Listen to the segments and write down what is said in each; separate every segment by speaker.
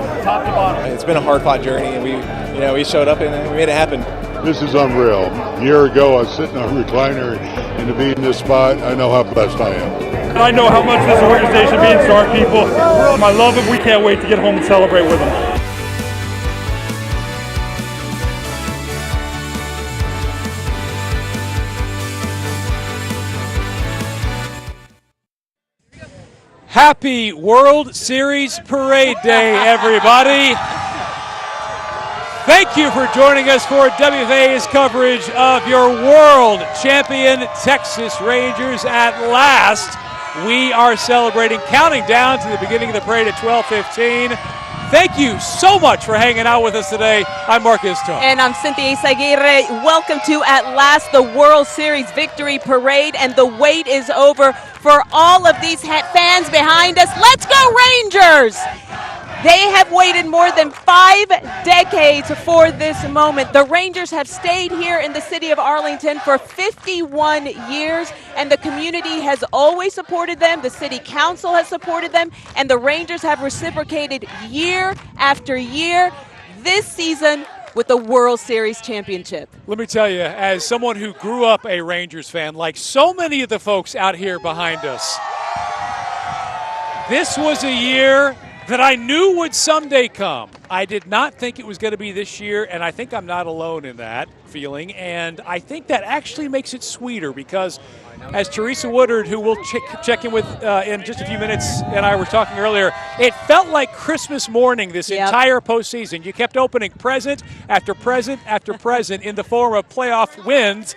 Speaker 1: top to bottom.
Speaker 2: It's been a hard-fought journey, and we showed up and we made it happen.
Speaker 3: This is unreal. A year ago, I was sitting on a recliner, and to be in this spot, I know how blessed I am.
Speaker 1: I know how much this organization means to our people. I love it. We can't wait to get home and celebrate with them.
Speaker 4: Happy World Series Parade Day, everybody. Thank you for joining us for WFAA's coverage of your world champion Texas Rangers. At last, we are celebrating, counting down to the beginning of the parade at 12:15. Thank you so much for hanging out with us today. I'm Marcus Tom.
Speaker 5: And I'm Cynthia Isaguirre. Welcome to, at last, the World Series Victory Parade. And the wait is over for all of these fans behind us. Let's go, Rangers! They have waited more than 5 decades for this moment. The Rangers have stayed here in the city of Arlington for 51 years, and the community has always supported them. The city council has supported them, and the Rangers have reciprocated year after year. This season with the World Series championship.
Speaker 4: Let me tell you, as someone who grew up a Rangers fan, like so many of the folks out here behind us, this was a year that I knew would someday come. I did not think it was going to be this year, and I think I'm not alone in that feeling. And I think that actually makes it sweeter because, as Teresa Woodard, who we'll check in with in just a few minutes, and I were talking earlier, it felt like Christmas morning this entire postseason. You kept opening present after present after present in the form of playoff wins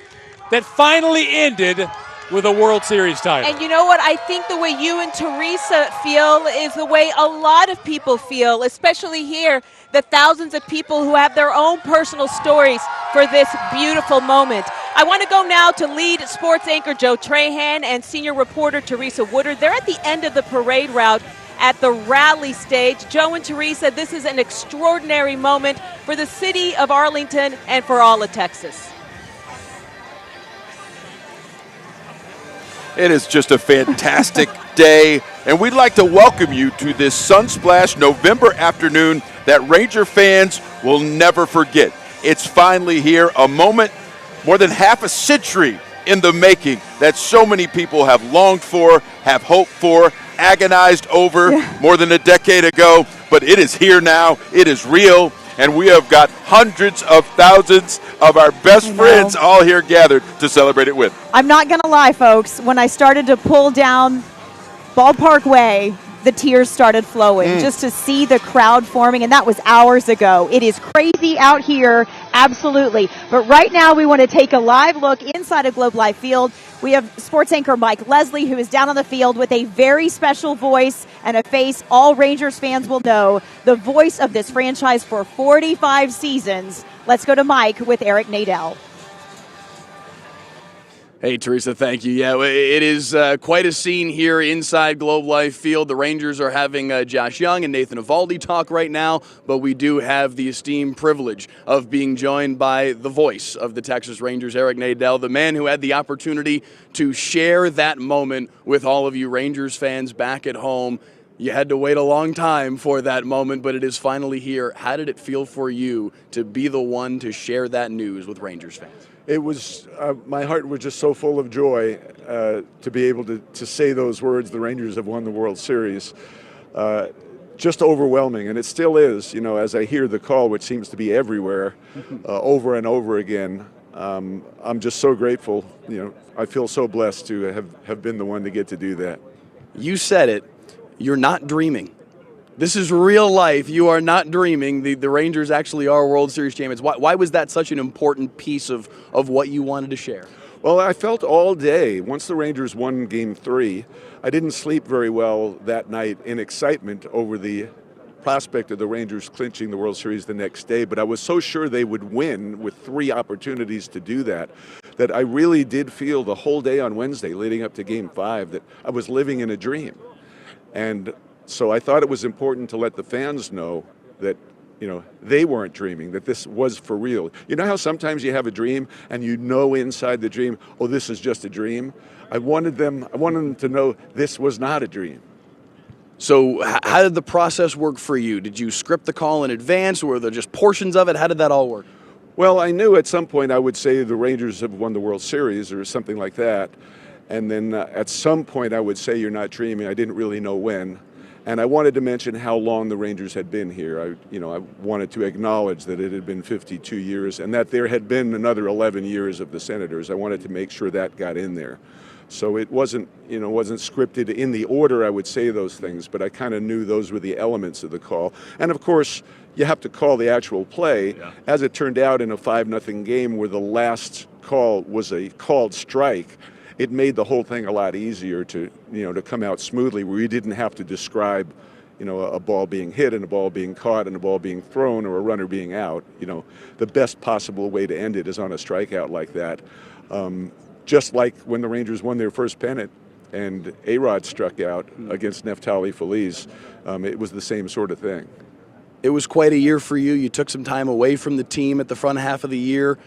Speaker 4: that finally ended with a World Series title.
Speaker 5: And you know what? I think the way you and Teresa feel is the way a lot of people feel, especially here, the thousands of people who have their own personal stories for this beautiful moment. I want to go now to lead sports anchor Joe Trahan and senior reporter Teresa Woodard. They're at the end of the parade route at the rally stage. Joe and Teresa, this is an extraordinary moment for the city of Arlington and for all of Texas.
Speaker 6: It is just a fantastic day, and we'd like to welcome you to this Sunsplash November afternoon that Ranger fans will never forget. It's finally here, a moment more than half a century in the making that so many people have longed for, have hoped for, agonized over more than a decade ago, but it is here now, it is real, and we have got hundreds of thousands of our best friends all here gathered to celebrate it with.
Speaker 7: I'm not going to lie, folks. When I started to pull down Ballpark Way, the tears started flowing just to see the crowd forming, and that was hours ago. It is crazy out here, absolutely. But right now we want to take a live look inside of Globe Life Field. We have sports anchor Mike Leslie, who is down on the field with a very special voice and a face all Rangers fans will know, the voice of this franchise for 45 seasons. Let's go to Mike with Eric Nadel.
Speaker 8: Hey, Teresa, thank you. Yeah, it is quite a scene here inside Globe Life Field. The Rangers are having Josh Young and Nathan Eovaldi talk right now, but we do have the esteemed privilege of being joined by the voice of the Texas Rangers, Eric Nadel, the man who had the opportunity to share that moment with all of you Rangers fans back at home. You had to wait a long time for that moment, but it is finally here. How did it feel for you to be the one to share that news with Rangers fans?
Speaker 9: It was, my heart was just so full of joy to be able to say those words, the Rangers have won the World Series. Just overwhelming, and it still is, you know, as I hear the call, which seems to be everywhere, over and over again. I'm just so grateful, you know, I feel so blessed to have been the one to get to do that.
Speaker 8: You said it, you're not dreaming. This is real life. You are not dreaming. The Rangers actually are World Series champions. Why was that such an important piece of what you wanted to share?
Speaker 9: Well, I felt all day, once the Rangers won Game 3, I didn't sleep very well that night in excitement over the prospect of the Rangers clinching the World Series the next day, but I was so sure they would win with 3 opportunities to do that, that I really did feel the whole day on Wednesday leading up to Game 5 that I was living in a dream. And so I thought it was important to let the fans know that, you know, they weren't dreaming, that this was for real. You know how sometimes you have a dream and you know inside the dream, oh, this is just a dream? I wanted them to know this was not a dream.
Speaker 8: So how did the process work for you? Did you script the call in advance, or were there just portions of it? How did that all work?
Speaker 9: Well, I knew at some point I would say the Rangers have won the World Series or something like that. And then at some point I would say you're not dreaming. I didn't really know when. And I wanted to mention how long the Rangers had been here. I wanted to acknowledge that it had been 52 years and that there had been another 11 years of the Senators. I wanted to make sure that got in there. So it wasn't scripted in the order I would say those things, but I kind of knew those were the elements of the call. And of course, you have to call the actual play. Yeah. As it turned out in a 5-0 game where the last call was a called strike, it made the whole thing a lot easier to come out smoothly, where you didn't have to describe, a ball being hit and a ball being caught and a ball being thrown or a runner being out. The best possible way to end it is on a strikeout like that. Just like when the Rangers won their first pennant and A-Rod struck out against Neftali Feliz, it was the same sort of thing.
Speaker 8: It was quite a year for you. You took some time away from the team at the front half of the year.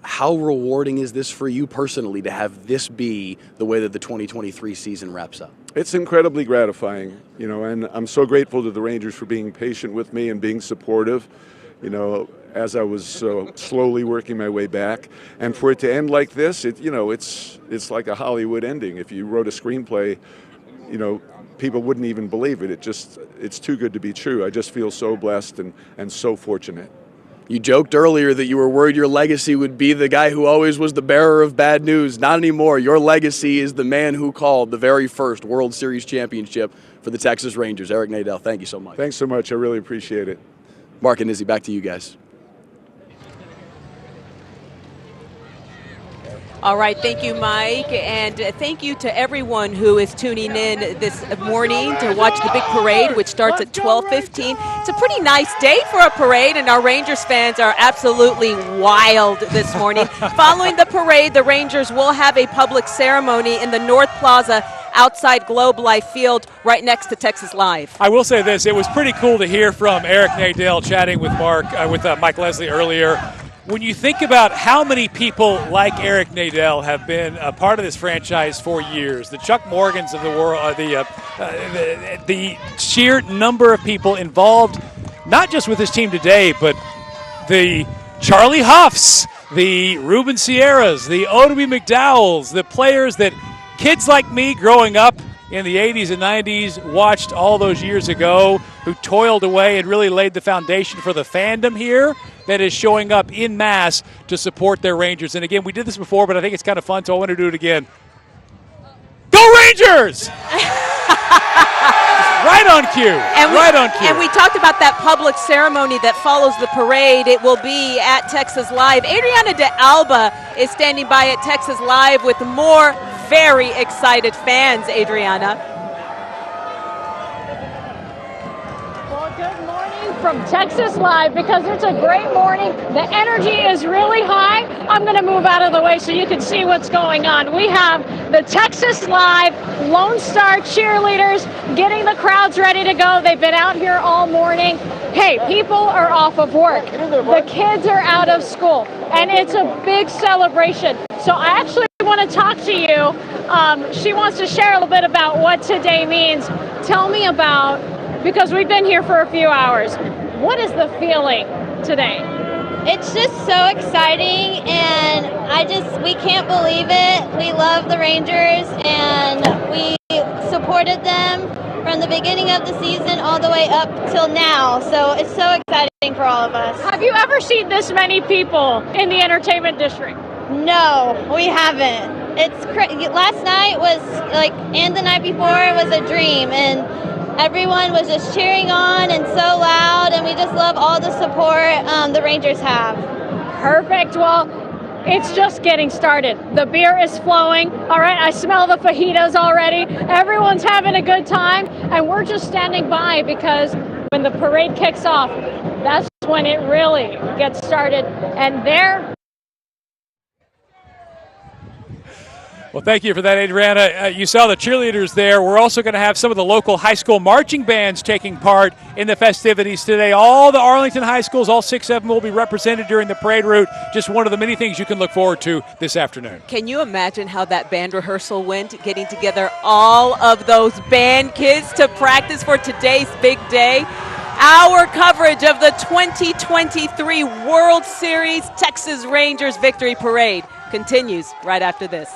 Speaker 8: How rewarding is this for you personally to have this be the way that the 2023 season wraps up?
Speaker 9: It's incredibly gratifying, and I'm so grateful to the Rangers for being patient with me and being supportive, as I was slowly working my way back. And for it to end like this, it's like a Hollywood ending. If you wrote a screenplay, people wouldn't even believe it. It's too good to be true. I just feel so blessed and so fortunate.
Speaker 8: You joked earlier that you were worried your legacy would be the guy who always was the bearer of bad news. Not anymore. Your legacy is the man who called the very first World Series championship for the Texas Rangers. Eric Nadel, thank you so much.
Speaker 9: Thanks so much. I really appreciate it.
Speaker 8: Mark and Izzy, back to you guys.
Speaker 5: All right, thank you, Mike, and thank you to everyone who is tuning in this morning to watch the big parade, which starts at 12:15. It's a pretty nice day for a parade, and our Rangers fans are absolutely wild this morning. Following the parade, the Rangers will have a public ceremony in the North Plaza outside Globe Life Field right next to Texas Live.
Speaker 4: I will say this, it was pretty cool to hear from Eric Nadel chatting with Mike Leslie earlier. When you think about how many people like Eric Nadel have been a part of this franchise for years, the Chuck Morgans of the world, the sheer number of people involved, not just with this team today, but the Charlie Huffs, the Ruben Sierras, the Odeby McDowells, the players that kids like me growing up in the 80s and 90s watched all those years ago, who toiled away and really laid the foundation for the fandom here that is showing up in mass to support their Rangers. And again, we did this before, but I think it's kind of fun, so I want to do it again. Go Rangers! Right on cue. Right on cue.
Speaker 5: And we talked about that public ceremony that follows the parade. It will be at Texas Live. Adriana de Alba is standing by at Texas Live with more very excited fans, Adriana.
Speaker 10: From Texas Live, because it's a great morning. The energy is really high. I'm going to move out of the way so you can see what's going on. We have the Texas Live Lone Star cheerleaders getting the crowds ready to go. They've been out here all morning. Hey, people are off of work. The kids are out of school, and it's a big celebration. So I actually want to talk to you. She wants to share a little bit about what today means. Tell me about, because we've been here for a few hours, what is the feeling today?
Speaker 11: It's just so exciting, and we can't believe it. We love the Rangers, and we supported them from the beginning of the season all the way up till now. So it's so exciting for all of us.
Speaker 10: Have you ever seen this many people in the entertainment district?
Speaker 11: No, we haven't. Last night was and the night before was a dream, and everyone was just cheering on and so loud, and we just love all the support the Rangers have.
Speaker 10: Perfect. Well, it's just getting started. The beer is flowing. All right, I smell the fajitas already. Everyone's having a good time, and we're just standing by because when the parade kicks off, that's when it really gets started. And there
Speaker 4: Well, thank you for that, Adriana. You saw the cheerleaders there. We're also going to have some of the local high school marching bands taking part in the festivities today. All the Arlington high schools, all 6 of them, will be represented during the parade route. Just one of the many things you can look forward to this afternoon.
Speaker 5: Can you imagine how that band rehearsal went, getting together all of those band kids to practice for today's big day? Our coverage of the 2023 World Series Texas Rangers Victory Parade continues right after this.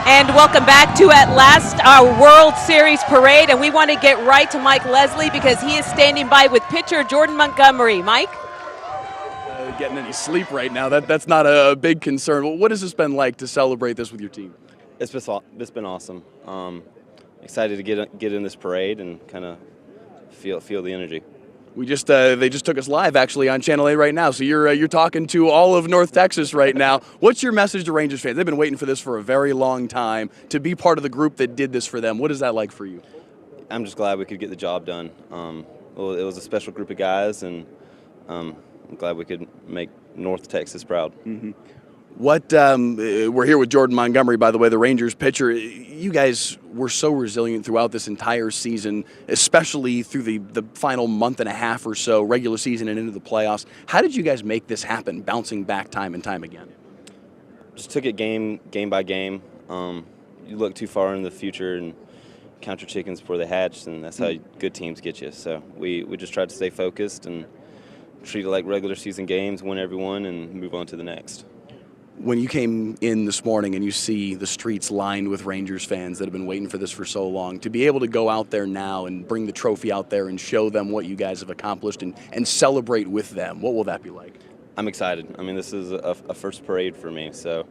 Speaker 5: And welcome back to, at last, our World Series parade. And we want to get right to Mike Leslie because he is standing by with pitcher Jordan Montgomery. Mike?
Speaker 8: Getting any sleep right now, that's not a big concern. Well, what has this been like to celebrate this with your team?
Speaker 12: It's been awesome. Excited to get in this parade and kind of feel the energy.
Speaker 8: We just they just took us live actually on Channel 8 right now, so you're talking to all of North Texas right now. What's your message to Rangers fans? They've been waiting for this for a very long time, to be part of the group that did this for them. What is that like for you?
Speaker 12: I'm just glad we could get the job done. Well, it was a special group of guys, and I'm glad we could make North Texas proud.
Speaker 8: Mm-hmm. We're here with Jordan Montgomery, by the way, the Rangers pitcher. You guys were so resilient throughout this entire season, especially through the final month and a half or so, regular season and into the playoffs. How did you guys make this happen, bouncing back time and time again?
Speaker 12: Just took it game by game. You look too far in the future and count your chickens before they hatch, and that's how good teams get you. So we just tried to stay focused and treat it like regular season games, win every one, and move on to the next.
Speaker 8: When you came in this morning and you see the streets lined with Rangers fans that have been waiting for this for so long, to be able to go out there now and bring the trophy out there and show them what you guys have accomplished and celebrate with them, what will that be like?
Speaker 12: I'm excited. I mean, this is a first parade for me, so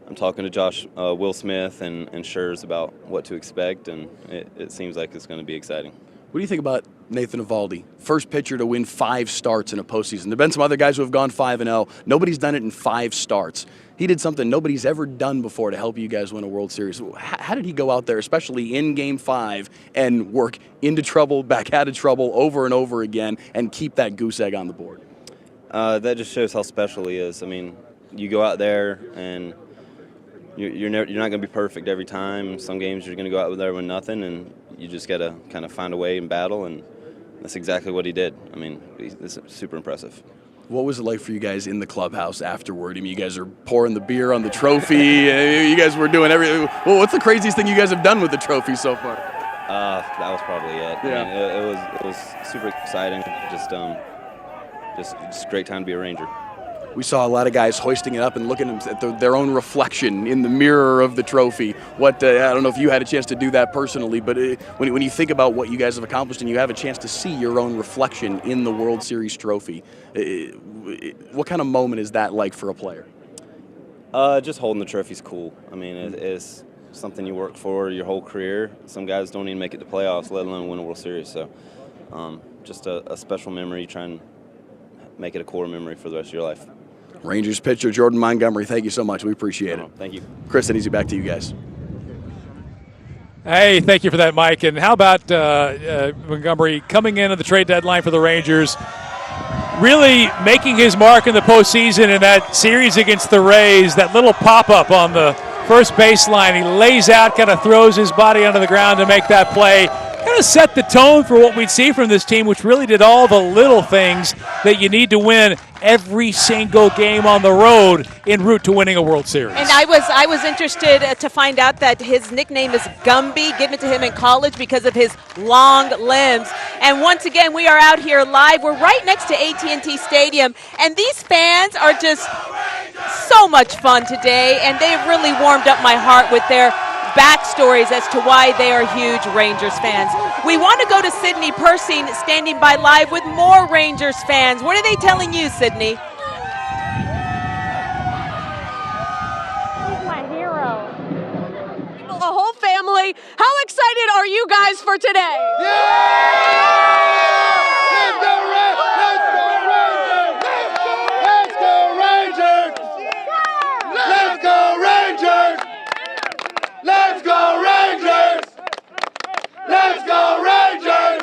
Speaker 12: I'm talking to Josh, Will Smith, and Schurz about what to expect, and it seems like it's going to be exciting.
Speaker 8: What do you think about Nathan Eovaldi, first pitcher to win 5 starts in a postseason? There have been some other guys who have gone 5-0. Nobody's done it in 5 starts. He did something nobody's ever done before to help you guys win a World Series. How did he go out there, especially in Game 5, and work into trouble, back out of trouble over and over again, and keep that goose egg on the board?
Speaker 12: That just shows how special he is. I mean, you go out there and you're not going to be perfect every time. Some games you're going to go out there with nothing, and you just got to kind of find a way and battle. And that's exactly what he did. I mean, it's super impressive.
Speaker 8: What was it like for you guys in the clubhouse afterward? I mean, you guys are pouring the beer on the trophy. You guys were doing everything. Well, what's the craziest thing you guys have done with the trophy so far?
Speaker 12: That was probably it.
Speaker 8: Yeah.
Speaker 12: I mean, it was super exciting. Just a great time to be a Ranger.
Speaker 8: We saw a lot of guys hoisting it up and looking at their own reflection in the mirror of the trophy. I don't know if you had a chance to do that personally, but when you think about what you guys have accomplished and you have a chance to see your own reflection in the World Series trophy, what kind of moment is that like for a player?
Speaker 12: Just holding the trophy's cool. I mean, it's something you work for your whole career. Some guys don't even make it to playoffs, let alone win a World Series. So just a special memory, try and make it a core memory for the rest of your life.
Speaker 8: Rangers pitcher Jordan Montgomery, thank you so much. We appreciate it.
Speaker 12: Thank you.
Speaker 8: Chris and Easy, back to you guys.
Speaker 4: Hey, thank you for that, Mike. And how about Montgomery coming in at the trade deadline for the Rangers, really making his mark in the postseason in that series against the Rays, that little pop-up on the first baseline. He lays out, kind of throws his body onto the ground to make that play. Kind of set the tone for what we'd see from this team, which really did all the little things that you need to win every single game on the road en route to winning a World Series.
Speaker 5: And I was interested to find out that his nickname is Gumby, given to him in college because of his long limbs. And once again, we are out here live. We're right next to AT&T Stadium, and these fans are just so much fun today, and they've really warmed up my heart with their backstories as to why they are huge Rangers fans. We want to go to Sydney Persing, standing by live with more Rangers fans. What are they telling you, Sydney?
Speaker 10: He's my hero. A whole family. How excited are you guys for today?
Speaker 3: Let's go Rangers! Let's go Rangers!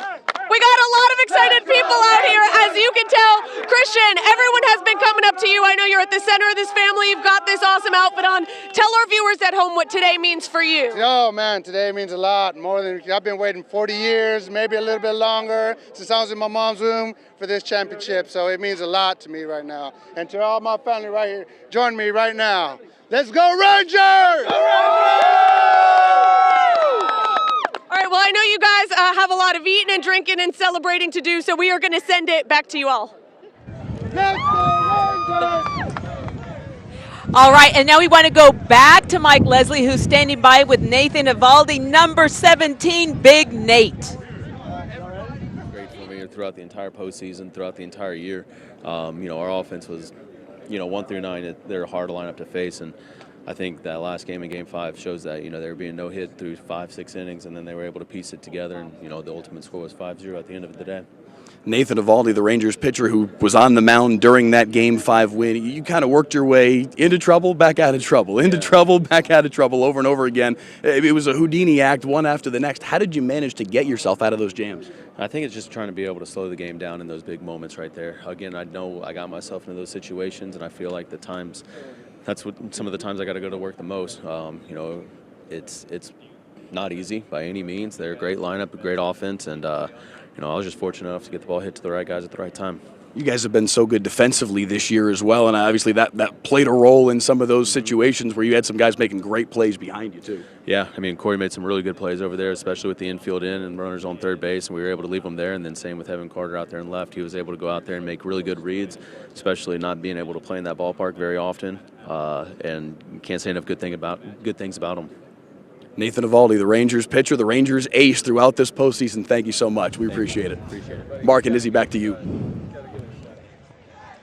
Speaker 10: We got a lot of excited people out here, as you can tell. Christian, everyone has been coming up to you. I know you're at the center of this family. You've got this awesome outfit on. Tell our viewers at home what today means for you.
Speaker 13: Oh, man, today means a lot. More than I've been waiting 40 years, maybe a little bit longer, since I was in my mom's womb for this championship. So it means a lot to me right now. And to all my family right here, join me right now. Let's go Rangers!
Speaker 10: All right, well, I know you guys have a lot of eating and drinking and celebrating to do, so we are going to send it back to you all.
Speaker 13: Let's go Rangers!
Speaker 5: All right, and now we want to go back to Mike Leslie, who's standing by with Nathan Evaldi, number 17, Big Nate.
Speaker 14: Great for me throughout the entire postseason, throughout the entire year. Our offense was, 1 through 9, they're a hard lineup to face, and I think that last game in Game 5 shows that, they were being no hit through 5-6 innings, and then they were able to piece it together, and, the ultimate score was 5-0 at the end of the day.
Speaker 8: Nathan Evaldi, the Rangers pitcher who was on the mound during that Game 5 win, you kind of worked your way into trouble, back out of trouble, into trouble, back out of trouble over and over again. It was a Houdini act, one after the next. How did you manage to get yourself out of those jams?
Speaker 14: I think it's just trying to be able to slow the game down in those big moments right there. Again, I know I got myself into those situations, and I feel like that's what some of the times I got to go to work the most. It's not easy by any means. They're a great lineup, a great offense, and I was just fortunate enough to get the ball hit to the right guys at the right time.
Speaker 8: You guys have been so good defensively this year as well, and obviously that played a role in some of those situations where you had some guys making great plays behind you too.
Speaker 14: Yeah, Corey made some really good plays over there, especially with the infield in and runners on third base, and we were able to leave them there. And then same with Evan Carter out there in left. He was able to go out there and make really good reads, especially not being able to play in that ballpark very often. And you can't say enough good things about him.
Speaker 8: Nathan Evaldi, the Rangers pitcher, the Rangers ace throughout this postseason. Thank you so much. We appreciate it. Mark and Izzy, back to you.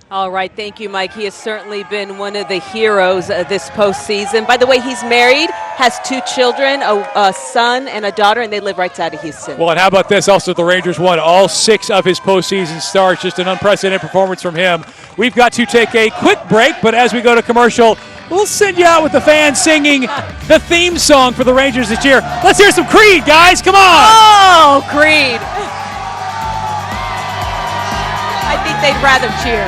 Speaker 5: All right, thank you, Mike. He has certainly been one of the heroes this postseason. By the way, he's married, has 2 children, a son and a daughter, and they live right outside of Houston.
Speaker 4: Well, and how about this? Also, the Rangers won all 6 of his postseason starts. Just an unprecedented performance from him. We've got to take a quick break, but as we go to commercial, we'll send you out with the fans singing the theme song for the Rangers this year. Let's hear some Creed, guys. Come on.
Speaker 5: Oh, Creed. I think they'd rather cheer.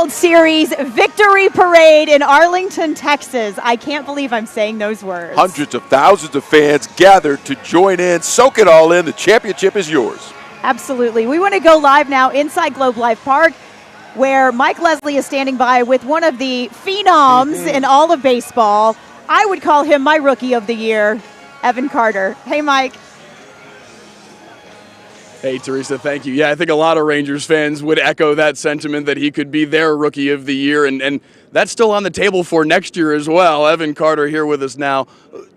Speaker 7: World Series Victory Parade in Arlington, Texas. I can't believe I'm saying those words.
Speaker 6: Hundreds of thousands of fans gathered to join in. Soak it all in. The championship is yours.
Speaker 7: Absolutely. We want to go live now inside Globe Life Park, where Mike Leslie is standing by with one of the phenoms in all of baseball. I would call him my Rookie of the Year, Evan Carter. Hey, Mike.
Speaker 8: Hey, Teresa, thank you. Yeah, I think a lot of Rangers fans would echo that sentiment that he could be their Rookie of the Year, and that's still on the table for next year as well. Evan Carter here with us now.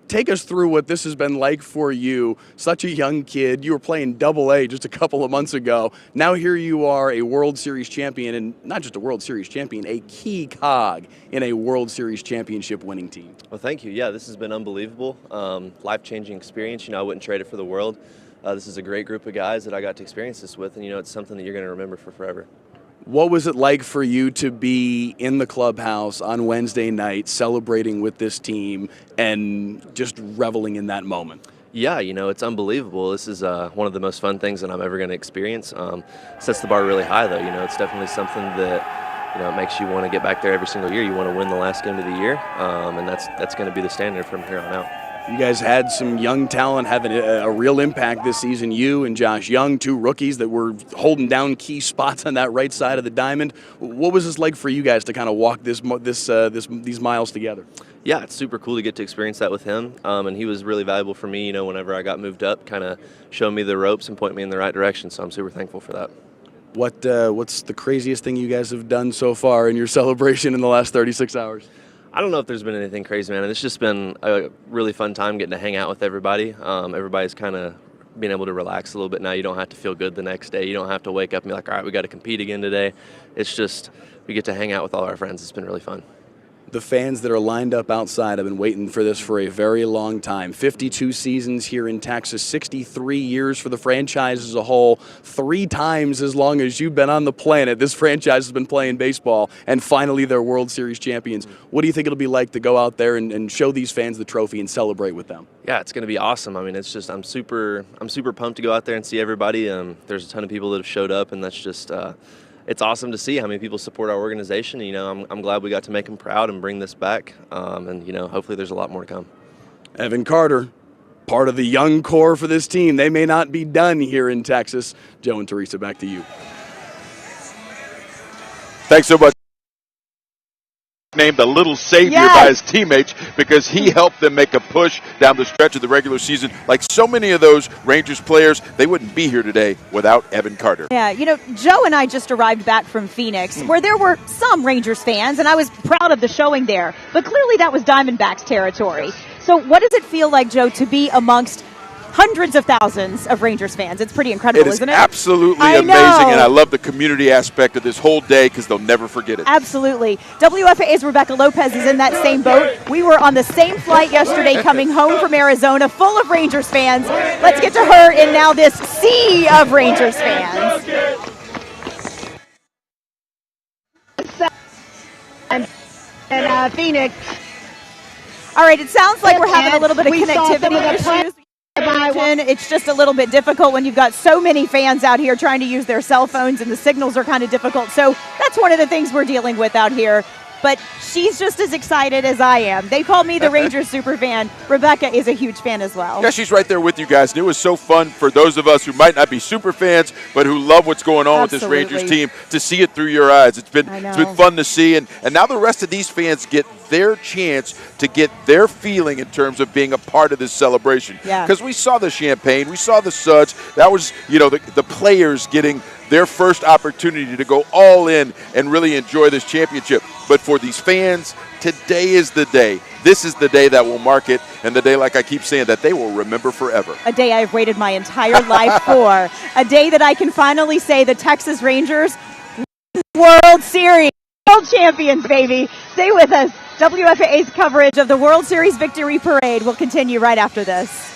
Speaker 8: Take us through what this has been like for you. Such a young kid. You were playing Double-A just a couple of months ago. Now here you are, a World Series champion, and not just a World Series champion, a key cog in a World Series championship winning team.
Speaker 12: Well, thank you. Yeah, this has been unbelievable. Life-changing experience. I wouldn't trade it for the world. This is a great group of guys that I got to experience this with, and it's something that you're going to remember for forever.
Speaker 8: What was it like for you to be in the clubhouse on Wednesday night celebrating with this team and just reveling in that moment?
Speaker 12: Yeah, it's unbelievable. This is one of the most fun things that I'm ever going to experience. Sets the bar really high, though. It's definitely something that it makes you want to get back there every single year. You want to win the last game of the year, and that's going to be the standard from here on out.
Speaker 8: You guys had some young talent having a real impact this season. You and Josh Young, two rookies that were holding down key spots on that right side of the diamond. What was this like for you guys to kind of walk these miles together?
Speaker 12: Yeah, it's super cool to get to experience that with him, and he was really valuable for me. Whenever I got moved up, kind of showed me the ropes and point me in the right direction. So I'm super thankful for that.
Speaker 8: What's the craziest thing you guys have done so far in your celebration in the last 36 hours?
Speaker 12: I don't know if there's been anything crazy, man. It's just been a really fun time getting to hang out with everybody. Everybody's kind of being able to relax a little bit now. You don't have to feel good the next day. You don't have to wake up and be like, all right, we got to compete again today. It's just we get to hang out with all our friends. It's been really fun.
Speaker 8: The fans that are lined up outside have been waiting for this for a very long time. 52 seasons here in Texas, 63 years for the franchise as a whole, 3 times as long as you've been on the planet. This franchise has been playing baseball, and finally they're World Series champions. What do you think it'll be like to go out there and show these fans the trophy and celebrate with them?
Speaker 12: Yeah, it's going to be awesome. I mean, it's just I'm super pumped to go out there and see everybody. There's a ton of people that have showed up, and that's just it's awesome to see how many people support our organization. I'm glad we got to make them proud and bring this back. And hopefully there's a lot more to come.
Speaker 8: Evan Carter, part of the young core for this team. They may not be done here in Texas. Joe and Teresa, back to you.
Speaker 6: Thanks so much. Named a little savior by his teammates because he helped them make a push down the stretch of the regular season. Like so many of those Rangers players, they wouldn't be here today without Evan Carter.
Speaker 7: Yeah, Joe and I just arrived back from Phoenix where there were some Rangers fans, and I was proud of the showing there. But clearly that was Diamondbacks territory. So what does it feel like, Joe, to be amongst hundreds of thousands of Rangers fans? It's pretty incredible, isn't it?
Speaker 6: It is absolutely amazing, and I love the community aspect of this whole day because they'll never forget it.
Speaker 7: Absolutely. WFAA's Rebecca Lopez is in that same boat. We were on the same flight yesterday coming home from Arizona, full of Rangers fans. Let's get to her in now this sea of Rangers fans. And Phoenix. All right, it sounds like we're having a little bit of connectivity issues. It's just a little bit difficult when you've got so many fans out here trying to use their cell phones and the signals are kind of difficult. So that's one of the things we're dealing with out here. But she's just as excited as I am. They call me the Rangers super fan. Rebecca is a huge fan as well.
Speaker 6: Yeah, she's right there with you guys. And it was so fun for those of us who might not be super fans, but who love what's going on with this Rangers team to see it through your eyes. It's been fun to see. And now the rest of these fans get their chance to get their feeling in terms of being a part of this celebration. Because we saw the champagne, we saw the suds. That was, the players getting their first opportunity to go all in and really enjoy this championship. But for these fans, today is the day. This is the day that will mark it, and the day, like I keep saying, that they will remember forever.
Speaker 7: A day I've waited my entire life for. A day that I can finally say the Texas Rangers World Series World champions, baby. Stay with us. WFAA's coverage of the World Series Victory Parade will continue right after this.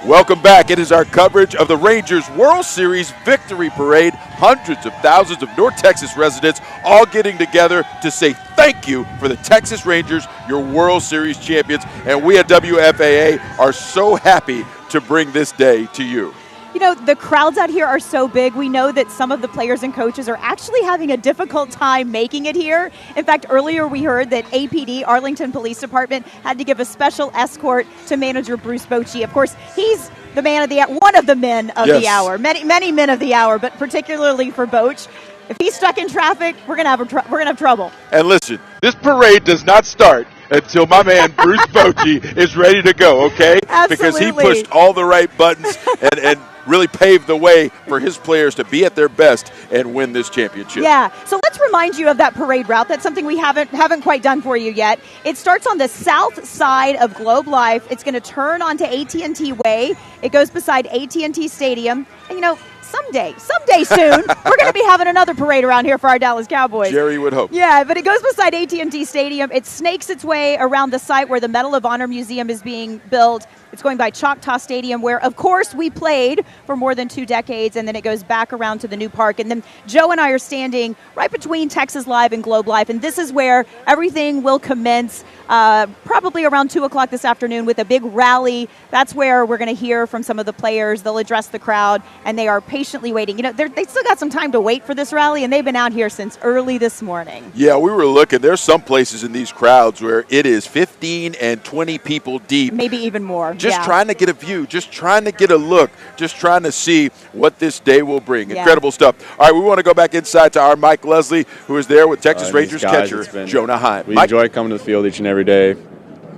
Speaker 6: Welcome back. It is our coverage of the Rangers World Series Victory Parade. Hundreds of thousands of North Texas residents all getting together to say thank you for the Texas Rangers, your World Series champions. And we at WFAA are so happy to bring this day to you.
Speaker 7: You know, the crowds out here are so big. We know that some of the players and coaches are actually having a difficult time making it here. In fact, earlier we heard that APD, Arlington Police Department, had to give a special escort to manager Bruce Bochy. Of course, he's the man of the one of the men of the hour. Many men of the hour, but particularly for Boch. If he's stuck in traffic, we're gonna have trouble.
Speaker 6: And listen, this parade does not start until my man Bruce Bochy is ready to go, okay?
Speaker 7: Absolutely.
Speaker 6: Because he pushed all the right buttons and really paved the way for his players to be at their best and win this championship.
Speaker 7: Yeah, so let's remind you of that parade route. That's something we haven't quite done for you yet. It starts on the south side of Globe Life. It's going to turn onto AT&T Way. It goes beside AT&T Stadium. And, you know, someday soon, we're going to be having another parade around here for our Dallas Cowboys.
Speaker 6: Jerry would hope.
Speaker 7: Yeah, but it goes beside AT&T Stadium. It snakes its way around the site where the Medal of Honor Museum is being built. It's going by Choctaw Stadium, where, of course, we played for more than 2 decades, and then it goes back around to the new park. And then Joe and I are standing right between Texas Live and Globe Life, and this is where everything will commence probably around 2 o'clock this afternoon with a big rally. That's where we're going to hear from some of the players. They'll address the crowd, and they are patiently waiting. You know, they still got some time to wait for this rally, and they've been out here since early this morning.
Speaker 6: Yeah, we were looking. There's some places in these crowds where it is 15 and 20 people deep.
Speaker 7: Maybe even more.
Speaker 6: Just trying to get a view, just trying to get a look, just trying to see what this day will bring. Yeah. Incredible stuff. All right, we want to go back inside to our Mike Leslie, who is there with Texas Rangers catcher Jonah Heim.
Speaker 15: We enjoy coming to the field each and every day,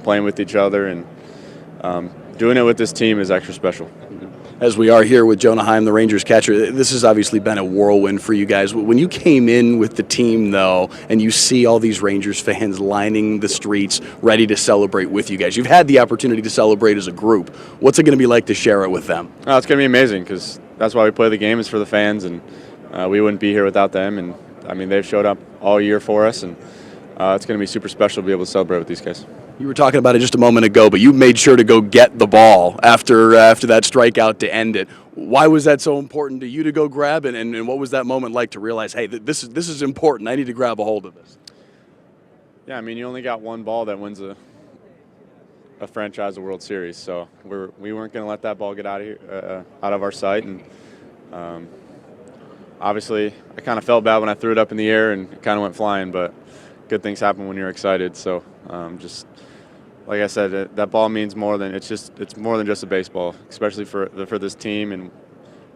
Speaker 15: playing with each other, and doing it with this team is extra special.
Speaker 8: As we are here with Jonah Heim, the Rangers catcher, this has obviously been a whirlwind for you guys. When you came in with the team, though, and you see all these Rangers fans lining the streets ready to celebrate with you guys, you've had the opportunity to celebrate as a group. What's it going to be like to share it with them?
Speaker 15: Oh, it's going to be amazing, because that's why we play the game, is for the fans, and we wouldn't be here without them. And I mean, they've showed up all year for us, and it's going to be super special to be able to celebrate with these guys.
Speaker 8: You were talking about it just a moment ago, but you made sure to go get the ball after that strikeout to end it. Why was that so important to you to go grab it, and what was that moment like to realize, hey, this is important, I need to grab a hold of this?
Speaker 15: Yeah, I mean, you only got one ball that wins a franchise World Series, so we weren't going to let that ball get out of here, out of our sight, and obviously I kind of felt bad when I threw it up in the air and it kind of went flying, but good things happen when you're excited. So just like I said, that ball means more than it's more than just a baseball, especially for this team and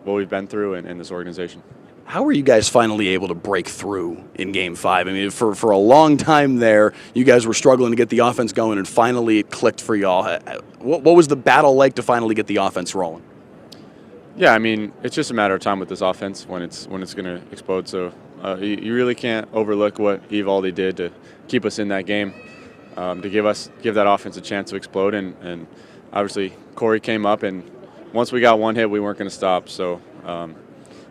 Speaker 15: what we've been through in this organization.
Speaker 8: How were you guys finally able to break through in Game 5? I mean, for a long time there, you guys were struggling to get the offense going, and finally it clicked for y'all. What was the battle like to finally get the offense rolling?
Speaker 15: Yeah, I mean, it's just a matter of time with this offense when it's going to explode. So you really can't overlook what Evaldi did to keep us in that game, to give that offense a chance to explode. And obviously Corey came up, and once we got one hit, we weren't going to stop. So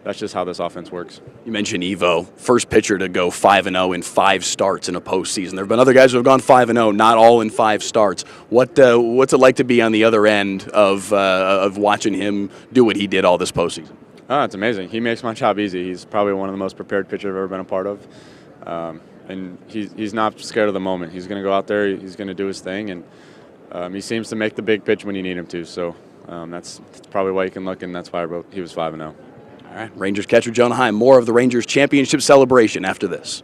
Speaker 15: that's just how this offense works.
Speaker 8: You mentioned Evo, first pitcher to go 5-0 in 5 starts in a postseason. There have been other guys who have gone 5-0, not all in 5 starts. What's it like to be on the other end of watching him do what he did all this postseason?
Speaker 15: Oh, it's amazing. He makes my job easy. He's probably one of the most prepared pitchers I've ever been a part of. And he's not scared of the moment. He's going to go out there, he's going to do his thing, and he seems to make the big pitch when you need him to. So that's probably why you can look, and that's why I wrote he was 5-0.
Speaker 8: All right, Rangers catcher Jonah Heim. More of the Rangers championship celebration after this.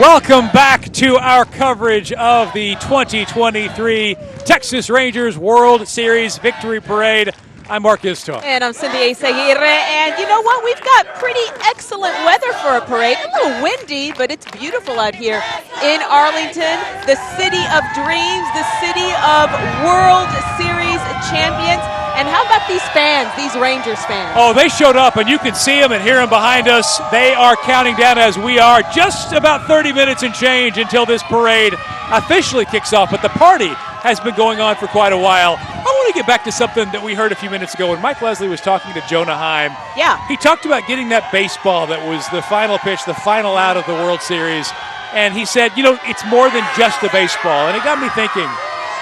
Speaker 4: Welcome back to our coverage of the 2023 Texas Rangers World Series Victory Parade. I'm Mark Istok.
Speaker 5: And I'm Cindy Aguirre. And you know what? We've got pretty excellent weather for a parade. A little windy, but it's beautiful out here in Arlington, the city of dreams, the city of World Series champions. And how about these fans, these Rangers fans?
Speaker 4: Oh, they showed up, and you can see them and hear them behind us. They are counting down as we are. Just about 30 minutes and change until this parade officially kicks off. But the party has been going on for quite a while. I want to get back to something that we heard a few minutes ago when Mike Leslie was talking to Jonah Heim.
Speaker 5: Yeah.
Speaker 4: He talked about getting that baseball that was the final pitch, the final out of the World Series. And he said, you know, it's more than just a baseball. And it got me thinking,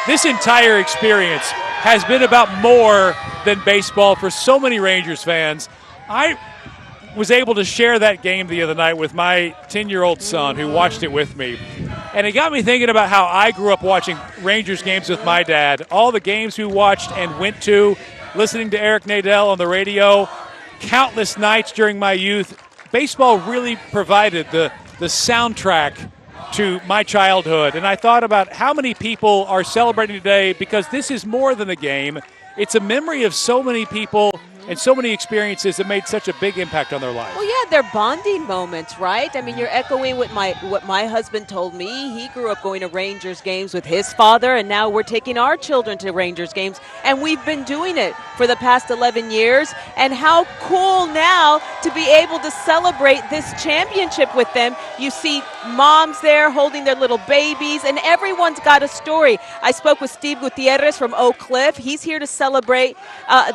Speaker 4: this entire experience has been about more than baseball for so many Rangers fans. I was able to share that game the other night with my 10-year-old son who watched it with me. And it got me thinking about how I grew up watching Rangers games with my dad. All the games we watched and went to, listening to Eric Nadel on the radio, countless nights during my youth. Baseball really provided the soundtrack to my childhood. And I thought about how many people are celebrating today because this is more than a game. It's a memory of so many people and so many experiences that made such a big impact on their lives.
Speaker 5: Well, yeah, they're bonding moments, right? I mean, you're echoing what my husband told me. He grew up going to Rangers games with his father, and now we're taking our children to Rangers games, and we've been doing it for the past 11 years. And how cool now to be able to celebrate this championship with them. You see moms there holding their little babies, and everyone's got a story. I spoke with Steve Gutierrez from Oak Cliff. He's here to celebrate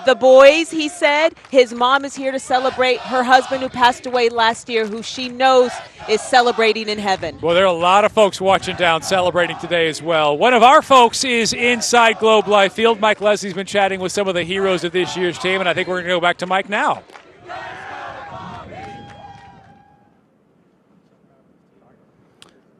Speaker 5: the boys, he said. His mom is here to celebrate her husband who passed away last year, who she knows is celebrating in heaven.
Speaker 4: Well, there are a lot of folks watching down celebrating today as well. One of our folks is inside Globe Life Field. Mike Leslie's been chatting with some of the heroes of this year's team, and I think we're going to go back to Mike now.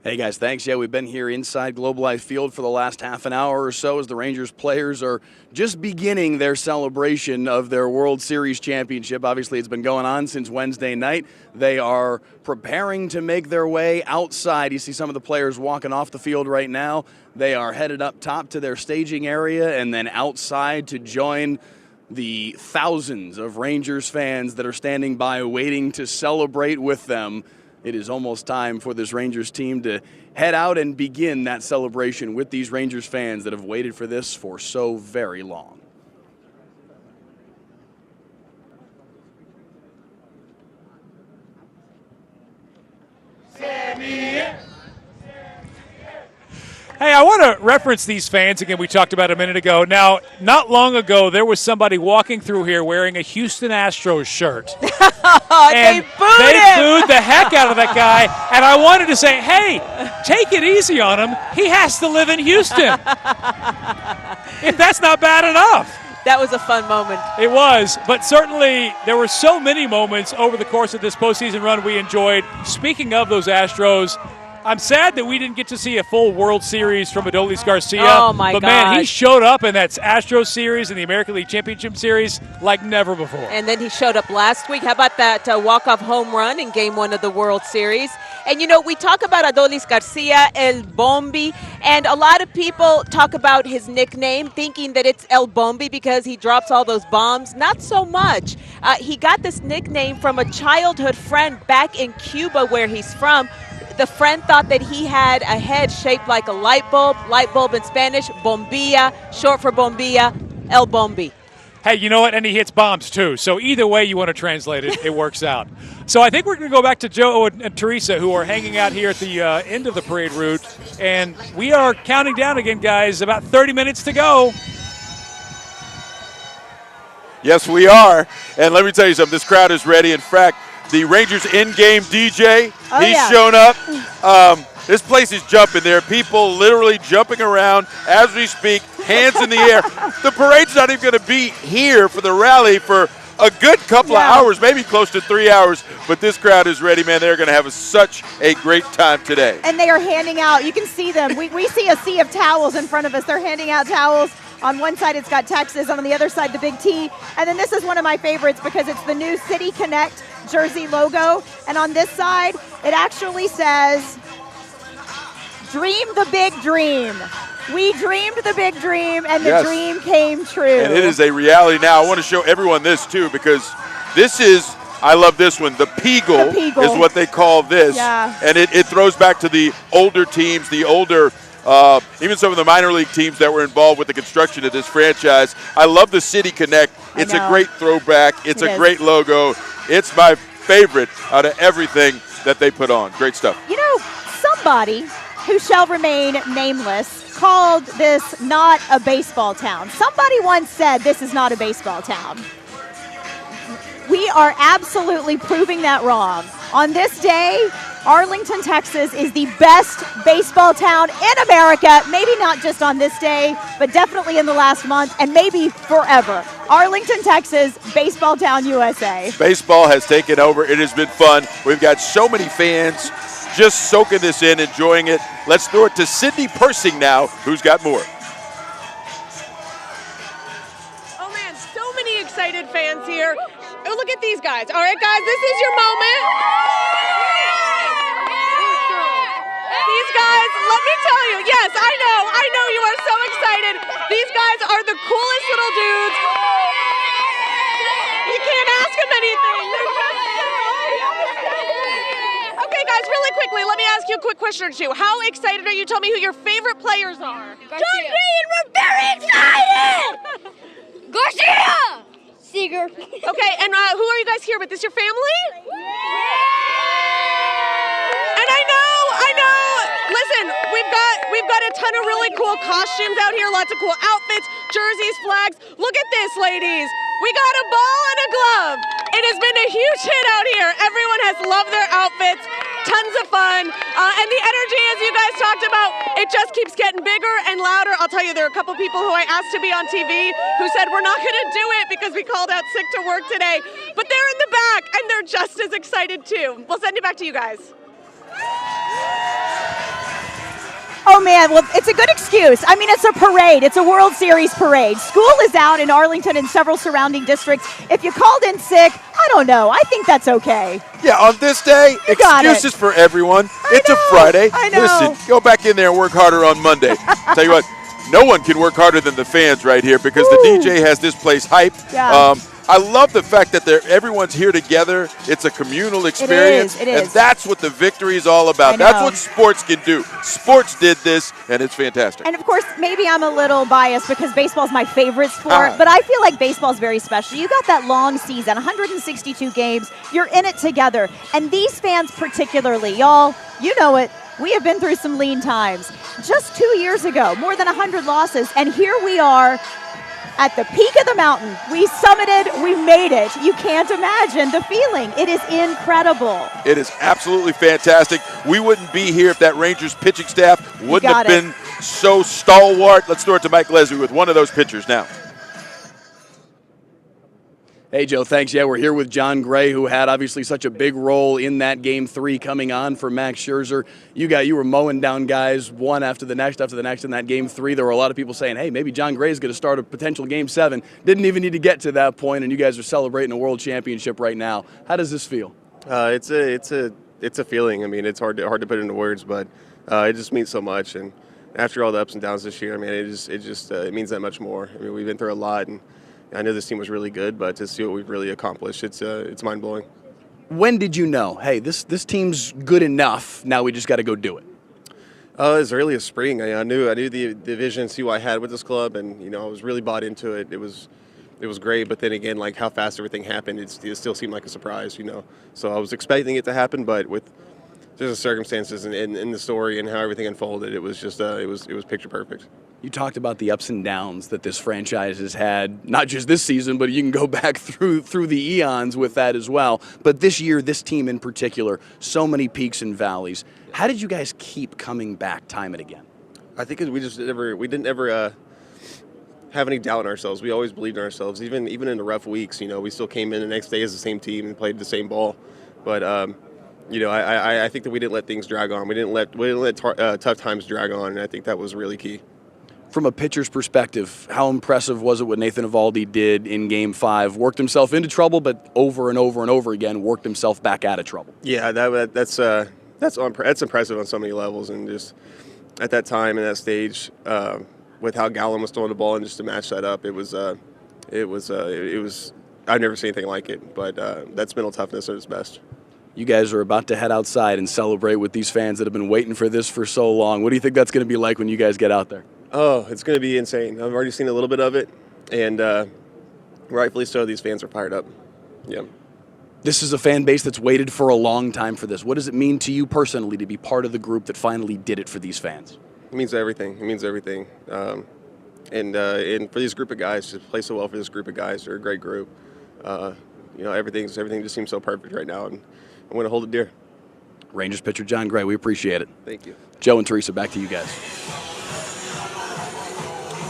Speaker 8: Hey guys, thanks. Yeah, we've been here inside Globe Life Field for the last half an hour or so as the Rangers players are just beginning their celebration of their World Series championship. Obviously, it's been going on since Wednesday night. They are preparing to make their way outside. You see some of the players walking off the field right now. They are headed up top to their staging area and then outside to join the thousands of Rangers fans that are standing by waiting to celebrate with them. It is almost time for this Rangers team to head out and begin that celebration with these Rangers fans that have waited for this for so very long.
Speaker 4: Semien. Hey, I want to reference these fans again we talked about a minute ago. Now, not long ago, there was somebody walking through here wearing a Houston Astros shirt.
Speaker 5: They
Speaker 4: booed the heck out of that guy. And I wanted to say, hey, take it easy on him. He has to live in Houston. If that's not bad enough.
Speaker 5: That was a fun moment.
Speaker 4: It was, but certainly there were so many moments over the course of this postseason run we enjoyed. Speaking of those Astros, I'm sad that we didn't get to see a full World Series from Adolis Garcia.
Speaker 5: Oh, my
Speaker 4: But,
Speaker 5: gosh.
Speaker 4: man, he showed up in that Astros series and the American League Championship Series like never before.
Speaker 5: And then he showed up last week. How about that walk-off home run in Game 1 of the World Series? And, you know, we talk about Adolis Garcia, El Bombi, and a lot of people talk about his nickname, thinking that it's El Bombi because he drops all those bombs. Not so much. He got this nickname from a childhood friend back in Cuba where he's from. The friend thought that he had a head shaped like a light bulb in Spanish, bombilla, short for bombilla, El Bombi.
Speaker 4: Hey, you know what? And he hits bombs, too. So either way you want to translate it, it works out. So I think we're going to go back to Joe and Teresa, who are hanging out here at the end of the parade route. And we are counting down again, guys. About 30 minutes to go.
Speaker 6: Yes, we are. And let me tell you something. This crowd is ready. In fact, the Rangers in-game DJ, he's shown up. This place is jumping. There are people literally jumping around as we speak, hands in the air. The parade's not even going to be here for the rally for a good couple of hours, maybe close to 3 hours. But this crowd is ready, man. They're going to have such a great time today.
Speaker 7: And they are handing out, you can see them. We see a sea of towels in front of us. They're handing out towels. On one side, it's got Texas. On the other side, the big T. And then this is one of my favorites because it's the new City Connect jersey logo. And on this side, it actually says, "Dream the big dream." We dreamed the big dream, and the dream came true.
Speaker 6: And it is a reality now. I want to show everyone this, too, because this is, I love this one. The Peagle is what they call this.
Speaker 7: Yeah.
Speaker 6: And it throws back to the older teams, the older, even some of the minor league teams that were involved with the construction of this franchise. I love the City Connect. It's a great throwback. It's a great logo. It's my favorite out of everything that they put on. Great stuff.
Speaker 7: You know, somebody who shall remain nameless called this not a baseball town. Somebody once said this is not a baseball town. We are absolutely proving that wrong. On this day, Arlington, Texas is the best baseball town in America, maybe not just on this day, but definitely in the last month and maybe forever. Arlington, Texas, baseball town USA.
Speaker 6: Baseball has taken over. It has been fun. We've got so many fans just soaking this in, enjoying it. Let's throw it to Sydney Persing now, who's got more.
Speaker 16: Oh, man, so many excited fans here. Oh, look at these guys. All right, guys, this is your moment. These guys, let me tell you, yes, I know you are so excited. These guys are the coolest little dudes. You can't ask them anything. Okay, guys, really quickly, let me ask you a quick question or two. How excited are you? Tell me who your favorite players are.
Speaker 17: John Green, we're very excited! Garcia! Seager.
Speaker 16: Okay, and who are you guys here with? Is your family? And I know. Listen, we've got a ton of really cool costumes out here, lots of cool outfits, jerseys, flags. Look at this, ladies. We got a ball and a glove. It has been a huge hit out here. Everyone has loved their outfits. Tons of fun. And the energy, as you guys talked about, it just keeps getting bigger and louder. I'll tell you, there are a couple people who I asked to be on TV who said, we're not going to do it because we called out sick to work today. But they're in the back, and they're just as excited, too. We'll send it back to you guys.
Speaker 7: Oh, man, well, it's a good excuse. I mean, it's a parade. It's a World Series parade. School is out in Arlington and several surrounding districts. If you called in sick, I don't know. I think that's okay.
Speaker 6: Yeah, on this day, excuses for everyone. It's a Friday.
Speaker 7: I know.
Speaker 6: Listen, go back in there and work harder on Monday. Tell you what, no one can work harder than the fans right here because the DJ has this place hyped.
Speaker 7: Yeah.
Speaker 6: I love the fact that everyone's here together. It's a communal experience.
Speaker 7: It is.
Speaker 6: And that's what the victory is all about. That's what sports can do. Sports did this, and it's fantastic.
Speaker 7: And, of course, maybe I'm a little biased because baseball's my favorite sport, but I feel like baseball's very special. You got that long season, 162 games. You're in it together. And these fans particularly, y'all, you know it. We have been through some lean times. Just 2 years ago, more than 100 losses, and here we are at the peak of the mountain. We summited, we made it. You can't imagine the feeling. It is incredible.
Speaker 6: It is absolutely fantastic. We wouldn't be here if that Rangers pitching staff wouldn't have been so stalwart. Let's throw it to Mike Leslie with one of those pitchers now.
Speaker 8: Hey, Joe, thanks. Yeah, we're here with John Gray, who had obviously such a big role in that Game 3 coming on for Max Scherzer. You were mowing down guys one after the next in that Game 3. There were a lot of people saying, hey, maybe John Gray is going to start a potential Game 7. Didn't even need to get to that point, and you guys are celebrating a world championship right now. How does this feel?
Speaker 18: It's a feeling. I mean, it's hard to put into words, but it just means so much. And after all the ups and downs this year, I mean, it means that much more. I mean, we've been through a lot, and I know this team was really good, but to see what we've really accomplished, it's mind-blowing.
Speaker 8: When did you know, hey, this team's good enough, now we just got to go do it?
Speaker 18: As early as spring. I knew the vision, see what I had with this club, and I was really bought into it. It was was great. But then again, like how fast everything happened, it still seemed like a surprise, you know. So I was expecting it to happen, but with just the circumstances and the story and how everything unfolded, it was just it was picture perfect.
Speaker 8: You talked about the ups and downs that this franchise has had, not just this season, but you can go back through the eons with that as well. But this year, this team in particular, so many peaks and valleys. How did you guys keep coming back time and again?
Speaker 18: I think we didn't ever have any doubt in ourselves. We always believed in ourselves, even in the rough weeks. You know, we still came in the next day as the same team and played the same ball. But you know, I think that we didn't let things drag on. We didn't let tough times drag on, and I think that was really key.
Speaker 8: From a pitcher's perspective, how impressive was it what Nathan Eovaldi did in Game 5? Worked himself into trouble, but over and over and over again, worked himself back out of trouble.
Speaker 18: Yeah, that's impressive on so many levels, and just at that time and that stage, with how Gallen was throwing the ball and just to match that up, it was I've never seen anything like it. But that's mental toughness at its best.
Speaker 8: You guys are about to head outside and celebrate with these fans that have been waiting for this for so long. What do you think that's going to be like when you guys get out there?
Speaker 18: Oh, it's going to be insane. I've already seen a little bit of it, and rightfully so, these fans are fired up. Yeah.
Speaker 8: This is a fan base that's waited for a long time for this. What does it mean to you personally to be part of the group that finally did it for these fans?
Speaker 18: It means everything. It means everything. And for this group of guys to play so well for this group of guys, they're a great group. You know, everything just seems so perfect right now, and I'm going to hold it dear.
Speaker 8: Rangers pitcher John Gray, we appreciate it.
Speaker 18: Thank you.
Speaker 8: Joe and Teresa, back to you guys.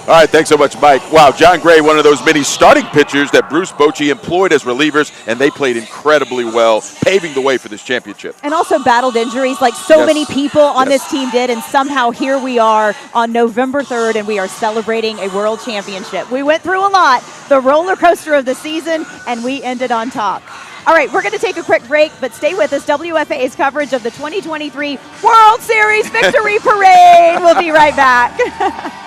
Speaker 6: All right, thanks so much, Mike. Wow, John Gray, one of those many starting pitchers that Bruce Bochy employed as relievers, and they played incredibly well, paving the way for this championship.
Speaker 7: And also battled injuries like so many people on this team did, and somehow here we are on November 3rd, and we are celebrating a world championship. We went through a lot, the roller coaster of the season, and we ended on top. All right, we're going to take a quick break, but stay with us. WFAA's coverage of the 2023 World Series Victory Parade. We'll be right back.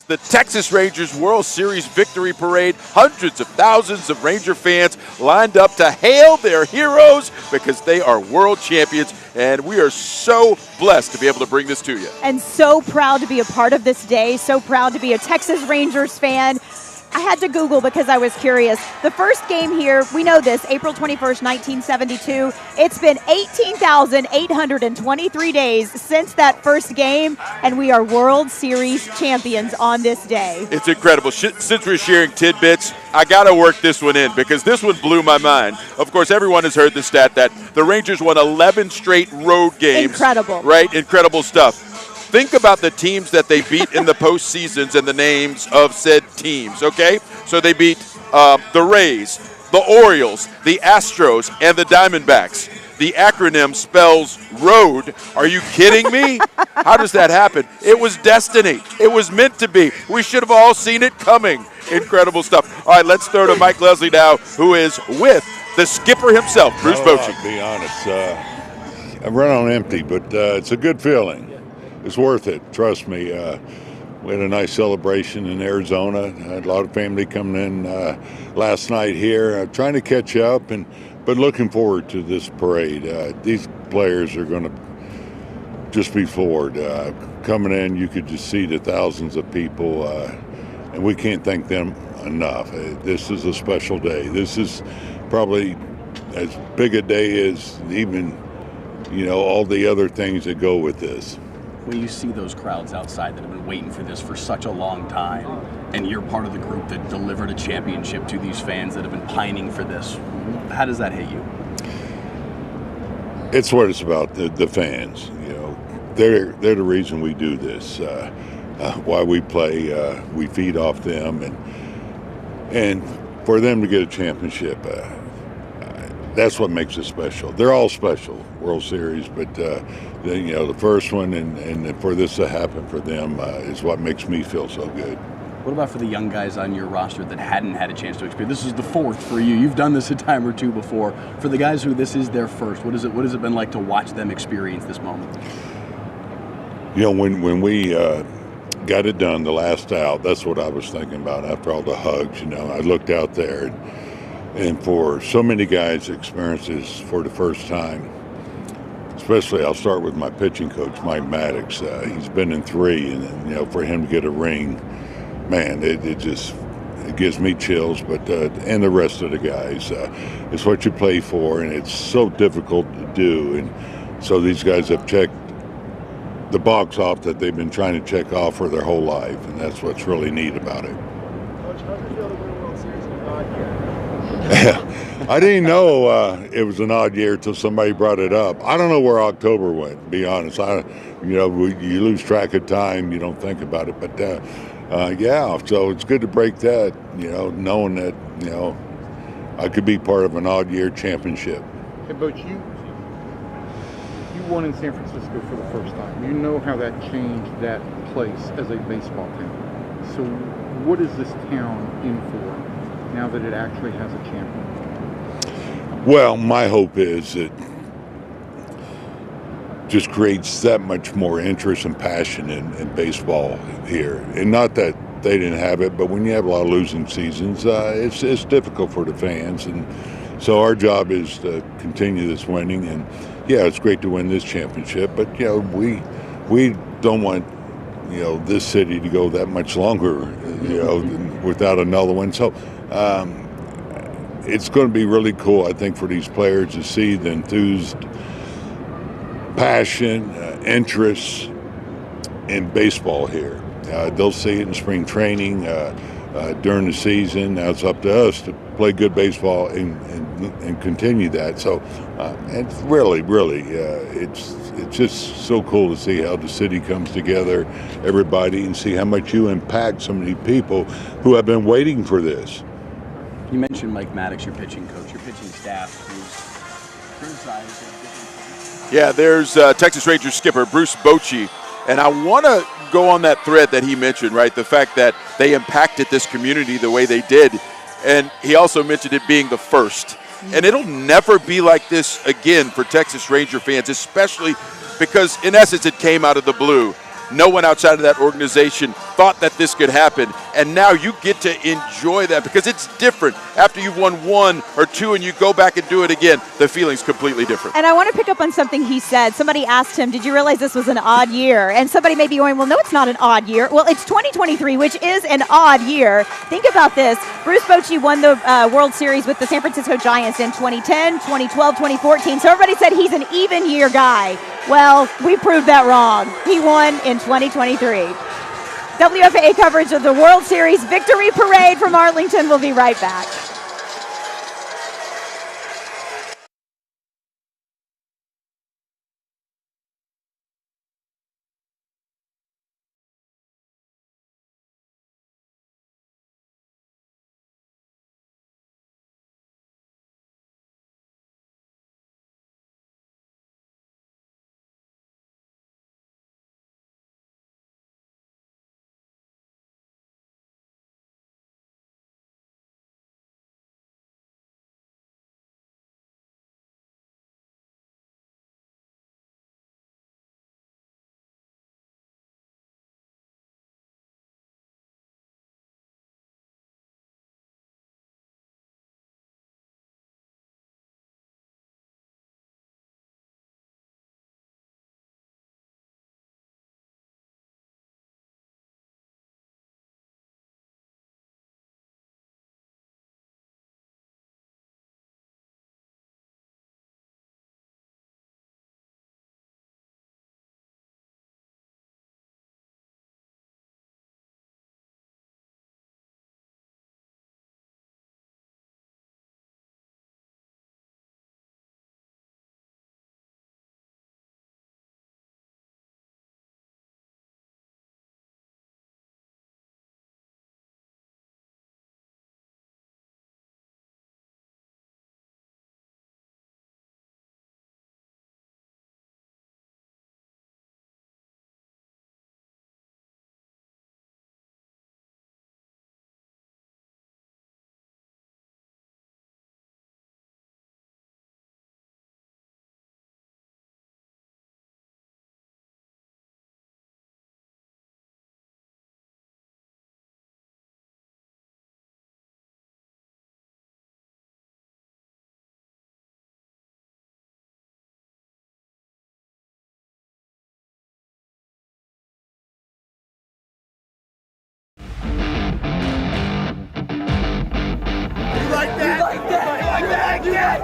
Speaker 6: The Texas Rangers World Series Victory Parade. Hundreds of thousands of Ranger fans lined up to hail their heroes because they are world champions, and we are so blessed to be able to bring this to you.
Speaker 7: And so proud to be a part of this day, so proud to be a Texas Rangers fan. I had to Google because I was curious. The first game here, we know this, April 21st, 1972. It's been 18,823 days since that first game, and we are World Series champions on this day.
Speaker 6: It's incredible. Since we're sharing tidbits, I got to work this one in because this one blew my mind. Of course, everyone has heard the stat that the Rangers won 11 straight road games.
Speaker 7: Incredible.
Speaker 6: Right? Incredible stuff. Think about the teams that they beat in the postseasons and the names of said teams, okay? So they beat the Rays, the Orioles, the Astros, and the Diamondbacks. The acronym spells road. Are you kidding me? How does that happen? It was destiny. It was meant to be. We should have all seen it coming. Incredible stuff. All right, let's throw to Mike Leslie now, who is with the skipper himself, Bruce Bochy.
Speaker 3: I'll be honest. I've run on empty, but it's a good feeling. It's worth it. Trust me. We had a nice celebration in Arizona. I had a lot of family coming in last night here, trying to catch up, but looking forward to this parade. These players are going to just be floored. Coming in, you could just see the thousands of people, and we can't thank them enough. This is a special day. This is probably as big a day as even, all the other things that go with this.
Speaker 8: When you see those crowds outside that have been waiting for this for such a long time, and you're part of the group that delivered a championship to these fans that have been pining for this, how does that hit you?
Speaker 3: It's what it's about, the fans. They're the reason we do this. Why we play, we feed off them, and for them to get a championship, that's what makes it special. They're all special, World Series, but the first one and for this to happen for them is what makes me feel so good.
Speaker 8: What about for the young guys on your roster that hadn't had a chance to experience? This is the fourth for you. You've done this a time or two before. For the guys who this is their first, what has it been like to watch them experience this moment?
Speaker 3: When we got it done, the last out, that's what I was thinking about after all the hugs. I looked out there. And for so many guys to experience this for the first time, especially I'll start with my pitching coach, Mike Maddox. He's been in 3, and for him to get a ring, man, it gives me chills. But and the rest of the guys, it's what you play for, and it's so difficult to do. And so these guys have checked the box off that they've been trying to check off for their whole life, and that's what's really neat about it. I didn't know it was an odd year until somebody brought it up. I don't know where October went, to be honest. You lose track of time. You don't think about it. But, so it's good to break that, knowing that, I could be part of an odd year championship.
Speaker 19: Hey, but you won in San Francisco for the first time. You know how that changed that place as a baseball town. So what is this town in for now that it actually has a champion?
Speaker 3: Well, my hope is it just creates that much more interest and passion in baseball here. And not that they didn't have it, but when you have a lot of losing seasons, it's difficult for the fans. And so our job is to continue this winning. And, it's great to win this championship, but, we don't want, this city to go that much longer, without another one. So, it's going to be really cool, I think, for these players to see the enthused passion, interest in baseball here. They'll see it in spring training, during the season. Now it's up to us to play good baseball and continue that. So it's really, it's just so cool to see how the city comes together, everybody, and see how much you impact so many people who have been waiting for this.
Speaker 8: You mentioned Mike Maddox, your pitching coach, your pitching staff, who's criticized.
Speaker 6: Yeah, there's Texas Rangers skipper Bruce Bochy, and I want to go on that thread that he mentioned, right? The fact that they impacted this community the way they did, and he also mentioned it being the first. And it'll never be like this again for Texas Ranger fans, especially because, in essence, it came out of the blue. No one outside of that organization thought that this could happen, and now you get to enjoy that because it's different. After you've won 1 or 2 and you go back and do it again, the feeling's completely different.
Speaker 7: And I want to pick up on something he said. Somebody asked him, did you realize this was an odd year? And somebody may be going, well, no, it's not an odd year. Well, it's 2023, which is an odd year. Think about this. Bruce Bochy won the World Series with the San Francisco Giants in 2010, 2012, 2014. So everybody said he's an even year guy. Well, we proved that wrong. He won in 2023. WFAA coverage of the World Series Victory Parade from Arlington. We'll be right back.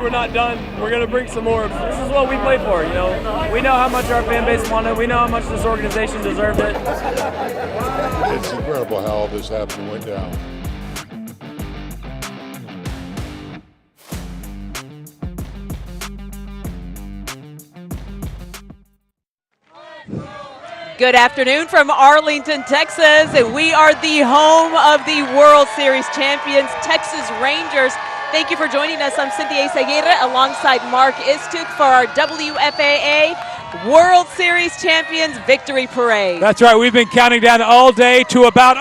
Speaker 20: We're not done. We're going to bring some more. This is what we play for, you know. We know how much our fan base wanted. We know how much this organization deserved it.
Speaker 3: It's incredible how all this happened and went down.
Speaker 5: Good afternoon from Arlington, Texas, and we are the home of the World Series champions, Texas Rangers. Thank you for joining us. I'm Cynthia Aguirre alongside Mark Istuk for our WFAA World Series Champions Victory Parade.
Speaker 4: That's right. We've been counting down all day to about,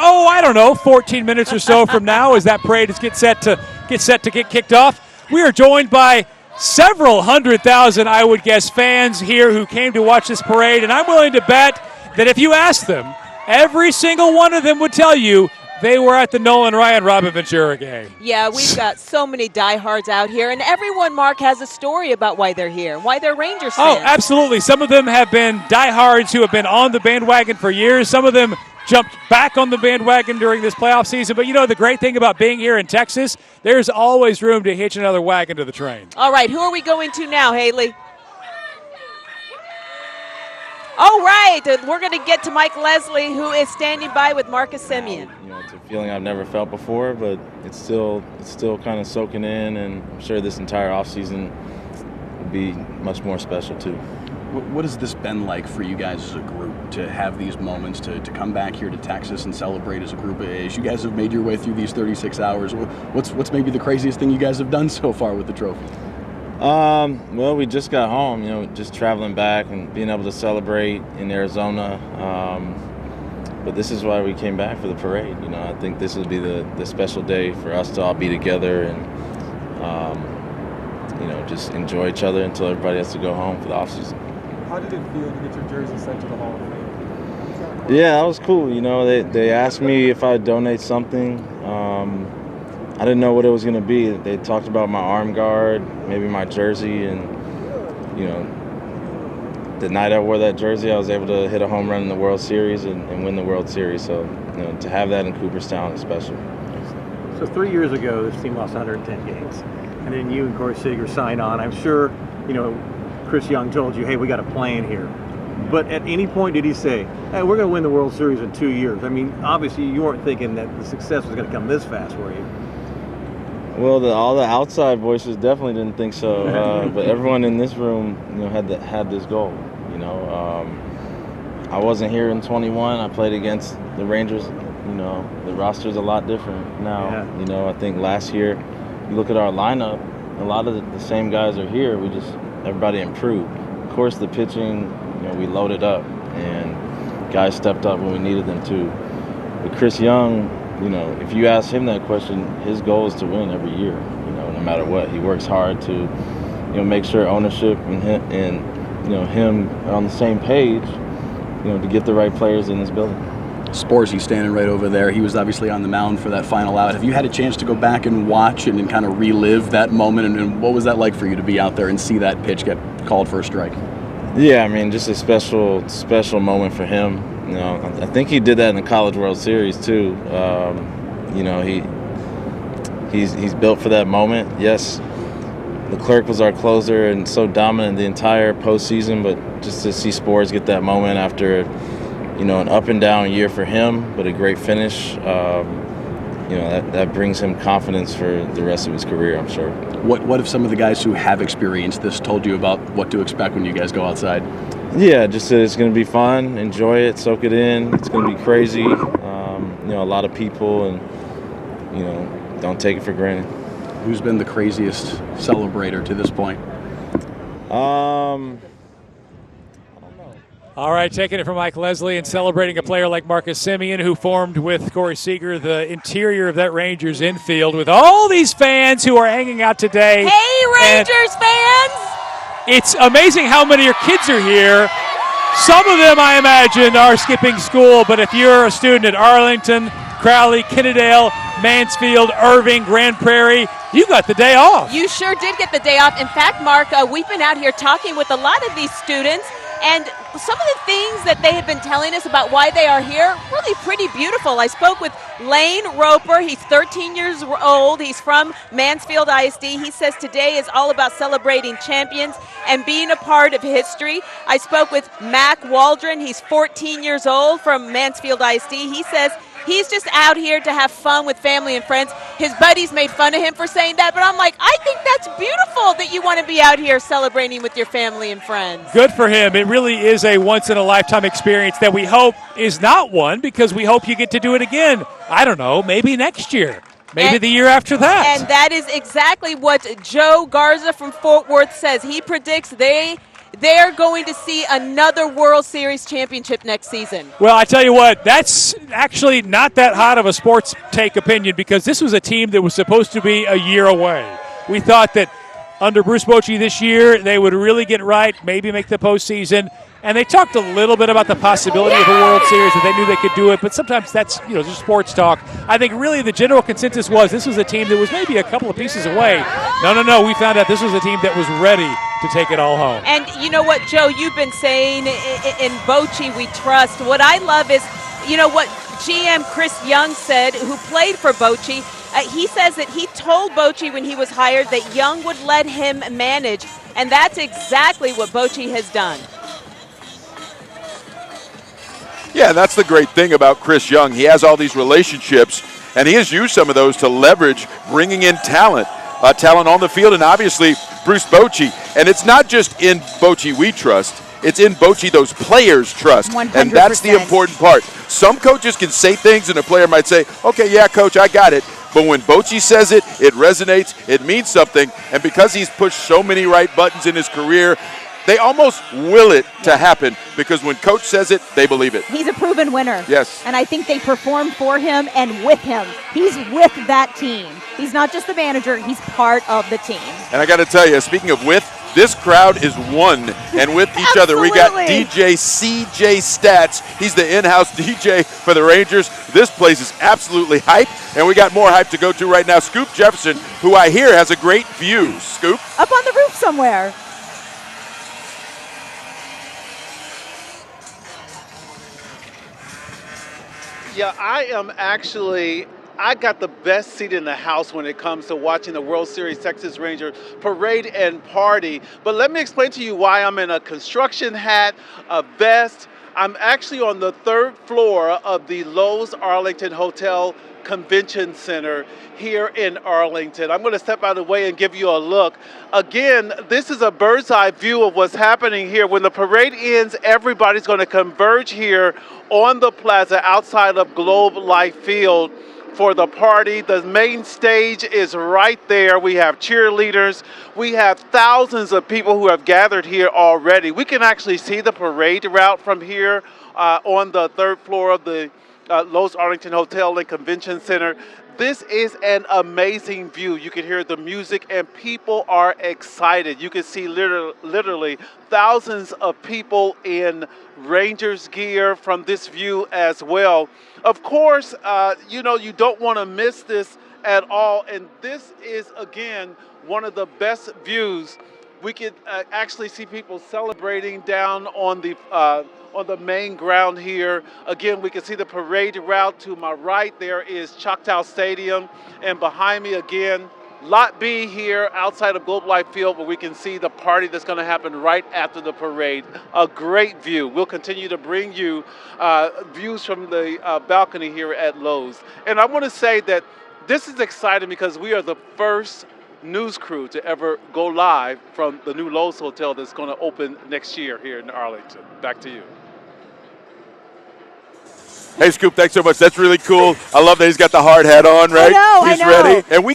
Speaker 4: 14 minutes or so from now as that parade is get set to get kicked off. We are joined by several 100,000, I would guess, fans here who came to watch this parade, and I'm willing to bet that if you asked them, every single one of them would tell you they were at the Nolan Ryan Robin Ventura game.
Speaker 5: Yeah, we've got so many diehards out here, and everyone, Mark, has a story about why they're here, why they're Rangers fans.
Speaker 4: Oh, absolutely. Some of them have been diehards who have been on the bandwagon for years. Some of them jumped back on the bandwagon during this playoff season. But, the great thing about being here in Texas, there's always room to hitch another wagon to the train.
Speaker 5: All right, who are we going to now, Haley? All right, we're going to get to Mike Leslie, who is standing by with Marcus Semien.
Speaker 12: It's a feeling I've never felt before, but it's still kind of soaking in, and I'm sure this entire offseason will be much more special too.
Speaker 8: What has this been like for you guys as a group to have these moments, to come back here to Texas and celebrate as a group? As you guys have made your way through these 36 hours, what's maybe the craziest thing you guys have done so far with the trophy?
Speaker 12: Well, we just got home, just traveling back and being able to celebrate in Arizona. But this is why we came back for the parade. I think this will be the special day for us to all be together and, just enjoy each other until everybody has to go home for the offseason.
Speaker 21: How did it feel to get your jersey sent to the Hall of Fame? Yeah, that was cool. You know, they asked me if I'd donate something. I didn't know what it was going to be. They talked about my arm guard, maybe my jersey, and, you know, the night I wore that jersey, I was able to hit a home run in the World Series and win the World Series. So, you know, to have that in Cooperstown is special.
Speaker 22: So 3 years ago, this team lost 110 games. And then you and Corey Seager signed on. I'm sure, you know, Chris Young told you, hey, we got a plan here. But at any point did he say, hey, we're going to win the World Series in 2 years? I mean, obviously you weren't thinking that the success was going to come this fast, were you?
Speaker 21: Well, all the outside voices definitely didn't think so, but everyone in this room, you know, had this goal. You know, I wasn't here in 21. I played against the Rangers. You know, the roster's a lot different now. Yeah. You know, I think last year, you look at our lineup, a lot of the same guys are here. Everybody improved. Of course, the pitching, you know, we loaded up, and guys stepped up when we needed them to. But Chris Young, you know, if you ask him that question, his goal is to win every year, you know, no matter what. He works hard to, you know, make sure ownership and you know, him are on the same page, you know, to get the right players in this building.
Speaker 8: Sporsy standing right over there. He was obviously on the mound for that final out. Have you had a chance to go back and watch and kind of relive that moment? And what was that like for you to be out there and see that pitch get called for a strike?
Speaker 21: Yeah, I mean, just a special moment for him. You know, I think he did that in the College World Series too. You know, he's built for that moment. Yes, Leclerc was our closer and so dominant the entire postseason, but just to see Spores get that moment after, you know, an up and down year for him, but a great finish, you know, that brings him confidence for the rest of his career, I'm sure.
Speaker 8: What if some of the guys who have experienced this told you about what to expect when you guys go outside?
Speaker 21: Yeah, just that it's going to be fun, enjoy it, soak it in. It's going to be crazy. You know, a lot of people, and, you know, don't take it for granted.
Speaker 8: Who's been the craziest celebrator to this point?
Speaker 4: All right, taking it from Mike Leslie and celebrating a player like Marcus Semien, who formed with Corey Seager the interior of that Rangers infield with all these fans who are hanging out today.
Speaker 5: Hey, Rangers fans!
Speaker 4: It's amazing how many your kids are here. Some of them, I imagine, are skipping school, but if you're a student at Arlington, Crowley, Kennedale, Mansfield, Irving, Grand Prairie, you got the day off.
Speaker 5: You sure did get the day off. In fact, Mark, we've been out here talking with a lot of these students, and some of the things that they have been telling us about why they are here, really pretty beautiful. I spoke with Lane Roper. He's 13 years old. He's from Mansfield ISD. He says today is all about celebrating champions and being a part of history. I spoke with Mac Waldron. He's 14 years old from Mansfield ISD. He says he's just out here to have fun with family and friends. His buddies made fun of him for saying that, but I'm like, I think that's beautiful that you want to be out here celebrating with your family and friends.
Speaker 4: Good for him. It really is a once-in-a-lifetime experience that we hope is not one, because we hope you get to do it again. I don't know, maybe next year. Maybe the year after that.
Speaker 5: And that is exactly what Joe Garza from Fort Worth says. He predicts they're going to see another World Series championship next season.
Speaker 4: Well, I tell you what, that's actually not that hot of a sports take opinion, because this was a team that was supposed to be a year away. We thought that under Bruce Bochy this year, they would really get right, maybe make the postseason. And they talked a little bit about the possibility of a World Series, that they knew they could do it, but sometimes that's, you know, just sports talk. I think really the general consensus was this was a team that was maybe a couple of pieces away. No, we found out this was a team that was ready to take it all home.
Speaker 5: And you know what, Joe, you've been saying in Bochy we trust. What I love is, you know what GM Chris Young said, who played for Bochy. He says that he told Bochy when he was hired that Young would let him manage, and that's exactly what Bochy has done.
Speaker 6: Yeah, that's the great thing about Chris Young. He has all these relationships, and he has used some of those to leverage bringing in talent on the field, and obviously Bruce Bochy. And it's not just in Bochy we trust. It's in Bochy those players trust.
Speaker 7: 100%.
Speaker 6: And that's the important part. Some coaches can say things, and a player might say, okay, yeah, coach, I got it. But when Bochy says it, it resonates, it means something. And because he's pushed so many right buttons in his career, they almost will it to happen, because when coach says it, they believe it.
Speaker 7: He's a proven winner.
Speaker 6: Yes.
Speaker 7: And I think they perform for him and with him. He's with that team. He's not just the manager, he's part of the team.
Speaker 6: And I got to tell you, speaking of with, This crowd is one and with each other. We got DJ CJ Stats. He's the in-house DJ for the Rangers. This place is absolutely hype, and we got more hype to go to right now. Scoop Jefferson, who I hear has a great view. Scoop?
Speaker 7: Up on the roof somewhere.
Speaker 1: Yeah, I got the best seat in the house when it comes to watching the World Series Texas Rangers parade and party. But let me explain to you why I'm in a construction hat, a vest. I'm actually on the 3rd floor of the Lowe's Arlington Hotel Convention Center here in Arlington. I'm going to step out of the way and give you a look. Again, this is a bird's eye view of what's happening here. When the parade ends, everybody's going to converge here on the plaza outside of Globe Life Field for the party. The main stage is right there. We have cheerleaders. We have thousands of people who have gathered here already. We can actually see the parade route from here on the 3rd floor of the Lowe's Arlington Hotel and Convention Center. This is an amazing view. You can hear the music and people are excited. You can see literally thousands of people in Rangers gear from this view as well. Of course, you don't want to miss this at all. And this is, again, one of the best views. We could actually see people celebrating down on the main ground here. Again, we can see the parade route to my right. There is Choctaw Stadium, and behind me again, Lot B here outside of Globe Life Field, where we can see the party that's going to happen right after the parade. A great view. We'll continue to bring you views from the balcony here at Lowe's. And I want to say that this is exciting because we are the first news crew to ever go live from the new Lowe's Hotel that's going to open next year here in Arlington. Back to you.
Speaker 6: Hey, Scoop, thanks so much. That's really cool. I love that he's got the hard hat on, right?
Speaker 7: I know.
Speaker 6: Ready. And we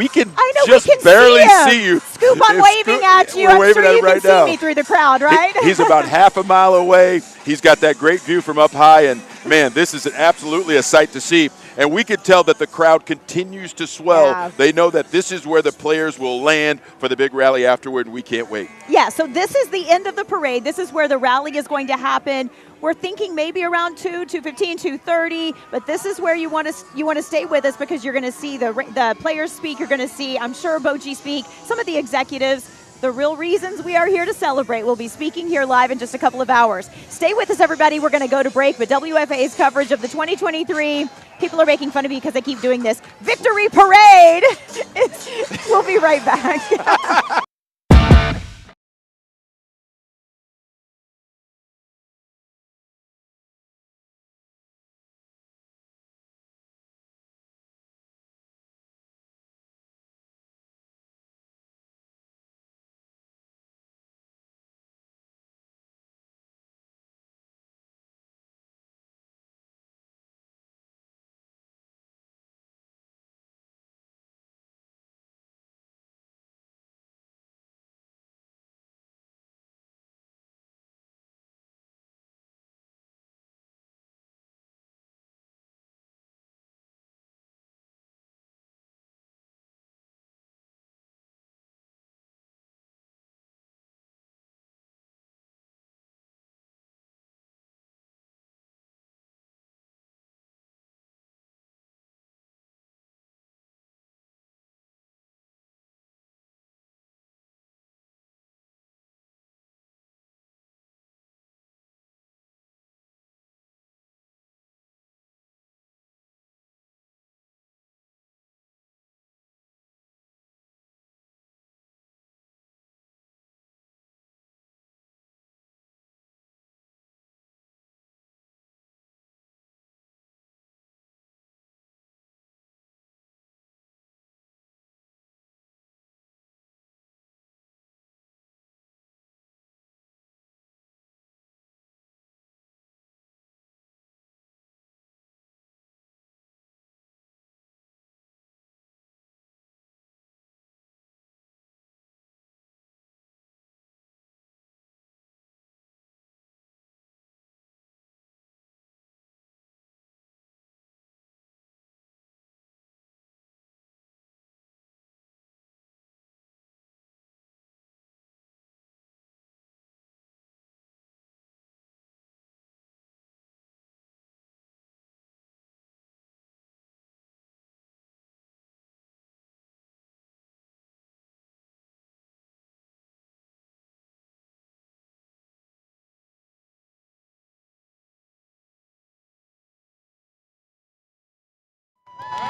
Speaker 6: can just barely see you.
Speaker 7: Scoop, I'm waving at you.
Speaker 6: We're
Speaker 7: I'm sure
Speaker 6: waving
Speaker 7: you
Speaker 6: at right
Speaker 7: can
Speaker 6: now.
Speaker 7: see me through the crowd, right?
Speaker 6: He's about half a mile away. He's got that great view from up high, and man, this is absolutely a sight to see. And we can tell that the crowd continues to swell.
Speaker 7: Yeah.
Speaker 6: They know that this is where the players will land for the big rally afterward, and we can't wait.
Speaker 7: Yeah, so this is the end of the parade. This is where the rally is going to happen. We're thinking maybe around 2:15, 2:30, but this is where you want to stay with us because you're going to see the players speak. You're going to see, I'm sure, Bochy speak, some of the executives. The real reasons we are here to celebrate. We'll be speaking here live in just a couple of hours. Stay with us, everybody. We're going to go to break, but WFAA's coverage of the 2023, people are making fun of me because I keep doing this, Victory Parade. We'll be right back.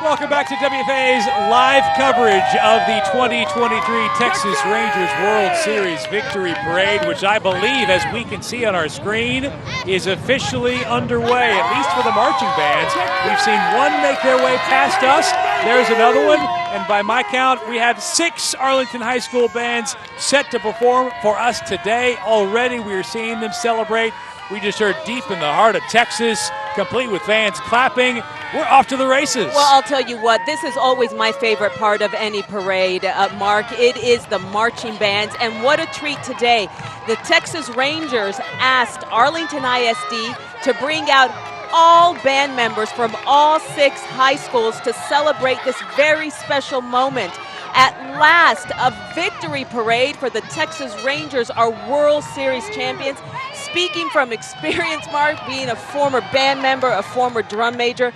Speaker 4: Welcome back to WFAA's live coverage of the 2023 Texas Rangers World Series Victory Parade, which I believe, as we can see on our screen, is officially underway, at least for the marching bands. We've seen one make their way past us. There's another one. And by my count, we have 6 Arlington High School bands set to perform for us today. Already we are seeing them celebrate. We just heard Deep in the Heart of Texas, complete with fans clapping. We're off to the races.
Speaker 5: Well, I'll tell you what, this is always my favorite part of any parade, Mark. It is the marching bands, and what a treat today. The Texas Rangers asked Arlington ISD to bring out all band members from all 6 high schools to celebrate this very special moment. At last, a victory parade for the Texas Rangers, our World Series champions. Speaking from experience, Mark, being a former band member, a former drum major,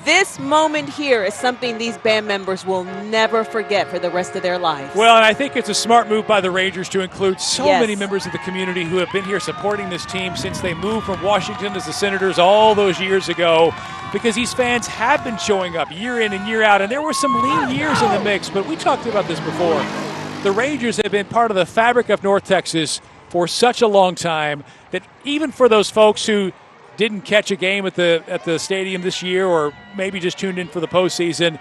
Speaker 5: this moment here is something these band members will never forget for the rest of their lives.
Speaker 4: Well, and I think it's a smart move by the Rangers to include so
Speaker 5: Yes.
Speaker 4: many members of the community who have been here supporting this team since they moved from Washington as the Senators all those years ago, because these fans have been showing up year in and year out, and there were some lean years in the mix, but we talked about this before. The Rangers have been part of the fabric of North Texas for such a long time that even for those folks who didn't catch a game at the stadium this year, or maybe just tuned in for the postseason,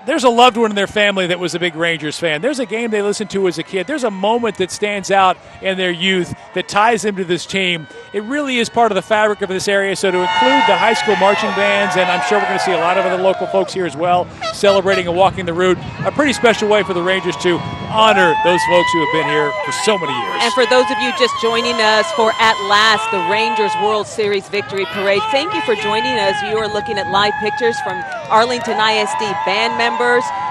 Speaker 4: there's a loved one in their family that was a big Rangers fan. There's a game they listened to as a kid. There's a moment that stands out in their youth that ties them to this team. It really is part of the fabric of this area. So to include the high school marching bands, and I'm sure we're going to see a lot of other local folks here as well, celebrating and walking the route, a pretty special way for the Rangers to honor those folks who have been here for so many years.
Speaker 5: And for those of you just joining us for At Last, the Rangers World Series Victory Parade, thank you for joining us. You are looking at live pictures from Arlington ISD band members,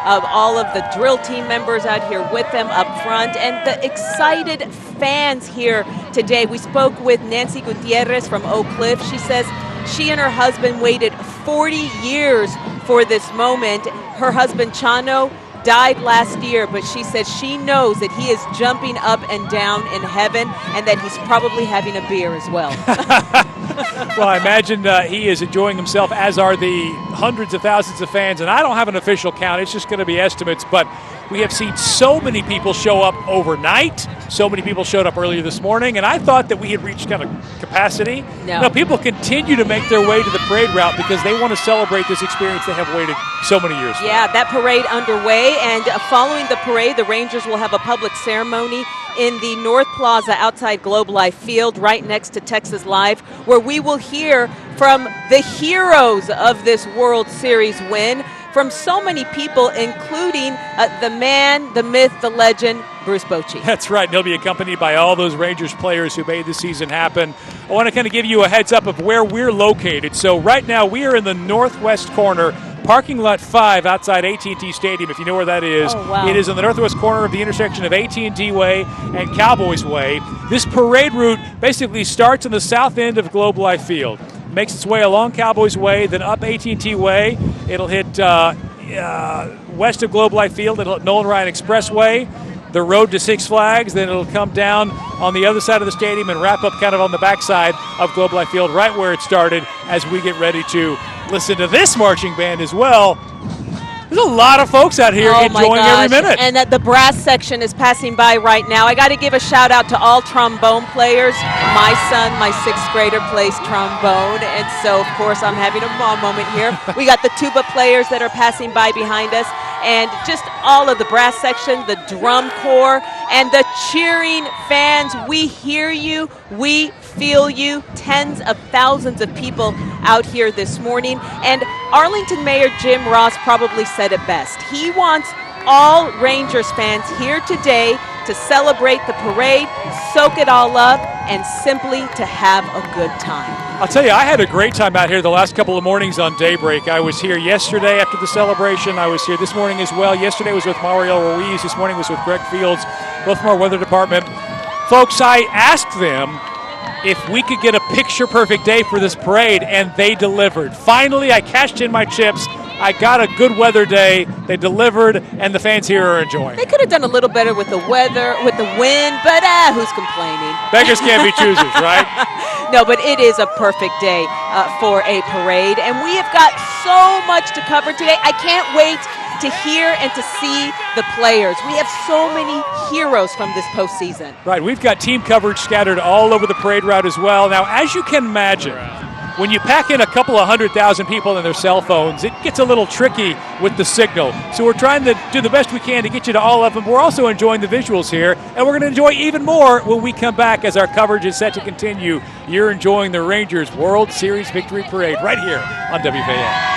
Speaker 5: of all of the drill team members out here with them up front, and the excited fans here today. We spoke with Nancy Gutierrez from Oak Cliff. She says she and her husband waited 40 years for this moment. Her husband, Chano, died last year, but she says she knows that he is jumping up and down in heaven and that he's probably having a beer as well.
Speaker 4: Well, I imagine he is enjoying himself, as are the hundreds of thousands of fans. And I don't have an official count. It's just going to be estimates. But we have seen so many people show up overnight. So many people showed up earlier this morning. And I thought that we had reached kind of capacity.
Speaker 5: No.
Speaker 4: People continue to make their way to the parade route because they want to celebrate this experience they have waited so many years for.
Speaker 5: Yeah, that parade underway. And following the parade, the Rangers will have a public ceremony in the North Plaza outside Globe Life Field, right next to Texas Live, where we will hear from the heroes of this World Series win, from so many people, including the man, the myth, the legend, Bruce Bochy.
Speaker 4: That's right, and he'll be accompanied by all those Rangers players who made the season happen. I want to kind of give you a heads up of where we're located. So right now we are in the northwest corner, parking lot 5 outside AT&T Stadium, if you know where that is.
Speaker 5: Oh, wow.
Speaker 4: It is in the northwest corner of the intersection of AT&T Way and Cowboys Way. This parade route basically starts in the south end of Globe Life Field, makes its way along Cowboys Way, then up AT&T Way. It'll hit west of Globe Life Field. It'll hit Nolan Ryan Expressway, the road to Six Flags. Then it'll come down on the other side of the stadium and wrap up kind of on the backside of Globe Life Field, right where it started, as we get ready to listen to this marching band as well. There's a lot of folks out here enjoying every minute.
Speaker 5: And the brass section is passing by right now. I got to give a shout out to all trombone players. My son, my 6th grader, plays trombone, and so of course I'm having a mom moment here. We got the tuba players that are passing by behind us, and just all of the brass section, the drum corps, and the cheering fans. We hear you, we feel you. Tens of thousands of people out here this morning, and Arlington Mayor Jim Ross probably said it best. He wants all Rangers fans here today to celebrate the parade, soak it all up, and simply to have a good time.
Speaker 4: I'll tell you, I had a great time out here the last couple of mornings on Daybreak. I was here yesterday after the celebration. I was here this morning as well. Yesterday was with Mario Ruiz. This morning was with Greg Fields, both from our weather department. Folks, I asked them if we could get a picture-perfect day for this parade, and they delivered. Finally, I cashed in my chips. I got a good weather day. They delivered, and the fans here are enjoying.
Speaker 5: They could have done a little better with the weather, with the wind, but who's complaining?
Speaker 4: Beggars can't be choosers, right?
Speaker 5: No, but it is a perfect day for a parade, and we have got so much to cover today. I can't wait to hear and to see the players. We have so many heroes from this postseason.
Speaker 4: Right, we've got team coverage scattered all over the parade route as well. Now, as you can imagine, when you pack in a couple of 100,000 people and their cell phones, it gets a little tricky with the signal. So we're trying to do the best we can to get you to all of them. We're also enjoying the visuals here, and we're going to enjoy even more when we come back as our coverage is set to continue. You're enjoying the Rangers World Series Victory Parade right here on WFAA.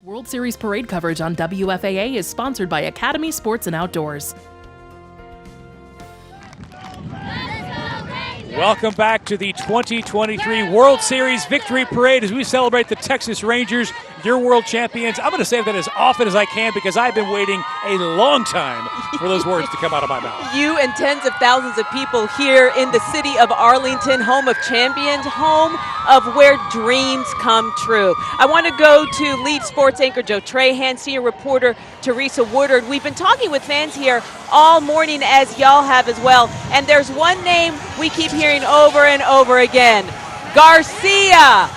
Speaker 2: World Series parade coverage on WFAA is sponsored by Academy Sports and Outdoors.
Speaker 4: Welcome back to the 2023 World Series Victory Parade as we celebrate the Texas Rangers, your world champions. I'm going to say that as often as I can because I've been waiting a long time for those words to come out of my mouth.
Speaker 5: You and tens of thousands of people here in the city of Arlington, home of champions, home of where dreams come true. I want to go to lead sports anchor Joe Trahan, senior reporter Teresa Woodard. We've been talking with fans here all morning, as y'all have as well, and there's one name we keep hearing over and over again: Garcia.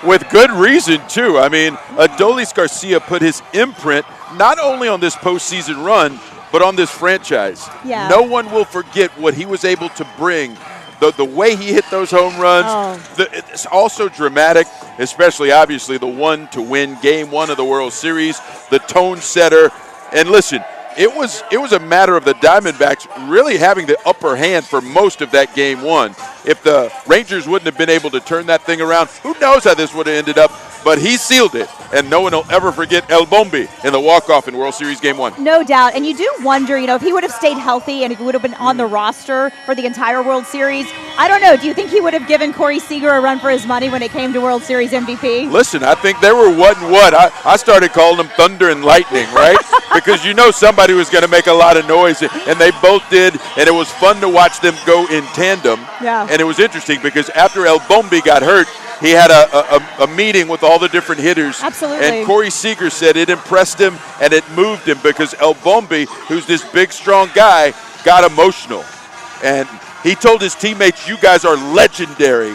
Speaker 6: With good reason, too. I mean, Adolis Garcia put his imprint not only on this postseason run, but on this franchise.
Speaker 7: Yeah.
Speaker 6: No one will forget what he was able to bring. The way he hit those home runs, it's also dramatic, especially, obviously, the one to win Game 1 of the World Series, the tone setter. And listen, it was a matter of the Diamondbacks really having the upper hand for most of that Game 1. If the Rangers wouldn't have been able to turn that thing around, who knows how this would have ended up. But he sealed it, and no one will ever forget El Bombi in the walk-off in World Series Game 1.
Speaker 7: No doubt. And you do wonder, if he would have stayed healthy and if he would have been on the roster for the entire World Series, I don't know. Do you think he would have given Corey Seager a run for his money when it came to World Series MVP?
Speaker 6: Listen, I think they were what and what. I started calling them thunder and lightning, right? Because somebody was going to make a lot of noise, and they both did, and it was fun to watch them go in tandem.
Speaker 7: Yeah.
Speaker 6: And it was interesting because after El Bombi got hurt, he had a meeting with all the different hitters.
Speaker 7: Absolutely.
Speaker 6: And Corey Seager said it impressed him and it moved him because El Bombi, who's this big, strong guy, got emotional. And he told his teammates, you guys are legendary.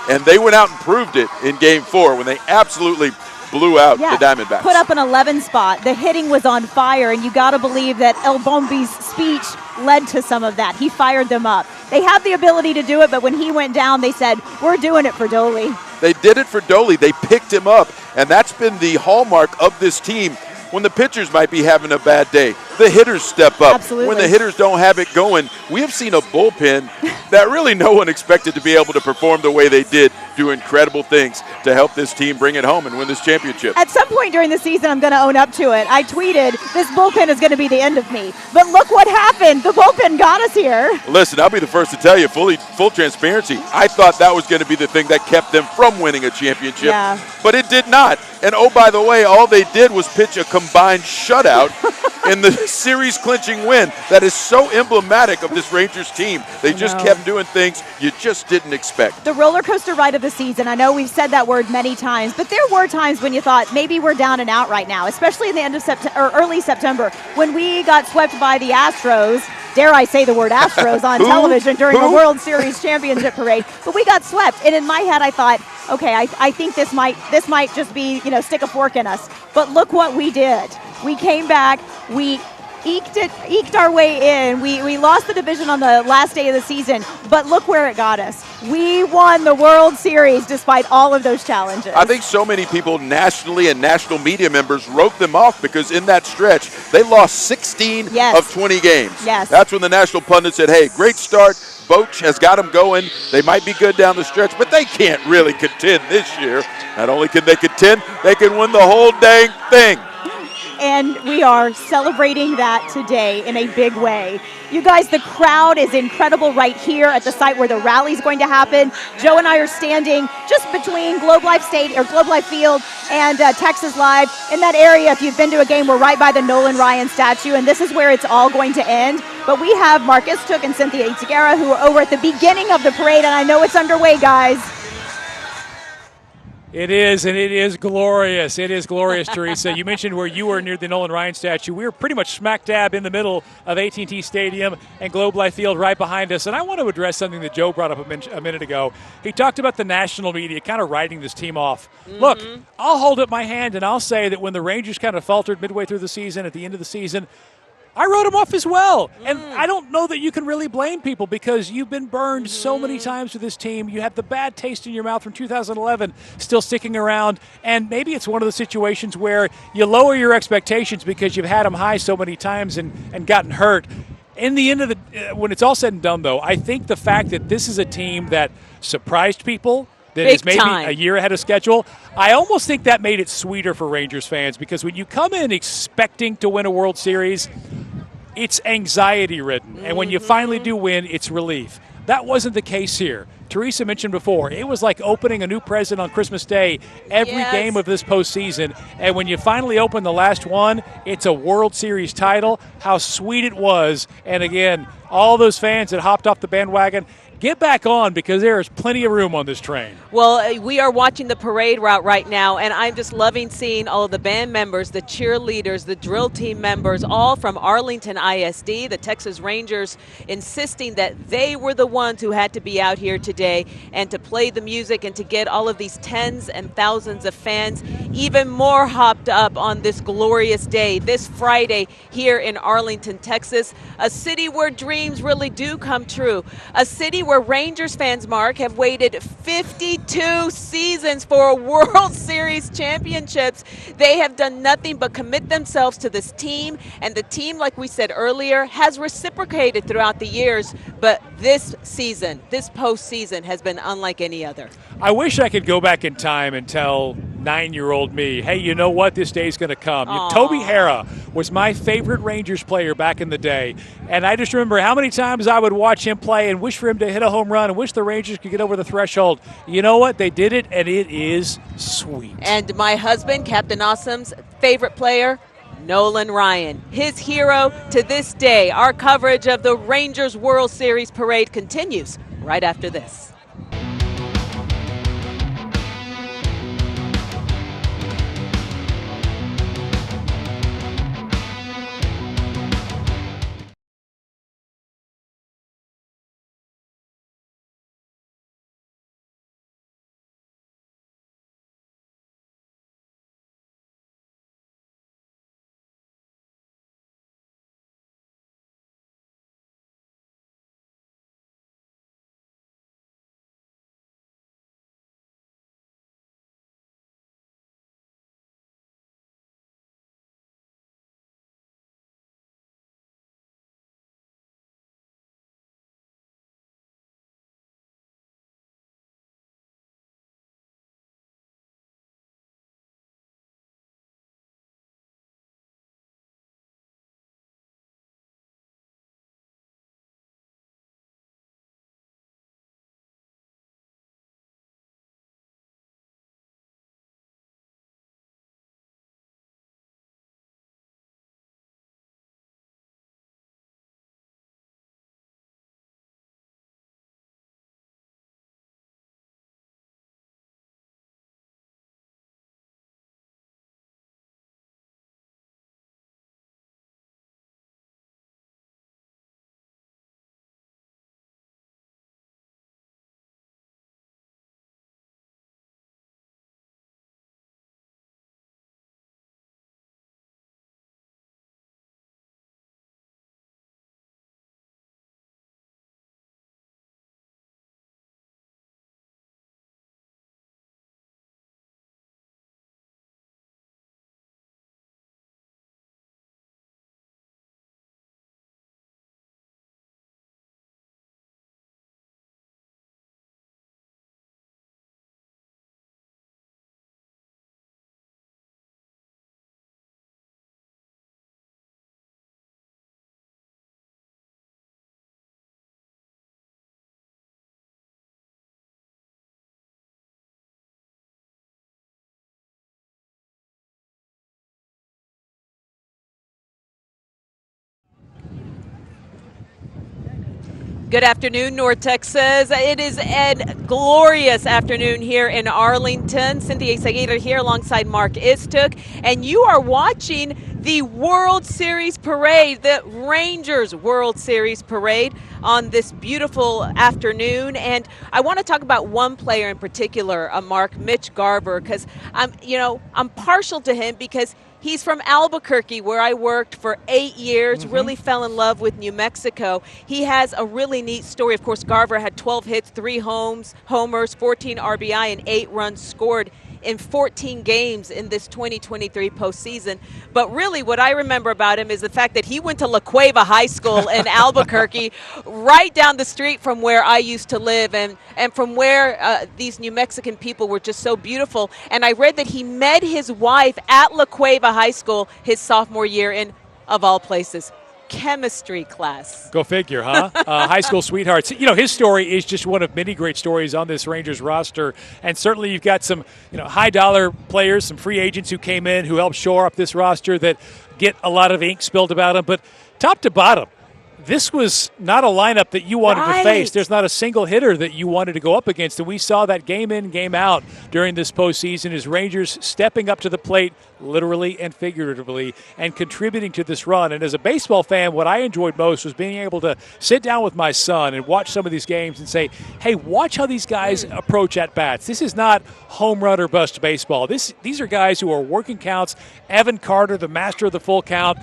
Speaker 6: And they went out and proved it in Game 4 when they absolutely blew out the Diamondbacks.
Speaker 7: Put up an 11 spot. The hitting was on fire, and you got to believe that El Bombi's speech led to some of that. He fired them up. They have the ability to do it, but when he went down, they said, we're doing it for Doley.
Speaker 6: They did it for Doley. They picked him up, and that's been the hallmark of this team. When the pitchers might be having a bad day, the hitters step up.
Speaker 7: Absolutely.
Speaker 6: When the hitters don't have it going, we have seen a bullpen that really no one expected to be able to perform the way they did, do incredible things to help this team bring it home and win this championship.
Speaker 7: At some point during the season, I'm going to own up to it. I tweeted, this bullpen is going to be the end of me. But look what happened. The bullpen got us here.
Speaker 6: Listen, I'll be the first to tell you, full transparency, I thought that was going to be the thing that kept them from winning a championship.
Speaker 7: Yeah.
Speaker 6: But it did not. And oh, by the way, all they did was pitch a combined shutout in the series clinching win. That is so emblematic of this Rangers team. They just kept doing things you just didn't expect.
Speaker 7: The roller coaster ride of the season. I know we've said that word many times, but there were times when you thought maybe we're down and out right now, especially in the end of September or early September when we got swept by the Astros. Dare I say the word Astros on television during the World Series championship parade, but we got swept. And in my head, I thought, okay, I think this might just be, stick a fork in us. But look what we did. We came back. We eked our way in. We lost the division on the last day of the season, but look where it got us. We won the World Series despite all of those challenges.
Speaker 6: I think so many people nationally and national media members wrote them off because in that stretch, they lost 16 of 20 games.
Speaker 7: Yes.
Speaker 6: That's when the national pundits said, hey, great start. Bochy has got them going. They might be good down the stretch, but they can't really contend this year. Not only can they contend, they can win the whole dang thing.
Speaker 7: And we are celebrating that today in a big way. You guys, the crowd is incredible right here at the site where the rally is going to happen. Joe and I are standing just between Globe Life Field and Texas Live. In that area, if you've been to a game, we're right by the Nolan Ryan statue, and this is where it's all going to end. But we have Marcus Took and Cynthia Itzigara who are over at the beginning of the parade, and I know it's underway, guys.
Speaker 4: It is, and it is glorious. It is glorious, Teresa. You mentioned where you were near the Nolan Ryan statue. We were pretty much smack dab in the middle of AT&T Stadium and Globe Life Field right behind us. And I want to address something that Joe brought up a minute ago. He talked about the national media kind of writing this team off. Look, I'll hold up my hand and I'll say that when the Rangers kind of faltered midway through the season, at the end of the season, I wrote him off as well. And I don't know that you can really blame people because you've been burned so many times with this team. You have the bad taste in your mouth from 2011 still sticking around. And maybe it's one of the situations where you lower your expectations because you've had them high so many times and gotten hurt. In the end of when it's all said and done, though, I think the fact that this is a team that surprised people, that is maybe a year ahead of schedule, I almost think that made it sweeter for Rangers fans because when you come in expecting to win a World Series, it's anxiety-ridden. And when you finally do win, it's relief. That wasn't the case here. Teresa mentioned before, it was like opening a new present on Christmas Day every game of this postseason. And when you finally open the last one, it's a World Series title. How sweet it was. And again, all those fans that hopped off the bandwagon, get back on because there is plenty of room on this train.
Speaker 5: Well, we are watching the parade route right now, and I'm just loving seeing all of the band members, the cheerleaders, the drill team members, all from Arlington ISD, the Texas Rangers, insisting that they were the ones who had to be out here today and to play the music and to get all of these tens and thousands of fans even more hopped up on this glorious day, this Friday here in Arlington, Texas, a city where dreams really do come true, a city where Rangers fans, Mark, have waited 52 seasons for a World Series championships. They have done nothing but commit themselves to this team, and the team, like we said earlier, has reciprocated throughout the years, but this season, this postseason, has been unlike any other.
Speaker 4: I wish I could go back in time and tell 9-year-old me, hey, you know what? This day's going to come. Toby Harrah was my favorite Rangers player back in the day, and I just remember how many times I would watch him play and wish for him to hit a home run and wish the Rangers could get over the threshold. You know what? They did it, and it is sweet.
Speaker 5: And my husband, Captain Awesome's favorite player, Nolan Ryan, his hero to this day. Our coverage of the Rangers World Series parade continues right after this. Good afternoon, North Texas. It is a glorious afternoon here in Arlington. Cynthia Seguida here alongside Mark Istuk, and you are watching the World Series parade, the Rangers World Series parade on this beautiful afternoon. And I want to talk about one player in particular, Mark, Mitch Garver, because I'm partial to him because he's from Albuquerque, where I worked for 8 years, really fell in love with New Mexico. He has a really neat story. Of course, Garver had 12 hits, 3 homers, 14 RBI, and 8 runs scored in 14 games in this 2023 postseason. But really what I remember about him is the fact that he went to La Cueva High School in Albuquerque, right down the street from where I used to live and from where these New Mexican people were just so beautiful. And I read that he met his wife at La Cueva High School his sophomore year in, of all places, chemistry class.
Speaker 4: Go figure, huh? High school sweethearts. You know, his story is just one of many great stories on this Rangers roster. And certainly you've got some, high-dollar players, some free agents who came in who helped shore up this roster that get a lot of ink spilled about them. But top to bottom, this was not a lineup that you wanted to face. There's not a single hitter that you wanted to go up against. And we saw that game in, game out during this postseason as Rangers stepping up to the plate literally and figuratively and contributing to this run. And as a baseball fan, what I enjoyed most was being able to sit down with my son and watch some of these games and say, hey, watch how these guys approach at-bats. This is not home run or bust baseball. These are guys who are working counts. Evan Carter, the master of the full count.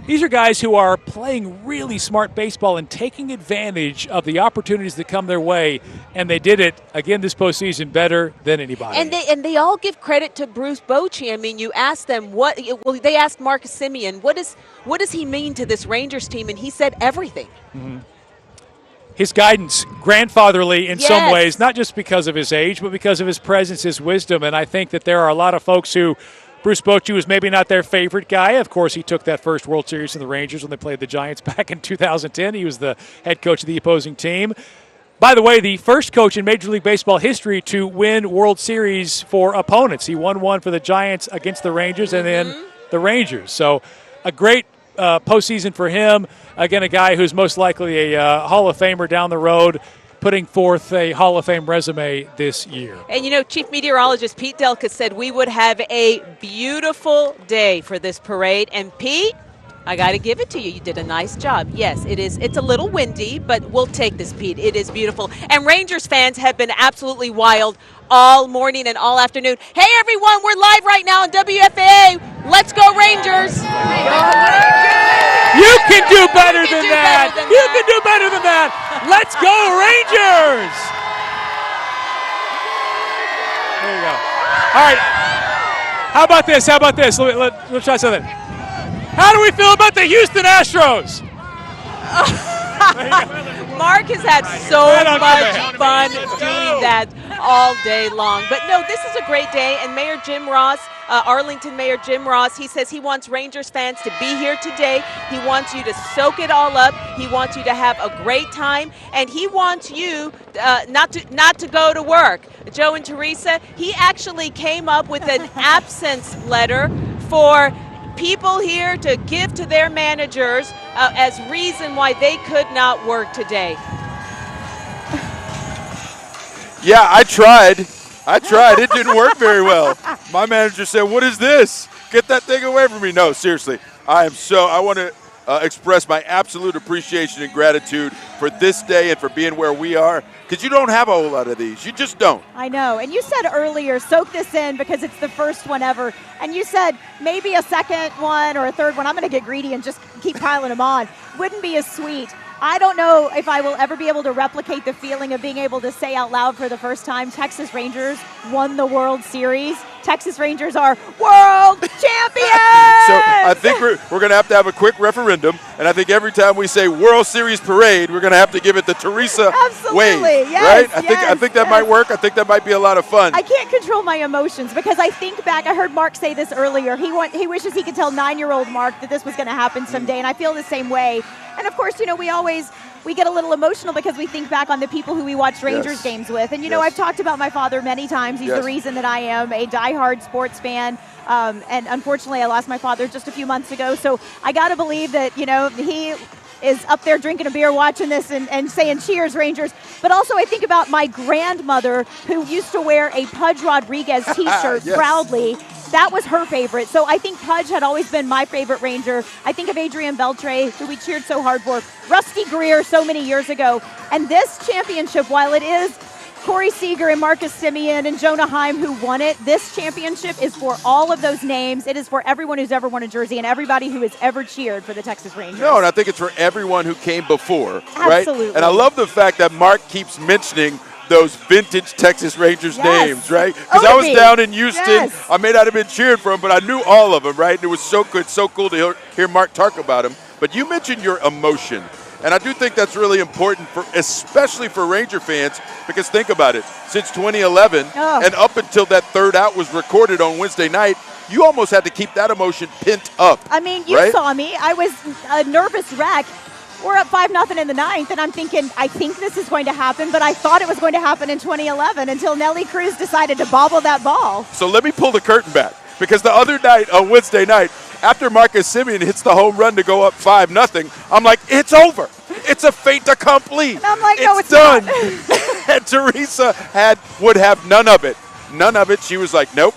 Speaker 4: These are guys who are playing really smart baseball and taking advantage of the opportunities that come their way, and they did it, again, this postseason better than anybody.
Speaker 5: And they all give credit to Bruce Bochy. I mean, you asked them they asked Marcus Semien, what does he mean to this Rangers team, and he said everything.
Speaker 4: His guidance, grandfatherly in some ways, not just because of his age, but because of his presence, his wisdom, and I think that there are a lot of folks who Bruce Bochy was maybe not their favorite guy. Of course, he took that first World Series in the Rangers when they played the Giants back in 2010. He was the head coach of the opposing team. By the way, the first coach in Major League Baseball history to win World Series for opponents. He won one for the Giants against the Rangers and then the Rangers. So a great postseason for him. Again, a guy who's most likely a Hall of Famer down the road, putting forth a Hall of Fame resume this year.
Speaker 5: And Chief Meteorologist Pete Delka said we would have a beautiful day for this parade. And Pete, I got to give it to you. You did a nice job. Yes, it is. It's a little windy, but we'll take this, Pete. It is beautiful. And Rangers fans have been absolutely wild all morning and all afternoon. Hey, everyone, we're live right now on WFAA. Let's go, Rangers.
Speaker 4: You can do better than that. You can do better than that. Let's go, Rangers. There you go. All right. How about this? Let's try something. How do we feel about the Houston Astros?
Speaker 5: Mark has had so much fun doing that all day long. But no, this is a great day. And Mayor Jim Ross, Arlington Mayor Jim Ross, he says he wants Rangers fans to be here today. He wants you to soak it all up. He wants you to have a great time. And he wants you not to go to work. Joe and Teresa, he actually came up with an absence letter for people here to give to their managers as reason why they could not work today.
Speaker 6: Yeah, I tried. It didn't work very well. My manager said, "What is this? Get that thing away from me." No, seriously. I want to express my absolute appreciation and gratitude for this day and for being where we are, because you don't have a whole lot of these. You just don't.
Speaker 7: I know. And you said earlier, soak this in because it's the first one ever. And you said maybe a second one or a third one. I'm going to get greedy and just keep piling them on. Wouldn't be as sweet. I don't know if I will ever be able to replicate the feeling of being able to say out loud for the first time, Texas Rangers won the World Series. Texas Rangers are world champions!
Speaker 6: So I think we're going to have a quick referendum, and I think every time we say World Series parade, we're going to have to give it the Teresa wave,
Speaker 7: yes,
Speaker 6: right? I think that might work. I think that might be a lot of fun.
Speaker 7: I can't control my emotions because I think back. I heard Mark say this earlier. He wishes he could tell 9-year-old Mark that this was going to happen someday, and I feel the same way. And of course, we get a little emotional because we think back on the people who we watched Rangers games with. And, I've talked about my father many times. He's the reason that I am a diehard sports fan. And unfortunately, I lost my father just a few months ago. So I got to believe that, is up there drinking a beer watching this and saying cheers Rangers. But also I think about my grandmother who used to wear a Pudge Rodriguez t-shirt
Speaker 6: Yes.
Speaker 7: proudly. That was her favorite. So I think Pudge had always been my favorite Ranger. I think of Adrian Beltre, who we cheered so hard for, Rusty Greer so many years ago. And this championship, while it is Corey Seager and Marcus Semien and Jonah Heim who won it, this championship is for all of those names. It is for everyone who's ever won a jersey and everybody who has ever cheered for the Texas Rangers.
Speaker 6: No, and I think it's for everyone who came before, right?
Speaker 7: Absolutely.
Speaker 6: And I love the fact that Mark keeps mentioning those vintage Texas Rangers names, right? Because I was down in Houston.
Speaker 7: Yes.
Speaker 6: I may not have been cheering for them, but I knew all of them, right? And it was so good, so cool to hear Mark talk about them. But you mentioned your emotion. And I do think that's really important, especially for Ranger fans, because think about it. Since 2011 and up until that third out was recorded on Wednesday night, you almost had to keep that emotion pent up.
Speaker 7: I mean, you saw me. I was a nervous wreck. We're up 5-0 in the ninth, and I'm thinking, I think this is going to happen, but I thought it was going to happen in 2011 until Nelly Cruz decided to bobble that ball.
Speaker 6: So let me pull the curtain back, because the other night, on Wednesday night, after Marcus Semien hits the home run to go up 5-0, I'm like, it's over. It's a fait accompli.
Speaker 7: And I'm like, no, it's
Speaker 6: done.
Speaker 7: not.
Speaker 6: And Teresa would have none of it. None of it. She was like, nope,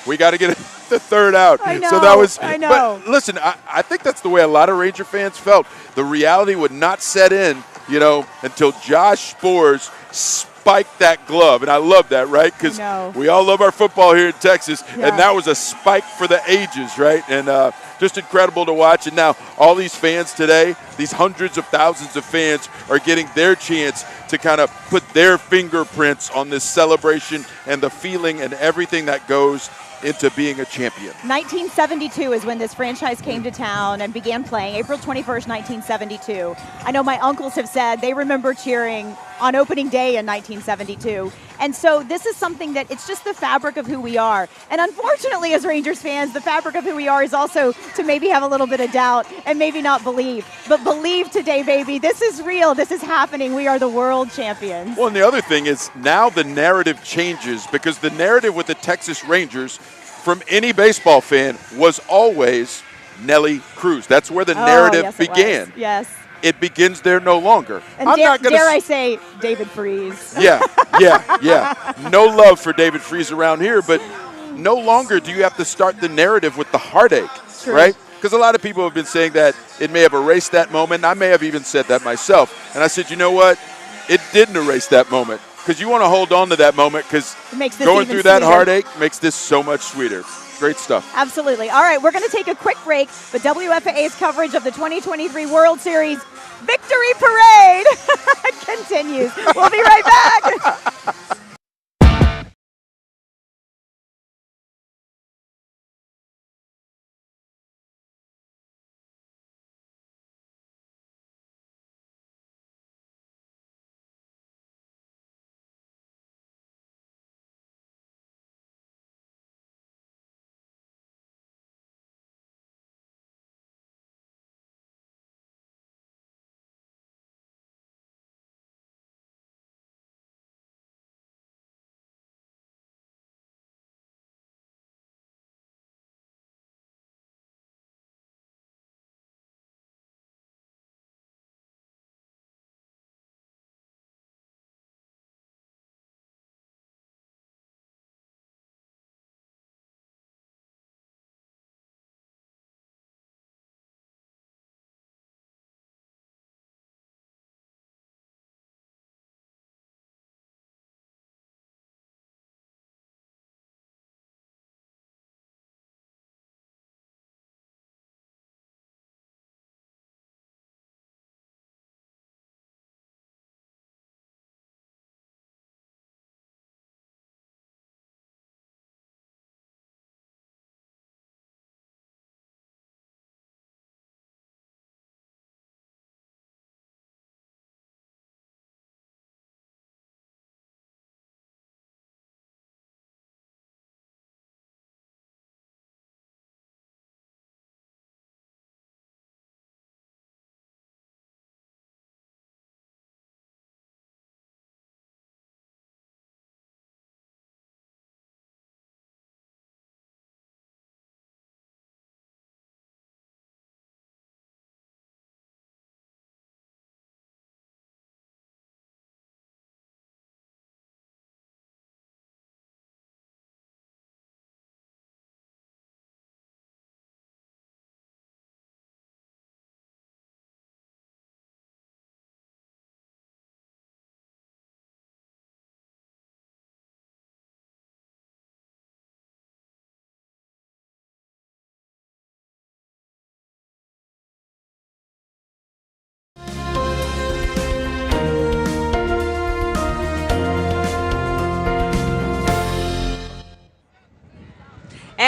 Speaker 6: we got to get the third out.
Speaker 7: I know,
Speaker 6: so that was.
Speaker 7: I know.
Speaker 6: But listen, I think that's the way a lot of Ranger fans felt. The reality would not set in, until Josh Spores spiked that glove. And I love that, right? Because we all love our football here in Texas.
Speaker 7: Yeah.
Speaker 6: And that was a spike for the ages, right? And just incredible to watch. And now all these fans today, these hundreds of thousands of fans are getting their chance to kind of put their fingerprints on this celebration and the feeling and everything that goes into being a champion.
Speaker 7: 1972 is when this franchise came to town and began playing, April 21st, 1972. I know my uncles have said they remember cheering on opening day in 1972. And so this is something that it's just the fabric of who we are. And unfortunately, as Rangers fans, the fabric of who we are is also to maybe have a little bit of doubt and maybe not believe. But believe today, baby. This is real. This is happening. We are the world champions.
Speaker 6: Well, and the other thing is now the narrative changes, because the narrative with the Texas Rangers from any baseball fan was always Nelly Cruz. That's where the narrative began.
Speaker 7: Yes.
Speaker 6: It begins there no longer.
Speaker 7: And dare I say, David Freese.
Speaker 6: Yeah. No love for David Freese around here, but no longer do you have to start the narrative with the heartache, right? Because a lot of people have been saying that it may have erased that moment. I may have even said that myself. And I said, you know what? It didn't erase that moment, because you want to hold on to that moment, because going through that heartache makes this so much sweeter. Great stuff.
Speaker 7: Absolutely. All right, we're going to take a quick break, but WFAA's coverage of the 2023 World Series Victory Parade continues. We'll be right back.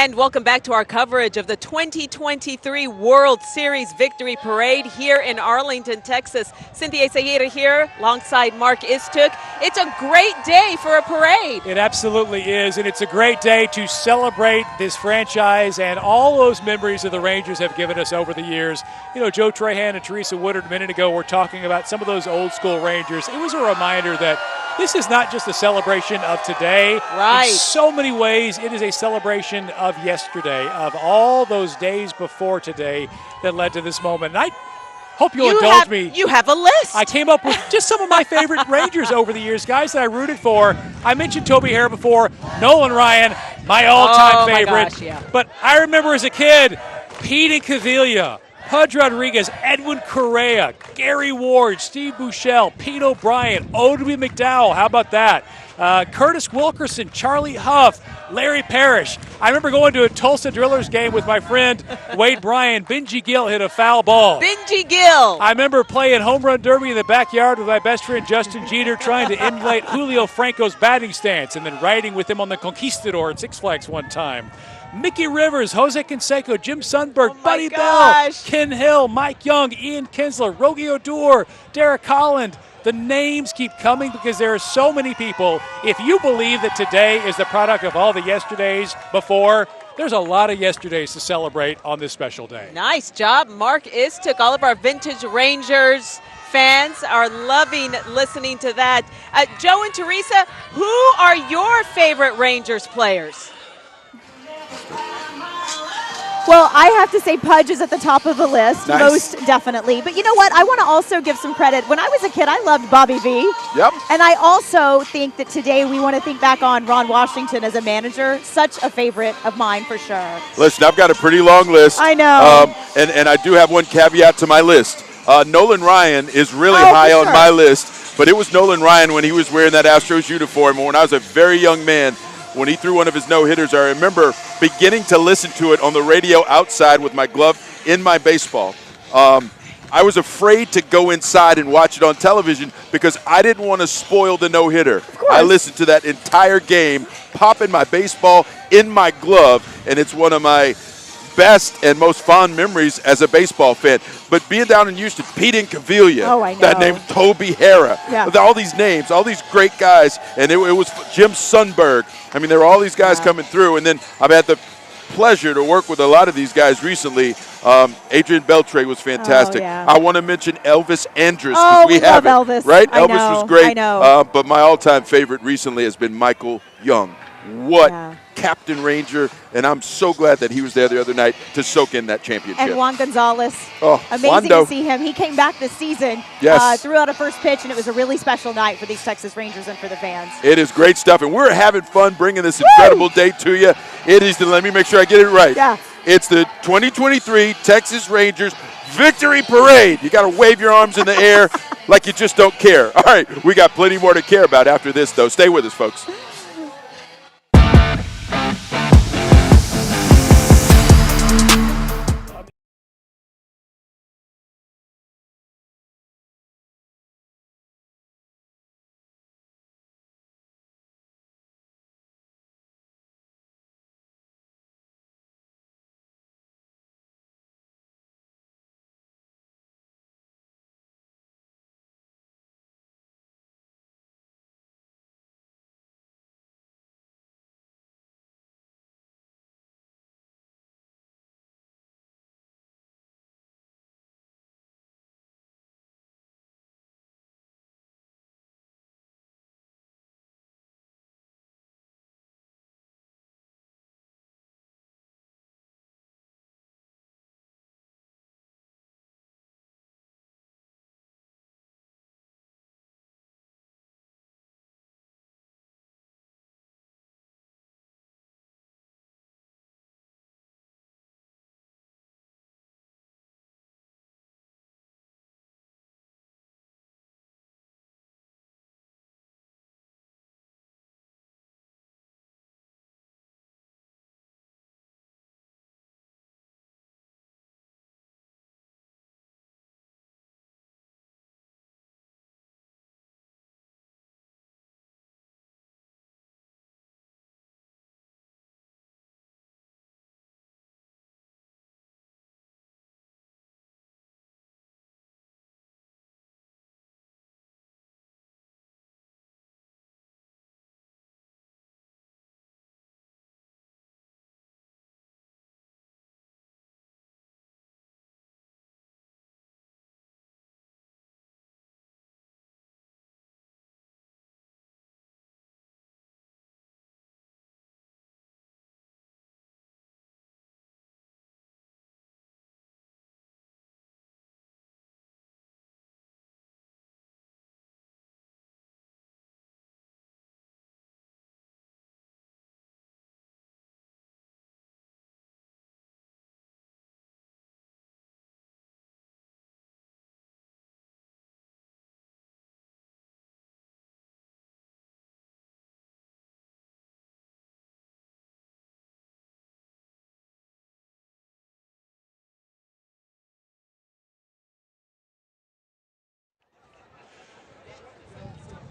Speaker 5: And welcome back to our coverage of the 2023 World Series Victory Parade here in Arlington, Texas. Cynthia Sayeda here alongside Mark Istuk. It's a great day for a parade.
Speaker 4: It absolutely is, and it's a great day to celebrate this franchise and all those memories that the Rangers have given us over the years. You know, Joe Trahan and Teresa Woodard a minute ago were talking about some of those old school Rangers. It was a reminder that this is not just a celebration of today.
Speaker 5: Right.
Speaker 4: In so many ways, it is a celebration of yesterday, of all those days before today that led to this moment. And I hope you'll indulge me.
Speaker 5: You have a list.
Speaker 4: I came up with just some of my favorite Rangers over the years, guys that I rooted for. I mentioned Toby Hare before, Nolan Ryan, my all-time favorite.
Speaker 5: Gosh, yeah.
Speaker 4: But I remember as a kid, Pete Incaviglia, Pudge Rodriguez, Edwin Correa, Gary Ward, Steve Buechele, Pete O'Brien, Odeby McDowell. How about that? Curtis Wilkerson, Charlie Huff, Larry Parrish. I remember going to a Tulsa Drillers game with my friend Wade Bryan. Benji Gill hit a foul ball.
Speaker 5: Benji Gill.
Speaker 4: I remember playing home run derby in the backyard with my best friend Justin Jeter, trying to emulate Julio Franco's batting stance, and then riding with him on the Conquistador at Six Flags one time. Mickey Rivers, Jose Canseco, Jim Sundberg, Buddy Bell, Ken Hill, Mike Young, Ian Kinsler, Rogie Odor, Derek Holland. The names keep coming because there are so many people. If you believe that today is the product of all the yesterdays before, there's a lot of yesterdays to celebrate on this special day.
Speaker 5: Nice job, Mark Istuk. All of our vintage Rangers fans are loving listening to that. Joe and Teresa, who are your favorite Rangers players?
Speaker 7: Well, I have to say Pudge is at the top of the list,
Speaker 6: Nice.
Speaker 7: most definitely. But you know what? I want to also give some credit. When I was a kid, I loved Bobby V.
Speaker 6: Yep.
Speaker 7: And I also think that today we want to think back on Ron Washington as a manager. Such a favorite of mine for sure.
Speaker 6: Listen, I've got a pretty long list.
Speaker 7: I know.
Speaker 6: And I do have one caveat to my list. Nolan Ryan is really high on my list, but it was Nolan Ryan when he was wearing that Astros uniform. And when I was a very young man, when he threw one of his no-hitters, I remember beginning to listen to it on the radio outside with my glove in my baseball. I was afraid to go inside and watch it on television because I didn't want to spoil the no-hitter. I listened to that entire game, popping my baseball in my glove, and it's one of my best and most fond memories as a baseball fan. But being down in Houston, Pete Incaviglia,
Speaker 7: I know.
Speaker 6: that name, Toby Hare, all these names, all these great guys, and it was Jim Sundberg. I mean, there were all these guys coming through, and then I've had the pleasure to work with a lot of these guys recently. Adrian Beltre was fantastic. I want to mention Elvis Andrus.
Speaker 7: We
Speaker 6: have
Speaker 7: love Elvis.
Speaker 6: Right?
Speaker 7: I
Speaker 6: Elvis
Speaker 7: know,
Speaker 6: was great.
Speaker 7: I know.
Speaker 6: But my all-time favorite recently has been Michael Young. What Captain Ranger, and I'm so glad that he was there the other night to soak in that championship.
Speaker 7: And Juan Gonzalez. Amazing
Speaker 6: Wando.
Speaker 7: to see him. He came back this season,
Speaker 6: Yes.
Speaker 7: threw out a first pitch, and it was a really special night for these Texas Rangers and for the fans.
Speaker 6: It is great stuff, and we're having fun bringing this incredible day to you. It is let me make sure I get it right.
Speaker 7: Yeah.
Speaker 6: It's the 2023 Texas Rangers Victory Parade. You got to wave your arms in the air like you just don't care. All right, we got plenty more to care about after this, though. Stay with us, folks.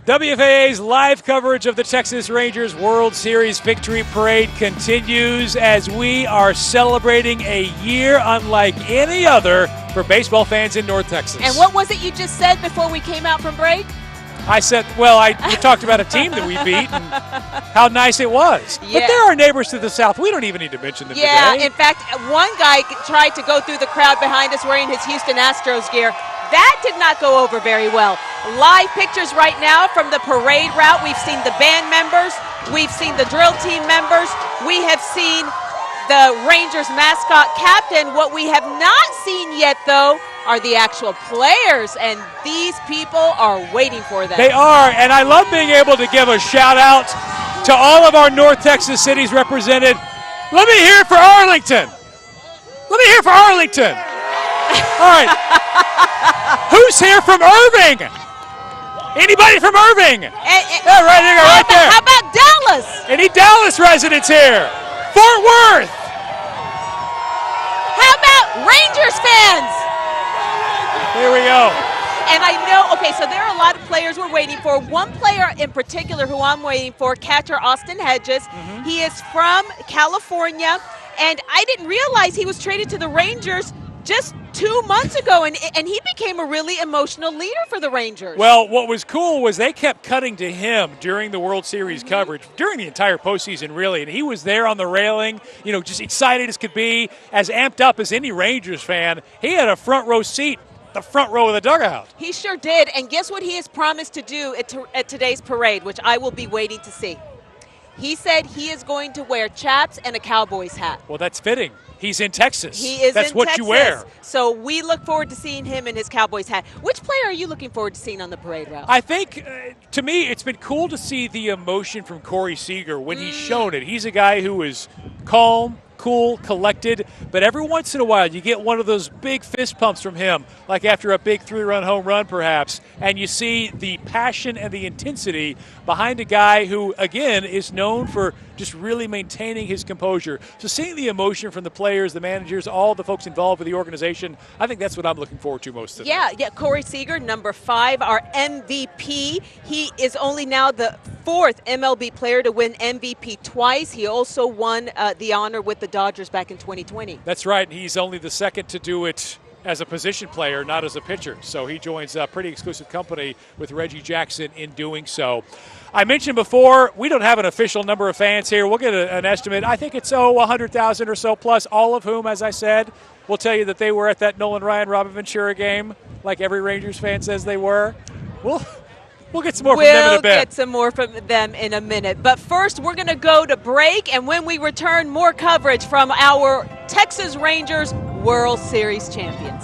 Speaker 4: WFAA's live coverage of the Texas Rangers World Series Victory Parade continues as we are celebrating a year unlike any other for baseball fans in North Texas.
Speaker 5: And what was it you just said before we came out from break?
Speaker 4: I said, well, we talked about a team that we beat and how nice it was.
Speaker 5: Yeah.
Speaker 4: But there are neighbors to the south. We don't even need to mention them today.
Speaker 5: In fact, one guy tried to go through the crowd behind us wearing his Houston Astros gear. That did not go over very well. Live pictures right now from the parade route. We've seen the band members. We've seen the drill team members. We have seen the Rangers mascot captain. What we have not seen yet, though, are the actual players, and these people are waiting for them.
Speaker 4: They are, and I love being able to give a shout-out to all of our North Texas cities represented. Let me hear it for Arlington. Let me hear it for Arlington. All right. Who's here from Irving? Anybody from Irving? Yeah, right there, right there.
Speaker 5: How about Dallas?
Speaker 4: Any Dallas residents here? Fort Worth.
Speaker 5: How about Rangers fans?
Speaker 4: Here we go.
Speaker 5: And I know, okay, so there are a lot of players we're waiting for. One player in particular who I'm waiting for, catcher Austin Hedges. He is from California, and I didn't realize he was traded to the Rangers just 2 months ago, and he became a really emotional leader for the Rangers.
Speaker 4: Well, what was cool was they kept cutting to him during the World Series coverage, during the entire postseason, really, and he was there on the railing, just excited as could be, as amped up as any Rangers fan. He had a front row seat, the front row of the dugout.
Speaker 5: He sure did, and guess what he has promised to do at today's parade, which I will be waiting to see. He said he is going to wear chaps and a Cowboys hat.
Speaker 4: Well, that's fitting. He's in Texas.
Speaker 5: He is
Speaker 4: That's
Speaker 5: in
Speaker 4: what
Speaker 5: Texas.
Speaker 4: you wear.
Speaker 5: So we look forward to seeing him in his Cowboys hat. Which player are you looking forward to seeing on the parade route?
Speaker 4: I think, to me, it's been cool to see the emotion from Corey Seager when he's shown it. He's a guy who is calm, cool, collected, but every once in a while you get one of those big fist pumps from him, like after a big 3-run home run perhaps, and you see the passion and the intensity behind a guy who, again, is known for just really maintaining his composure. So seeing the emotion from the players, the managers, all the folks involved with the organization, I think that's what I'm looking forward to most today.
Speaker 5: Yeah, Corey Seager, number 5, our MVP. He is only now the 4th MLB player to win MVP twice. He also won the honor with the Dodgers back in 2020.
Speaker 4: That's right, and he's only the second to do it as a position player, not as a pitcher. So he joins a pretty exclusive company with Reggie Jackson in doing so. I mentioned before, we don't have an official number of fans here. We'll get an estimate. I think it's 100,000 or so plus, all of whom, as I said, will tell you that they were at that Nolan Ryan, Robin Ventura game, like every Rangers fan says they were. We'll get some more from them in a bit.
Speaker 5: We'll get some more from them in a minute. But first, we're going to go to break, and when we return, more coverage from our Texas Rangers World Series champions.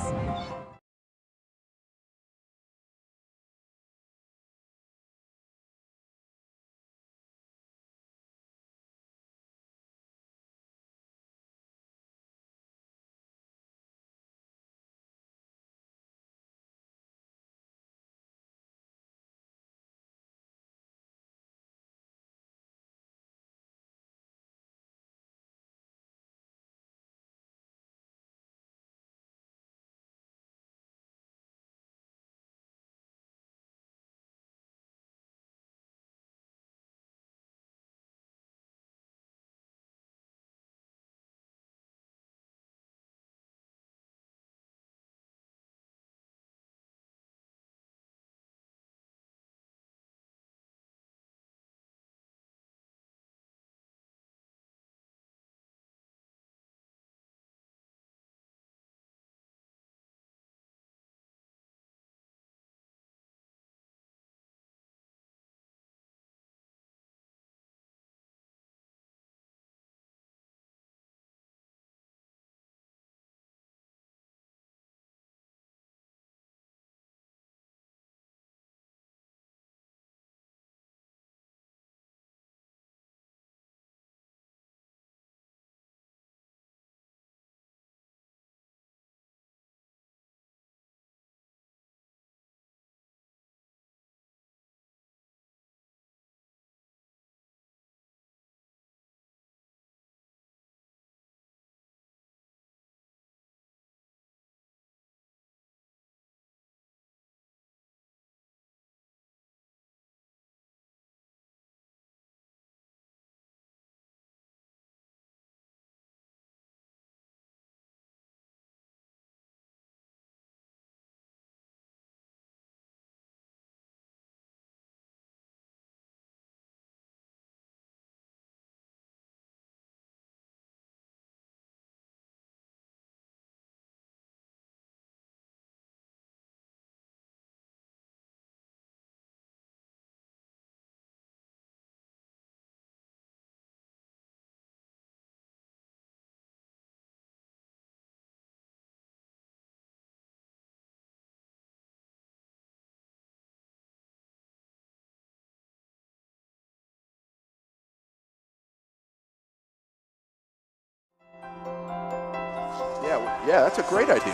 Speaker 6: Yeah, that's a great idea.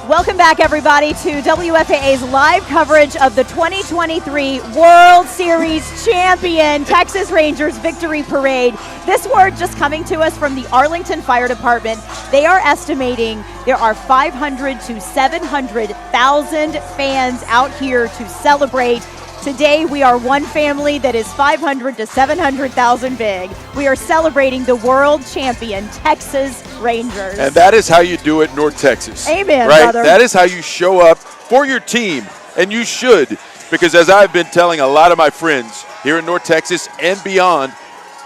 Speaker 7: Welcome back, everybody, to WFAA's live coverage of the 2023 World Series champion Texas Rangers Victory Parade. This word just coming to us from the Arlington Fire Department. They are estimating there are 500 to 700,000 fans out here to celebrate. Today, we are one family that is 500 to 700,000 big. We are celebrating the world champion Texas Rangers.
Speaker 6: And that is how you do it in North Texas.
Speaker 7: Amen,
Speaker 6: right?
Speaker 7: brother.
Speaker 6: That is how you show up for your team, and you should, because as I've been telling a lot of my friends here in North Texas and beyond,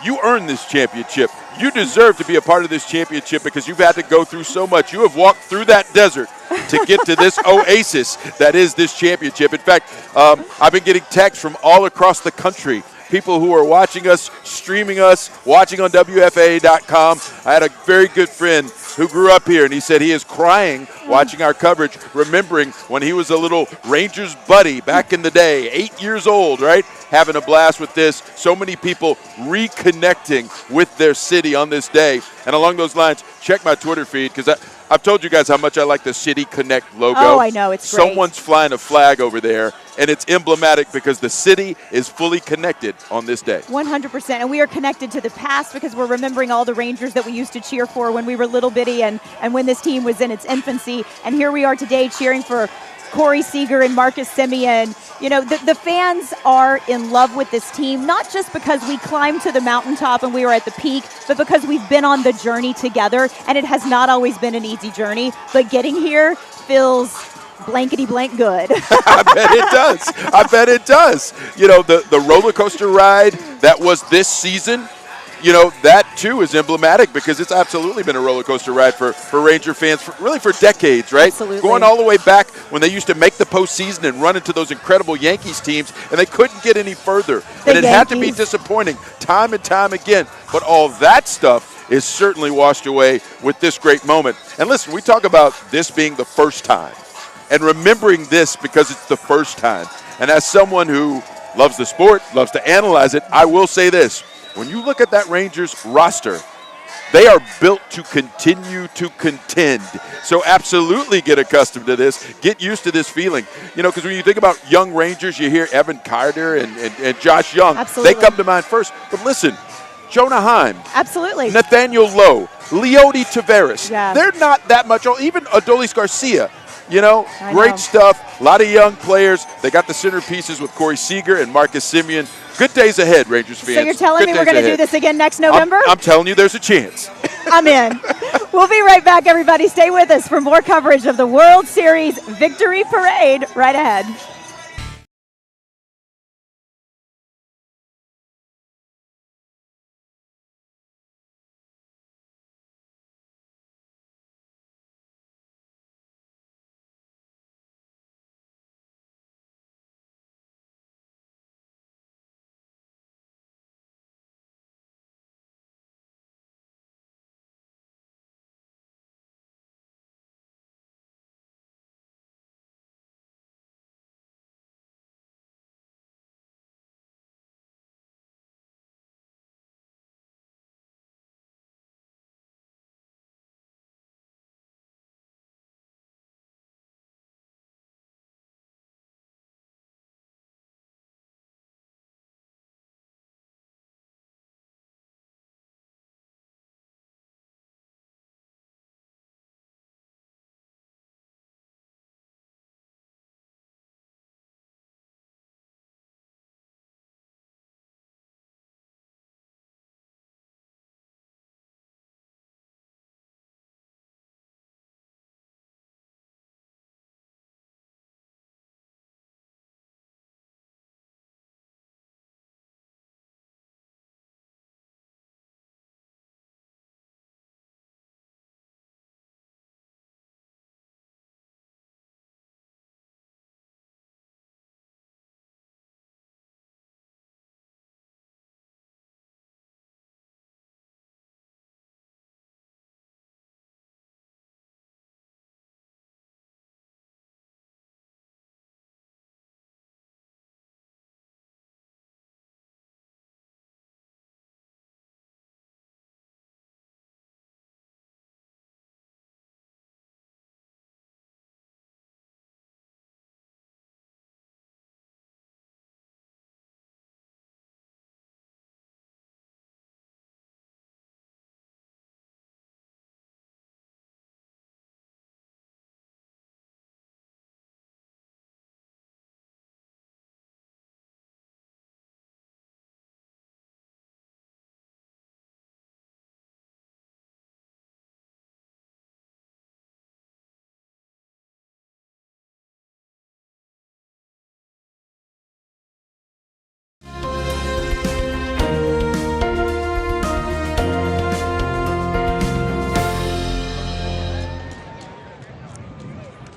Speaker 6: you earned this championship. You deserve to be a part of this championship because you've had to go through so much. You have walked through that desert to get to this oasis that is this championship. In fact, I've been getting texts from all across the country, people who are watching us, streaming us, watching on WFAA.com. I had a very good friend who grew up here, and he said he is crying watching our coverage, remembering when he was a little Rangers buddy back in the day, 8 years old, right? Having a blast with this. So many people reconnecting with their city on this day. And along those lines, check my Twitter feed, because I've told you guys how much I like the City Connect logo.
Speaker 7: Oh, I know, it's great.
Speaker 6: Someone's flying a flag over there, and it's emblematic because the city is fully connected on this day.
Speaker 7: 100%. And we are connected to the past because we're remembering all the Rangers that we used to cheer for when we were little bitty and when this team was in its infancy. And here we are today cheering for Corey Seager and Marcus Semien. You know, the fans are in love with this team, not just because we climbed to the mountaintop and we were at the peak, but because we've been on the journey together, and it has not always been an easy journey, but getting here feels blankety blank good.
Speaker 6: I bet it does. I bet it does. You know, the roller coaster ride that was this season, you know, that too is emblematic because it's absolutely been a roller coaster ride for Ranger fans really for decades, right?
Speaker 7: Absolutely.
Speaker 6: Going all the way back when they used to make the postseason and run into those incredible Yankees teams, and they couldn't get any further. And it had to be disappointing time and time again. But all that stuff is certainly washed away with this great moment. And listen, we talk about this being the first time and remembering this because it's the first time. And as someone who loves the sport, loves to analyze it, I will say this. When you look at that Rangers roster, they are built to continue to contend. So absolutely get accustomed to this. Get used to this feeling. You know, because when you think about young Rangers, you hear Evan Carter and Josh Young.
Speaker 7: Absolutely.
Speaker 6: They come to mind first. But listen, Jonah Heim.
Speaker 7: Absolutely.
Speaker 6: Nathaniel Lowe. Leody Taveras.
Speaker 7: Yeah.
Speaker 6: They're not that much old. Even Adolis Garcia. You know,
Speaker 7: I
Speaker 6: great
Speaker 7: know.
Speaker 6: stuff. A lot of young players. They got the centerpieces with Corey Seager and Marcus Semien. Good days ahead, Rangers fans.
Speaker 7: So you're telling me we're going to do this again next November?
Speaker 6: I'm telling you there's a chance.
Speaker 7: I'm in. We'll be right back, everybody. Stay with us for more coverage of the World Series Victory Parade right ahead.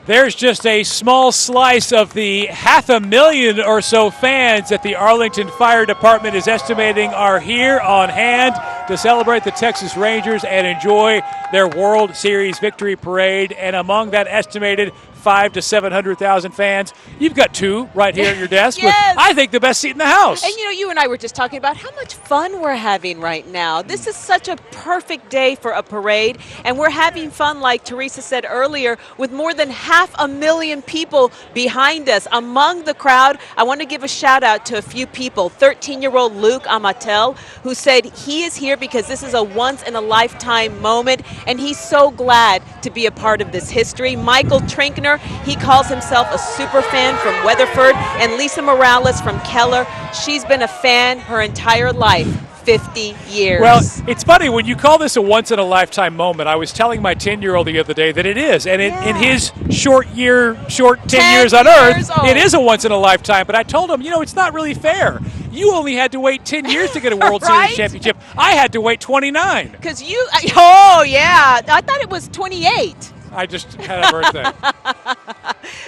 Speaker 4: There's just a small slice of the 500,000 or so fans that the Arlington Fire Department is estimating are here on hand to celebrate the Texas Rangers and enjoy their World Series victory parade. And among that estimated 500,000 to 700,000 fans, you've got two right here at your desk with, I think, the best seat in the house.
Speaker 5: And you and I were just talking about how much fun we're having right now. This is such a perfect day for a parade, and we're having fun, like Teresa said earlier, with more than 500,000 people behind us. Among the crowd, I want to give a shout out to a few people. 13-year-old Luke Amatel, who said he is here because this is a once-in-a-lifetime moment, and he's so glad to be a part of this history. Michael Trinkner, he calls himself a super fan from Weatherford, and Lisa Morales from Keller. She's been a fan her entire life, 50 years.
Speaker 4: Well, it's funny, when you call this a once-in-a-lifetime moment, I was telling my 10-year-old the other day that it is, and in his short 10 years on Earth, it is a once-in-a-lifetime, but I told him, it's not really fair. You only had to wait 10 years to get a World Series championship. I had to wait 29.
Speaker 5: Because I thought it was 28.
Speaker 4: I just had a birthday.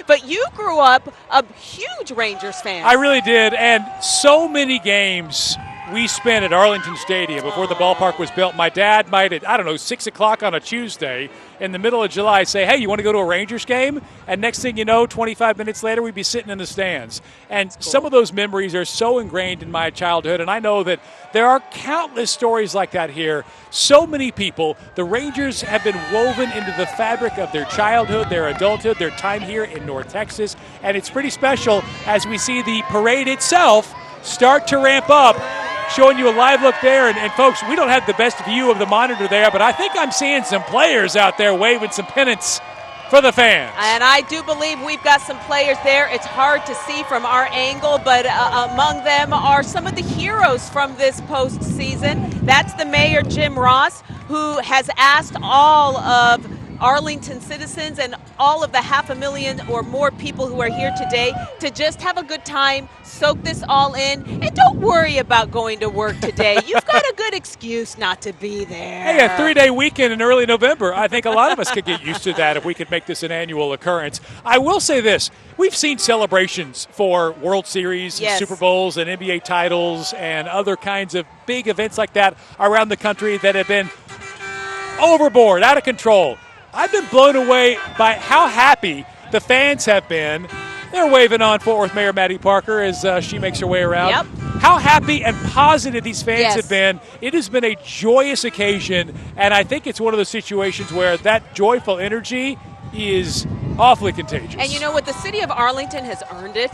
Speaker 5: But you grew up a huge Rangers fan.
Speaker 4: I really did, and so many games we spent at Arlington Stadium before the ballpark was built. My dad might at, 6 o'clock on a Tuesday in the middle of July say, hey, you want to go to a Rangers game? And next thing you know, 25 minutes later, we'd be sitting in the stands. And some of those memories are so ingrained in my childhood, and I know that there are countless stories like that here. So many people, the Rangers have been woven into the fabric of their childhood, their adulthood, their time here in North Texas, and it's pretty special as we see the parade itself start to ramp up. Showing you a live look there, and folks, we don't have the best view of the monitor there, but I think I'm seeing some players out there waving some pennants for the fans.
Speaker 5: And I do believe we've got some players there. It's hard to see from our angle, but among them are some of the heroes from this postseason. That's the mayor, Jim Ross, who has asked all of Arlington citizens and all of the 500,000 or more people who are here today to just have a good time, soak this all in, and don't worry about going to work today. You've got a good excuse not to be there.
Speaker 4: Hey, a 3-day weekend in early November. I think a lot of us could get used to that if we could make this an annual occurrence. I will say this. We've seen celebrations for World Series, and Super Bowls, and NBA titles, and other kinds of big events like that around the country that have been overboard, out of control. I've been blown away by how happy the fans have been. They're waving on Fort Worth Mayor Maddie Parker as she makes her way around.
Speaker 5: Yep.
Speaker 4: How happy and positive these fans have been. It has been a joyous occasion, and I think it's one of those situations where that joyful energy is awfully contagious.
Speaker 5: And you know what? The city of Arlington has earned it.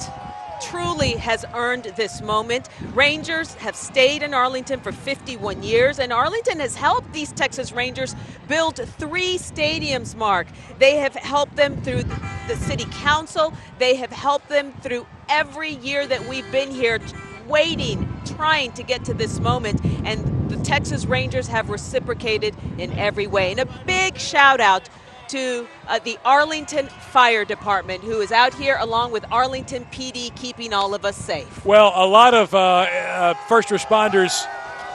Speaker 5: Truly has earned this moment. Rangers have stayed in Arlington for 51 years, and Arlington has helped these Texas Rangers build 3 stadiums, Mark. They have helped them through the city council. They have helped them through every year that we've been here waiting, trying to get to this moment, and the Texas Rangers have reciprocated in every way. And a big shout out to the Arlington Fire Department, who is out here along with Arlington PD, keeping all of us safe.
Speaker 4: Well, a lot of first responders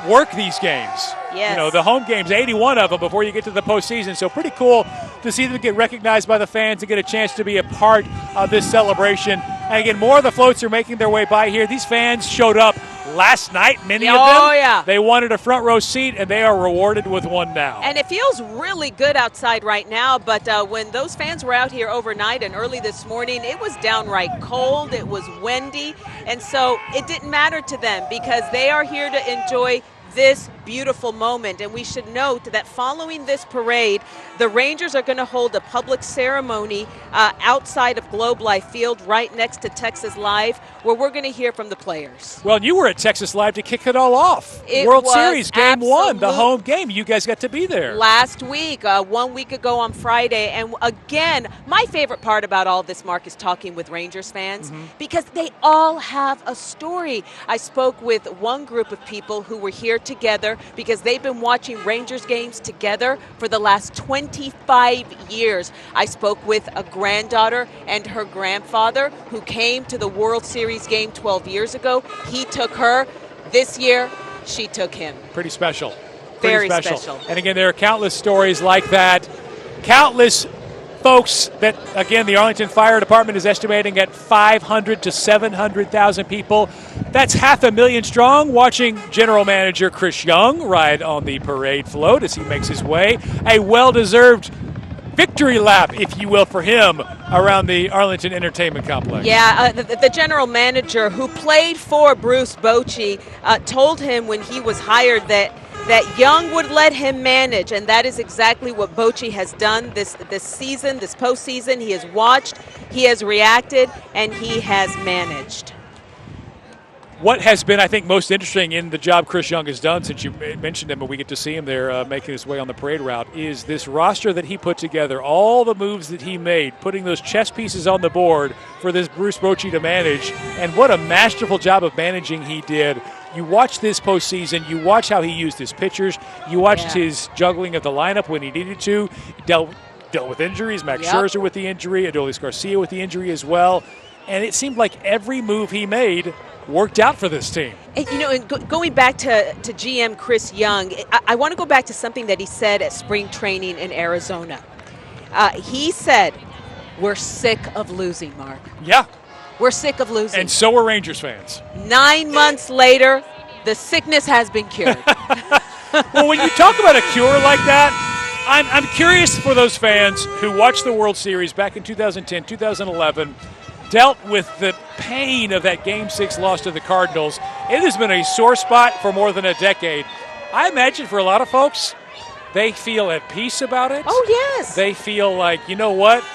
Speaker 4: work these games.
Speaker 5: Yes.
Speaker 4: The home games, 81 of them before you get to the postseason. So pretty cool to see them get recognized by the fans and get a chance to be a part of this celebration. And again, more of the floats are making their way by here. These fans showed up last night, many of them.
Speaker 5: Oh, yeah.
Speaker 4: They wanted a front row seat, and they are rewarded with one now.
Speaker 5: And it feels really good outside right now, but when those fans were out here overnight and early this morning, it was downright cold, it was windy, and so it didn't matter to them because they are here to enjoy this beautiful moment. And we should note that following this parade, the Rangers are going to hold a public ceremony outside of Globe Life Field right next to Texas Live, where we're going to hear from the players.
Speaker 4: Well, you were at Texas Live to kick it all off. World Series, Game 1, the home game. You guys got to be there.
Speaker 5: Last week, 1 week ago on Friday. And again, my favorite part about all this, Mark, is talking with Rangers fans because they all have a story. I spoke with one group of people who were here together because they've been watching Rangers games together for the last 25 years. I spoke with a granddaughter and her grandfather who came to the World Series game 12 years ago. He took her. This year, she took him.
Speaker 4: Pretty special.
Speaker 5: Very special.
Speaker 4: And again, there are countless stories like that. Countless folks that, again, the Arlington Fire Department is estimating at 500 to 700,000 people. That's 500,000 strong, watching General Manager Chris Young ride on the parade float as he makes his way. A well-deserved victory lap, if you will, for him around the Arlington Entertainment Complex.
Speaker 5: Yeah, the general manager who played for Bruce Bochy told him when he was hired that Young would let him manage, and that is exactly what Bochy has done this season, this postseason. He has watched, he has reacted, and he has managed.
Speaker 4: What has been, I think, most interesting in the job Chris Young has done, since you mentioned him, but we get to see him there making his way on the parade route, is this roster that he put together, all the moves that he made, putting those chess pieces on the board for this Bruce Bochy to manage, and what a masterful job of managing he did. You watch this postseason, you watch how he used his pitchers, you watched his juggling of the lineup when he needed to, dealt with injuries, Max Scherzer with the injury, Adolis Garcia with the injury as well, and it seemed like every move he made worked out for this team.
Speaker 5: And, going back to GM Chris Young, I want to go back to something that he said at spring training in Arizona. He said, "We're sick of losing, Mark."
Speaker 4: Yeah.
Speaker 5: We're sick of losing.
Speaker 4: And so are Rangers fans.
Speaker 5: 9 months later, the sickness has been cured.
Speaker 4: Well, when you talk about a cure like that, I'm curious for those fans who watched the World Series back in 2010, 2011, dealt with the pain of that Game 6 loss to the Cardinals. It has been a sore spot for more than a decade. I imagine for a lot of folks, they feel at peace about it.
Speaker 5: Oh, yes.
Speaker 4: They feel like, you know what?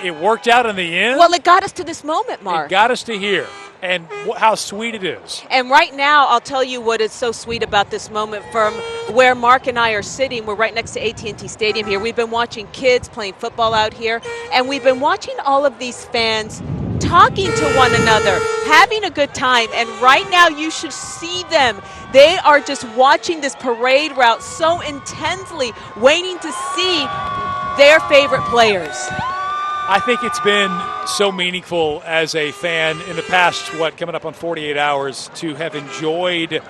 Speaker 4: It worked out in the end.
Speaker 5: Well, it got us to this moment, Mark.
Speaker 4: It got us to here. And how sweet it is.
Speaker 5: And right now, I'll tell you what is so sweet about this moment. From where Mark and I are sitting, we're right next to AT&T Stadium here. We've been watching kids playing football out here, and we've been watching all of these fans talking to one another, having a good time. And right now, you should see them. They are just watching this parade route so intensely, waiting to see their favorite players.
Speaker 4: I think it's been so meaningful as a fan in the past, coming up on 48 hours, to have enjoyed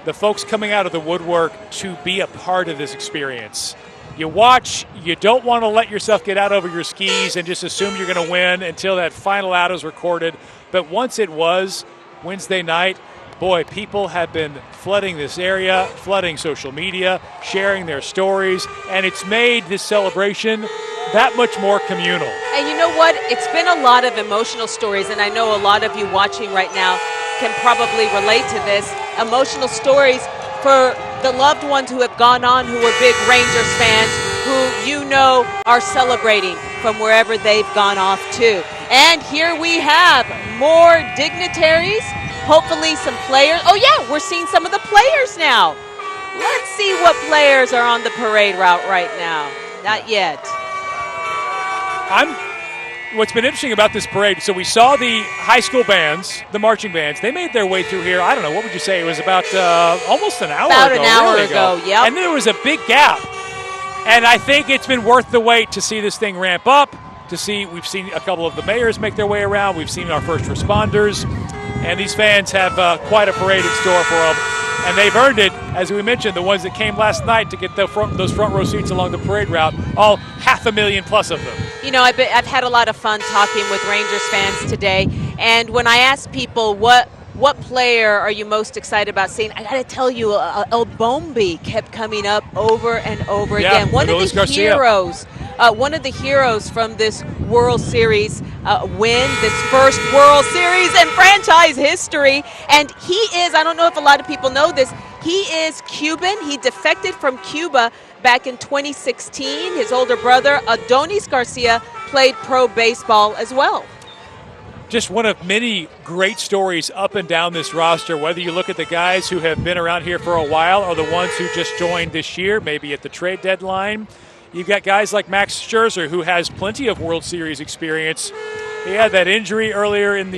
Speaker 4: the folks coming out of the woodwork to be a part of this experience. You watch, you don't want to let yourself get out over your skis and just assume you're going to win until that final out is recorded. But once it was Wednesday night, boy, people have been flooding this area, flooding social media, sharing their stories, and it's made this celebration that much more communal.
Speaker 5: And you know what? It's been a lot of emotional stories, and I know a lot of you watching right now can probably relate to this. Emotional stories for the loved ones who have gone on, who are big Rangers fans, who are celebrating from wherever they've gone off to. And here we have more dignitaries, hopefully some players. Oh yeah, we're seeing some of the players now. Let's see what players are on the parade route right now. Not yet.
Speaker 4: What's been interesting about this parade, so we saw the high school bands, the marching bands. They made their way through here, I don't know, what would you say? It was about almost an hour ago.
Speaker 5: About an hour ago, yep.
Speaker 4: And there was a big gap. And I think it's been worth the wait to see this thing ramp up, we've seen a couple of the mayors make their way around. We've seen our first responders. And these fans have quite a parade in store for them. And they've earned it, as we mentioned, the ones that came last night to get those front row seats along the parade route, all 500,000 plus of them.
Speaker 5: I've had a lot of fun talking with Rangers fans today, and when I ask people what player are you most excited about seeing, I got to tell you, El Bombi kept coming up over and over again. One of the heroes from this World Series win, this first World Series in franchise history. And he is, I don't know if a lot of people know this, he is Cuban. He defected from Cuba back in 2016. His older brother, Adolis Garcia, played pro baseball as well.
Speaker 4: Just one of many great stories up and down this roster, whether you look at the guys who have been around here for a while or the ones who just joined this year, maybe at the trade deadline. You've got guys like Max Scherzer, who has plenty of World Series experience. He had that injury earlier in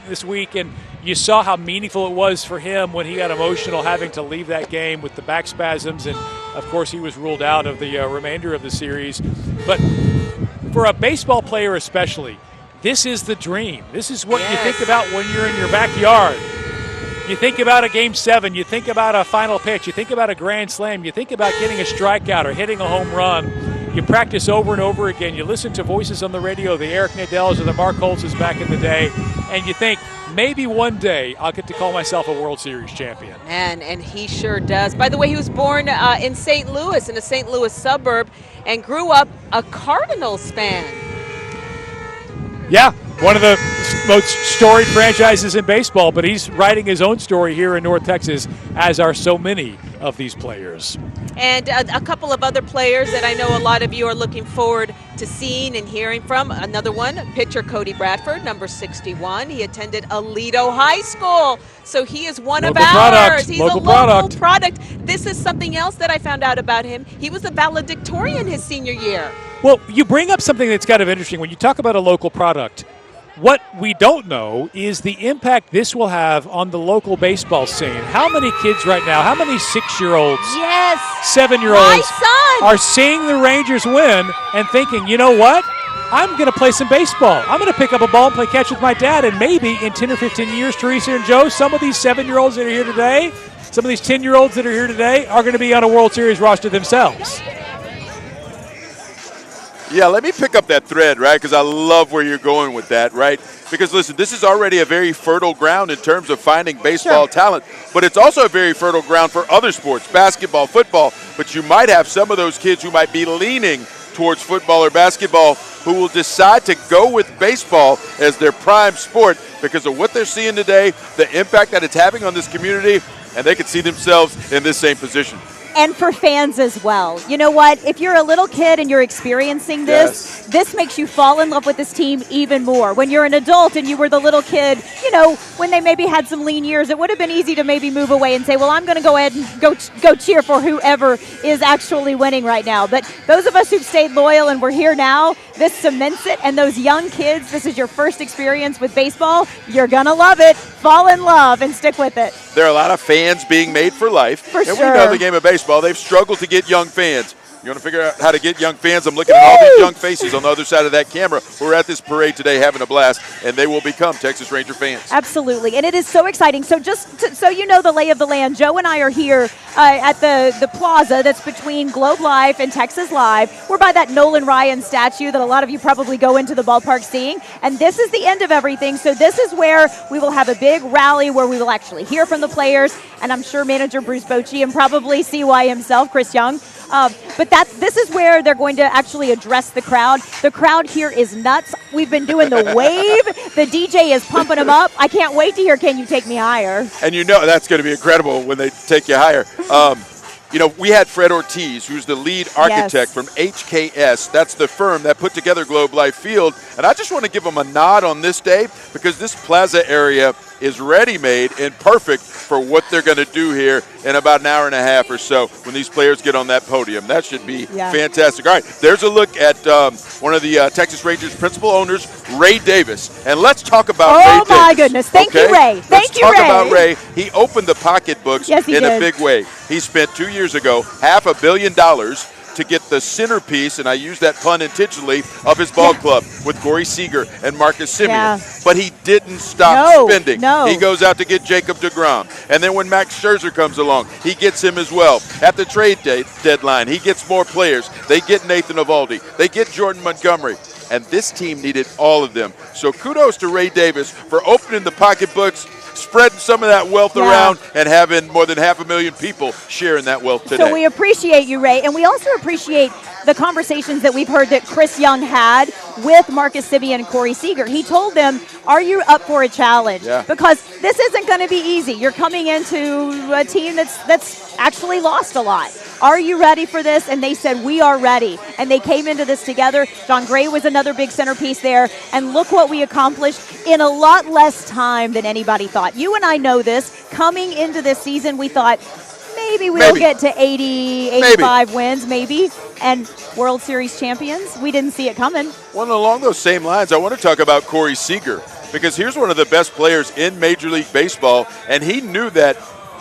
Speaker 4: this week, and you saw how meaningful it was for him when he got emotional having to leave that game with the back spasms, and of course he was ruled out of the remainder of the series. But for a baseball player especially, this is the dream. This is what you think about when you're in your backyard. You think about a Game 7. You think about a final pitch. You think about a grand slam. You think about getting a strikeout or hitting a home run. you practice over and over again. You listen to voices on the radio, the Eric Nadels or the Mark Holtzes back in the day, and you think, maybe one day I'll get to call myself a World Series champion.
Speaker 5: And he sure does. By the way, he was born in St. Louis, in a St. Louis suburb, and grew up a Cardinals fan.
Speaker 4: Yeah, one of the most storied franchises in baseball, but he's writing his own story here in North Texas, as are so many of these players.
Speaker 5: And a couple of other players that I know a lot of you are looking forward to seeing and hearing from. Another one, pitcher Cody Bradford, number 61. He attended Aledo High School, so he is one of ours. He's a local product. This is something else that I found out about him. He was a valedictorian his senior year.
Speaker 4: Well, you bring up something that's kind of interesting. When you talk about a local product, what we don't know is the impact this will have on the local baseball scene. How many kids right now, how many 6-year-olds,
Speaker 5: yes,
Speaker 4: 7-year-olds are seeing the Rangers win and thinking, you know what? I'm going to play some baseball. I'm going to pick up a ball and play catch with my dad. And maybe in 10 or 15 years, Teresa and Joe, some of these 7-year-olds that are here today, some of these 10-year-olds that are here today are going to be on a World Series roster themselves.
Speaker 6: Yeah, let me pick up that thread, right? Because I love where you're going with that, right? Because, listen, this is already a very fertile ground in terms of finding baseball talent, but it's also a very fertile ground for other sports, basketball, football. But you might have some of those kids who might be leaning towards football or basketball who will decide to go with baseball as their prime sport because of what they're seeing today, the impact that it's having on this community, and they can see themselves in this same position.
Speaker 7: And for fans as well. You know what? If you're a little kid and you're experiencing this, this makes you fall in love with this team even more. When you're an adult and you were the little kid, you know, when they maybe had some lean years, it would have been easy to maybe move away and say, well, I'm going to go ahead and go cheer for whoever is actually winning right now. But those of us who've stayed loyal and we're here now, this cements it. And those young kids, this is your first experience with baseball. You're going to love it. Fall in love and stick with it.
Speaker 6: There are a lot of fans being made for life.
Speaker 7: For
Speaker 6: and
Speaker 7: sure.
Speaker 6: we know the game of baseball. They've struggled to get young fans. You want to figure out how to get young fans? I'm looking at all these young faces on the other side of that camera who are at this parade today having a blast, and they will become Texas Ranger fans.
Speaker 7: Absolutely, and it is so exciting. So so you know the lay of the land, Joe and I are here at the plaza that's between Globe Life and Texas Live. We're by that Nolan Ryan statue that a lot of you probably go into the ballpark seeing, and this is the end of everything. So this is where we will have a big rally where we will actually hear from the players, and I'm sure manager Bruce Bochy and probably CY himself, Chris Young. But this is where they're going to actually address the crowd. The crowd here is nuts. We've been doing the wave. The DJ is pumping them up. I can't wait to hear Can You Take Me Higher?
Speaker 6: And you know that's going to be incredible when they take you higher. You know, we had Fred Ortiz, who's the lead architect from HKS. That's the firm that put together Globe Life Field. And I just want to give them a nod on this day because this plaza area is ready-made and perfect for what they're going to do here in about an hour and a half or so when these players get on that podium. That should be fantastic. All right, there's a look at one of the Texas Rangers principal owners, Ray Davis. And let's talk about Ray Davis.
Speaker 7: Oh, my goodness. Thank you, Ray.
Speaker 6: Let's talk about Ray. He opened the pocketbooks in
Speaker 7: did.
Speaker 6: a big way. He spent 2 years ago $500 million to get the centerpiece, and I use that pun intentionally, of his ball club with Corey Seager and Marcus Semien. But he didn't stop spending. He goes out to get Jacob deGrom. And then when Max Scherzer comes along, he gets him as well. At the trade deadline, he gets more players. They get Nathan Eovaldi. They get Jordan Montgomery. And this team needed all of them. So kudos to Ray Davis for opening the pocketbooks, spreading some of that wealth around, and having more than 500,000 people sharing that wealth today.
Speaker 7: So we appreciate you, Ray, and we also appreciate the conversations that we've heard that Chris Young had with Marcus Semien and Corey Seager. He told them, are you up for a challenge? Because this isn't going to be easy. You're coming into a team that's actually lost a lot. Are you ready for this? And they said, we are ready. And they came into this together. John Gray was another big centerpiece there. And look what we accomplished in a lot less time than anybody thought. You and I know this. Coming into this season, we thought, maybe we'll get to 80, 85 wins, maybe. And World Series champions, we didn't see it coming.
Speaker 6: Well, along those same lines, I want to talk about Corey Seager, because here's one of the best players in Major League Baseball, and he knew that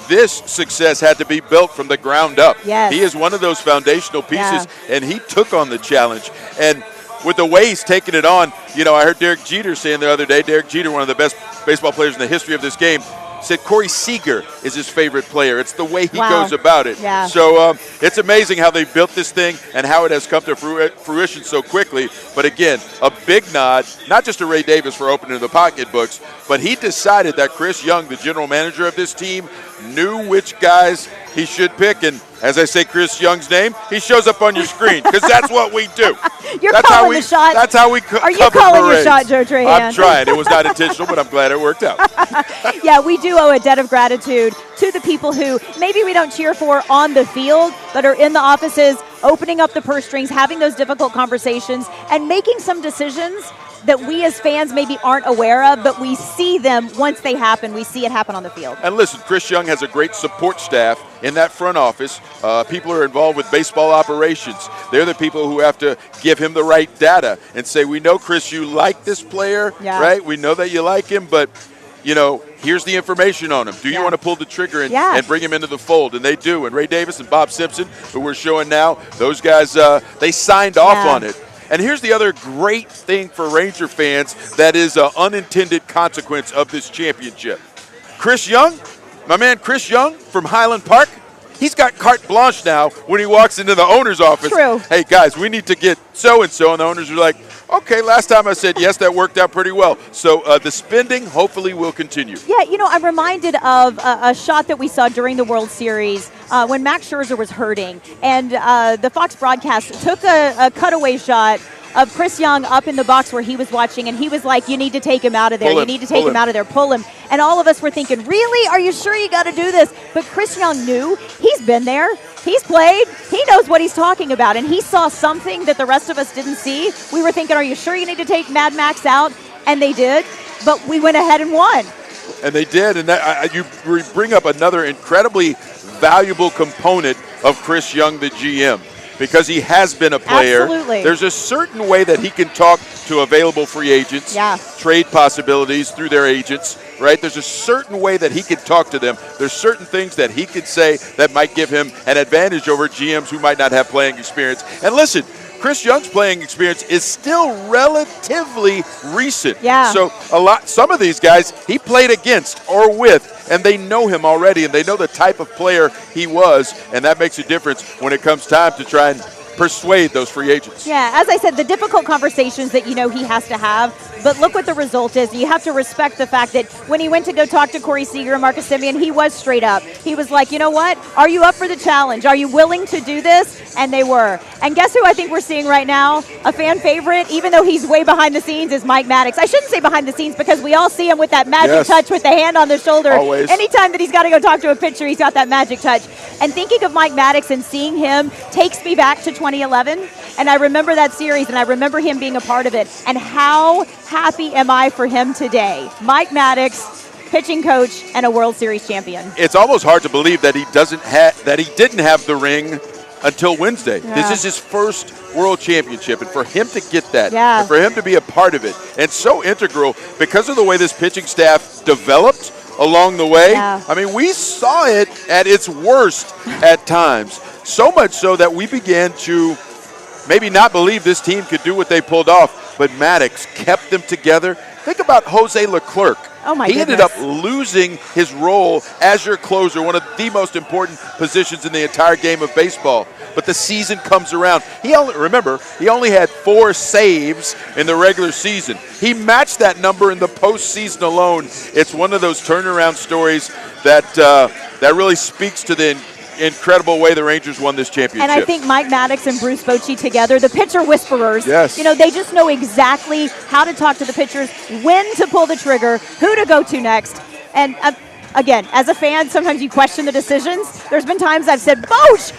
Speaker 6: this success had to be built from the ground up. He is one of those foundational pieces, and he took on the challenge. And with the way he's taken it on, you know, I heard Derek Jeter saying the other day, Derek Jeter, one of the best baseball players in the history of this game, said Corey Seager is his favorite player. It's the way he
Speaker 7: Wow.
Speaker 6: goes about it.
Speaker 7: Yeah.
Speaker 6: So it's amazing how they built this thing and how it has come to fruition so quickly. But again, a big nod, not just to Ray Davis for opening the pocketbooks, but he decided that Chris Young, the general manager of this team, knew which guys he should pick. And as I say Chris Young's name, he shows up on your screen because that's what we do.
Speaker 7: You're
Speaker 6: that's
Speaker 7: calling the shot.
Speaker 6: That's how we
Speaker 7: Are you
Speaker 6: cover
Speaker 7: calling
Speaker 6: parades.
Speaker 7: your shot, Joe Trahan?
Speaker 6: I'm trying. It was not intentional, but I'm glad it worked out.
Speaker 7: Yeah, we do owe a debt of gratitude to the people who maybe we don't cheer for on the field, but are in the offices, opening up the purse strings, having those difficult conversations, and making some decisions that we as fans maybe aren't aware of, but we see them once they happen. We see it happen on the field.
Speaker 6: And listen, Chris Young has a great support staff in that front office. People are involved with baseball operations. They're the people who have to give him the right data and say, we know, Chris, you like this player, right? We know that you like him, but, you know, here's the information on him. Do you want to pull the trigger and bring him into the fold? And they do. And Ray Davis and Bob Simpson, who we're showing now, those guys, they signed off on it. And here's the other great thing for Ranger fans that is an unintended consequence of this championship. Chris Young, my man Chris Young from Highland Park, he's got carte blanche now when he walks into the owner's office.
Speaker 7: True.
Speaker 6: Hey, guys, we need to get so-and-so. And the owners are like, okay, last time I said yes, that worked out pretty well. So the spending hopefully will continue.
Speaker 7: Yeah, you know, I'm reminded of a shot that we saw during the World Series when Max Scherzer was hurting. And the Fox broadcast took a cutaway shot of Chris Young up in the box where he was watching, and he was like, you need to take him out of there. You need to take him out of there. Pull him. And all of us were thinking, really? Are you sure you got to do this? But Chris Young knew. He's been there. He's played. He knows what he's talking about. And he saw something that the rest of us didn't see. We were thinking, are you sure you need to take Mad Max out? And they did. But we went ahead and won.
Speaker 6: And they did. And that, you bring up another incredibly valuable component of Chris Young, the GM. Because he has been a player.
Speaker 7: Absolutely.
Speaker 6: There's a certain way that he can talk to available free agents, trade possibilities through their agents, right? There's a certain way that he can talk to them. There's certain things that he could say that might give him an advantage over GMs who might not have playing experience. And listen, Chris Young's playing experience is still relatively recent.
Speaker 7: Yeah.
Speaker 6: So some of these guys he played against or with, and they know him already, and they know the type of player he was, and that makes a difference when it comes time to try and persuade those free agents.
Speaker 7: Yeah, as I said, the difficult conversations that, you know, he has to have, but look what the result is. You have to respect the fact that when he went to go talk to Corey Seager and Marcus Semien, he was straight up. He was like, you know what? Are you up for the challenge? Are you willing to do this? And they were. And guess who I think we're seeing right now? A fan favorite, even though he's way behind the scenes, is Mike Maddox. I shouldn't say behind the scenes because we all see him with that magic touch with the hand on the shoulder.
Speaker 6: Always.
Speaker 7: Anytime that he's got to go talk to a pitcher, he's got that magic touch. And thinking of Mike Maddox and seeing him takes me back to 2011. And I remember that series, and I remember him being a part of it. And how happy am I for him today? Mike Maddox, pitching coach and a World Series champion.
Speaker 6: It's almost hard to believe that he didn't have the ring until Wednesday.
Speaker 7: Yeah.
Speaker 6: This is his first World Championship, and for him to get that,
Speaker 7: Yeah.
Speaker 6: and for him to be a part of it, and so integral because of the way this pitching staff developed along the way.
Speaker 7: Yeah.
Speaker 6: I mean, we saw it at its worst at times, so much so that we began to maybe not believe this team could do what they pulled off, but Maddox kept them together. Think about Jose Leclerc.
Speaker 7: Oh my
Speaker 6: He
Speaker 7: goodness.
Speaker 6: ended up losing his role as your closer, one of the most important positions in the entire game of baseball. But the season comes around. He only had 4 saves in the regular season. He matched that number in the postseason alone. It's one of those turnaround stories that really speaks to the incredible way the Rangers won this championship.
Speaker 7: And I think Mike Maddox and Bruce Bochy together, the pitcher whisperers,
Speaker 6: Yes.
Speaker 7: you know, they just know exactly how to talk to the pitchers, when to pull the trigger, who to go to next. And again, as a fan, sometimes you question the decisions. There's been times I've said, Boch,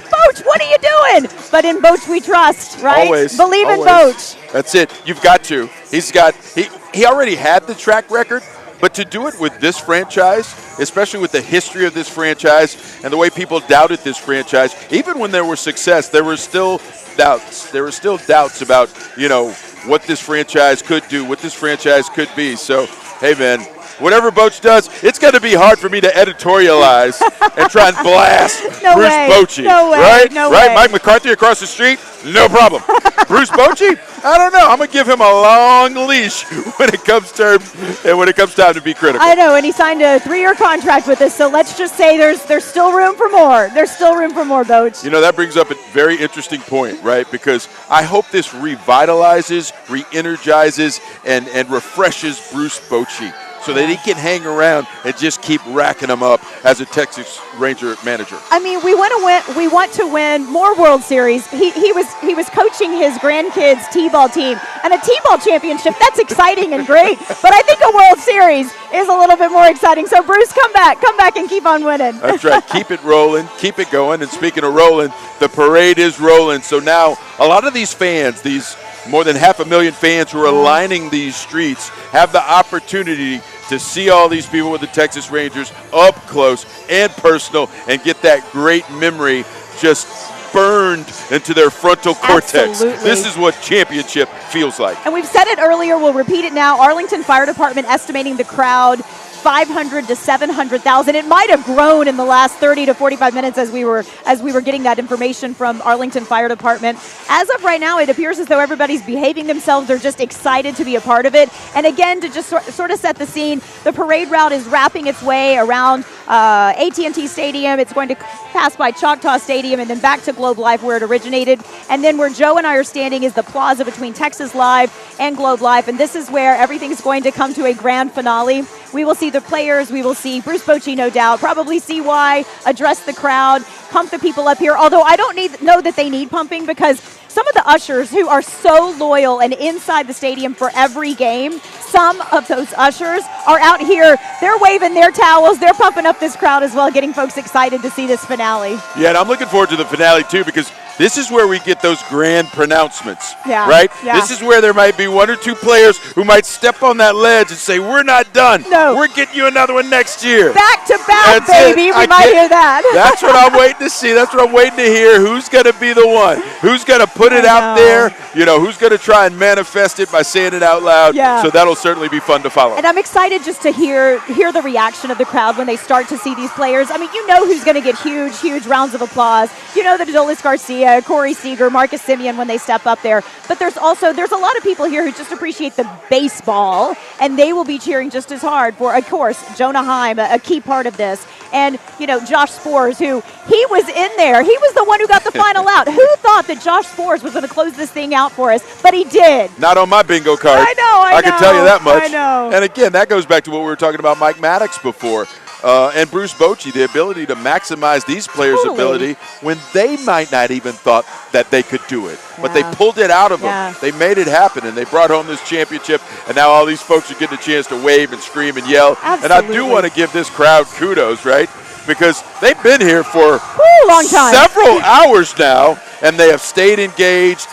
Speaker 7: what are you doing? But in Boch we trust, right?
Speaker 6: Always.
Speaker 7: Believe in
Speaker 6: Always.
Speaker 7: Boch.
Speaker 6: That's it. You've got to. He already had the track record, but to do it with this franchise, especially with the history of this franchise and the way people doubted this franchise, even when there was success, there were still doubts. There were still doubts about, you know, what this franchise could do, what this franchise could be. So, hey, man, whatever Boch does, it's going to be hard for me to editorialize and try and blast Bruce Bochy.
Speaker 7: No way.
Speaker 6: Right?
Speaker 7: No
Speaker 6: right?
Speaker 7: way.
Speaker 6: Mike McCarthy across the street, no problem. Bruce Bochy, I don't know. I'm going to give him a long leash when it comes time to be critical.
Speaker 7: I know, and he signed a 3-year contract with us, so let's just say there's still room for more. There's still room for more, Boch.
Speaker 6: You know, that brings up a very interesting point, right? Because I hope this revitalizes, re-energizes, and refreshes Bruce Bochy so that he can hang around and just keep racking them up as a Texas Ranger manager.
Speaker 7: I mean, we want to win more World Series. He was coaching his grandkids' T-ball team, and a T-ball championship, that's exciting and great, but I think a World Series is a little bit more exciting. So Bruce, come back and keep on winning.
Speaker 6: That's right. Keep it rolling, keep it going. And speaking of rolling, the parade is rolling. So now a lot of these fans, these more than 500,000 fans who are lining these streets, have the opportunity to see all these people with the Texas Rangers up close and personal and get that great memory just burned into their frontal cortex.
Speaker 7: Absolutely.
Speaker 6: This is what championship feels like.
Speaker 7: And we've said it earlier, we'll repeat it now. Arlington Fire Department estimating the crowd 500 to 700,000. It might have grown in the last 30 to 45 minutes as we were getting that information from Arlington Fire Department. As of right now, it appears as though everybody's behaving themselves. They're just excited to be a part of it. And again, to just sort of set the scene, the parade route is wrapping its way around AT&T Stadium. It's going to pass by Choctaw Stadium and then back to Globe Life where it originated. And then where Joe and I are standing is the plaza between Texas Live and Globe Life. And this is where everyth's going to come to a grand finale. We will see the players. We will see Bruce Bochy, no doubt, probably CY address the crowd, pump the people up here. Although I don't know that they need pumping because some of the ushers who are so loyal and inside the stadium for every game, some of those ushers are out here. They're waving their towels. They're pumping up this crowd as well, getting folks excited to see this finale.
Speaker 6: Yeah, and I'm looking forward to the finale too because this is where we get those grand pronouncements, right?
Speaker 7: Yeah.
Speaker 6: This is where there might be one or two players who might step on that ledge and say, we're not done.
Speaker 7: No.
Speaker 6: We're getting you another one next year.
Speaker 7: Back to back, baby. We might hear that.
Speaker 6: That's what I'm waiting to see. That's what I'm waiting to hear. Who's going to be the one? Who's going to put it out there? You know, who's going to try and manifest it by saying it out loud?
Speaker 7: Yeah.
Speaker 6: So that'll certainly be fun to follow.
Speaker 7: And I'm excited just to hear the reaction of the crowd when they start to see these players. I mean, you know who's going to get huge rounds of applause. You know that Adolis Garcia, Corey Seager, Marcus Semien when they step up there. But there's a lot of people here who just appreciate the baseball, and they will be cheering just as hard for, of course, Jonah Heim, a key part of this. And, you know, Josh Spores, who he was in there. He was the one who got the final out. Who thought that Josh Spores was going to close this thing out for us? But he did.
Speaker 6: Not on my bingo card.
Speaker 7: I know.
Speaker 6: I can tell you that much.
Speaker 7: I know.
Speaker 6: And again, that goes back to what we were talking about Mike Maddox before. And Bruce Bochy, the ability to maximize these players' ability when they might not even thought that they could do it. But they pulled it out of them. They made it happen, and they brought home this championship, and now all these folks are getting a chance to wave and scream and yell.
Speaker 7: Absolutely.
Speaker 6: And I do want to give this crowd kudos, right? Because they've been here for
Speaker 7: long time.
Speaker 6: several hours now, and they have stayed engaged.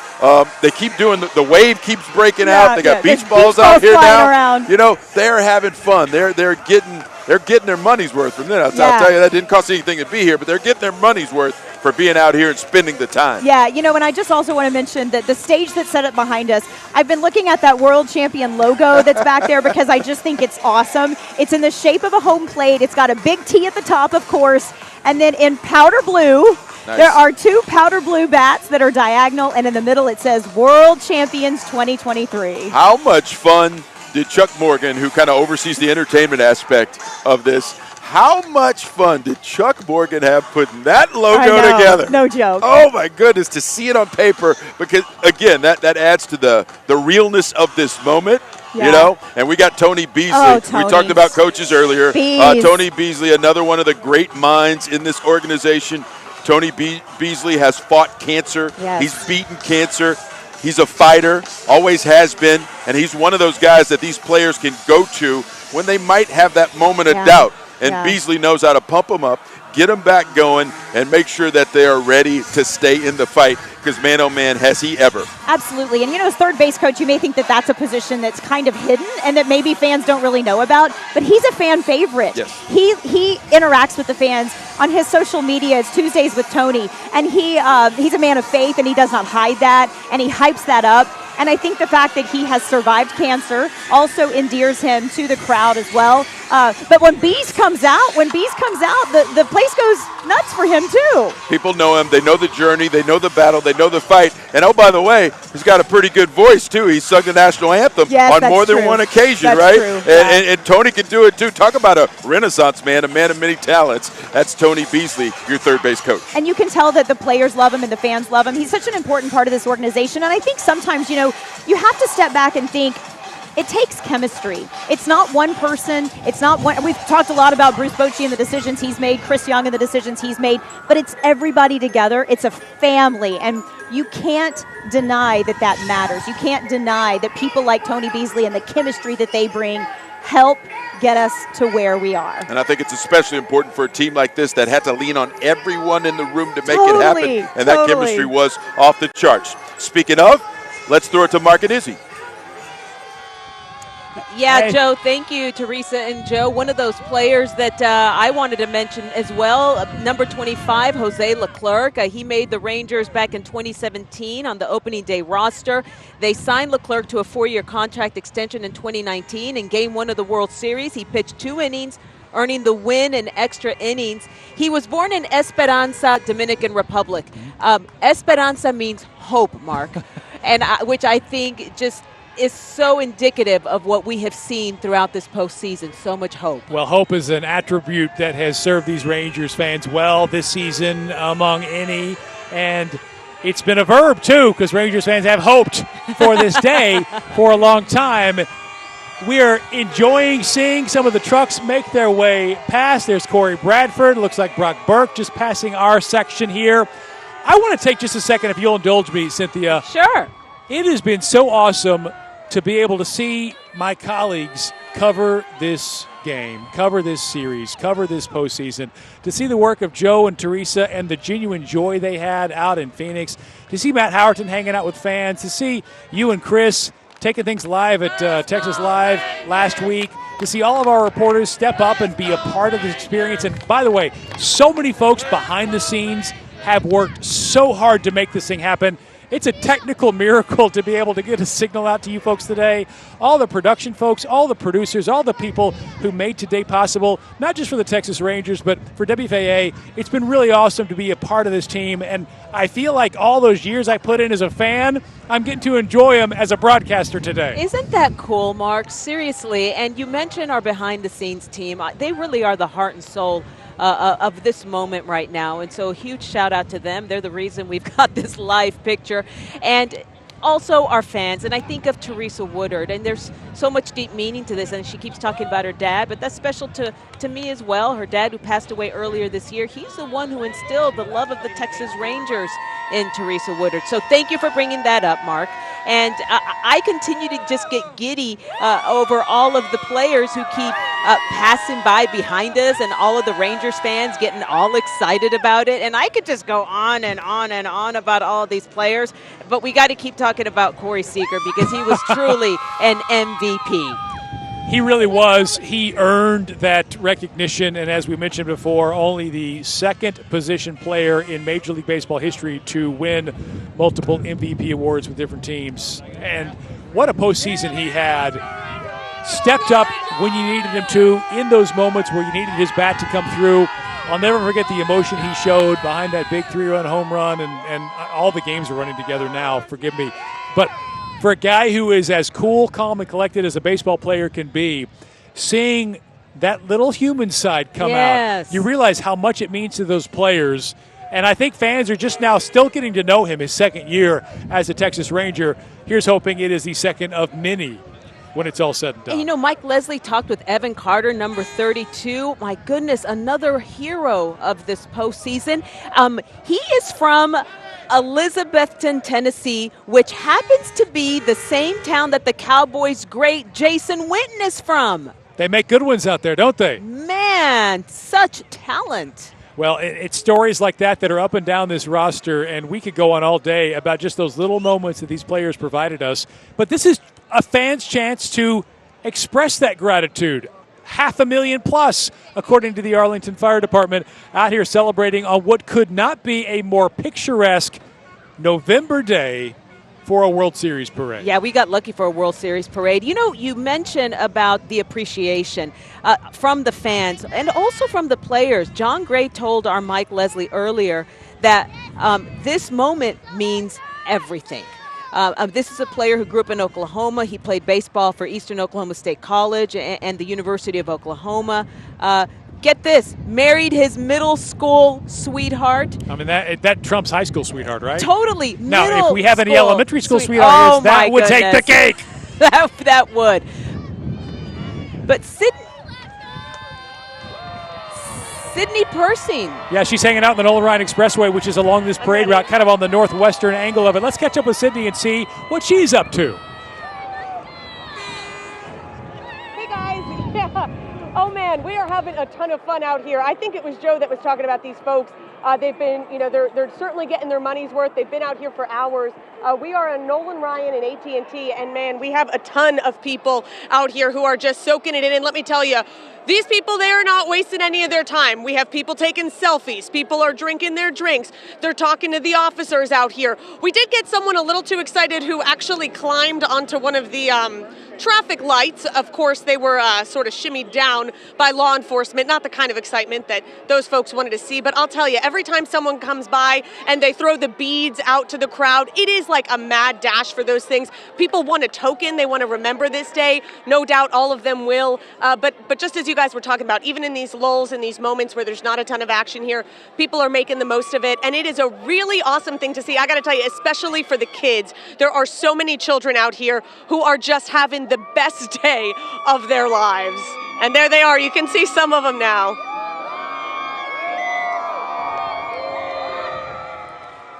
Speaker 6: They keep doing the wave keeps breaking out. They got beach balls out here now.
Speaker 7: Around.
Speaker 6: You know, they're having fun. They're getting their money's worth from this. I'll tell you, that didn't cost anything to be here, but they're getting their money's worth for being out here and spending the time.
Speaker 7: Yeah, you know, and I just also want to mention that the stage that's set up behind us, I've been looking at that world champion logo that's back there because I just think it's awesome. It's in the shape of a home plate. It's got a big T at the top, of course, and then in powder blue, there are two powder blue bats that are diagonal, and in the middle it says World Champions 2023.
Speaker 6: How much fun did Chuck Morgan, who kind of oversees the entertainment aspect of this, how much fun did Chuck Morgan have putting that logo together?
Speaker 7: No joke.
Speaker 6: Oh, my goodness, to see it on paper, because, again, that adds to the realness of this moment.
Speaker 7: Yeah.
Speaker 6: You know, and we got Tony Beasley.
Speaker 7: Oh, Tony.
Speaker 6: We talked about coaches earlier.
Speaker 7: Bees.
Speaker 6: Tony Beasley, another one of the great minds in this organization. Tony Beasley has fought cancer.
Speaker 7: Yes.
Speaker 6: He's beaten cancer. He's a fighter, always has been, and he's one of those guys that these players can go to when they might have that moment of doubt. And Beasley knows how to pump them up, get them back going, and make sure that they are ready to stay in the fight, because man, oh man, has he ever.
Speaker 7: Absolutely. And, you know, as third base coach, you may think that that's a position that's kind of hidden and that maybe fans don't really know about, but he's a fan favorite.
Speaker 6: Yes.
Speaker 7: He interacts with the fans on his social media. It's Tuesdays with Tony, and he's a man of faith, and he does not hide that, and he hypes that up. And I think the fact that he has survived cancer also endears him to the crowd as well. But when Bees comes out, the place goes nuts for him too.
Speaker 6: People know him. They know the journey. They know the battle. They know the fight. And oh, by the way, he's got a pretty good voice too. He sung the national anthem on more than one occasion,
Speaker 7: that's
Speaker 6: right?
Speaker 7: True.
Speaker 6: And Tony can do it too. Talk about a Renaissance man, a man of many talents. That's Tony Beasley, your third base coach.
Speaker 7: And you can tell that the players love him and the fans love him. He's such an important part of this organization. And I think sometimes, you have to step back and think, it takes chemistry. It's not one person. It's not one. We've talked a lot about Bruce Bochy and the decisions he's made, Chris Young and the decisions he's made, but it's everybody together. It's a family, and you can't deny that matters. You can't deny that people like Tony Beasley and the chemistry that they bring help get us to where we are.
Speaker 6: And I think it's especially important for a team like this that had to lean on everyone in the room to make it happen. And that chemistry was off the charts. Speaking of, let's throw it to Mark and Izzy.
Speaker 5: Yeah,
Speaker 4: Hey.
Speaker 5: Joe, thank you, Teresa and Joe. One of those players that I wanted to mention as well, number 25, Jose Leclerc. He made the Rangers back in 2017 on the opening day roster. They signed Leclerc to a 4-year contract extension in 2019. In Game 1 of the World Series, he pitched 2 innings, earning the win in extra innings. He was born in Esperanza, Dominican Republic. Esperanza means hope, Mark, and which I think just is so indicative of what we have seen throughout this postseason. So much hope.
Speaker 4: Well, hope is an attribute that has served these Rangers fans well this season among any, and it's been a verb too, because Rangers fans have hoped for this day for a long time. We are enjoying seeing some of the trucks make their way past. There's Corey Bradford. Looks like Brock Burke just passing our section here. I want to take just a second, if you'll indulge me, Cynthia.
Speaker 5: Sure.
Speaker 4: It has been so awesome to be able to see my colleagues cover this game, cover this series, cover this postseason, to see the work of Joe and Teresa and the genuine joy they had out in Phoenix, to see Matt Howerton hanging out with fans, to see you and Chris taking things live at Texas Live last week, to see all of our reporters step up and be a part of this experience. And by the way, so many folks behind the scenes have worked so hard to make this thing happen. It's a technical miracle to be able to get a signal out to you folks today. All the production folks, all the producers, all the people who made today possible, not just for the Texas Rangers, but for WFAA. It's been really awesome to be a part of this team, and I feel like all those years I put in as a fan, I'm getting to enjoy them as a broadcaster today.
Speaker 5: Isn't that cool, Mark? Seriously. And you mentioned our behind-the-scenes team. They really are the heart and soul of this moment right now. And so a huge shout out to them. They're the reason we've got this live picture. And also our fans. And I think of Teresa Woodard, and there's so much deep meaning to this. And she keeps talking about her dad, but that's special to me as well. Her dad, who passed away earlier this year, he's the one who instilled the love of the Texas Rangers in Teresa Woodard. So thank you for bringing that up, Mark. And I continue to just get giddy over all of the players who keep passing by behind us, and all of the Rangers fans getting all excited about it. And I could just go on and on and on about all of these players, but we got to keep talking about Corey Seager, because he was truly an MVP.
Speaker 4: He really was. He earned that recognition, and as we mentioned before, only the second position player in Major League Baseball history to win multiple MVP awards with different teams. And what a postseason he had. Stepped up when you needed him to, in those moments where you needed his bat to come through. I'll never forget the emotion he showed behind that big 3-run home run, and all the games are running together now, forgive me. But for a guy who is as cool, calm, and collected as a baseball player can be, seeing that little human side come out, you realize how much it means to those players. And I think fans are just now still getting to know him his second year as a Texas Ranger. Here's hoping it is the second of many when it's all said and done.
Speaker 5: And, you know, Mike Leslie talked with Evan Carter, number 32. My goodness, another hero of this postseason. He is from Elizabethton, Tennessee, which happens to be the same town that the Cowboys' great Jason Witten is from.
Speaker 4: They make good ones out there, don't they?
Speaker 5: Man, such talent.
Speaker 4: Well, it's stories like that that are up and down this roster, and we could go on all day about just those little moments that these players provided us. But this is a fan's chance to express that gratitude. 500,000 plus, according to the Arlington Fire Department, out here celebrating on what could not be a more picturesque November day for a World Series parade.
Speaker 5: Yeah, we got lucky for a World Series parade. You know, you mentioned about the appreciation from the fans and also from the players. John Gray told our Mike Leslie earlier that this moment means everything. This is a player who grew up in Oklahoma. He played baseball for Eastern Oklahoma State College and the University of Oklahoma. Get this, married his middle school sweetheart.
Speaker 4: I mean, that trumps high school sweetheart, right?
Speaker 5: Totally.
Speaker 4: Now, if we have any elementary school
Speaker 5: sweetheart,
Speaker 4: sweethearts, that would take the cake.
Speaker 5: that would. But Sydney Persing.
Speaker 4: Yeah, she's hanging out in the Nolan Ryan Expressway, which is along this parade route, kind of on the northwestern angle of it. Let's catch up with Sydney and see what she's up to.
Speaker 16: Hey, guys. Yeah. Oh, man, we are having a ton of fun out here. I think it was Joe that was talking about these folks. They've been, they're certainly getting their money's worth. They've been out here for hours. We are on Nolan Ryan and AT&T, and, man, we have a ton of people out here who are just soaking it in. And let me tell you, these people, they are not wasting any of their time. We have people taking selfies. People are drinking their drinks. They're talking to the officers out here. We did get someone a little too excited who actually climbed onto one of the traffic lights. Of course, they were sort of shimmied down by law enforcement. Not the kind of excitement that those folks wanted to see. But I'll tell you, every time someone comes by and they throw the beads out to the crowd, it is like a mad dash for those things. People want a token. They want to remember this day. No doubt all of them will. But just as you guys were talking about, even in these lulls, in these moments where there's not a ton of action here, people are making the most of it. And it is a really awesome thing to see. I got to tell you, especially for the kids, there are so many children out here who are just having the best day of their lives. And there they are. You can see some of them now.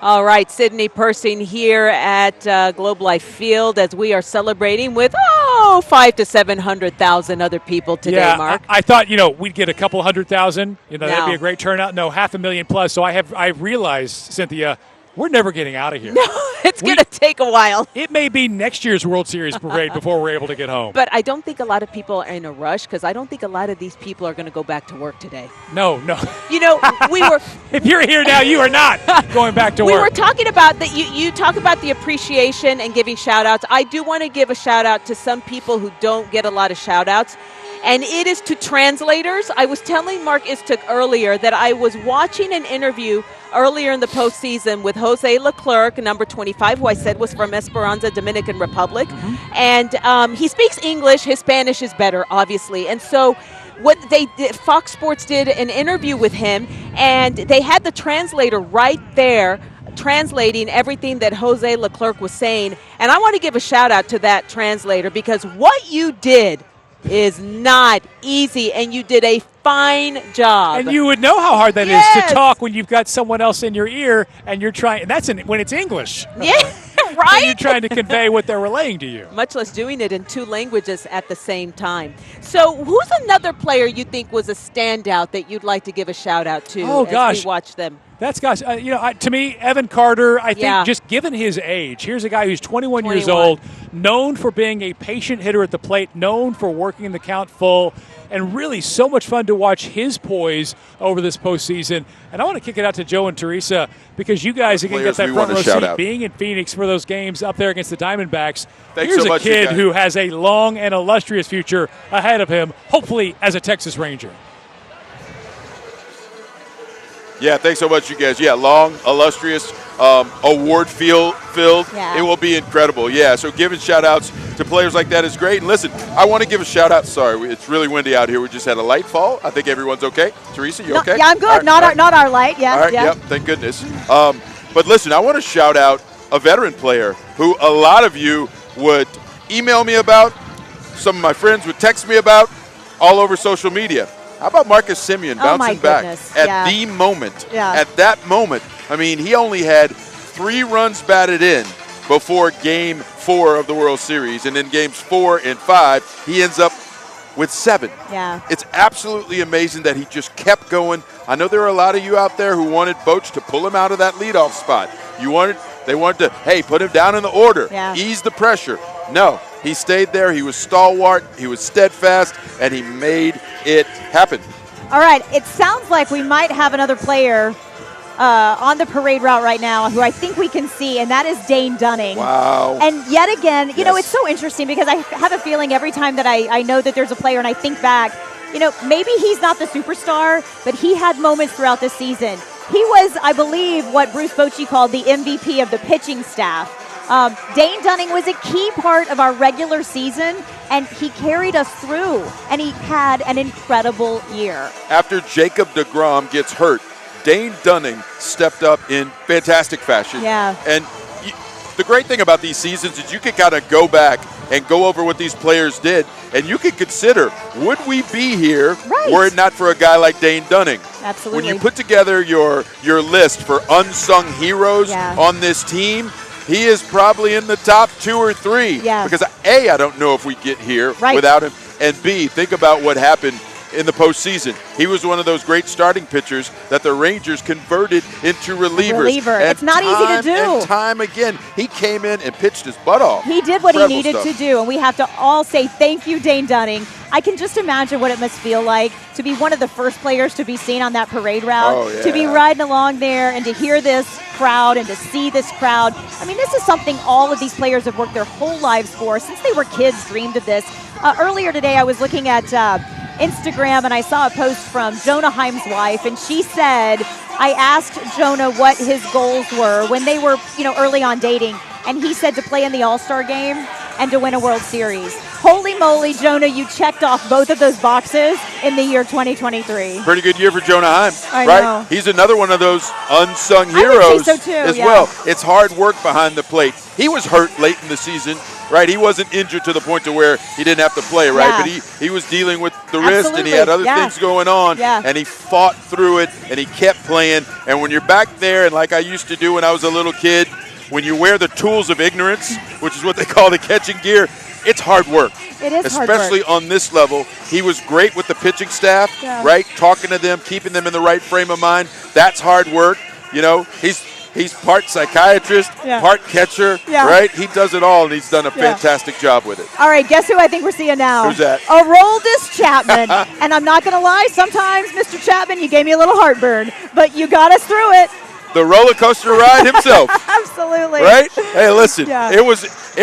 Speaker 5: All right, Sydney Persing here at Globe Life Field as we are celebrating with, 500,000 to 700,000 other people today,
Speaker 4: yeah,
Speaker 5: Mark.
Speaker 4: I thought, we'd get a couple 100,000. That'd be a great turnout. No, 500,000 plus. So I realized, Cynthia, we're never getting out of here.
Speaker 5: No, it's going to take a while.
Speaker 4: It may be next year's World Series parade before we're able to get home.
Speaker 5: But I don't think a lot of people are in a rush because I don't think a lot of these people are going to go back to work today.
Speaker 4: No.
Speaker 5: We were.
Speaker 4: If you're here now, you are not going back to work.
Speaker 5: We were talking about that. You talk about the appreciation and giving shout outs. I do want to give a shout out to some people who don't get a lot of shout outs. And it is to translators. I was telling Mark Istook earlier that I was watching an interview earlier in the postseason with Jose Leclerc, number 25, who I said was from Esperanza, Dominican Republic. Mm-hmm. And he speaks English. His Spanish is better, obviously. And so what they did, Fox Sports did an interview with him, and they had the translator right there translating everything that Jose Leclerc was saying. And I want to give a shout out to that translator because what you did is not easy, and you did a fine job.
Speaker 4: And you would know how hard that is to talk when you've got someone else in your ear, and you're trying. And that's when it's English.
Speaker 5: Yeah, right.
Speaker 4: And you're trying to convey what they're relaying to you.
Speaker 5: Much less doing it in two languages at the same time. So, who's another player you think was a standout that you'd like to give a shout out to? As we watch them?
Speaker 4: That's to me, Evan Carter, I think just given his age, here's a guy who's 21 years old, known for being a patient hitter at the plate, known for working the count full, and really so much fun to watch his poise over this postseason. And I want to kick it out to Joe and Teresa because you guys again get that front row seat being in Phoenix for those games up there against the Diamondbacks. Here's a kid who has a long and illustrious future ahead of him, hopefully as a Texas Ranger.
Speaker 6: Yeah, thanks so much, you guys. Yeah, long, illustrious, award-filled. Yeah. It will be incredible. Yeah, so giving shout-outs to players like that is great. And listen, I want to give a shout-out. Sorry, it's really windy out here. We just had a light fall. I think everyone's okay. Teresa, you okay?
Speaker 7: Yeah, I'm good. Right, not our light. Yeah.
Speaker 6: All right, yep, thank goodness. But listen, I want to shout out a veteran player who a lot of you would email me about, some of my friends would text me about, all over social media. How about Marcus Semien bouncing back at the moment? Yeah. At that moment, I mean, he only had 3 runs batted in before Game 4 of the World Series, and in Games 4 and 5, he ends up with 7.
Speaker 7: Yeah.
Speaker 6: It's absolutely amazing that he just kept going. I know there are a lot of you out there who wanted Bochy to pull him out of that leadoff spot. They wanted to, hey, put him down in the order, ease the pressure. No. He stayed there. He was stalwart. He was steadfast, and he made it happen.
Speaker 7: All right. It sounds like we might have another player on the parade route right now who I think we can see, and that is Dane Dunning.
Speaker 6: Wow.
Speaker 7: And yet again, you know, it's so interesting because I have a feeling every time that I know that there's a player and I think back, you know, maybe he's not the superstar, but he had moments throughout the season. He was, I believe, what Bruce Bochy called the MVP of the pitching staff. Dane Dunning was a key part of our regular season, and he carried us through, and he had an incredible year.
Speaker 6: After Jacob deGrom gets hurt, Dane Dunning stepped up in fantastic fashion.
Speaker 7: Yeah.
Speaker 6: And the great thing about these seasons is you can kind of go back and go over what these players did, and you can consider, would we be here were it not for a guy like Dane Dunning?
Speaker 7: Absolutely.
Speaker 6: When you put together your list for unsung heroes on this team, he is probably in the top 2 or 3.
Speaker 7: Yeah.
Speaker 6: Because A, I don't know if we get here without him, and B, think about what happened in the postseason. He was one of those great starting pitchers that the Rangers converted into relievers. And
Speaker 7: it's not easy to do.
Speaker 6: And time again, he came in and pitched his butt off.
Speaker 7: He did what he
Speaker 6: Incredible
Speaker 7: needed
Speaker 6: stuff.
Speaker 7: to do, and we have to all say thank you, Dane Dunning. I can just imagine what it must feel like to be one of the first players to be seen on that parade route, to be riding along there and to hear this crowd and to see this crowd. I mean, this is something all of these players have worked their whole lives for. Since they were kids, dreamed of this. Earlier today, I was looking at Instagram, and I saw a post from Jonah Heim's wife, and she said, I asked Jonah what his goals were when they were, you know, early on dating, and he said to play in the All-Star game and to win a World Series. Holy moly, Jonah, you checked off both of those boxes in the year 2023.
Speaker 6: Pretty good year for Jonah Heim,
Speaker 7: I
Speaker 6: right?
Speaker 7: know.
Speaker 6: He's another one of those unsung
Speaker 7: I would
Speaker 6: heroes
Speaker 7: say so too,
Speaker 6: as
Speaker 7: yeah.
Speaker 6: well. It's hard work behind the plate. He was hurt late in the season, right? He wasn't injured to the point to where he didn't have to play, right?
Speaker 7: Yeah.
Speaker 6: But he was dealing with the wrist, and he had other
Speaker 7: yeah.
Speaker 6: things going on,
Speaker 7: Yeah.
Speaker 6: and he fought through it, and he kept playing. And when you're back there, and like I used to do when I was a little kid, when you wear the tools of ignorance, which is what they call the catching gear, it's hard work.
Speaker 7: It is hard
Speaker 6: Especially
Speaker 7: work.
Speaker 6: on this level. He was great with the pitching staff,
Speaker 7: Yeah.
Speaker 6: right? Talking to them, keeping them in the right frame of mind. That's hard work. You know, he's part psychiatrist,
Speaker 7: Yeah.
Speaker 6: part catcher,
Speaker 7: Yeah.
Speaker 6: right? He does it all, and he's done a
Speaker 7: Yeah.
Speaker 6: fantastic job with it.
Speaker 7: All right, guess who I think we're seeing now?
Speaker 6: Who's that?
Speaker 7: Aroldis Chapman. And I'm not going to lie, sometimes, Mr. Chapman, you gave me a little heartburn, but you got us through it.
Speaker 6: The roller coaster ride himself.
Speaker 7: Absolutely.
Speaker 6: Right? Hey, listen,
Speaker 7: Yeah.
Speaker 6: it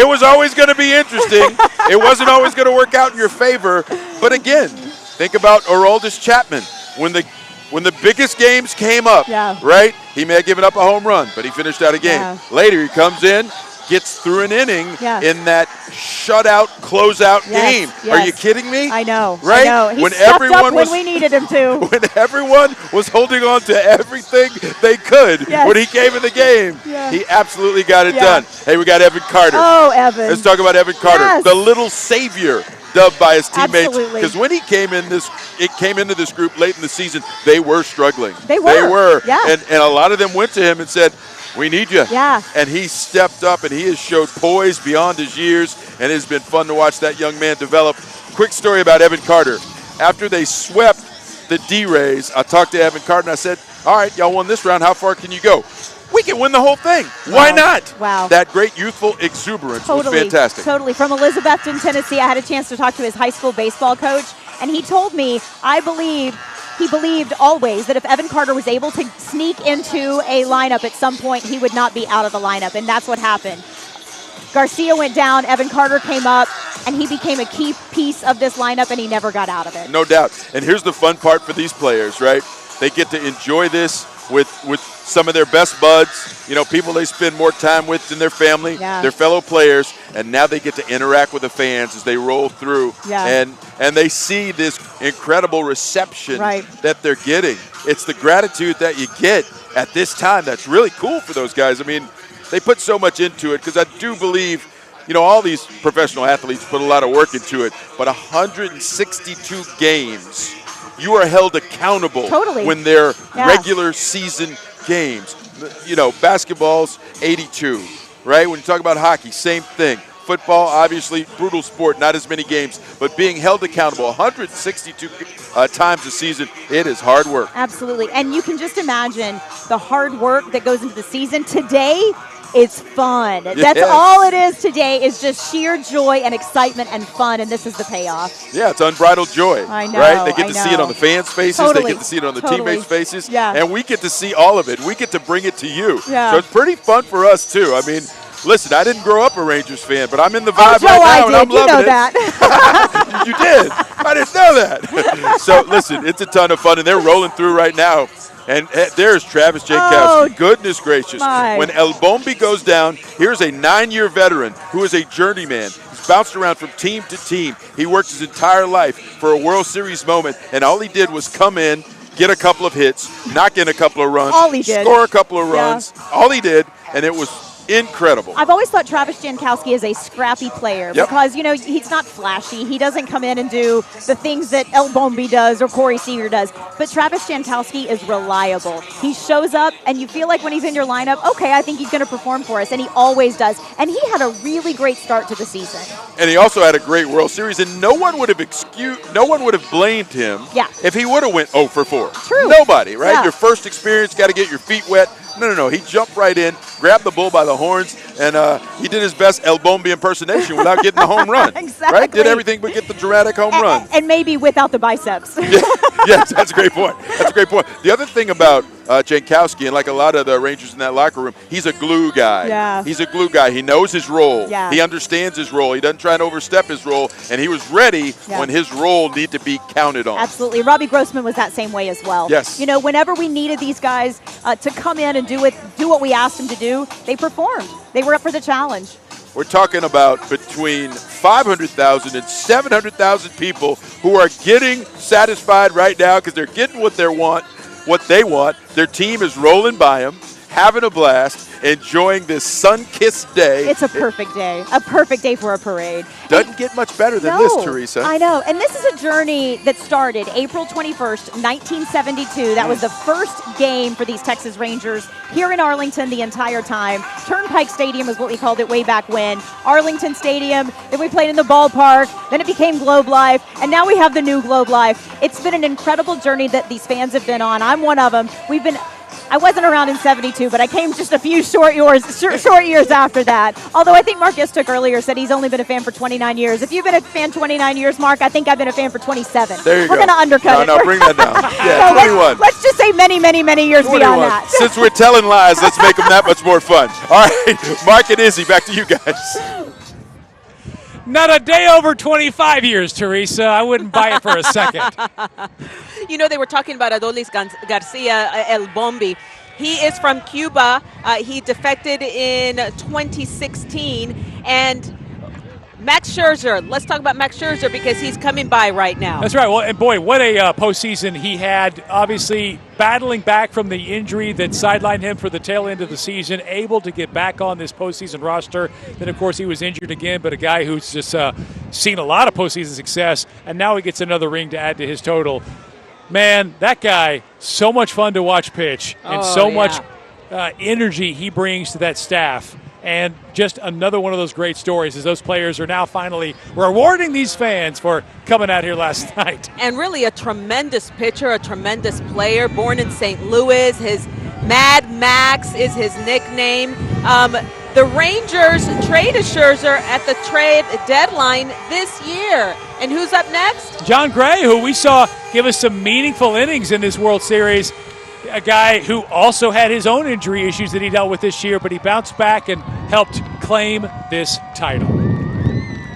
Speaker 6: was always going to be interesting. It wasn't always going to work out in your favor. But again, think about Aroldis Chapman. When the biggest games came up, right? He may have given up a home run, but he finished out a game.
Speaker 7: Yeah.
Speaker 6: Later, he comes in, gets through an inning
Speaker 7: Yeah.
Speaker 6: in that shutout, closeout game. Are you kidding me?
Speaker 7: I know.
Speaker 6: Right?
Speaker 7: I know. He
Speaker 6: When
Speaker 7: stepped
Speaker 6: everyone
Speaker 7: up when
Speaker 6: was-
Speaker 7: we needed him to.
Speaker 6: When everyone was holding on to everything they could
Speaker 7: Yes.
Speaker 6: when he came in the game,
Speaker 7: Yeah.
Speaker 6: he absolutely got it
Speaker 7: Yeah.
Speaker 6: done. Hey, we got Evan Carter.
Speaker 7: Oh, Evan.
Speaker 6: Let's talk about Evan Carter,
Speaker 7: Yes.
Speaker 6: the little savior dubbed by his teammates.
Speaker 7: Absolutely.
Speaker 6: Because when he came into this group late in the season, they were struggling.
Speaker 7: They were. Yeah.
Speaker 6: And a lot of them went to him and said, we need you.
Speaker 7: Yeah.
Speaker 6: And he stepped up, and he has showed poise beyond his years, and it's been fun to watch that young man develop. Quick story about Evan Carter. After they swept the D-Rays, I talked to Evan Carter, and I said, all right, y'all won this round. How far can you go? We can win the whole thing. Why not?
Speaker 7: Wow.
Speaker 6: That great youthful exuberance was fantastic.
Speaker 7: Totally. From Elizabethton, Tennessee, I had a chance to talk to his high school baseball coach, and he told me, he believed always that if Evan Carter was able to sneak into a lineup at some point, he would not be out of the lineup, and that's what happened. Garcia went down, Evan Carter came up, and he became a key piece of this lineup, and he never got out of it.
Speaker 6: No doubt. And here's the fun part for these players, right? They get to enjoy this with some of their best buds, people they spend more time with than their family, their fellow players, and now they get to interact with the fans as they roll through.
Speaker 7: Yeah.
Speaker 6: And they see this incredible reception
Speaker 7: Right.
Speaker 6: that they're getting. It's the gratitude that you get at this time that's really cool for those guys. I mean, they put so much into it because I do believe, all these professional athletes put a lot of work into it, but 162 games, you are held accountable when they're regular season games. Basketball's 82, right? When you talk about hockey, same thing. Football, obviously, brutal sport, not as many games, but being held accountable 162 times a season, it is hard work.
Speaker 7: Absolutely. And you can just imagine the hard work that goes into the season. Today, It's fun. That's
Speaker 6: Yes.
Speaker 7: all it is today, is just sheer joy and excitement and fun, and this is the payoff.
Speaker 6: Yeah, it's unbridled joy.
Speaker 7: I know,
Speaker 6: Right? They get
Speaker 7: I
Speaker 6: to see it
Speaker 7: know.
Speaker 6: on the fans' faces.
Speaker 7: Totally,
Speaker 6: They get to see it on the
Speaker 7: totally.
Speaker 6: teammates' faces.
Speaker 7: Yeah.
Speaker 6: And we get to see all of it. We get to bring it to you.
Speaker 7: Yeah.
Speaker 6: So it's pretty fun for us, too. I mean, listen, I didn't grow up a Rangers fan, but I'm in the vibe
Speaker 7: Joe,
Speaker 6: right now,
Speaker 7: I
Speaker 6: and
Speaker 7: did.
Speaker 6: I'm
Speaker 7: You
Speaker 6: loving
Speaker 7: know
Speaker 6: it.
Speaker 7: that.
Speaker 6: You did. I didn't know that. So, listen, it's a ton of fun, and they're rolling through right now. And there's Travis Jankowski.
Speaker 7: Oh,
Speaker 6: Goodness gracious.
Speaker 7: my.
Speaker 6: When El Bombi goes down, here's a 9-year veteran who is a journeyman. He's bounced around from team to team. He worked his entire life for a World Series moment, and all he did was come in, get a couple of hits, knock in a couple of runs,
Speaker 7: All he did.
Speaker 6: score a couple of
Speaker 7: Yeah.
Speaker 6: runs. All he did, and it was incredible.
Speaker 7: I've always thought Travis Jankowski is a scrappy player
Speaker 6: Yep.
Speaker 7: because, he's not flashy. He doesn't come in and do the things that El Bombi does or Corey Seager does. But Travis Jankowski is reliable. He shows up, and you feel like when he's in your lineup, okay, I think he's going to perform for us, and he always does. And he had a really great start to the season.
Speaker 6: And he also had a great World Series, and no one would have blamed him
Speaker 7: Yeah.
Speaker 6: if he would have went 0 for 4.
Speaker 7: True.
Speaker 6: Nobody, right?
Speaker 7: Yeah.
Speaker 6: Your first experience, got to get your feet wet. No. He jumped right in, grabbed the bull by the horns, and he did his best El Bombi impersonation without getting the home run.
Speaker 7: Exactly.
Speaker 6: Right? Did everything but get the dramatic home run.
Speaker 7: And maybe without the biceps.
Speaker 6: Yes, that's a great point. That's a great point. The other thing about Jankowski, and like a lot of the Rangers in that locker room, he's a glue guy.
Speaker 7: Yeah.
Speaker 6: He's a glue guy. He knows his role.
Speaker 7: Yeah.
Speaker 6: He understands his role. He doesn't try and overstep his role, and he was ready
Speaker 7: Yeah.
Speaker 6: when his role needed to be counted on.
Speaker 7: Absolutely. Robbie Grossman was that same way as well.
Speaker 6: Yes.
Speaker 7: Whenever we needed these guys to come in and do what we asked them to do, they performed. They were up for the challenge.
Speaker 6: We're talking about between 500,000 and 700,000 people who are getting satisfied right now because they're getting what they want. Their team is rolling by them, having a blast, enjoying this sun-kissed day.
Speaker 7: It's a perfect day. A perfect day for a parade.
Speaker 6: Doesn't get much better than this, Teresa.
Speaker 7: I know. And this is a journey that started April 21st, 1972. That was the first game for these Texas Rangers here in Arlington the entire time. Turnpike Stadium is what we called it way back when. Arlington Stadium. Then we played in the ballpark. Then it became Globe Life. And now we have the new Globe Life. It's been an incredible journey that these fans have been on. I'm one of them. I wasn't around in 72, but I came just a few short years after that. Although I think Mark Istook earlier said he's only been a fan for 29 years. If you've been a fan 29 years, Mark, I think I've been a fan for 27.
Speaker 6: There you
Speaker 7: We're
Speaker 6: go.
Speaker 7: going to undercut it.
Speaker 6: No, bring that down. Yeah,
Speaker 7: So
Speaker 6: 21.
Speaker 7: let's just say many, many, many years
Speaker 6: 21.
Speaker 7: beyond that.
Speaker 6: Since we're telling lies, let's make them that much more fun. All right, Mark and Izzy, back to you guys.
Speaker 4: Not a day over 25 years, Teresa. I wouldn't buy it for a second.
Speaker 5: They were talking about Adolis Garcia El Bombi. He is from Cuba. He defected in 2016. And Max Scherzer, let's talk about Max Scherzer because he's coming by right now.
Speaker 4: That's right. Well, and boy, what a postseason he had. Obviously, battling back from the injury that sidelined him for the tail end of the season, able to get back on this postseason roster. Then, of course, he was injured again, but a guy who's just seen a lot of postseason success, and now he gets another ring to add to his total. Man, that guy, so much fun to watch pitch, and much energy he brings to that staff. And just another one of those great stories as those players are now finally rewarding these fans for coming out here last night.
Speaker 5: And really a tremendous pitcher, a tremendous player, born in St. Louis. His Mad Max is his nickname. The Rangers traded Scherzer at the trade deadline this year. And who's up next?
Speaker 4: John Gray, who we saw give us some meaningful innings in this World Series. A guy who also had his own injury issues that he dealt with this year, but he bounced back and helped claim this title.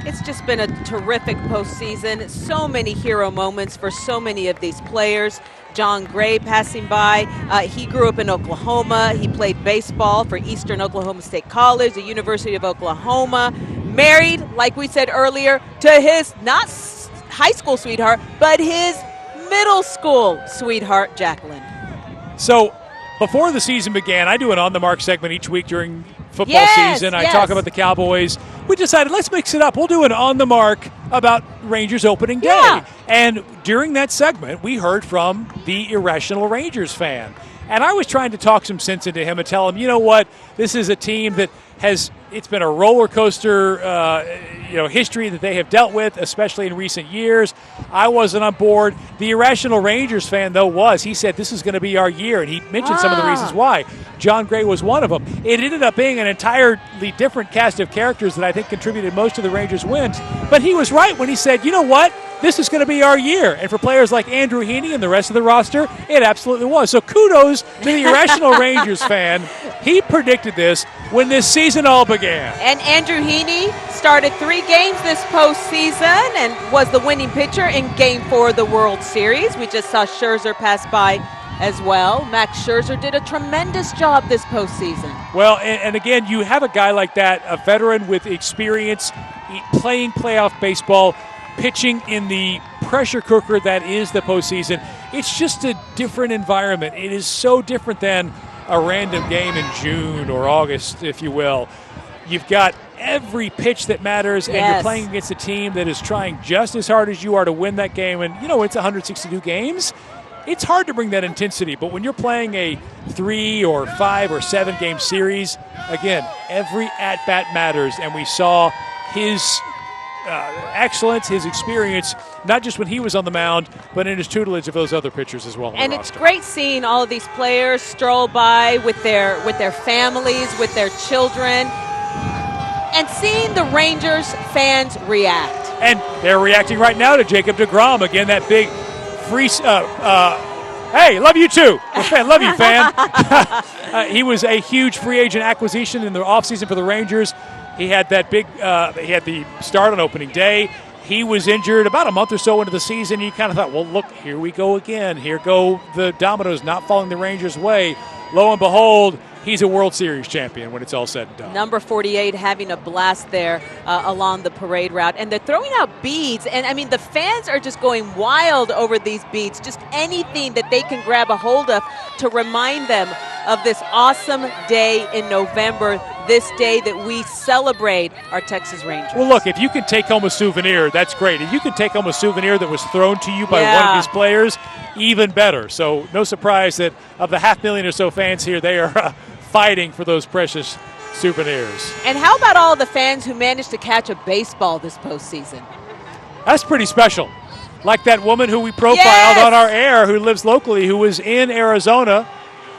Speaker 5: It's just been a terrific postseason. So many hero moments for so many of these players. John Gray passing by. He grew up in Oklahoma. He played baseball for Eastern Oklahoma State College, the University of Oklahoma. Married, like we said earlier, to his not high school sweetheart, but his middle school sweetheart, Jacqueline.
Speaker 4: So before the season began, I do an On the Mark segment each week during football season. I talk about the Cowboys. We decided let's mix it up. We'll do an On the Mark about Rangers opening day.
Speaker 5: Yeah.
Speaker 4: And during that segment, we heard from the irrational Rangers fan. And I was trying to talk some sense into him and tell him, you know what, this is a team that it's been a roller coaster, history that they have dealt with, especially in recent years. I wasn't on board. The irrational Rangers fan, though, was. He said this is going to be our year, and he mentioned some of the reasons why. John Gray was one of them. It ended up being an entirely different cast of characters that I think contributed most to the Rangers' wins. But he was right when he said, you know what? This is going to be our year. And for players like Andrew Heaney and the rest of the roster, it absolutely was. So kudos to the irrational Rangers fan. He predicted this when this season all began.
Speaker 5: And Andrew Heaney started 3 games this postseason and was the winning pitcher in Game 4 of the World Series. We just saw Scherzer pass by as well. Max Scherzer did a tremendous job this postseason.
Speaker 4: Well, and again, you have a guy like that, a veteran with experience playing playoff baseball, pitching in the pressure cooker that is the postseason. It's just a different environment. It is so different than a random game in June or August, if you will. You've got every pitch that matters, and you're playing against a team that is trying just as hard as you are to win that game. And, it's 162 games. It's hard to bring that intensity, but when you're playing a 3 or 5 or 7 game series, again, every at-bat matters, and we saw his excellence, his experience, not just when he was on the mound, but in his tutelage of those other pitchers as well.
Speaker 5: And it's great seeing all of these players stroll by with their families, with their children, and seeing the Rangers fans react.
Speaker 4: And they're reacting right now to Jacob deGrom. Again, that big free. Hey, love you too. Love you, fan. He was a huge free agent acquisition in the offseason for the Rangers. He had that big. He had the start on opening day. He was injured about a month or so into the season. You kind of thought, well, look, here we go again. Here go the dominoes not falling the Rangers' way. Lo and behold, he's a World Series champion when it's all said and done.
Speaker 5: Number 48 having a blast there along the parade route. And they're throwing out beads. And, I mean, the fans are just going wild over these beads. Just anything that they can grab a hold of to remind them of this awesome day in November, this day that we celebrate our Texas Rangers.
Speaker 4: Well, look, if you can take home a souvenir, that's great. If you can take home a souvenir that was thrown to you by one of these players, even better. So no surprise that of the 500,000 or so fans here, they are fighting for those precious souvenirs.
Speaker 5: And how about all the fans who managed to catch a baseball this postseason?
Speaker 4: That's pretty special. Like that woman who we profiled on our air who lives locally, who was in Arizona,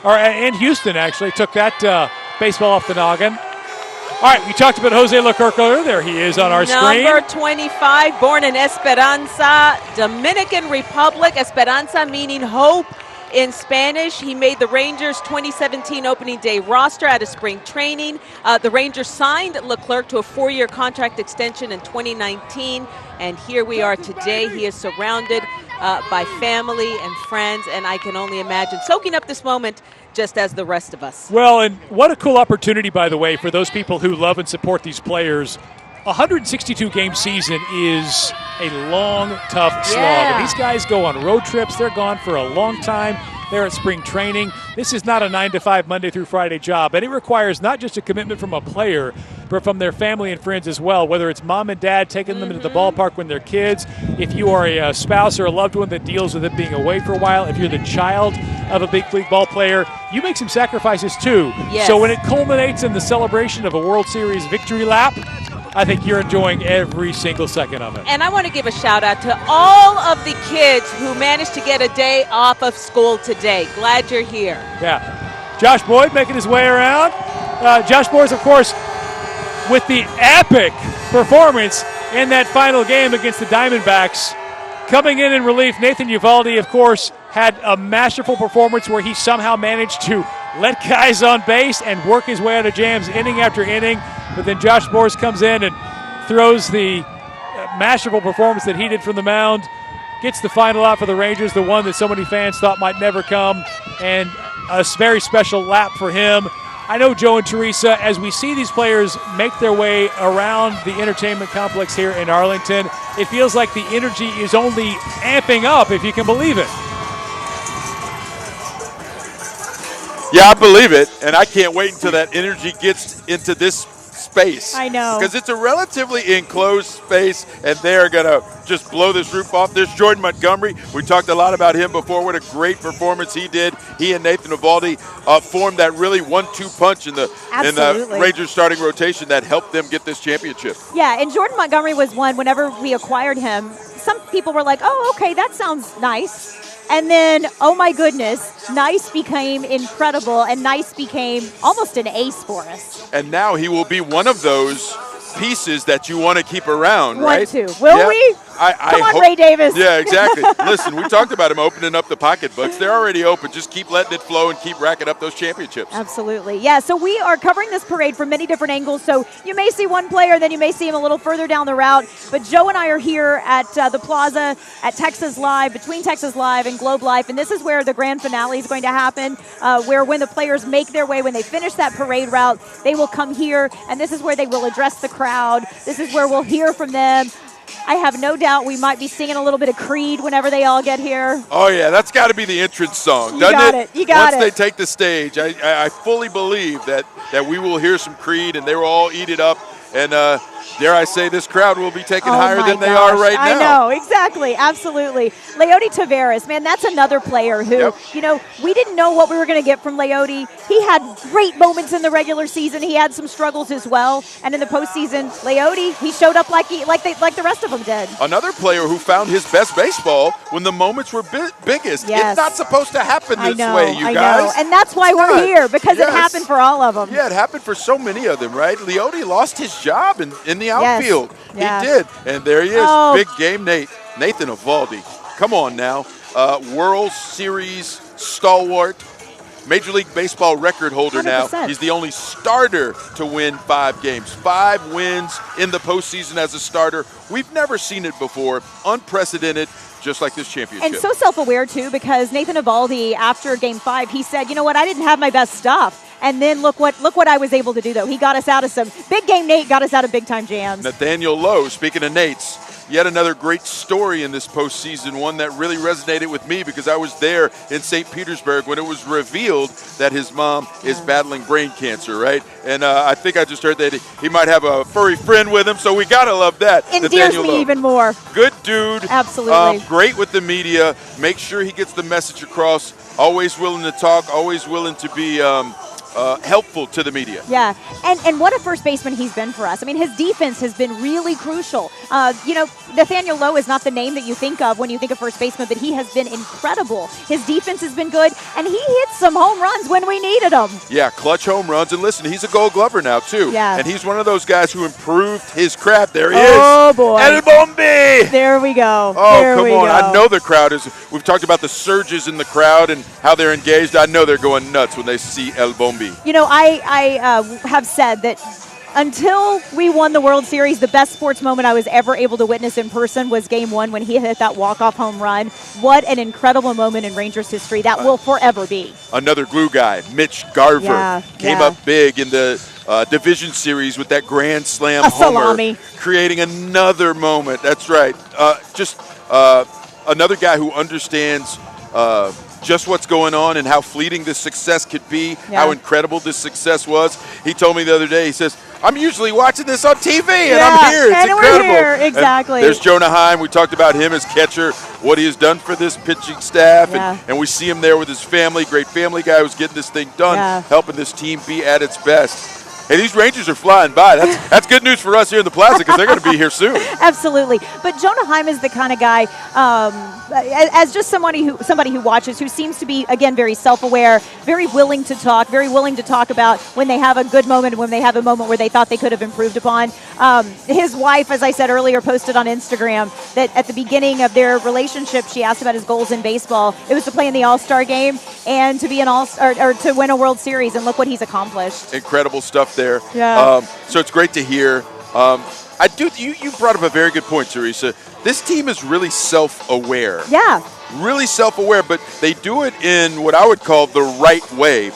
Speaker 4: or in Houston, actually, took that baseball off the noggin. All right, we talked about Jose Leclerc earlier. There he is on our screen.
Speaker 5: Number 25, born in Esperanza, Dominican Republic. Esperanza meaning hope in Spanish. He made the Rangers 2017 opening day roster out of spring training. The Rangers signed Leclerc to a 4-year contract extension in 2019, and here we are today. He is surrounded by family and friends, and I can only imagine soaking up this moment just as the rest of us.
Speaker 4: Well, and what a cool opportunity, by the way, for those people who love and support these players. A 162-game season is a long, tough slog. And these guys go on road trips. They're gone for a long time. They're at spring training. This is not a 9-to-5 Monday through Friday job, and it requires not just a commitment from a player, but from their family and friends as well, whether it's mom and dad taking them to the ballpark when they're kids, if you are a spouse or a loved one that deals with it being away for a while, if you're the child of a big league ball player, you make some sacrifices too.
Speaker 5: Yes.
Speaker 4: So when it culminates in the celebration of a World Series victory lap, I think you're enjoying every single second of it.
Speaker 5: And I want to give a shout out to all of the kids who managed to get a day off of school today. Glad you're here.
Speaker 4: Yeah. Josh Boyd making his way around. Josh Boyd, of course, with the epic performance in that final game against the Diamondbacks. Coming in relief, Nathan Eovaldi, of course, had a masterful performance where he somehow managed to let guys on base and work his way out of jams inning after inning. But then Josh Boers comes in and throws the masterful performance that he did from the mound, gets the final out for the Rangers, the one that so many fans thought might never come, and a very special lap for him. I know Joe and Teresa, as we see these players make their way around the entertainment complex here in Arlington, it feels like the energy is only amping up, if you can believe it.
Speaker 6: Yeah, I believe it, and I can't wait until that energy gets into this space.
Speaker 7: I know.
Speaker 6: Because it's a relatively enclosed space, and they're going to just blow this roof off. There's Jordan Montgomery. We talked a lot about him before. What a great performance he did. He and Nathan Evaldi formed that really 1-2 punch in the Rangers starting rotation that helped them get this championship.
Speaker 7: Yeah, and Jordan Montgomery was one, whenever we acquired him, some people were like, oh, okay, that sounds nice. And then, oh my goodness, Nice became incredible, and Nice became almost an ace for us.
Speaker 6: And now he will be one of those pieces that you want to keep around, right?
Speaker 7: Will we? Come on, Ray Davis.
Speaker 6: Yeah, exactly. Listen, we talked about him opening up the pocketbooks. They're already open. Just keep letting it flow and keep racking up those championships.
Speaker 7: Absolutely. Yeah, so we are covering this parade from many different angles. So you may see one player, then you may see him a little further down the route. But Joe and I are here at the Plaza at Texas Live, between Texas Live and Globe Life. And this is where the grand finale is going to happen, where when the players make their way, when they finish that parade route, they will come here. And this is where they will address the crowd. This is where we'll hear from them. I have no doubt we might be singing a little bit of Creed whenever they all get here.
Speaker 6: Oh, yeah, that's got to be the entrance song, doesn't it?
Speaker 7: You got it.
Speaker 6: Once they take the stage, I fully believe that we will hear some Creed and they will all eat it up. And dare I say, this crowd will be taken higher than they are right now.
Speaker 7: I know, exactly, absolutely. Leody Taveras, man, that's another player who, we didn't know what we were going to get from Leody. He had great moments in the regular season. He had some struggles as well. And in the postseason, Leody, he showed up like the rest of them did.
Speaker 6: Another player who found his best baseball when the moments were biggest.
Speaker 7: Yes.
Speaker 6: It's not supposed to happen this way, you guys.
Speaker 7: I know, and that's why we're here, because it happened for all of them.
Speaker 6: Yeah, it happened for so many of them, right? Leody lost his job in the outfield.
Speaker 7: Yes.
Speaker 6: He did. And there he is, big game Nathan Evaldi. Come on now. World Series stalwart, Major League Baseball record holder 100%. Now. He's the only starter to win 5 games. 5 wins in the postseason as a starter. We've never seen it before. Unprecedented, just like this championship.
Speaker 7: And so self-aware, too, because Nathan Evaldi, after Game 5, he said, you know what, I didn't have my best stuff. And then look what I was able to do, though. He got us out of some big game Nate, got us out of big-time jams.
Speaker 6: Nathaniel Lowe, speaking of Nate's, yet another great story in this postseason, one that really resonated with me because I was there in St. Petersburg when it was revealed that his mom is battling brain cancer, right? And I think I just heard that he might have a furry friend with him, so we got to love that.
Speaker 7: Endears me even more.
Speaker 6: Good dude.
Speaker 7: Absolutely.
Speaker 6: Great with the media. Make sure he gets the message across. Always willing to talk, always willing to be helpful to the media.
Speaker 7: Yeah, and what a first baseman he's been for us. I mean, his defense has been really crucial. Nathaniel Lowe is not the name that you think of when you think of first baseman, but he has been incredible. His defense has been good, and he hits some home runs when we needed them.
Speaker 6: Yeah, clutch home runs. And listen, he's a Gold Glover now, too.
Speaker 7: Yeah.
Speaker 6: And he's one of those guys who improved his craft. There he is.
Speaker 7: Oh, boy.
Speaker 6: El Bombi!
Speaker 7: There we go.
Speaker 6: Oh,
Speaker 7: there
Speaker 6: come
Speaker 7: we
Speaker 6: on.
Speaker 7: go.
Speaker 6: I know the crowd is. We've talked about the surges in the crowd and how they're engaged. I know they're going nuts when they see El Bombi.
Speaker 7: I have said that until we won the World Series, the best sports moment I was ever able to witness in person was Game 1 when he hit that walk-off home run. What an incredible moment in Rangers history. That will forever be.
Speaker 6: Another glue guy, Mitch Garver, came up big in the division series with that grand slam homer,
Speaker 7: salami.
Speaker 6: Creating another moment. That's right. Another guy who understands just what's going on and how fleeting this success could be, how incredible this success was. He told me the other day, he says, I'm usually watching this on TV, and I'm here. It's incredible.
Speaker 7: We're here. Exactly.
Speaker 6: And there's Jonah Heim. We talked about him as catcher, what he has done for this pitching staff, and we see him there with his family. Great family guy who's getting this thing done, helping this team be at its best. Hey, these Rangers are flying by. That's good news for us here in the Plaza because they're going to be here soon.
Speaker 7: Absolutely. But Jonah Heim is the kind of guy, as just somebody who watches, who seems to be, again, very self-aware, very willing to talk about when they have a good moment, when they have a moment where they thought they could have improved upon. His wife, as I said earlier, posted on Instagram that at the beginning of their relationship, she asked about his goals in baseball. It was to play in the All-Star game and to be an All-Star or to win a World Series, and look what he's accomplished.
Speaker 6: Incredible stuff there.
Speaker 7: Yeah.
Speaker 6: So it's great to hear. You brought up a very good point, Teresa. This team is really self-aware.
Speaker 7: Yeah.
Speaker 6: Really self-aware, but they do it in what I would call the right way.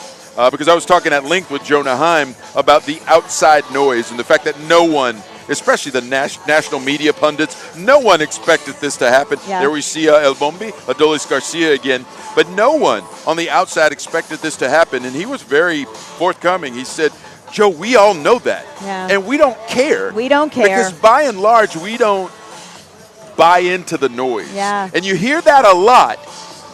Speaker 6: Because I was talking at length with Jonah Heim about the outside noise and the fact that no one, especially the national media pundits, no one expected this to happen.
Speaker 7: Yeah.
Speaker 6: There we see El Bombi, Adolis Garcia again. But no one on the outside expected this to happen, and he was very forthcoming. He said, Joe, we all know that.
Speaker 7: Yeah.
Speaker 6: And we don't care.
Speaker 7: We don't care.
Speaker 6: Because by and large, we don't buy into the noise.
Speaker 7: Yeah.
Speaker 6: And you hear that a lot,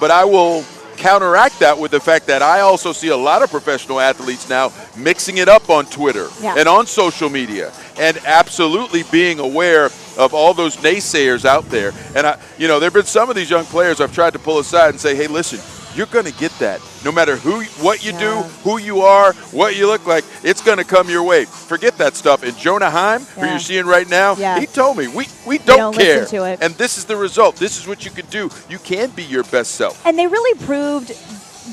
Speaker 6: but I will counteract that with the fact that I also see a lot of professional athletes now mixing it up on Twitter and on social media, and absolutely being aware of all those naysayers out there. And there have been some of these young players I've tried to pull aside and say, hey, listen, you're going to get that. No matter what you do, who you are, what you look like, it's going to come your way. Forget that stuff. And Jonah Heim, who you're seeing right now, he told me, we don't care.
Speaker 7: Listen to it.
Speaker 6: And this is the result. This is what you can do. You can be your best self.
Speaker 7: And they really proved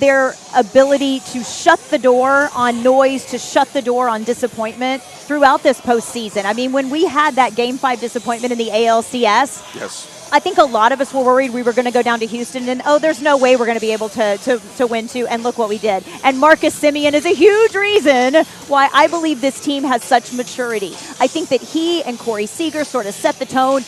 Speaker 7: their ability to shut the door on noise, to shut the door on disappointment throughout this postseason. I mean, when we had that Game 5 disappointment in the ALCS,
Speaker 6: yes,
Speaker 7: I think a lot of us were worried we were going to go down to Houston and, there's no way we're going to be able to win two. And look what we did. And Marcus Semien is a huge reason why I believe this team has such maturity. I think that he and Corey Seager sort of set the tone.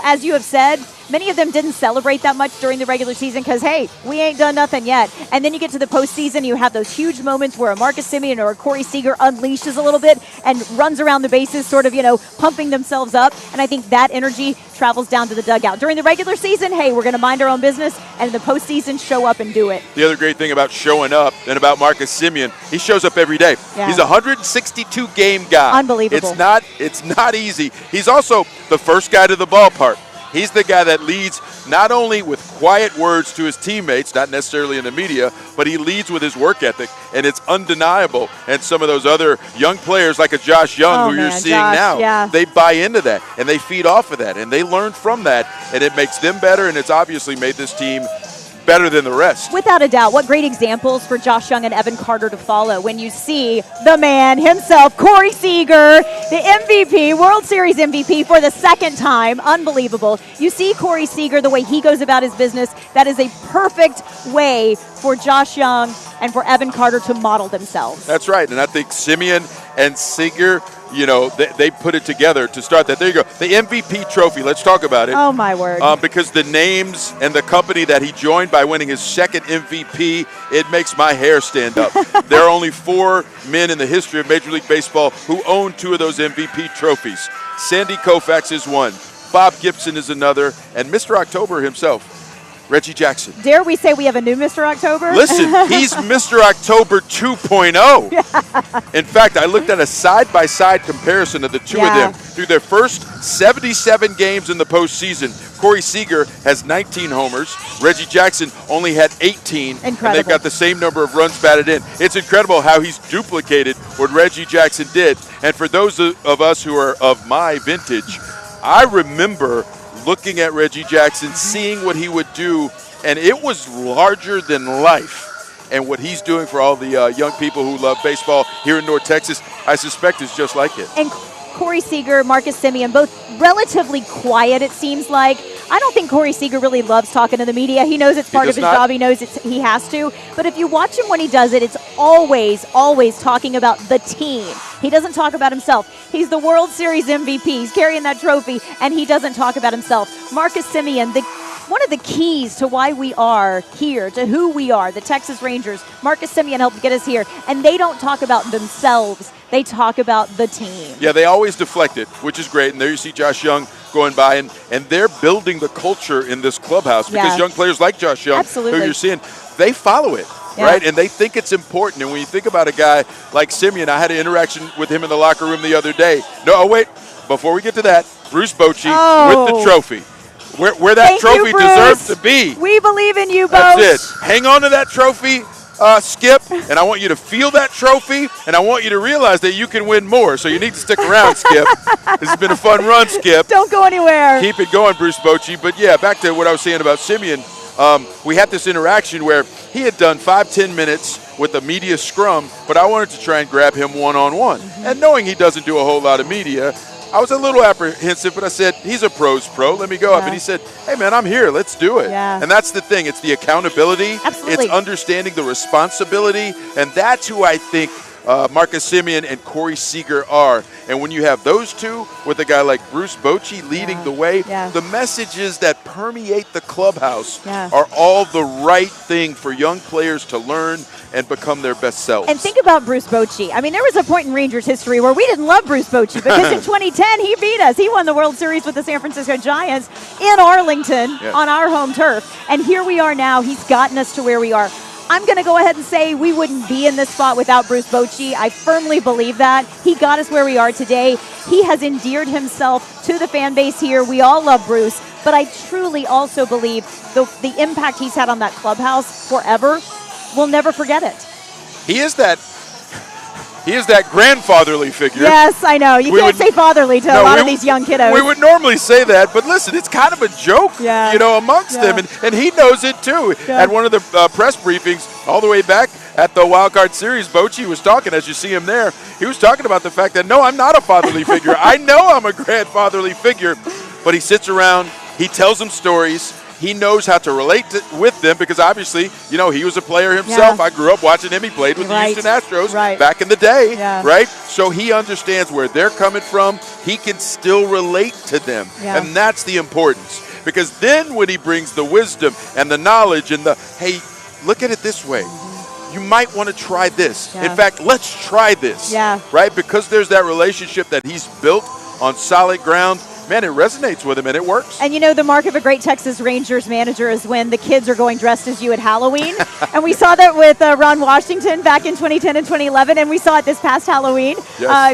Speaker 7: As you have said, many of them didn't celebrate that much during the regular season because, hey, we ain't done nothing yet. And then you get to the postseason, you have those huge moments where a Marcus Semien or a Corey Seager unleashes a little bit and runs around the bases, sort of, pumping themselves up. And I think that energy travels down to the dugout. During the regular season, hey, we're going to mind our own business, and in the postseason, show up and do it.
Speaker 6: The other great thing about showing up and about Marcus Semien, he shows up every day.
Speaker 7: Yeah.
Speaker 6: He's a 162 game guy.
Speaker 7: Unbelievable.
Speaker 6: It's not easy. He's also the first guy to the ballpark. He's the guy that leads not only with quiet words to his teammates, not necessarily in the media, but he leads with his work ethic, and it's undeniable. And some of those other young players like a Josh Young, who you're seeing now, they buy into that, and they feed off of that, and they learn from that, and it makes them better, and it's obviously made this team better than the rest.
Speaker 7: Without a doubt. What great examples for Josh Young and Evan Carter to follow when you see the man himself, Corey Seager, the MVP, World Series MVP for the second time. Unbelievable. You see Corey Seager, the way he goes about his business, that is a perfect way for Josh Young and for Evan Carter to model themselves.
Speaker 6: That's right, and I think Semien and Seager, they put it together to start that. There you go. The MVP trophy, let's talk about it.
Speaker 7: Oh, my word.
Speaker 6: Because the names and the company that he joined by winning his second MVP, it makes my hair stand up. There are only 4 men in the history of Major League Baseball who own 2 of those MVP trophies. Sandy Koufax is one, Bob Gibson is another, and Mr. October himself, Reggie Jackson.
Speaker 7: Dare we say we have a new Mr. October?
Speaker 6: Listen, he's Mr. October 2.0. In fact, I looked at a side-by-side comparison of the two of them. Through their first 77 games in the postseason, Corey Seager has 19 homers. Reggie Jackson only had 18.
Speaker 7: Incredible.
Speaker 6: And they've got the same number of runs batted in. It's incredible how he's duplicated what Reggie Jackson did. And for those of us who are of my vintage, I remember looking at Reggie Jackson, seeing what he would do, and it was larger than life. And what he's doing for all the young people who love baseball here in North Texas, I suspect is just like it.
Speaker 7: And Corey Seager, Marcus Semien, both relatively quiet, it seems like. I don't think Corey Seager really loves talking to the media. He knows it's part of his job. He knows he has to. But if you watch him when he does it, it's always talking about the team. He doesn't talk about himself. He's the World Series MVP. He's carrying that trophy, and he doesn't talk about himself. Marcus Semien, one of the keys to why we are here, to who we are, the Texas Rangers, Marcus Semien helped get us here, and they don't talk about themselves. They talk about the team.
Speaker 6: Yeah, they always deflect it, which is great. And there you see Josh Young going by, and they're building the culture in this clubhouse because young players like Josh Young, who you're seeing, they follow it. Right? And they think it's important. And when you think about a guy like Semien, I had an interaction with him in the locker room the other day. Wait, before we get to that, Bruce Bochy with the trophy. Where that trophy deserves to be.
Speaker 7: We believe in you, Boch.
Speaker 6: That's it. Hang on to that trophy, Skip, and I want you to feel that trophy, and I want you to realize that you can win more. So you need to stick around, Skip. This has been a fun run, Skip.
Speaker 7: Don't go anywhere.
Speaker 6: Keep it going, Bruce Bochy. But yeah, back to what I was saying about Semien. We had this interaction where he had done 5-10 minutes with a media scrum, but I wanted to try and grab him one-on-one. And knowing he doesn't do a whole lot of media, I was a little apprehensive, but I said, he's a pro's pro. Let me go up. And he said, hey, man, I'm here. Let's do it. And that's the thing. It's the accountability.
Speaker 7: Absolutely.
Speaker 6: It's understanding the responsibility. And that's who I think Marcus Semien and Corey Seager are. And when you have those two with a guy like Bruce Bochy leading the way, the messages that permeate the clubhouse are all the right thing for young players to learn and become their best selves.
Speaker 7: And think about Bruce Bochy. I mean, there was a point in Rangers history where we didn't love Bruce Bochy because in 2010 he beat us. He won the World Series with the San Francisco Giants in Arlington on our home turf. And here we are now. He's gotten us to where we are. I'm going to go ahead and say we wouldn't be in this spot without Bruce Bochy. I firmly believe that. He got us where we are today. He has endeared himself to the fan base here. We all love Bruce, but I truly also believe the impact he's had on that clubhouse forever. We'll never forget it.
Speaker 6: He is that grandfatherly figure.
Speaker 7: Yes, I know. You can't say fatherly to a lot of these young kiddos.
Speaker 6: We would normally say that, but listen, it's kind of a joke, amongst them, and he knows it too. At one of the press briefings all the way back at the Wild Card Series, Bochy was talking, as you see him there, he was talking about the fact that, no, I'm not a fatherly figure. I know I'm a grandfatherly figure, but he sits around, he tells them stories, he knows how to relate with them because obviously, he was a player himself. I grew up watching him. He played with the Houston Astros back in the day, right? So he understands where they're coming from. He can still relate to them. And that's the importance because then when he brings the wisdom and the knowledge and hey, look at it this way. You might want to try this. In fact, let's try this, right? Because there's that relationship that he's built on solid ground. Man, it resonates with him, and it works.
Speaker 7: And the mark of a great Texas Rangers manager is when the kids are going dressed as you at Halloween. And we saw that with Ron Washington back in 2010 and 2011, and we saw it this past Halloween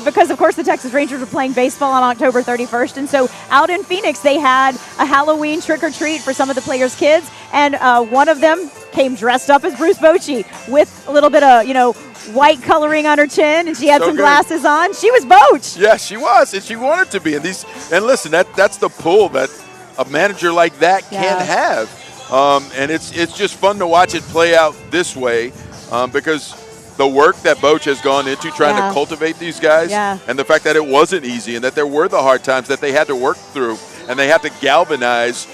Speaker 7: because, of course, the Texas Rangers were playing baseball on October 31st. And so out in Phoenix, they had a Halloween trick-or-treat for some of the players' kids, and one of them came dressed up as Bruce Bochy with a little bit of, white coloring on her chin, and she had some glasses on. She was Boch.
Speaker 6: Yeah, she was, and she wanted to be. And listen, that's the pull that a manager like that can have. And it's just fun to watch it play out this way because the work that Boch has gone into trying to cultivate these guys and the fact that it wasn't easy and that there were the hard times that they had to work through and they had to galvanize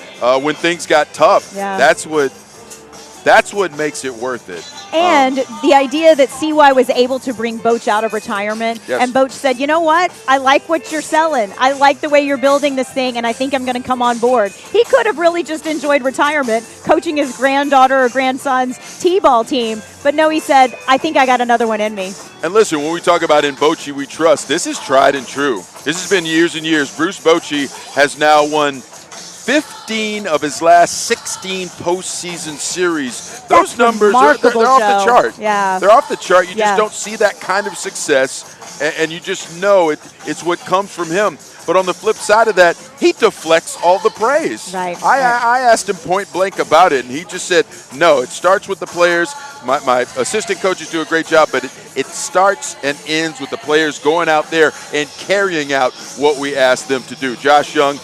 Speaker 6: when things got tough. That's what makes it worth it.
Speaker 7: And the idea that CY was able to bring Boch out of retirement, and Boch said, you know what? I like what you're selling. I like the way you're building this thing, and I think I'm going to come on board. He could have really just enjoyed retirement, coaching his granddaughter or grandson's T-ball team. But no, he said, I think I got another one in me.
Speaker 6: And listen, when we talk about in Bochy we trust, this is tried and true. This has been years and years. Bruce Bochy has now won 15 of his last 16 postseason series. Those numbers are they're off the chart. They're off the chart. You just don't see that kind of success, and you just know it's what comes from him. But on the flip side of that, he deflects all the praise. I asked him point blank about it, and he just said, no, it starts with the players. My assistant coaches do a great job, but it starts and ends with the players going out there and carrying out what we ask them to do. Josh Young,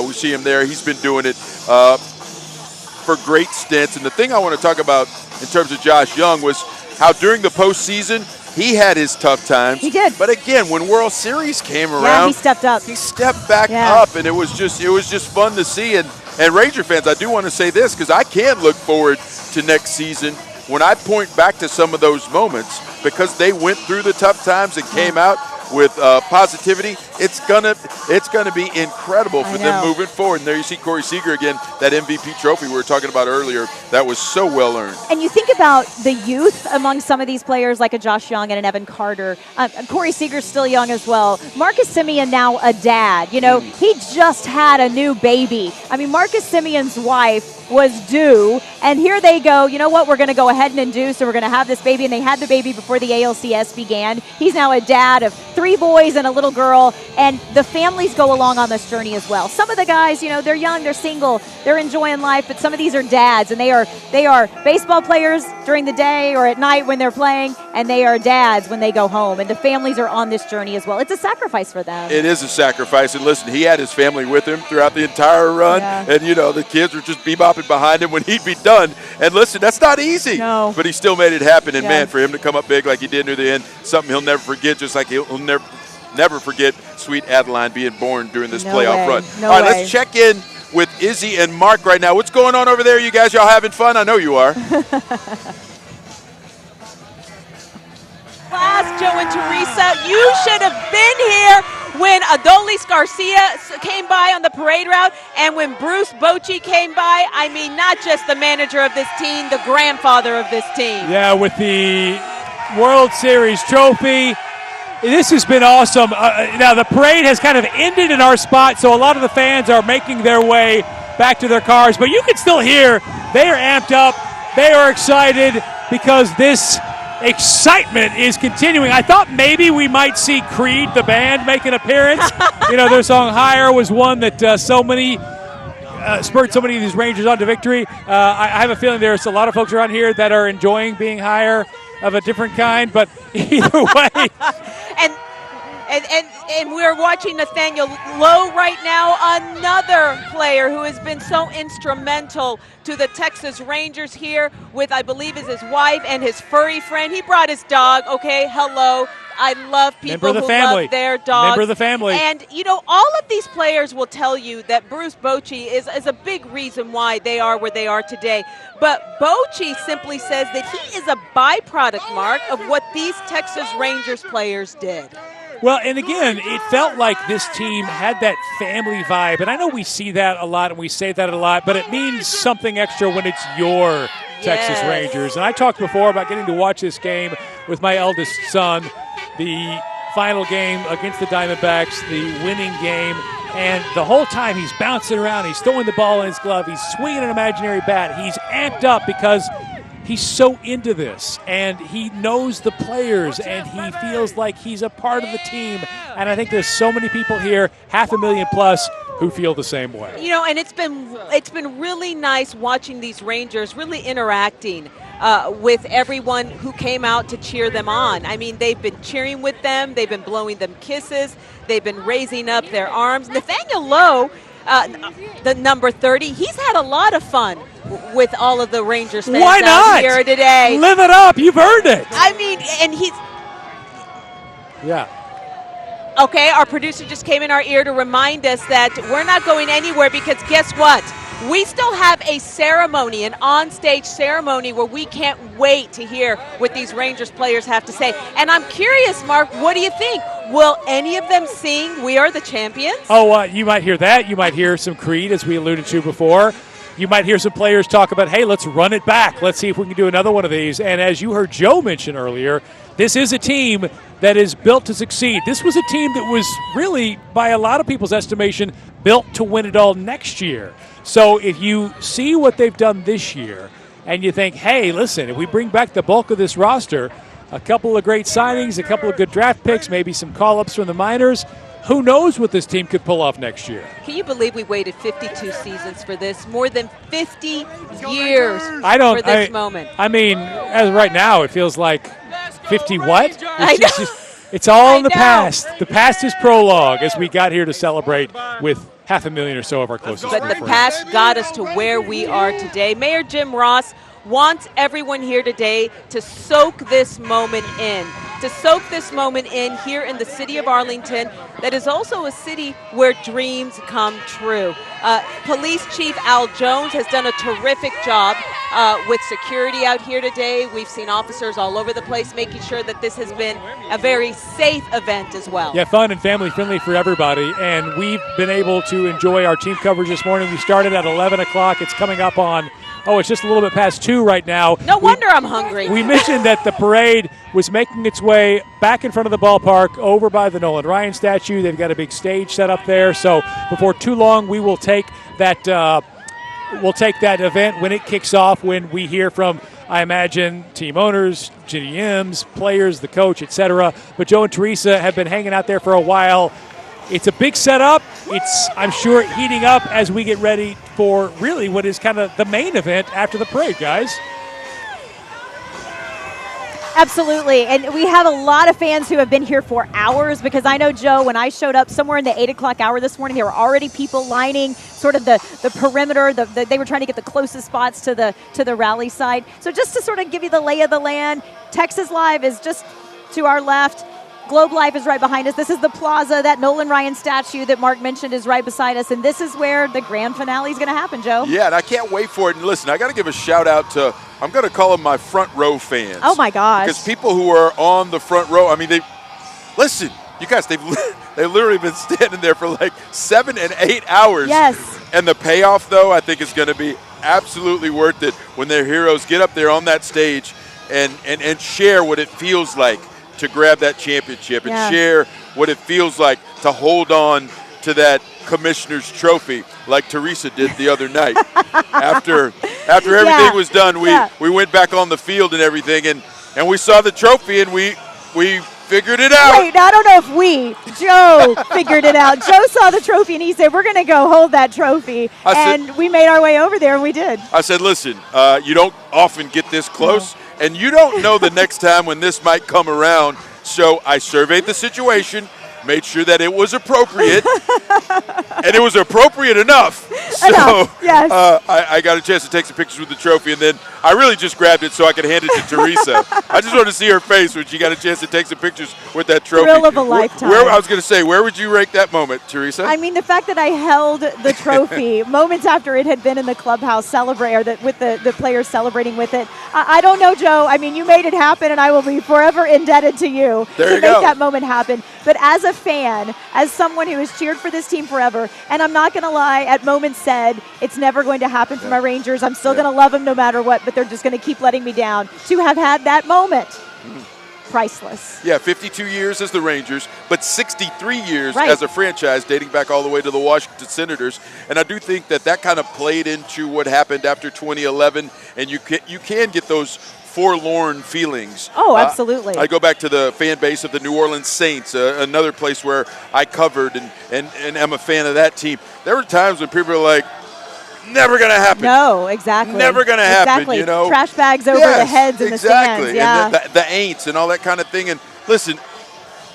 Speaker 6: we see him there. He's been doing it for great stints. And the thing I want to talk about in terms of Josh Young was how during the postseason, he had his tough times.
Speaker 7: He did.
Speaker 6: But again, when World Series came around,
Speaker 7: he stepped up.
Speaker 6: He stepped back up, and it was just fun to see. And Ranger fans, I do want to say this because I can look forward to next season when I point back to some of those moments because they went through the tough times and came out with positivity. It's gonna be incredible for them moving forward. And there you see Corey Seager again, that MVP trophy we were talking about earlier. That was so well earned.
Speaker 7: And you think about the youth among some of these players, like a Josh Young and an Evan Carter. Corey Seager's still young as well. Marcus Semien now a dad. He just had a new baby. I mean, Marcus Semien's wife was due, and here they go, you know what, we're going to go ahead and induce, so we're going to have this baby, and they had the baby before the ALCS began. He's now a dad of 3 boys and a little girl, and the families go along on this journey as well. Some of the guys, they're young, they're single, they're enjoying life, but some of these are dads, and they are baseball players during the day or at night when they're playing, and they are dads when they go home, and the families are on this journey as well. It's a sacrifice for them.
Speaker 6: It is a sacrifice, and listen, he had his family with him throughout the entire run, and the kids were just bebopping behind him when he'd be done. And listen, that's not easy.
Speaker 7: No.
Speaker 6: But he still made it happen. And man, for him to come up big like he did near the end, something he'll never forget, just like he'll never forget sweet Adeline being born during this playoff run. All right, let's check in with Izzy and Mark right now. What's going on over there, you guys? Y'all having fun? I know you are.
Speaker 7: Last
Speaker 5: Joe and Teresa. You should have been here when Adolis Garcia came by on the parade route and when Bruce Bochy came by. I mean, not just the manager of this team, the grandfather of this team.
Speaker 4: Yeah, with the World Series trophy. This has been awesome. Now, the parade has kind of ended in our spot, so a lot of the fans are making their way back to their cars. But you can still hear they are amped up. They are excited because this excitement is continuing. I thought maybe we might see Creed, the band, make an appearance. Their song Higher was one that spurred so many of these Rangers on to victory. I have a feeling there's a lot of folks around here that are enjoying being higher of a different kind, but either way.
Speaker 5: And we're watching Nathaniel Lowe right now, another player who has been so instrumental to the Texas Rangers here with, I believe, is his wife and his furry friend. He brought his dog. Okay, hello. I love people who love their dogs.
Speaker 4: Member of the family.
Speaker 5: And, all of these players will tell you that Bruce Bochy is a big reason why they are where they are today. But Bochy simply says that he is a byproduct, Mark, of what these Texas Rangers players did.
Speaker 4: Well, and again, it felt like this team had that family vibe. And I know we see that a lot and we say that a lot, but it means something extra when it's your Texas Rangers. And I talked before about getting to watch this game with my eldest son, the final game against the Diamondbacks, the winning game. And the whole time he's bouncing around, he's throwing the ball in his glove, he's swinging an imaginary bat. He's amped up because he's so into this, and he knows the players, and he feels like he's a part of the team. And I think there's so many people here, 500,000 plus, who feel the same way.
Speaker 5: And it's been really nice watching these Rangers really interacting with everyone who came out to cheer them on. I mean, they've been cheering with them, they've been blowing them kisses, they've been raising up their arms. Nathaniel Lowe, the number 30, he's had a lot of fun with all of the Rangers fans out here today.
Speaker 4: Live it up. You've earned it.
Speaker 5: I mean, and he's...
Speaker 4: Yeah.
Speaker 5: Okay, our producer just came in our ear to remind us that we're not going anywhere because guess what? We still have a ceremony, an on-stage ceremony where we can't wait to hear what these Rangers players have to say. And I'm curious, Mark, what do you think? Will any of them sing "We Are the Champions"?
Speaker 4: Oh, you might hear that. You might hear some Creed, as we alluded to before. You might hear some players talk about, hey, let's run it back. Let's see if we can do another one of these. And as you heard Joe mention earlier, this is a team that is built to succeed. This was a team that was really, by a lot of people's estimation, built to win it all next year. So if you see what they've done this year and you think, hey, listen, if we bring back the bulk of this roster, a couple of great signings, a couple of good draft picks, maybe some call-ups from the minors, who knows what this team could pull off next year?
Speaker 5: Can you believe we waited 52 seasons for this? More than 50 years for this moment.
Speaker 4: I mean, as right now, it feels like 50 what? It's all in the past. The past is prologue as we got here to celebrate with 500,000 or so of our closest
Speaker 5: friends. But the past got us to where we are today. Mayor Jim Ross wants everyone here today to soak this moment in. To soak this moment in here in the city of Arlington, that is also a city where dreams come true. Police Chief Al Jones has done a terrific job with security out here today. We've seen officers all over the place making sure that this has been a very safe event as well.
Speaker 4: Yeah, fun and family friendly for everybody. And we've been able to enjoy our team coverage this morning. We started at 11 o'clock. It's coming up on, it's just a little bit past 2 right now.
Speaker 5: No wonder I'm hungry.
Speaker 4: We mentioned that the parade was making its way back in front of the ballpark over by the Nolan Ryan statue. They've got a big stage set up there. So before too long, we will take that event when it kicks off, when we hear from, I imagine, team owners, GMs, players, the coach, etc. But Joe and Teresa have been hanging out there for a while. It's a big setup. It's, I'm sure, heating up as we get ready for really what is kind of the main event after the parade, guys.
Speaker 7: Absolutely. And we have a lot of fans who have been here for hours because I know, Joe, when I showed up somewhere in the 8 o'clock hour this morning, there were already people lining sort of the perimeter. They were trying to get the closest spots to the rally side. So just to sort of give you the lay of the land, Texas Live is just to our left. Globe Life is right behind us. This is the plaza. That Nolan Ryan statue that Mark mentioned is right beside us. And this is where the grand finale is going to happen, Joe.
Speaker 6: Yeah, and I can't wait for it. And listen, I got to give a shout out to, I'm going to call them my front row fans.
Speaker 7: Oh, my gosh.
Speaker 6: Because people who are on the front row, I mean, listen, you guys, they've literally been standing there for like 7 and 8 hours.
Speaker 7: Yes.
Speaker 6: And the payoff, though, I think is going to be absolutely worth it when their heroes get up there on that stage and share what it feels like to grab that championship and share what it feels like to hold on to that commissioner's trophy like Teresa did the other night. After everything was done, we went back on the field and everything, and we saw the trophy, and we figured it out.
Speaker 7: Wait, I don't know if Joe figured it out. Joe saw the trophy, and he said, we're going to go hold that trophy. We made our way over there, and we did.
Speaker 6: I said, listen, you don't often get this close, and you don't know the next time when this might come around. So I surveyed the situation, made sure that it was appropriate, and it was appropriate enough. So
Speaker 7: yes.
Speaker 6: I got a chance to take some pictures with the trophy, and then I really just grabbed it so I could hand it to Teresa. I just wanted to see her face when she got a chance to take some pictures with that trophy.
Speaker 7: Thrill of a lifetime.
Speaker 6: I was going to say, where would you rank that moment, Teresa?
Speaker 7: I mean, the fact that I held the trophy moments after it had been in the clubhouse with the players celebrating with it. I don't know, Joe. I mean, you made it happen, and I will be forever indebted to you to make that moment happen. But as a fan, as someone who has cheered for this team forever, and I'm not going to lie, at moments said, it's never going to happen for my Rangers. I'm still going to love them no matter what, but they're just going to keep letting me down. To have had that moment, priceless.
Speaker 6: Yeah, 52 years as the Rangers, but 63 years as a franchise, dating back all the way to the Washington Senators. And I do think that kind of played into what happened after 2011, and you can get those forlorn feelings.
Speaker 7: Oh, absolutely.
Speaker 6: I go back to the fan base of the New Orleans Saints, another place where I covered and am a fan of that team. There were times when people were like, never going to happen.
Speaker 7: No, exactly.
Speaker 6: Never going to happen,
Speaker 7: exactly.
Speaker 6: you know.
Speaker 7: Trash bags over the heads in the stands. Yeah.
Speaker 6: And the ain'ts and all that kind of thing. And listen,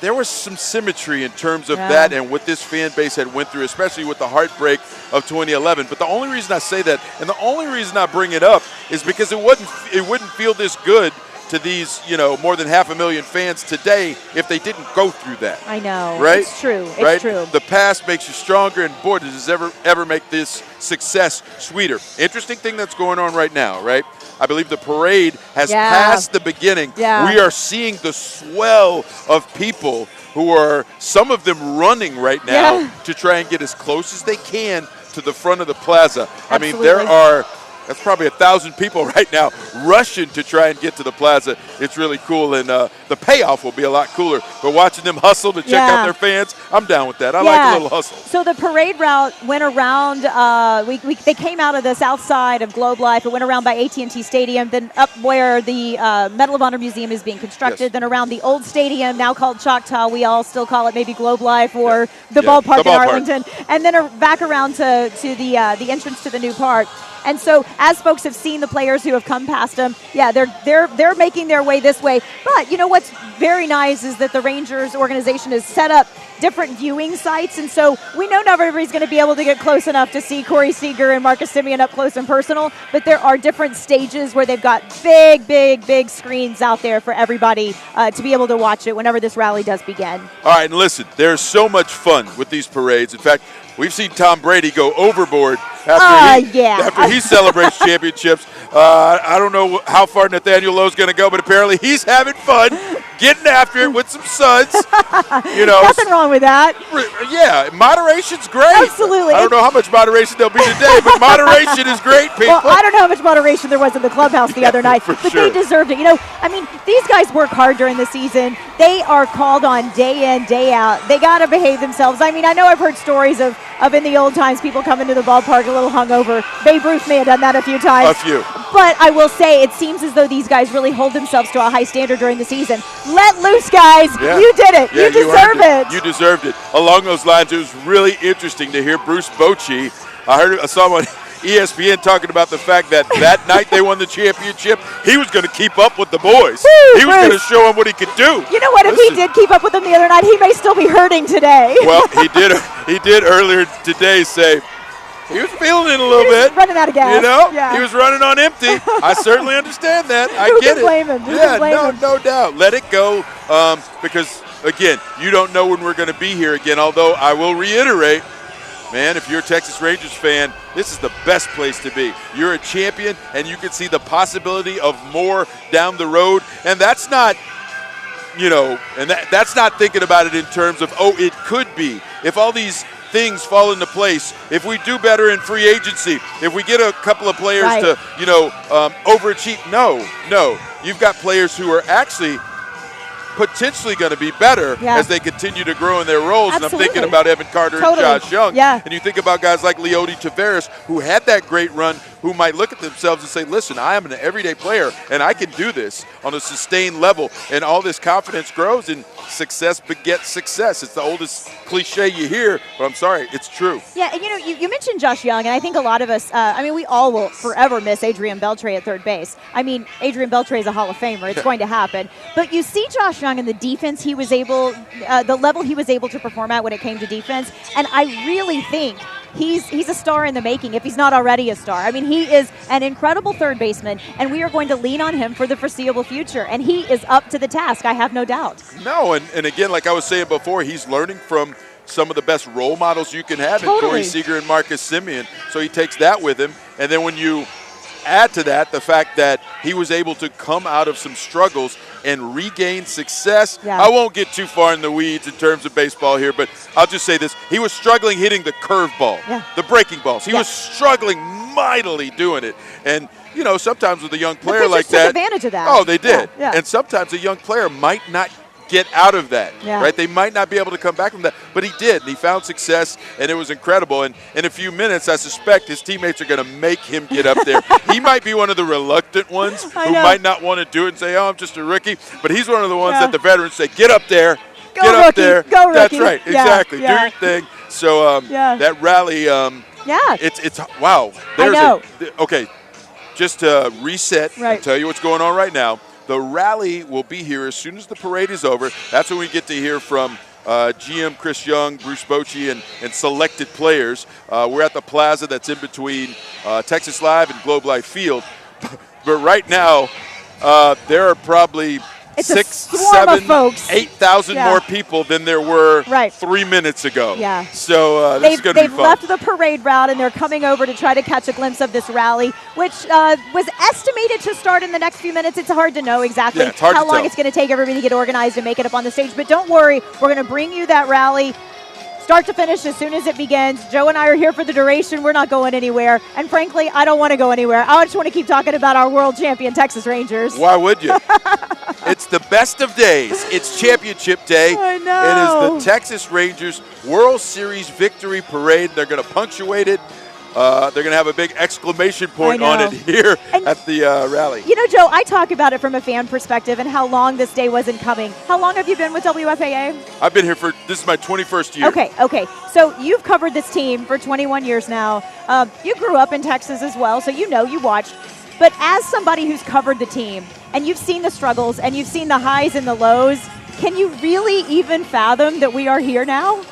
Speaker 6: there was some symmetry in terms of that and what this fan base had went through, especially with the heartbreak of 2011. But the only reason I say that and the only reason I bring it up is because it wouldn't feel this good to these, more than 500,000 fans today if they didn't go through that.
Speaker 7: I know.
Speaker 6: Right?
Speaker 7: It's true.
Speaker 6: Right?
Speaker 7: It's true.
Speaker 6: The past makes you stronger, and boy, does it ever make this success sweeter. Interesting thing that's going on right now, right? I believe the parade has passed the beginning.
Speaker 7: Yeah.
Speaker 6: We are seeing the swell of people who are, some of them running right now to try and get as close as they can to the front of the plaza.
Speaker 7: Absolutely.
Speaker 6: I mean, that's probably 1,000 people right now rushing to try and get to the plaza. It's really cool, and the payoff will be a lot cooler. But watching them hustle to check out their fans, I'm down with that. I like a little hustle.
Speaker 7: So the parade route went around. They came out of the south side of Globe Life. It went around by AT&T Stadium, then up where the Medal of Honor Museum is being constructed, then around the old stadium, now called Choctaw. We all still call it maybe Globe Life or the ballpark in Arlington, and then back around to the entrance to the new park. And so, as folks have seen the players who have come past them, they're making their way this way. But you know what's very nice is that the Rangers organization has set up different viewing sites, and so we know not everybody's going to be able to get close enough to see Corey Seager and Marcus Semien up close and personal. But there are different stages where they've got big screens out there for everybody to be able to watch it whenever this rally does begin.
Speaker 6: All right, and listen, there's so much fun with these parades. In fact, we've seen Tom Brady go overboard after he celebrates championships. I don't know how far Nathaniel Lowe's going to go, but apparently he's having fun, getting after it with some suds.
Speaker 7: Nothing wrong with that.
Speaker 6: Yeah, moderation's great.
Speaker 7: Absolutely.
Speaker 6: I don't know how much moderation there'll be today, but moderation is great, people.
Speaker 7: Well, I don't know how much moderation there was in the clubhouse the other night, but they deserved it. These guys work hard during the season. They are called on day in, day out. They got to behave themselves. I mean, I know I've heard stories of in the old times people coming to the ballpark a little hungover. Babe Ruth may have done that a few times.
Speaker 6: A few.
Speaker 7: But I will say it seems as though these guys really hold themselves to a high standard during the season. Let loose, guys.
Speaker 6: Yeah.
Speaker 7: You did it.
Speaker 6: Yeah,
Speaker 7: you deserve it.
Speaker 6: You deserved it. Along those lines, it was really interesting to hear Bruce Bochy. I saw him on ESPN talking about the fact that night they won the championship, he was going to keep up with the boys. He was going to show them what he could do.
Speaker 7: You know what? If he did keep up with them the other night, he may still be hurting today.
Speaker 6: Well, he did earlier today say, He was feeling it a little bit.
Speaker 7: Running out of gas.
Speaker 6: You know,
Speaker 7: yeah.
Speaker 6: He was running on empty. I certainly understand that. I
Speaker 7: Who
Speaker 6: get
Speaker 7: can
Speaker 6: it.
Speaker 7: blame him? Who
Speaker 6: Yeah,
Speaker 7: can blame him?
Speaker 6: no doubt. Let it go because, again, you don't know when we're going to be here again, although I will reiterate, man, if you're a Texas Rangers fan, this is the best place to be. You're a champion, and you can see the possibility of more down the road, and that's not – and that's not thinking about it in terms of, oh, it could be. If all these things fall into place, if we do better in free agency, if we get a couple of players to, overachieve. No. You've got players who are actually potentially going to be better as they continue to grow in their roles.
Speaker 7: Absolutely.
Speaker 6: And I'm thinking about Evan Carter and Josh Young.
Speaker 7: Yeah.
Speaker 6: And you think about guys like Leody Taveras, who had that great run, who might look at themselves and say, listen, I am an everyday player, and I can do this on a sustained level. And all this confidence grows, and success begets success. It's the oldest cliche you hear, but I'm sorry, it's true.
Speaker 7: Yeah, and you mentioned Josh Young, and I think a lot of us, we all will forever miss Adrian Beltre at third base. I mean, Adrian Beltre is a Hall of Famer. It's going to happen. But you see Josh Young and the defense he was able, the level he was able to perform at when it came to defense, and I really think he's a star in the making if he's not already a star. I mean, he is an incredible third baseman, and we are going to lean on him for the foreseeable future, and he is up to the task, I have no doubt.
Speaker 6: No, and again, like I was saying before, he's learning from some of the best role models you can have in Corey Seager and Marcus Semien, so he takes that with him. And then when you add to that the fact that he was able to come out of some struggles and regain success.
Speaker 7: Yeah.
Speaker 6: I won't get too far in the weeds in terms of baseball here, but I'll just say this. He was struggling hitting the curveball, the breaking balls. He was struggling mightily doing it. And, sometimes with a young player like that.
Speaker 7: Took advantage of that.
Speaker 6: Oh, they did.
Speaker 7: Yeah.
Speaker 6: And sometimes a young player might not get out of that, right? They might not be able to come back from that, but he did, and he found success, and it was incredible. And in a few minutes, I suspect his teammates are going to make him get up there. He might be one of the reluctant ones who might not want to do it and say, oh, I'm just a rookie, but he's one of the ones that the veterans say, get up there, get up there.
Speaker 7: Go
Speaker 6: That's
Speaker 7: rookie.
Speaker 6: right, exactly. Do your thing. So that rally, it's wow.
Speaker 7: I know.
Speaker 6: Okay, just to reset and tell you what's going on right now. The rally will be here as soon as the parade is over. That's when we get to hear from GM Chris Young, Bruce Bochy, and selected players. We're at the plaza that's in between Texas Live and Globe Life Field. But right now, there are probably 8,000 more people than there were 3 minutes ago.
Speaker 7: Yeah.
Speaker 6: So this is going to be fun.
Speaker 7: They've left the parade route, and they're coming over to try to catch a glimpse of this rally, which was estimated to start in the next few minutes. It's hard to know exactly how long it's going to take everybody to get organized and make it up on the stage. But don't worry, we're going to bring you that rally start to finish as soon as it begins. Joe and I are here for the duration. We're not going anywhere. And frankly, I don't want to go anywhere. I just want to keep talking about our world champion Texas Rangers.
Speaker 6: Why would you? It's the best of days. It's championship day.
Speaker 7: I know.
Speaker 6: It is the Texas Rangers World Series victory parade. They're going to punctuate it. They're going to have a big exclamation point on it here at the rally.
Speaker 7: Joe, I talk about it from a fan perspective and how long this day wasn't coming. How long have you been with WFAA?
Speaker 6: I've been here this is my 21st year.
Speaker 7: Okay. So you've covered this team for 21 years now. You grew up in Texas as well, so you watched. But as somebody who's covered the team, and you've seen the struggles, and you've seen the highs and the lows, can you really even fathom that we are here now?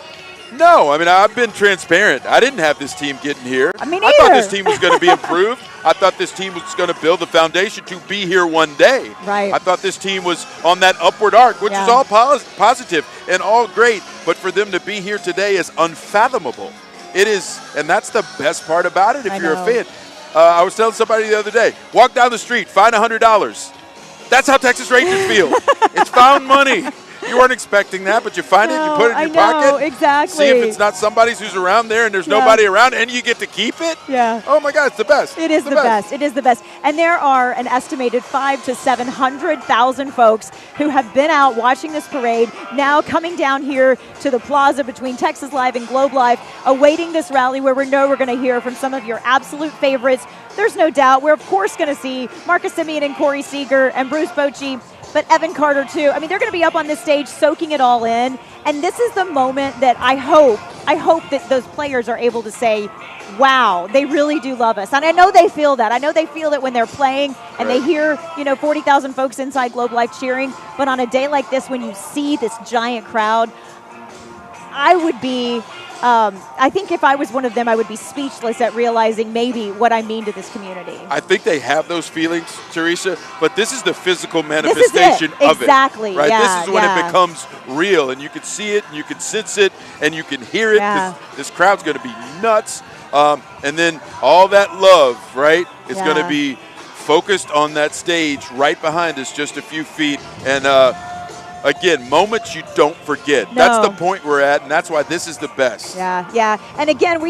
Speaker 6: No, I mean, I've been transparent. I didn't have this team getting here.
Speaker 7: I mean,
Speaker 6: I thought this team was going to be improved. I thought this team was going to build the foundation to be here one day.
Speaker 7: Right.
Speaker 6: I thought this team was on that upward arc, which is all positive and all great. But for them to be here today is unfathomable. It is, and that's the best part about it if you're a fan. I was telling somebody the other day, walk down the street, find $100. That's how Texas Rangers feel. It's found money. You weren't expecting that, but you find it, you put it in your pocket.
Speaker 7: Exactly.
Speaker 6: See if it's not somebody's who's around there and there's nobody around and you get to keep it.
Speaker 7: Yeah.
Speaker 6: Oh my God, it's the best.
Speaker 7: It is the best. It is the best. And there are an estimated 500,000 to 700,000 folks who have been out watching this parade, now coming down here to the plaza between Texas Live and Globe Live, awaiting this rally where we know we're going to hear from some of your absolute favorites. There's no doubt. We're, of course, going to see Marcus Semien and Corey Seager and Bruce Bochy, but Evan Carter, too. I mean, they're going to be up on this stage soaking it all in. And this is the moment that I hope that those players are able to say, wow, they really do love us. And I know they feel that. I know they feel it when they're playing and they hear, 40,000 folks inside Globe Life cheering. But on a day like this, when you see this giant crowd, I would be I think if I was one of them, I would be speechless at realizing maybe what I mean to this community.
Speaker 6: I think they have those feelings, Teresa, but this is the physical manifestation of
Speaker 7: exactly.
Speaker 6: it. Right?
Speaker 7: Yeah,
Speaker 6: this is when it becomes real, and you can see it, and you can sense it, and you can hear it, because this crowd's going to be nuts. And then all that love, right, is going to be focused on that stage right behind us, just a few feet. And again, moments you don't forget.
Speaker 7: No.
Speaker 6: That's the point we're at, and that's why this is the best.
Speaker 7: Yeah. And again,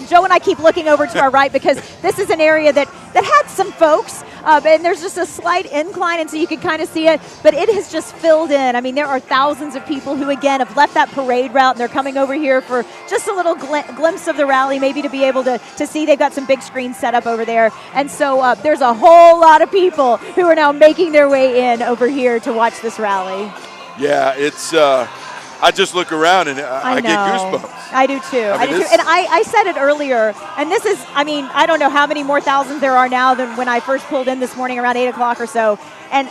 Speaker 7: Joe and I keep looking over to our right because this is an area that had some folks, and there's just a slight incline, and so you can kind of see it, but it has just filled in. I mean, there are thousands of people who, again, have left that parade route, and they're coming over here for just a little glimpse of the rally, maybe to be able to see. They've got some big screens set up over there, and so there's a whole lot of people who are now making their way in over here to watch this rally.
Speaker 6: Yeah, it's. I just look around and I get goosebumps.
Speaker 7: I do too. I do too. And I said it earlier, and this is, I mean, I don't know how many more thousands there are now than when I first pulled in this morning around 8 o'clock or so. And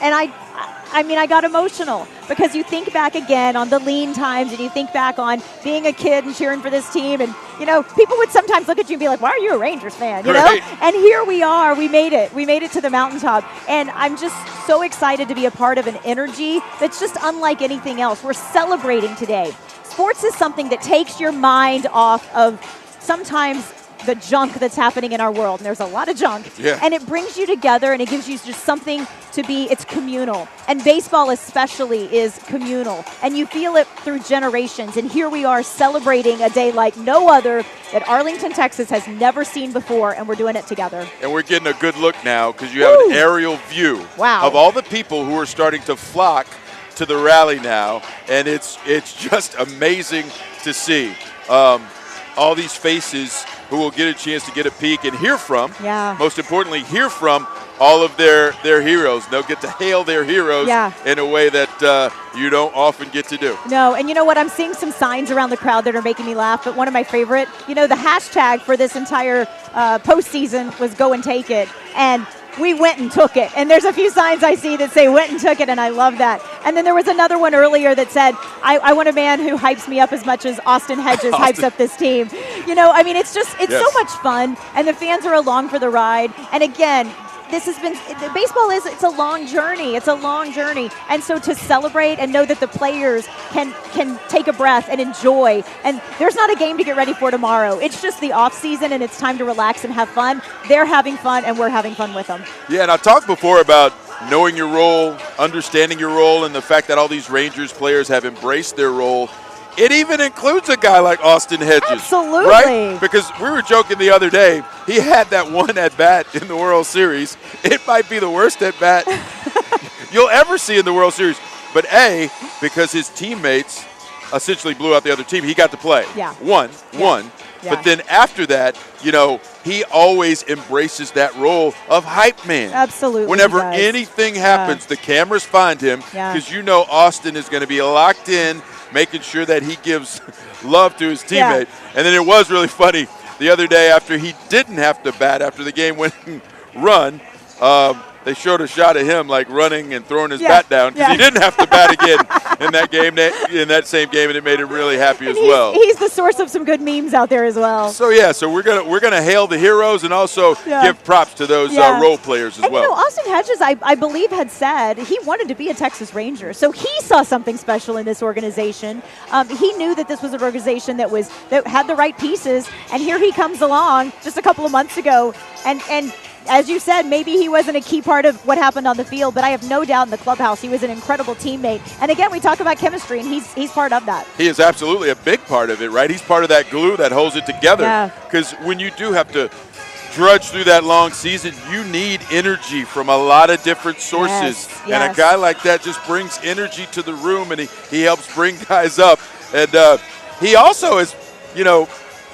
Speaker 7: I mean, I got emotional because you think back again on the lean times, and you think back on being a kid and cheering for this team. And, you know, people would sometimes look at you and be like, why are you a Rangers fan? You know? And here we are. We made it. We made it to the mountaintop. And I'm just so excited to be a part of an energy that's just unlike anything else. We're celebrating today. Sports is something that takes your mind off of sometimes the junk that's happening in our world. And there's a lot of junk.
Speaker 6: Yeah.
Speaker 7: And it brings you together, and it gives you just something to be, it's communal. And baseball especially is communal. And you feel it through generations. And here we are celebrating a day like no other that Arlington, Texas has never seen before, and we're doing it together.
Speaker 6: And we're getting a good look now because you have an aerial view of all the people who are starting to flock to the rally now. And it's just amazing to see all these faces who will get a chance to get a peek and hear from, most importantly, hear from all of their heroes. They'll get to hail their heroes in a way that you don't often get to do.
Speaker 7: No, and you know what? I'm seeing some signs around the crowd that are making me laugh, but one of my favorite, you know, the hashtag for this entire postseason was Go and Take It, and we went and took it. And there's a few signs I see that say went and took it, and I love that. And then there was another one earlier that said, I want a man who hypes me up as much as Austin Hedges hypes up this team. You know, I mean, it's so much fun, and the fans are along for the ride. And again, this has been, baseball it's a long journey. It's a long journey. And so to celebrate and know that the players can take a breath and enjoy. And there's not a game to get ready for tomorrow. It's just the off season, and it's time to relax and have fun. They're having fun, and we're having fun with them.
Speaker 6: Yeah, and I talked before about knowing your role, understanding your role, and the fact that all these Rangers players have embraced their role. It even includes a guy like Austin Hedges.
Speaker 7: Absolutely.
Speaker 6: Right? Because we were joking the other day, he had that one at-bat in the World Series. It might be the worst at-bat you'll ever see in the World Series. But A, because his teammates essentially blew out the other team, he got to play. One. But then after that, you know, he always embraces that role of hype man.
Speaker 7: Absolutely.
Speaker 6: Whenever anything happens, the cameras find him because you know Austin is going to be locked in, making sure that he gives love to his teammate. And then it was really funny the other day after he didn't have to bat after the game went and run. They showed a shot of him like running and throwing his bat down because he didn't have to bat again in that same game, and it made him really happy as well.
Speaker 7: He's the source of some good memes out there as well.
Speaker 6: So so we're gonna hail the heroes and also give props to those role players as well.
Speaker 7: You know, Austin Hedges, I believe, had said he wanted to be a Texas Ranger, so he saw something special in this organization. He knew that this was an organization that had the right pieces, and here he comes along just a couple of months ago, and as you said, maybe he wasn't a key part of what happened on the field, but I have no doubt in the clubhouse he was an incredible teammate. And again, we talk about chemistry, and he's part of that.
Speaker 6: He is absolutely a big part of it, right? He's part of that glue that holds it together. Because when you do have to drudge through that long season, you need energy from a lot of different sources. And a guy like that just brings energy to the room, and he helps bring guys up. And he also has, you know,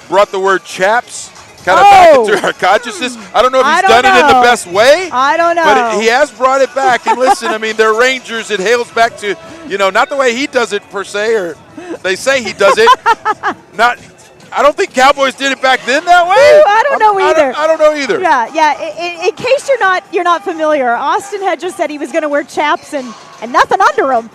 Speaker 6: brought the word chaps kind of back into our consciousness. I don't know if he's done it in the best way.
Speaker 7: I don't know.
Speaker 6: But he has brought it back. And listen, I mean, they're Rangers. It hails back to, you know, not the way he does it per se, or they say he does it. I don't think Cowboys did it back then that way.
Speaker 7: Ooh, I don't know either.
Speaker 6: I don't know either.
Speaker 7: Yeah. In case you're not familiar, Austin Hedges said he was going to wear chaps and nothing under them.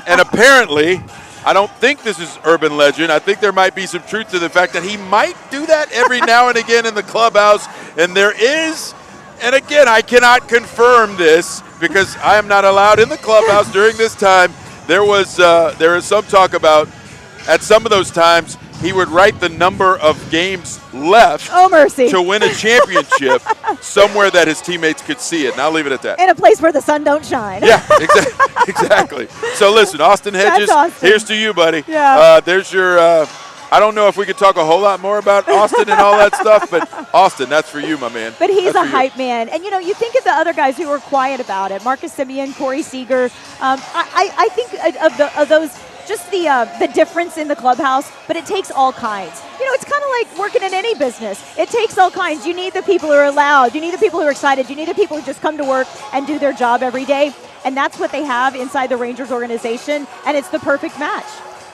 Speaker 6: And apparently, I don't think this is urban legend. I think there might be some truth to the fact that he might do that every now and again in the clubhouse. And there is, and again, I cannot confirm this because I am not allowed in the clubhouse during this time. There is some talk about at some of those times he would write the number of games left to win a championship somewhere that his teammates could see it. And I'll leave it at that.
Speaker 7: In a place where the sun don't shine.
Speaker 6: Yeah, exactly. So listen, Austin Hedges, here's to you, buddy.
Speaker 7: Yeah.
Speaker 6: There's your, I don't know if we could talk a whole lot more about Austin and all that stuff, but Austin, that's for you, my man.
Speaker 7: But he's
Speaker 6: That's
Speaker 7: a
Speaker 6: for you.
Speaker 7: hype man. And, you think of the other guys who were quiet about it. Marcus Semien, Corey Seager. I think of those, just the difference in the clubhouse, but it takes all kinds. It's kind of like working in any business. It takes all kinds. You need the people who are loud. You need the people who are excited. You need the people who just come to work and do their job every day. And that's what they have inside the Rangers organization, and it's the perfect match.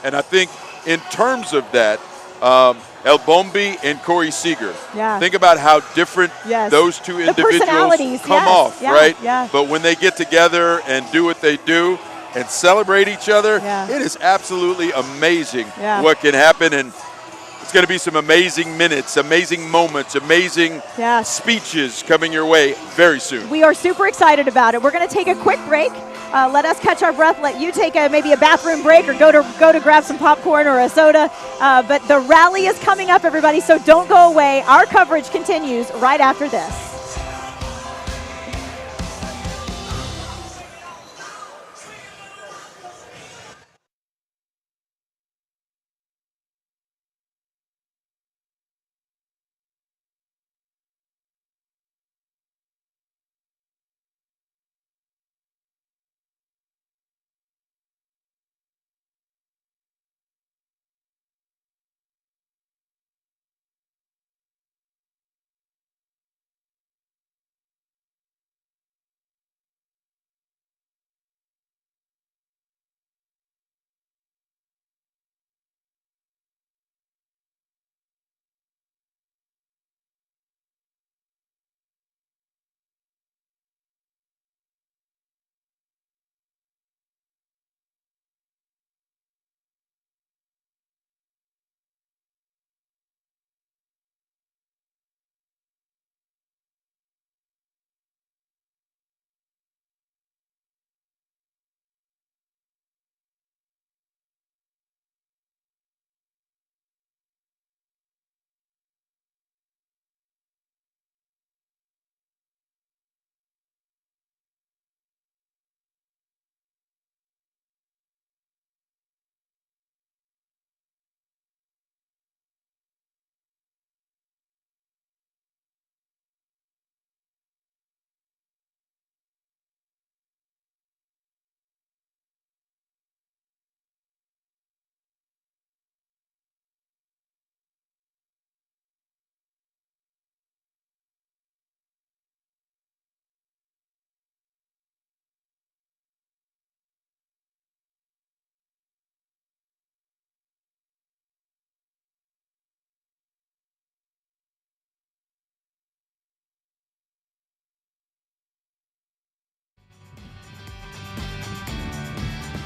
Speaker 6: And I think in terms of that, El Bombi and Corey Seager.
Speaker 7: Yeah.
Speaker 6: Think about how different those two individuals come off, right?
Speaker 7: Yeah.
Speaker 6: But when they get together and do what they do and celebrate each other, it is absolutely amazing what can happen. And it's going to be some amazing minutes, amazing moments, amazing speeches coming your way very soon.
Speaker 7: We are super excited about it. We're going to take a quick break. Let us catch our breath. Let you take maybe a bathroom break or go to grab some popcorn or a soda. But the rally is coming up, everybody, so don't go away. Our coverage continues right after this.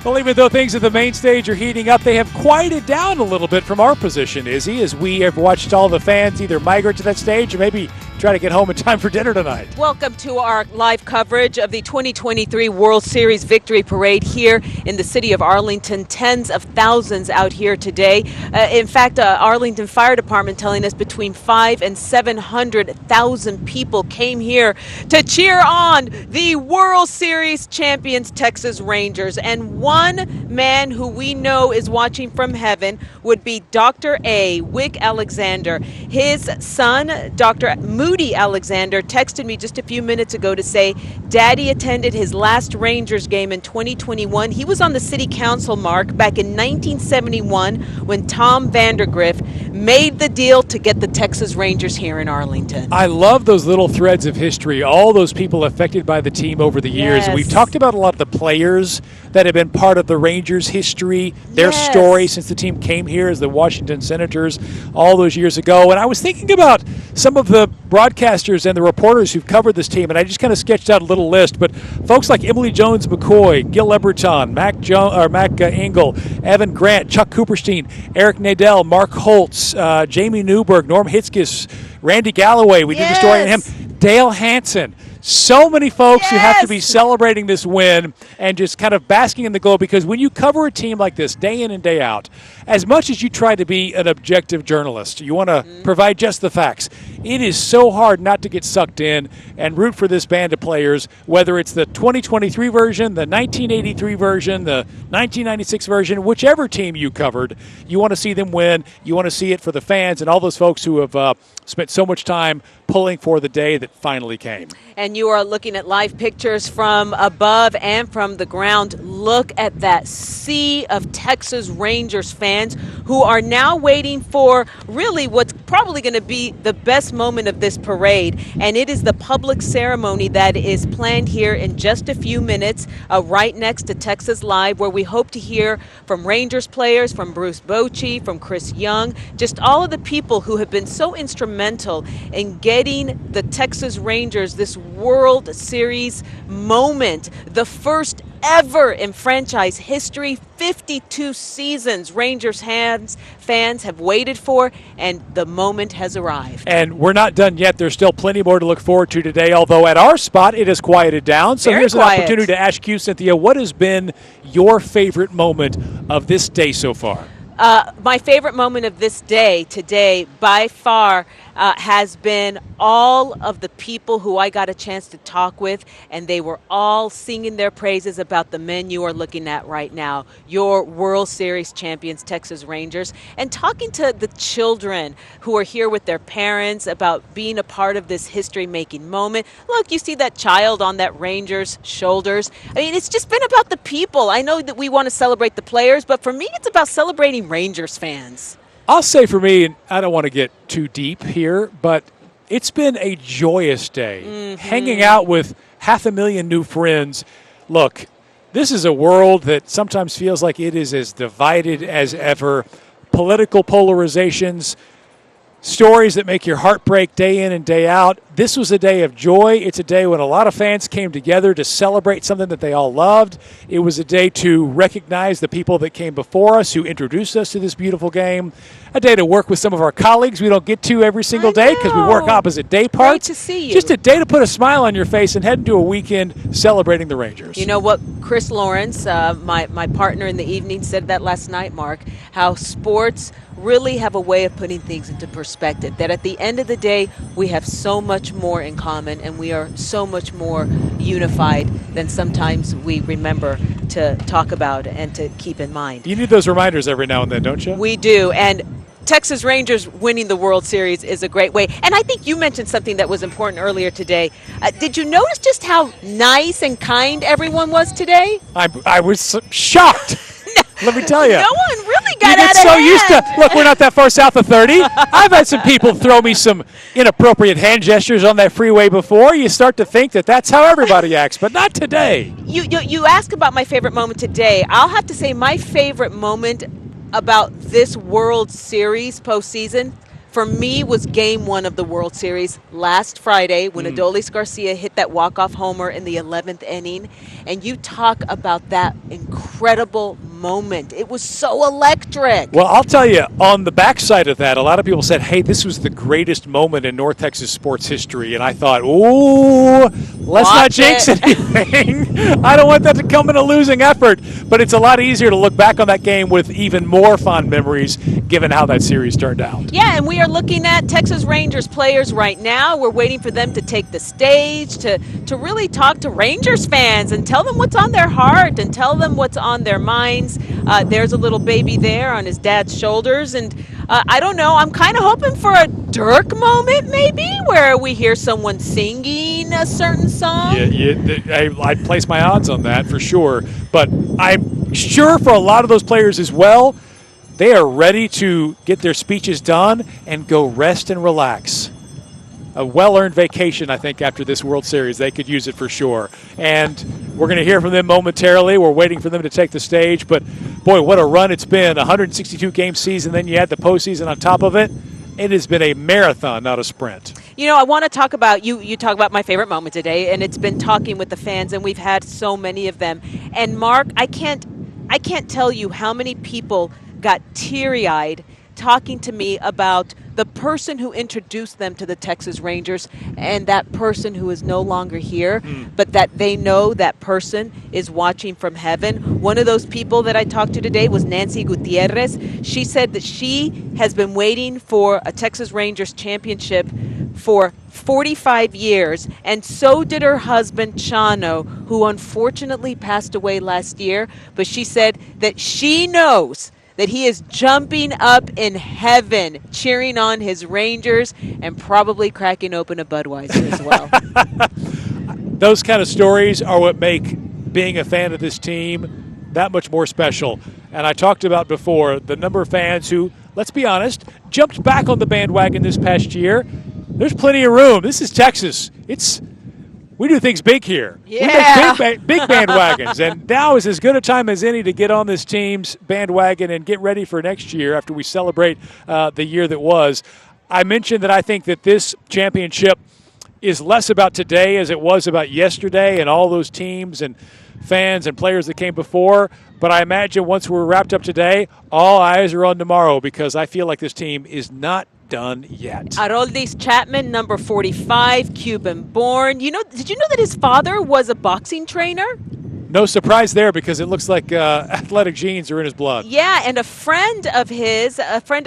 Speaker 4: Well, even though things at the main stage are heating up, they have quieted down a little bit from our position, Izzy, as we have watched all the fans either migrate to that stage or maybe try to get home in time for dinner tonight.
Speaker 5: Welcome to our live coverage of the 2023 World Series Victory Parade here in the city of Arlington. Tens of thousands out here today. In fact, Arlington Fire Department telling us between 500,000 and 700,000 people came here to cheer on the World Series champions Texas Rangers. And one man who we know is watching from heaven would be Dr. A. Wick Alexander. His son, Dr. Moody Alexander, texted me just a few minutes ago to say Daddy attended his last Rangers game in 2021. He was on the city council, Mark, back in 1971 when Tom Vandergriff made the deal to get the Texas Rangers here in Arlington.
Speaker 4: I love those little threads of history, all those people affected by the team over the years.
Speaker 5: Yes.
Speaker 4: We've talked about a lot of the players that have been part of the Rangers' history, their story since the team came here as the Washington Senators all those years ago. And I was thinking about some of the broadcasters and the reporters who've covered this team, and I just kind of sketched out a little list, but folks like Emily Jones-McCoy, Gil Leberton, Mac Engel, Evan Grant, Chuck Cooperstein, Eric Nadel, Mark Holtz, Jamie Newberg, Norm Hitzkes, Randy Galloway, we did the story on him, Dale Hansen. So many folks who have to be celebrating this win and just kind of basking in the glow, because when you cover a team like this day in and day out, as much as you try to be an objective journalist, you want to provide just the facts, it is so hard not to get sucked in and root for this band of players, whether it's the 2023 version, the 1983 version, the 1996 version, whichever team you covered, you want to see them win. You want to see it for the fans and all those folks who have spent so much time pulling for the day that finally came.
Speaker 5: And you are looking at live pictures from above and from the ground. Look at that sea of Texas Rangers fans who are now waiting for really what's probably going to be the best moment of this parade. And it is the public ceremony that is planned here in just a few minutes, right next to Texas Live, where we hope to hear from Rangers players, from Bruce Bochy, from Chris Young, just all of the people who have been so instrumental in getting the Texas Rangers this World Series moment, the first ever in franchise history. 52 seasons Rangers fans have waited for, and the moment has arrived.
Speaker 4: And we're not done yet. There's still plenty more to look forward to today, although at our spot it has quieted down. So here's an opportunity to ask you, Cynthia, what has been your favorite moment of this day so far?
Speaker 5: My favorite moment of this day today, by far, has been all of the people who I got a chance to talk with, and they were all singing their praises about the men you are looking at right now, your World Series champions, Texas Rangers, and talking to the children who are here with their parents about being a part of this history-making moment. Look, you see that child on that Rangers' shoulders. I mean, it's just been about the people. I know that we want to celebrate the players, but for me, it's about celebrating Rangers fans.
Speaker 4: I'll say for me, and I don't want to get too deep here, but it's been a joyous day. Hanging out with 500,000 new friends. Look, this is a world that sometimes feels like it is as divided as ever. Political polarizations, stories that make your heart break day in and day out. This was a day of joy. It's a day when a lot of fans came together to celebrate something that they all loved. It was a day to recognize the people that came before us, who introduced us to this beautiful game. A day to work with some of our colleagues we don't get to every single day because we work opposite day parts.
Speaker 5: Great to see you.
Speaker 4: Just a day to put a smile on your face and head into a weekend celebrating the Rangers.
Speaker 5: You know what Chris Lawrence, my partner in the evening, said that last night, Mark, how sports really have a way of putting things into perspective, that at the end of the day, we have so much more in common and we are so much more unified than sometimes we remember to talk about and to keep in mind.
Speaker 4: You need those reminders every now and then, don't you?
Speaker 5: We do, and Texas Rangers winning the World Series is a great way. And I think you mentioned something that was important earlier today. Did you notice just how nice and kind everyone was today?
Speaker 4: I was shocked. Let me tell you.
Speaker 5: No one really got
Speaker 4: you
Speaker 5: out
Speaker 4: get so
Speaker 5: of hand.
Speaker 4: used to, look, we're not that far south of 30. I've had some people throw me some inappropriate hand gestures on that freeway before. You start to think that that's how everybody acts, but not today.
Speaker 5: You ask about my favorite moment today. I'll have to say my favorite moment about this World Series postseason, for me, was Game 1 of the World Series last Friday when Adolis Garcia hit that walk-off homer in the 11th inning. And you talk about that incredible moment. It was so electric.
Speaker 4: Well, I'll tell you, on the backside of that, a lot of people said, hey, this was the greatest moment in North Texas sports history. And I thought, ooh, let's not jinx anything. I don't want that to come in a losing effort. But it's a lot easier to look back on that game with even more fond memories, given how that series turned out.
Speaker 5: Yeah, and we are looking at Texas Rangers players right now. We're waiting for them to take the stage to really talk to Rangers fans and tell them what's on their heart and tell them what's on their minds. There's a little baby there on his dad's shoulders, and I don't know, I'm kind of hoping for a Dirk moment maybe, where we hear someone singing a certain song.
Speaker 4: I'd place my odds on that for sure, but I'm sure for a lot of those players as well, they are ready to get their speeches done and go rest and relax. A well-earned vacation, I think, after this World Series. They could use it for sure. And we're going to hear from them momentarily. We're waiting for them to take the stage. But, boy, what a run it's been. 162-game season, then you add the postseason on top of it. It has been a marathon, not a sprint.
Speaker 5: You know, I want to talk about you talk about my favorite moment today, and it's been talking with the fans, and we've had so many of them. And Mark, I can't tell you how many people got teary-eyed talking to me about the person who introduced them to the Texas Rangers and that person who is no longer here, but that they know that person is watching from heaven. One of those people that I talked to today was Nancy Gutierrez. She said that she has been waiting for a Texas Rangers championship for 45 years, and so did her husband, Chano, who unfortunately passed away last year. But she said that she knows that he is jumping up in heaven, cheering on his Rangers, and probably cracking open a Budweiser as well.
Speaker 4: Those kind of stories are what make being a fan of this team that much more special. And I talked about before the number of fans who, let's be honest, jumped back on the bandwagon this past year. There's plenty of room. This is Texas. We do things big here.
Speaker 5: Yeah.
Speaker 4: We make big bandwagons. And now is as good a time as any to get on this team's bandwagon and get ready for next year after we celebrate the year that was. I mentioned that I think that this championship is less about today as it was about yesterday and all those teams and fans and players that came before. But I imagine once we're wrapped up today, all eyes are on tomorrow because I feel like this team is not done yet.
Speaker 5: Aroldis Chapman, number 45, Cuban-born. Did you know that his father was a boxing trainer?
Speaker 4: No surprise there because it looks like athletic genes are in his blood.
Speaker 5: Yeah, and a friend of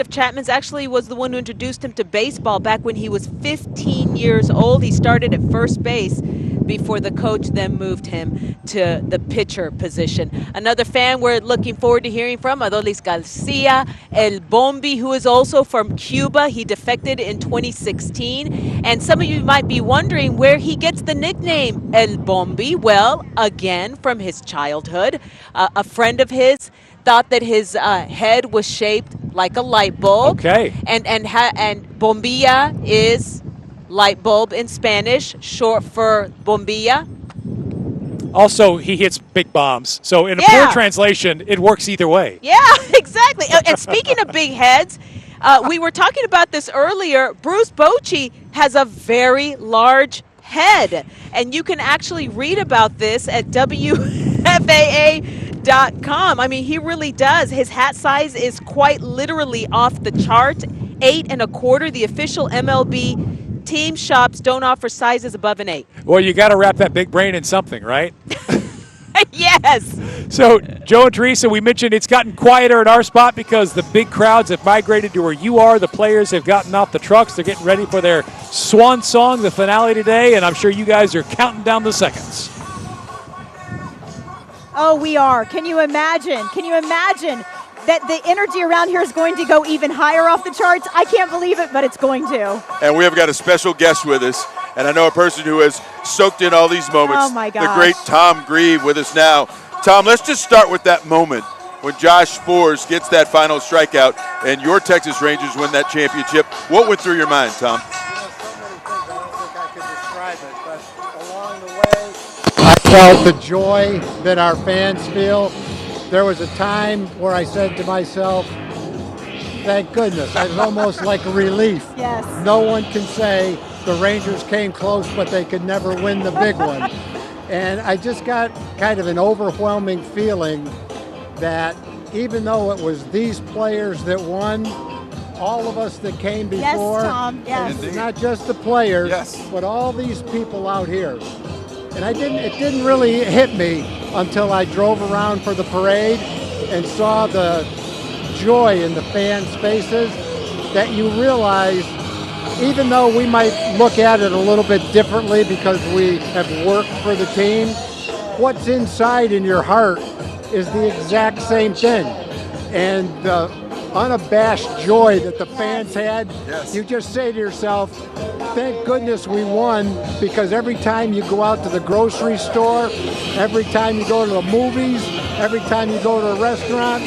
Speaker 5: Chapman's actually was the one who introduced him to baseball back when he was 15 years old. He started at first base before the coach then moved him to the pitcher position. Another fan we're looking forward to hearing from, Adolis Garcia, El Bombi, who is also from Cuba. He defected in 2016. And some of you might be wondering where he gets the nickname El Bombi. Well, again, from his childhood. A friend of his thought that his head was shaped like a light bulb.
Speaker 4: Okay.
Speaker 5: And bombilla is light bulb in Spanish, short for bombilla.
Speaker 4: Also, he hits big bombs. So in a poor translation, it works either way.
Speaker 5: Yeah, exactly. And speaking of big heads, we were talking about this earlier. Bruce Bochy has a very large head. And you can actually read about this at WFAA.com. I mean, he really does. His hat size is quite literally off the chart. 8 1/4. The official MLB team shops don't offer sizes above an 8.
Speaker 4: Well, you got to wrap that big brain in something, right?
Speaker 5: Yes.
Speaker 4: So, Joe and Teresa, we mentioned it's gotten quieter at our spot because the big crowds have migrated to where you are. The players have gotten off the trucks. They're getting ready for their swan song, the finale today, and I'm sure you guys are counting down the seconds.
Speaker 7: Oh, we are. Can you imagine? That the energy around here is going to go even higher off the charts? I can't believe it, but it's going to.
Speaker 6: And we have got a special guest with us, and I know a person who has soaked in all these moments.
Speaker 7: Oh, my gosh.
Speaker 6: The great Tom Grieve with us now. Tom, let's just start with that moment when Josh Sborz gets that final strikeout and your Texas Rangers win that championship. What went through your mind, Tom?
Speaker 9: I felt the joy that our fans feel. There was a time where I said to myself, thank goodness. It was almost like a relief.
Speaker 7: Yes.
Speaker 9: No one can say the Rangers came close, but they could never win the big one. And I just got kind of an overwhelming feeling that even though it was these players that won, all of us that came before,
Speaker 7: yes, Tom, yes.
Speaker 9: And not just the players, but all these people out here. And it didn't really hit me until I drove around for the parade and saw the joy in the fans' faces, that you realize, even though we might look at it a little bit differently because we have worked for the team, what's inside in your heart is the exact same thing. And the unabashed joy that the fans had, you just say to yourself, thank goodness we won, because every time you go out to the grocery store, every time you go to the movies, every time you go to a restaurant,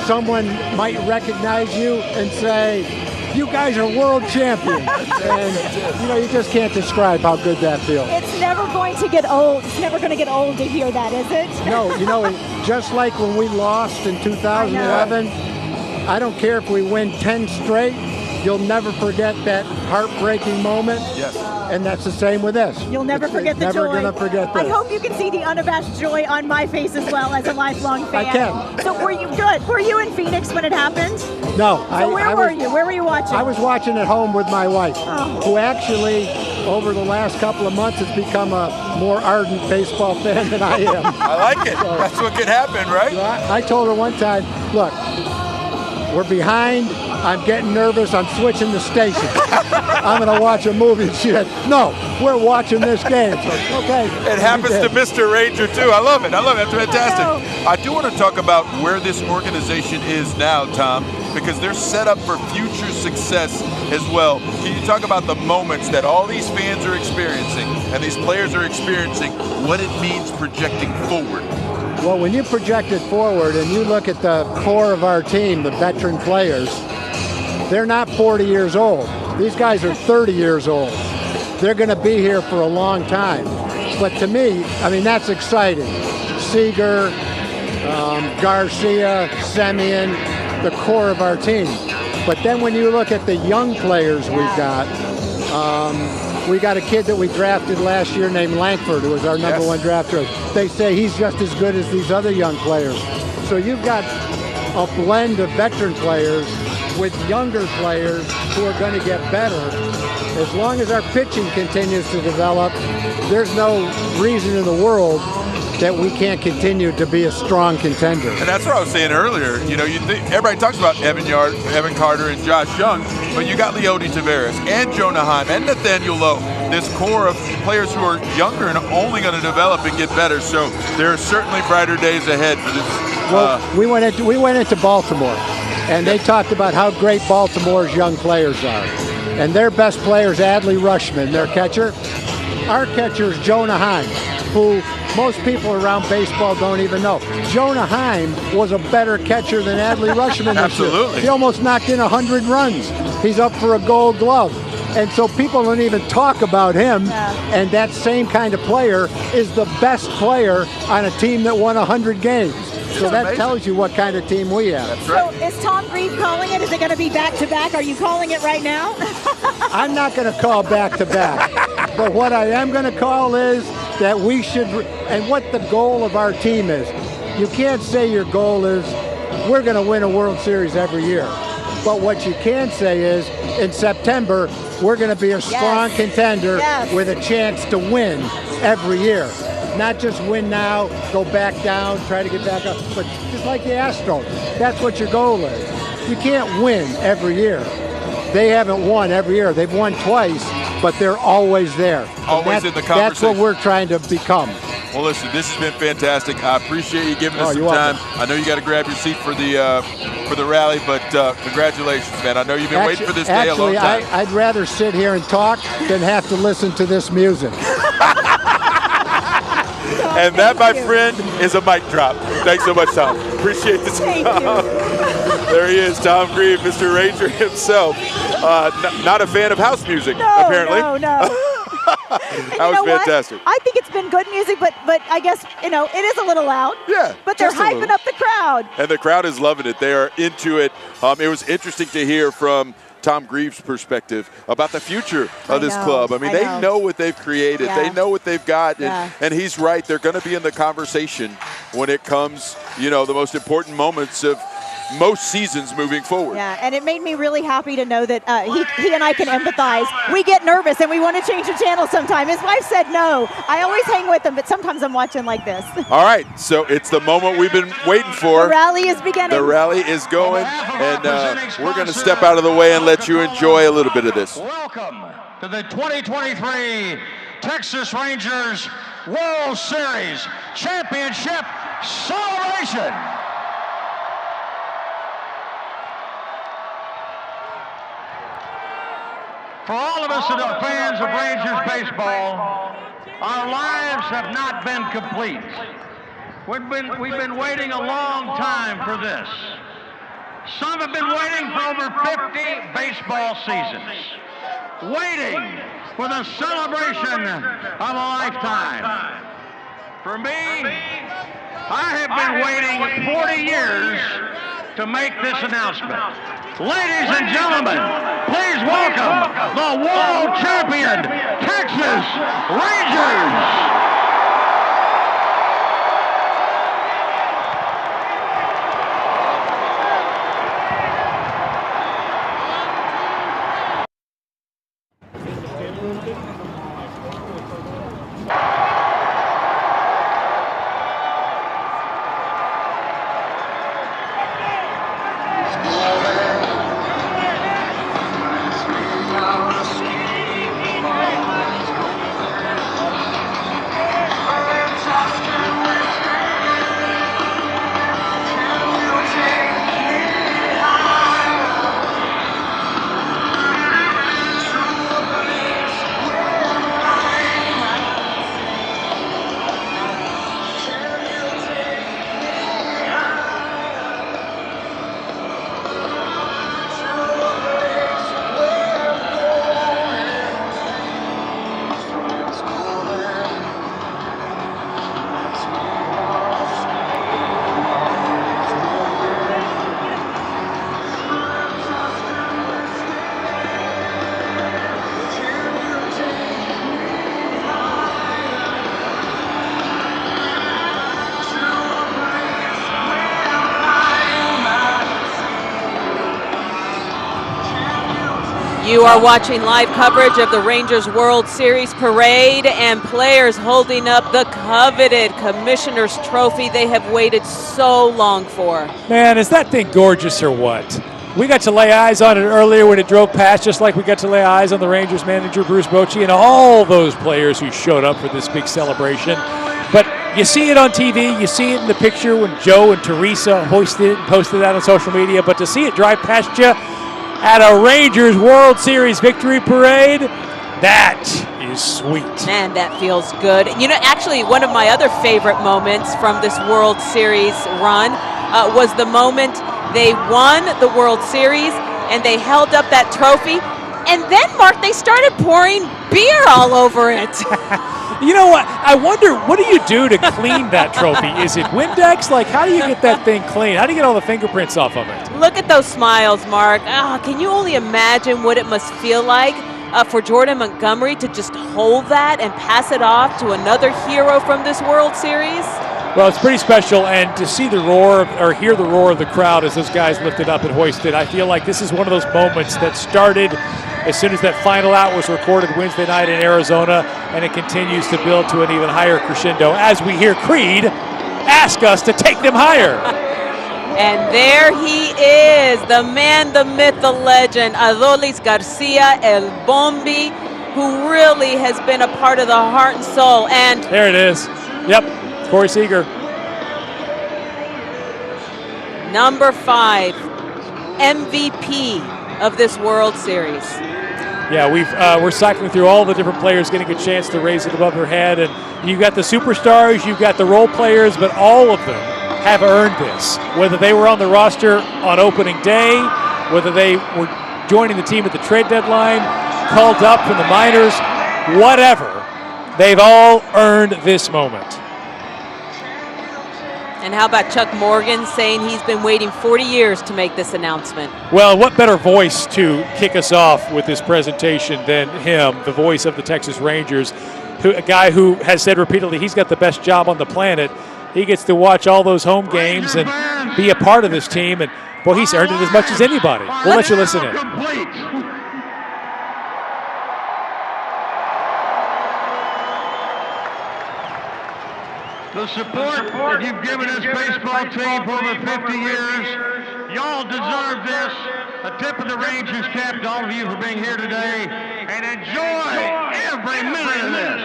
Speaker 9: someone might recognize you and say, you guys are world champions. And you just can't describe how good that feels.
Speaker 7: It's never going to get old. It's never going to get old to hear that, is it?
Speaker 9: No, just like when we lost in 2011, I don't care if we win 10 straight, you'll never forget that heartbreaking moment.
Speaker 6: Yes.
Speaker 9: And that's the same with this.
Speaker 7: You'll never forget the
Speaker 9: never
Speaker 7: joy.
Speaker 9: Never going to forget this.
Speaker 7: I hope you can see the unabashed joy on my face as well as a lifelong fan.
Speaker 9: I can.
Speaker 7: So were you good? Were you in Phoenix when it happened?
Speaker 9: No.
Speaker 7: So where were you? Where were you watching?
Speaker 9: I was watching at home with my wife,
Speaker 7: Oh.
Speaker 9: who actually, over the last couple of months, has become a more ardent baseball fan than I am.
Speaker 6: I like it. That's what can happen, right?
Speaker 9: I told her one time, look, we're behind. I'm getting nervous. I'm switching the station. I'm going to watch a movie. And she said, no, we're watching this game. So, okay.
Speaker 6: It happens to Mr. Ranger, too. I love it. I love it. That's fantastic. I do want to talk about where this organization is now, Tom, because they're set up for future success as well. Can you talk about the moments that all these fans are experiencing and these players are experiencing, what it means projecting forward?
Speaker 9: Well, when you project it forward and you look at the core of our team, the veteran players, they're not 40 years old. These guys are 30 years old. They're going to be here for a long time. But to me, I mean, that's exciting. Seager, Garcia, Semien, the core of our team. But then when you look at the young players we got a kid that we drafted last year named Langford, who was our number one draft choice. They say he's just as good as these other young players. So you've got a blend of veteran players with younger players who are going to get better. As long as our pitching continues to develop, there's no reason in the world that we can't continue to be a strong contender.
Speaker 6: And that's what I was saying earlier. You know, you think everybody talks about Evan Carter and Josh Young, but you got Leody Taveras and Jonah Heim and Nathaniel Lowe. This core of players who are younger and only going to develop and get better. So there are certainly brighter days ahead for this.
Speaker 9: Well, we went into Baltimore, and they talked about how great Baltimore's young players are. And their best player is Adley Rushman, their catcher. Our catcher is Jonah Heim, who most people around baseball don't even know. Jonah Heim was a better catcher than Adley Rushman this year.
Speaker 6: Absolutely.
Speaker 9: He almost knocked in 100 runs. He's up for a Gold Glove. And so people don't even talk about him. And that same kind of player is the best player on a team that won 100 games. So that
Speaker 6: amazing.
Speaker 9: Tells you what kind of team we have.
Speaker 6: That's right.
Speaker 7: So is Tom Grieve calling it? Is it going to be back-to-back? Are you calling it right now?
Speaker 9: I'm not going to call back-to-back. But what I am going to call is that we should, and what the goal of our team is. You can't say your goal is, we're going to win a World Series every year. But what you can say is, in September, we're going to be a strong contender with a chance to win every year. Not just win now, go back down, try to get back up, but just like the Astros, that's what your goal is. You can't win every year. They haven't won every year. They've won twice, but they're always there.
Speaker 6: Always in the conversation.
Speaker 9: That's what we're trying to become.
Speaker 6: Well, listen, this has been fantastic. I appreciate you giving us some time. I know you got to grab your seat for the rally, but congratulations, man. I know you've been waiting for this day a long time.
Speaker 9: I'd rather sit here and talk than have to listen to this music.
Speaker 6: And that, my friend, is a mic drop. Thanks so much, Tom. Appreciate the time. There he is, Tom Grieve, Mr. Ranger himself. Not a fan of house music, apparently.
Speaker 7: No.
Speaker 6: That was fantastic.
Speaker 7: I think it's been good music, but I guess, it is a little loud.
Speaker 6: Yeah.
Speaker 7: But they're hyping up the crowd.
Speaker 6: And the crowd is loving it. They are into it. It was interesting to hear from Tom Grieve's perspective about the future of this club. I mean, they know what they've created.
Speaker 7: Yeah.
Speaker 6: They know what they've got. And he's right. They're going to be in the conversation when it comes, the most important moments of most seasons moving forward.
Speaker 7: Yeah, and it made me really happy to know that he and I can empathize. We get nervous and we want to change the channel sometime. His wife said no. I always hang with him, but sometimes I'm watching like this.
Speaker 6: All right, so it's the moment we've been waiting for.
Speaker 7: The rally is beginning.
Speaker 6: The rally is going, and we're going to step out of the way and let you enjoy a little bit of this.
Speaker 10: Welcome to the 2023 Texas Rangers World Series Championship Celebration. For all of us that are fans of Rangers baseball, our lives have not been complete. We've been waiting a long time for this. Some have been waiting for over 50 baseball seasons, waiting for the celebration of a lifetime. For me, I have been waiting 40 years to make this announcement. Ladies and gentlemen, please welcome the world champion Texas Rangers.
Speaker 5: You are watching live coverage of the Rangers World Series parade and players holding up the coveted Commissioner's Trophy they have waited so long for.
Speaker 4: Man, is that thing gorgeous or what? We got to lay eyes on it earlier when it drove past, just like we got to lay eyes on the Rangers manager, Bruce Bochy, and all those players who showed up for this big celebration. But you see it on TV, you see it in the picture when Joe and Teresa hoisted it and posted that on social media, but to see it drive past you at a Rangers World Series victory parade, that is sweet.
Speaker 5: Man, that feels good. You know, actually, one of my other favorite moments from this World Series run was the moment they won the World Series and they held up that trophy. And then, Mark, they started pouring beer all over it.
Speaker 4: You know what? I wonder, what do you do to clean that trophy? Is it Windex? Like, how do you get that thing clean? How do you get all the fingerprints off of it?
Speaker 5: Look at those smiles, Mark. Can you only imagine what it must feel like for Jordan Montgomery to just hold that and pass it off to another hero from this World Series?
Speaker 4: Well, it's pretty special, and to see the roar, or hear the roar of the crowd as those guys lifted up and hoisted, I feel like this is one of those moments that started as soon as that final out was recorded Wednesday night in Arizona, and it continues to build to an even higher crescendo as we hear Creed ask us to take them higher.
Speaker 5: And there he is, the man, the myth, the legend, Adolis Garcia, El Bombi, who really has been a part of the heart and soul. And
Speaker 4: there it is. Yep, Corey Seager.
Speaker 5: Number 5, MVP of this World Series.
Speaker 4: Yeah, we're cycling through all the different players getting a chance to raise it above their head, and you've got the superstars, you've got the role players, but all of them have earned this. Whether they were on the roster on opening day, whether they were joining the team at the trade deadline, called up from the minors, whatever, they've all earned this moment.
Speaker 5: And how about Chuck Morgan saying he's been waiting 40 years to make this announcement?
Speaker 4: Well, what better voice to kick us off with this presentation than him, the voice of the Texas Rangers, a guy who has said repeatedly he's got the best job on the planet. He gets to watch all those home games and be a part of this team, and boy, he's earned it as much as anybody. We'll let you listen in.
Speaker 10: The support that you've given this baseball team for over 50 years, y'all deserve this. A tip of the Rangers cap to all of you for being here today, and enjoy every minute of this.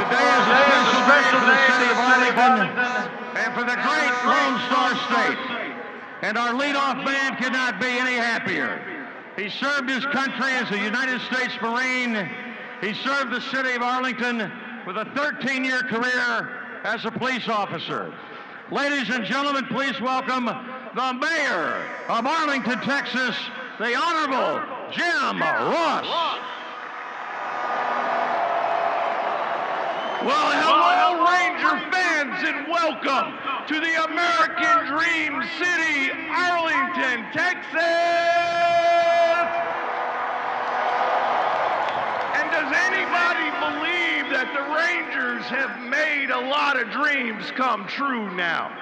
Speaker 10: Today is a special day for the city of Arlington and for the great Lone Star State. And our leadoff man could not be any happier. He served his country as a United States Marine. He served the city of Arlington with a 13-year career as a police officer. Ladies and gentlemen, please welcome the mayor of Arlington, Texas, the Honorable Jim Ross. Well, hello, Ranger fans, and welcome welcome to the American Dream City, Arlington, Texas. And does anybody believe that the Rangers have made a lot of dreams come true now?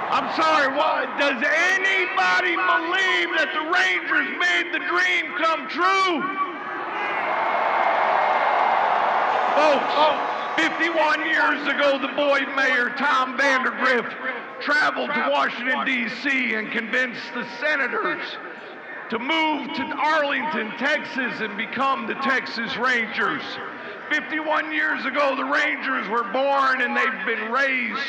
Speaker 10: I'm sorry, what? Does anybody believe that the Rangers made the dream come true? Folks, 51 years ago, the boy mayor, Tom Vandergrift, traveled to Washington, D.C. and convinced the senators to move to Arlington, Texas and become the Texas Rangers. 51 years ago, the Rangers were born and they've been raised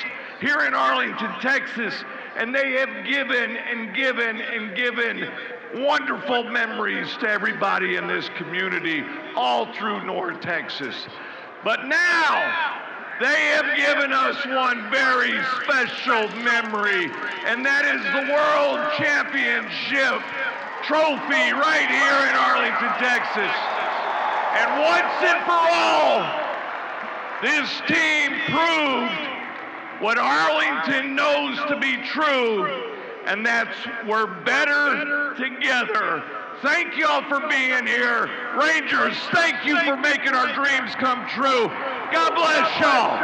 Speaker 10: here in Arlington, Texas, and they have given and given and given wonderful memories to everybody in this community all through North Texas. But now, they have given us one very special memory, and that is the World Championship trophy right here in Arlington, Texas. And once and for all, this team proved what Arlington knows to be true, and that's we're better together. Thank y'all for being here. Rangers, thank you for making our dreams come true. God bless y'all.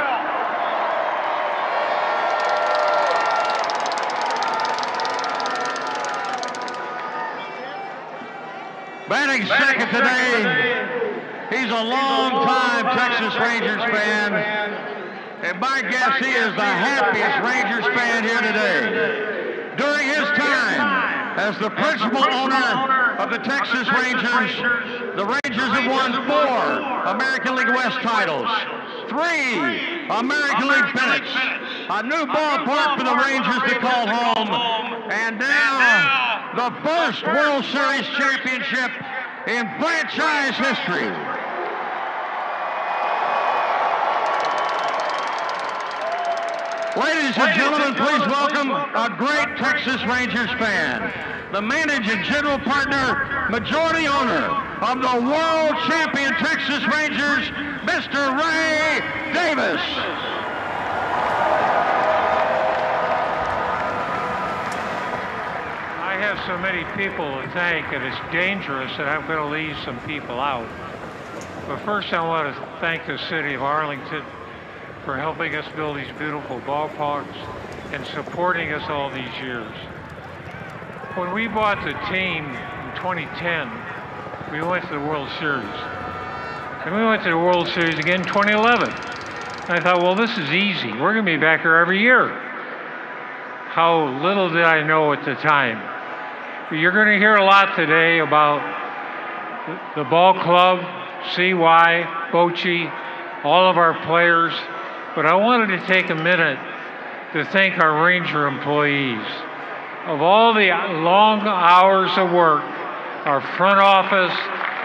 Speaker 11: Batting second today, he's a long-time Texas Rangers fan. And my guess he is the happiest Rangers fan here today. During his time as the principal owner of the Texas Rangers, the Rangers have won 4 American League West titles, 3 American League pennants, a new ballpark for the Rangers to call home, and now the first World Series championship in franchise history. Ladies and gentlemen, please welcome a great Texas Rangers fan, the managing general partner, majority owner of the world champion Texas Rangers, Mr. Ray Davis.
Speaker 13: I have so many people to thank, and it's dangerous that I'm going to leave some people out. But first, I want to thank the city of Arlington for helping us build these beautiful ballparks and supporting us all these years. When we bought the team in 2010, we went to the World Series. And we went to the World Series again in 2011. And I thought, well, this is easy. We're going to be back here every year. How little did I know at the time. You're going to hear a lot today about the ball club, CY, Bochy, all of our players. But I wanted to take a minute to thank our Ranger employees. Of all the long hours of work, our front office,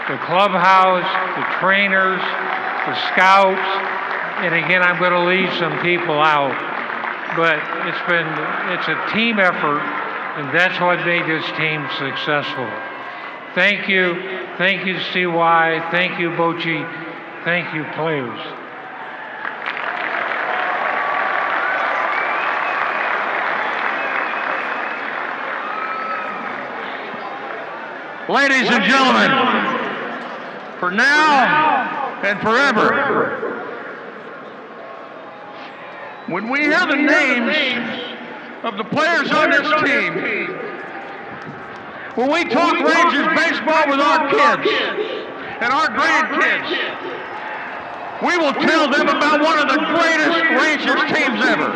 Speaker 13: the clubhouse, the trainers, the scouts, and again, I'm going to leave some people out, but it's a team effort, and that's what made this team successful. Thank you, CY, thank you, Bochy, thank you, players.
Speaker 11: Ladies and gentlemen, for now and forever, when we hear the names of the players on this team, when we talk Rangers baseball with our kids and our grandkids, we will tell them about one of the greatest Rangers teams ever,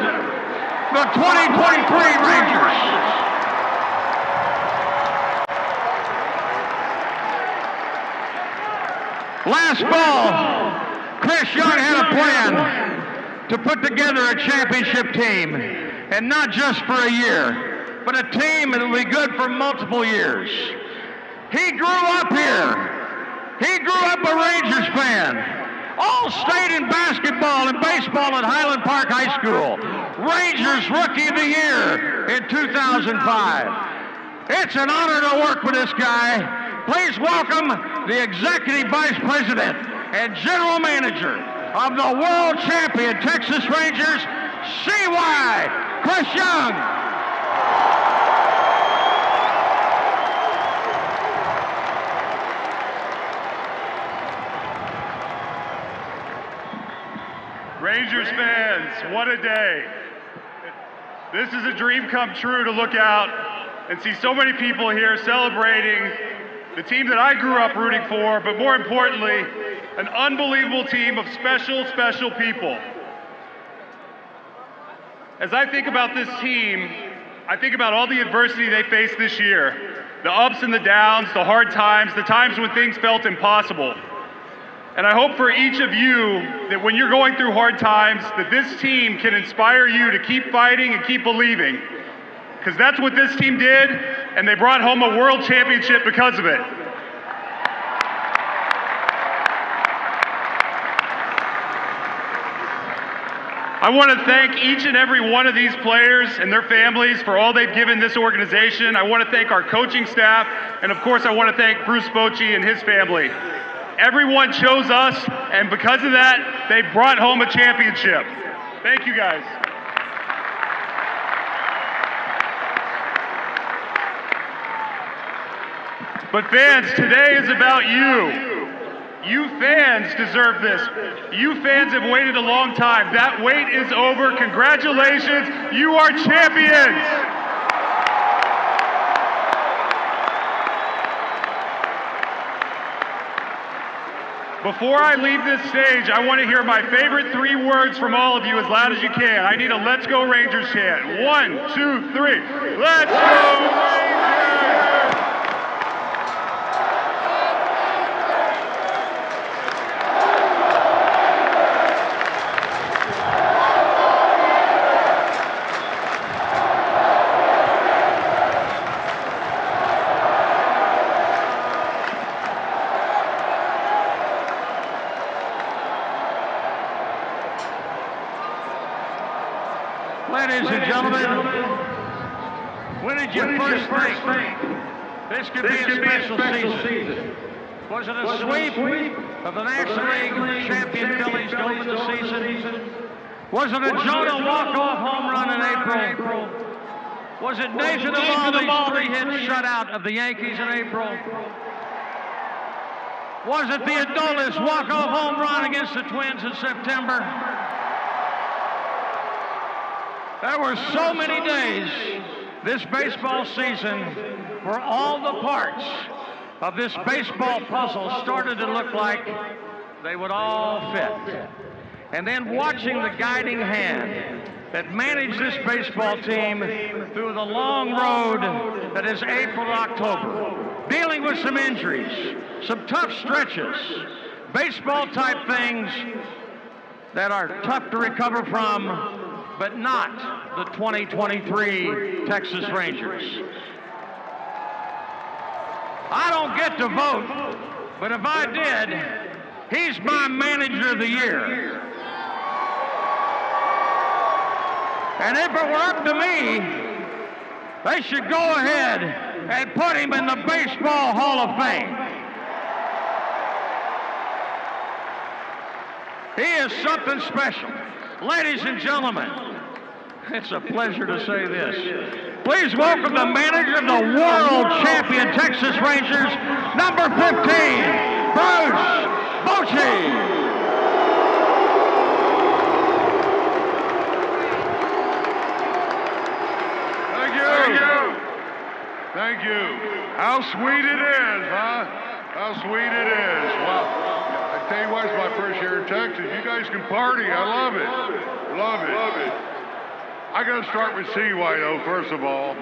Speaker 11: the 2023 Rangers. Last fall, Chris Young had a plan to put together a championship team, and not just for a year, but a team that will be good for multiple years. He grew up here. He grew up a Rangers fan. All-state in basketball and baseball at Highland Park High School. Rangers Rookie of the Year in 2005. It's an honor to work with this guy. Please welcome the Executive Vice President and General Manager of the World Champion Texas Rangers,
Speaker 10: CY, Chris Young.
Speaker 14: Rangers fans, what a day. This is a dream come true to look out and see so many people here celebrating the team that I grew up rooting for, but more importantly, an unbelievable team of special, special people. As I think about this team, I think about all the adversity they faced this year, the ups and the downs, the hard times, the times when things felt impossible. And I hope for each of you that when you're going through hard times, that this team can inspire you to keep fighting and keep believing. Because that's what this team did, and they brought home a world championship because of it. I want to thank each and every one of these players and their families for all they've given this organization. I want to thank our coaching staff, and of course I want to thank Bruce Bochy and his family. Everyone chose us, and because of that, they brought home a championship. Thank you, guys. But fans, today is about you. You fans deserve this. You fans have waited a long time. That wait is over. Congratulations, you are champions. Before I leave this stage, I want to hear my favorite 3 words from all of you as loud as you can. I need a Let's Go Rangers chant. 1, 2, 3. Let's go Rangers!
Speaker 10: Ladies and gentlemen, when did you first think this could be a special season? Was it a sweep of the National League champion Phillies to open the season? Was it a Jonah walk-off home run in April? Was it Nathan Eovaldi's 3-hit shutout of the Yankees in April? Was it the Adolis walk-off home run against the Twins in September? There were so many days this baseball season where all the parts of this baseball puzzle started to look like they would all fit. And then watching the guiding hand that managed this baseball team through the long road that is April to October, dealing with some injuries, some tough stretches, baseball-type things that are tough to recover from, but not the 2023 Texas Rangers. I don't get to vote, but if I did, he's my manager of the year. And if it were up to me, they should go ahead and put him in the Baseball Hall of Fame. He is something special. Ladies and gentlemen, it's a pleasure to say this. Please welcome the manager of the world champion Texas Rangers, number 15, Bruce Bochy.
Speaker 14: Thank you. Thank you. Thank you. How sweet it is, huh? How sweet it is. Well, I tell you what, it's my first year in Texas. You guys can party. I love it. Love it. Love it. I got to start with CY, though, first of all.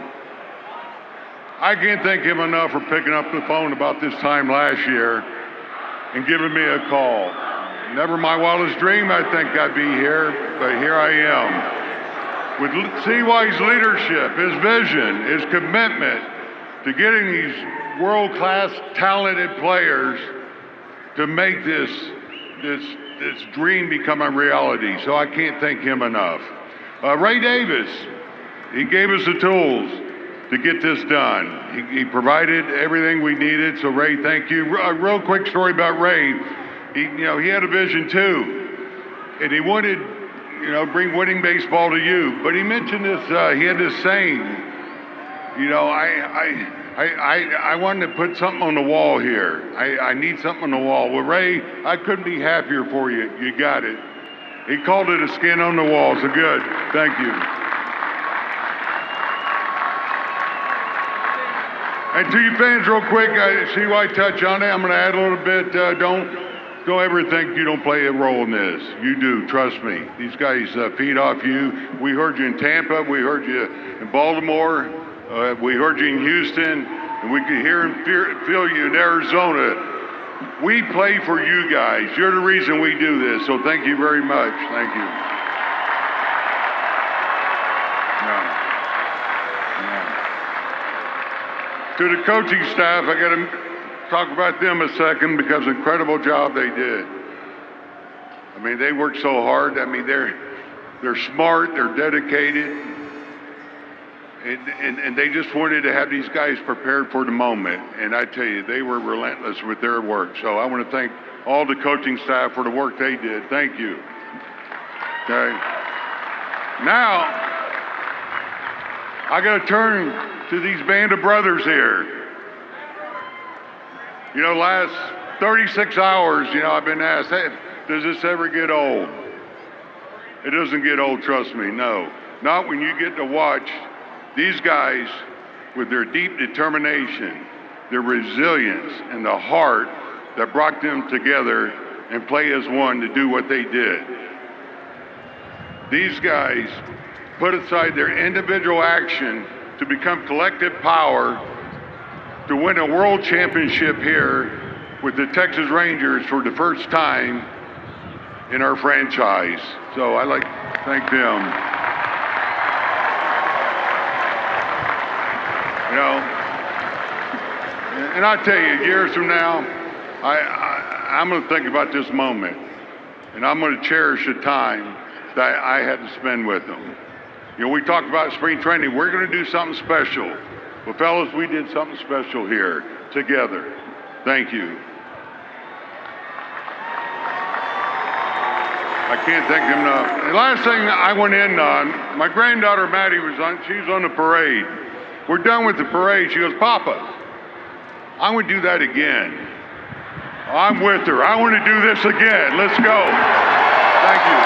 Speaker 14: I can't thank him enough for picking up the phone about this time last year and giving me a call. Never my wildest dream I think I'd be here, but here I am. With CY's leadership, his vision, his commitment to getting these world-class talented players to make this dream become a reality. So I can't thank him enough. Ray Davis, he gave us the tools to get this done. He provided everything we needed. So Ray, thank you. A real quick story about Ray. He had a vision too, and he wanted bring winning baseball to you. But he mentioned this, he had this saying, I wanted to put something on the wall here. I need something on the wall. Well, Ray, I couldn't be happier for you. You got it. He called it a skin on the wall, so good. Thank you. And to you fans, real quick, I see why I touch on it. I'm going to add a little bit. Don't ever think you don't play a role in this. You do, trust me. These guys feed off you. We heard you in Tampa. We heard you in Baltimore. We heard you in Houston. And we could hear and feel you in Arizona. We play for you guys. You're the reason we do this. So thank you very much. Thank you. To the coaching staff, I got to talk about them a second because incredible job they did. I mean, they work so hard. I mean, they're smart, they're dedicated, and they just wanted to have these guys prepared for the moment. And I tell you, they were relentless with their work. So I want to thank all the coaching staff for the work they did. Thank you. Okay. Now, I got to turn to these band of brothers here. Last 36 hours, I've been asked, hey, does this ever get old? It doesn't get old, trust me, no. Not when you get to watch these guys with their deep determination, their resilience, and the heart that brought them together and play as one to do what they did. These guys put aside their individual action to become collective power to win a world championship here with the Texas Rangers for the first time in our franchise. So I'd like to thank them. And I tell you, years from now, I'm going to think about this moment, and I'm going to cherish the time that I had to spend with them. We talked about spring training. We're going to do something special. Well, fellas, we did something special here together. Thank you. I can't thank them enough. The last thing I went in on, my granddaughter Maddie she was on the parade. We're done with the parade. She goes, Papa, I'm going to do that again. I'm with her. I want to do this again. Let's go. Thank you.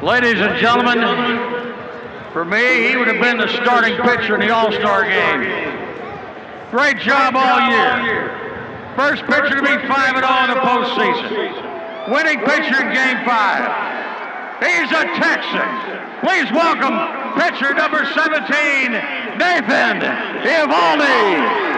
Speaker 10: Ladies and gentlemen, for me, he would have been the starting pitcher in the All-Star game. Great job all year. First pitcher to be 5-0 in the postseason. Winning pitcher in Game 5. He's a Texan. Please welcome pitcher number 17, Nathan Eovaldi.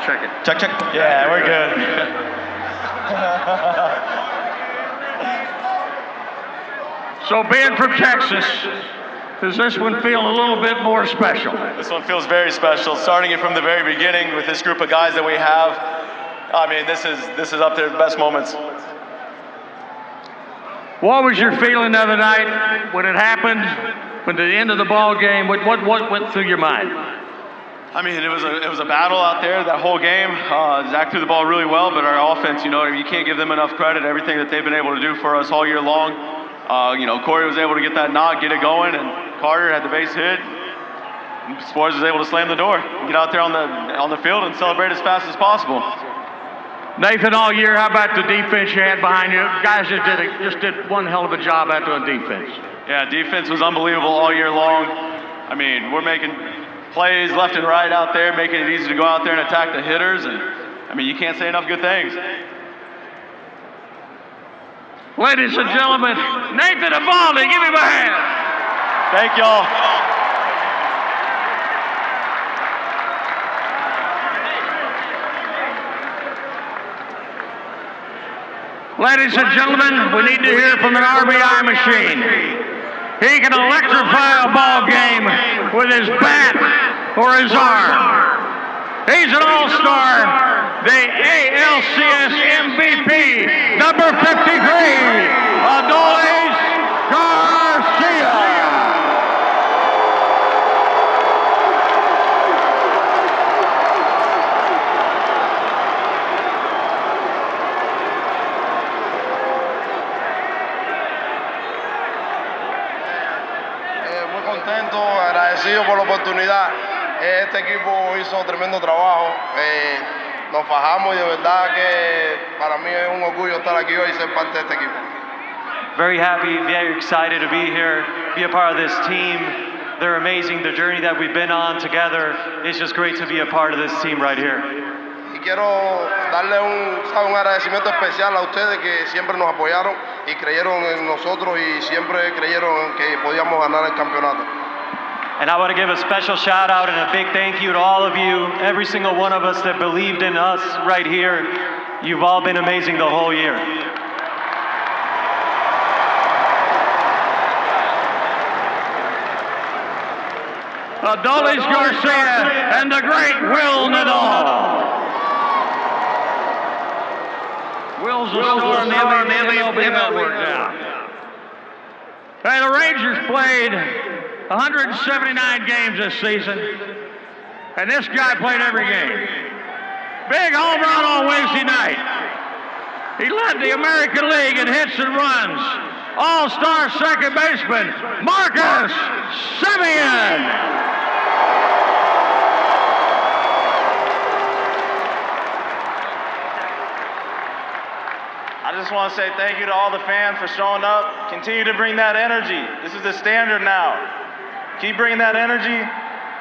Speaker 15: Check it. Check. Yeah, we're good.
Speaker 10: So being from Texas, does this one feel a little bit more special?
Speaker 15: This one feels very special. Starting it from the very beginning with this group of guys that we have. I mean, this is up there, the best moments.
Speaker 10: What was your feeling the other night when it happened? When the end of the ball game, what went through your mind?
Speaker 15: I mean, it was a battle out there that whole game. Zach threw the ball really well, but our offense, you can't give them enough credit. Everything that they've been able to do for us all year long. Corey was able to get that knock, get it going, and Carter had the base hit. And Spores was able to slam the door, get out there on the field and celebrate as fast as possible.
Speaker 10: Nathan, all year, how about the defense you had behind you? Guys just did one hell of a job out there on defense.
Speaker 15: Yeah, defense was unbelievable all year long. I mean, we're making plays left and right out there, making it easy to go out there and attack the hitters. And I mean, you can't say enough good things.
Speaker 10: Ladies and gentlemen, Nathan Eovaldi, give him a hand.
Speaker 15: Thank y'all.
Speaker 10: Ladies and gentlemen, we need to hear from an RBI machine. He can electrify a ball game with his bat for his arm. He's an all-star, the ALCS MVP, number 53, Adolis Garcia.
Speaker 17: Muy contento, agradecido por la oportunidad. Este equipo hizo tremendo trabajo. Nos fajamos y de verdad que para mí es un orgullo estar aquí hoy y ser parte de este equipo.
Speaker 18: Very happy, very excited to be here, be a part of this team. They're amazing, the journey that we've been on together. It's just great to be a part of this team right here.
Speaker 17: Y quiero darle un agradecimiento especial a ustedes que siempre nos apoyaron y creyeron en nosotros y siempre creyeron que podíamos ganar el campeonato.
Speaker 18: And I want to give a special shout out and a big thank you to all of you, every single one of us that believed in us right here. You've all been amazing the whole year.
Speaker 10: Adolis Garcia and the great Will Nadel. Will's a star in the MLB Network now. Hey, the Rangers played 179 games this season, and this guy played every game. Big home run on Wednesday night. He led the American League in hits and runs. All-star second baseman, Marcus Semien.
Speaker 23: I just want to say thank you to all the fans for showing up. Continue to bring that energy. This is the standard now. Keep bringing that energy.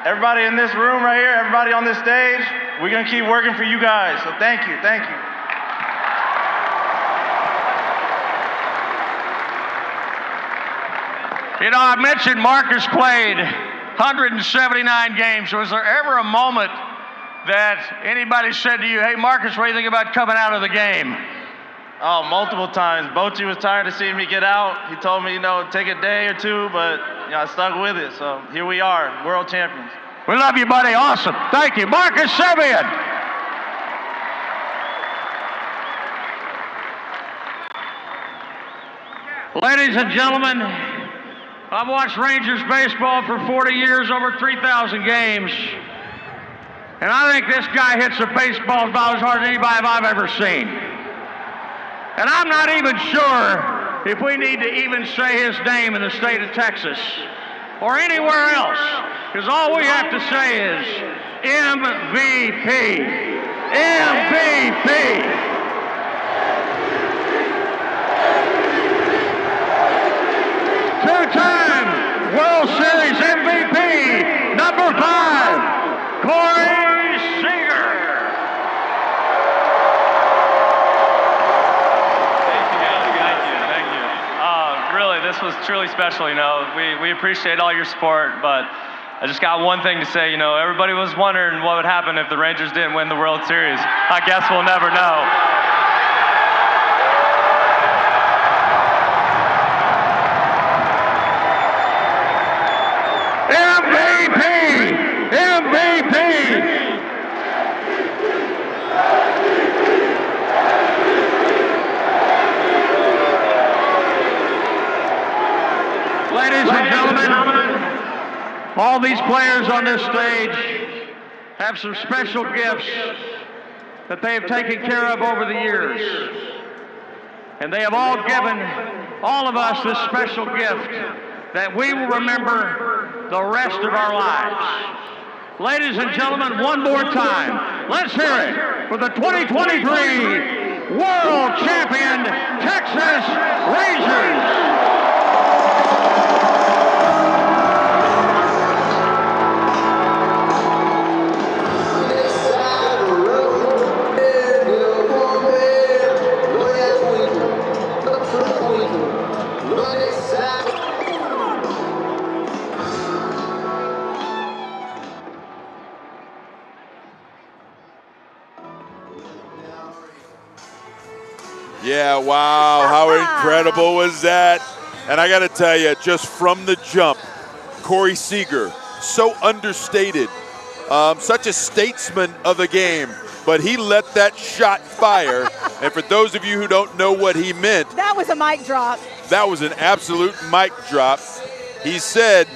Speaker 23: Everybody in this room right here, everybody on this stage, we're going to keep working for you guys. So thank you, thank you.
Speaker 10: You know, I mentioned Marcus played 179 games. Was there ever a moment that anybody said to you, hey, Marcus, what do you think about coming out of the game?
Speaker 23: Oh, multiple times. Bochy was tired of seeing me get out. He told me, take a day or two, but I stuck with it. So here we are, world champions.
Speaker 10: We love you, buddy. Awesome. Thank you. Marcus Semien. Ladies and gentlemen, I've watched Rangers baseball for 40 years, over 3,000 games. And I think this guy hits a baseball about as hard as anybody I've ever seen. And I'm not even sure if we need to even say his name in the state of Texas or anywhere else, because all we have to say is MVP. MVP. Two-time World Series MVP, number 5, Corey Seager.
Speaker 18: Really, this was truly special, We appreciate all your support, but I just got one thing to say, everybody was wondering what would happen if the Rangers didn't win the World Series. I guess we'll never know.
Speaker 10: MVP! MVP! Ladies and gentlemen, all these players on this stage have some special gifts that they have taken care of over the years. And they have all given all of us this special gift that we will remember the rest of our lives. Ladies and gentlemen, one more time, let's hear it for the 2023 World Champion Texas Rangers.
Speaker 6: Yeah, wow, how incredible was that? And I got to tell you, just from the jump, Corey Seager, so understated, such a statesman of the game, but he let that shot fire. And for those of you who don't know what he meant,
Speaker 7: That was a mic drop.
Speaker 6: that was an absolute mic drop. He said,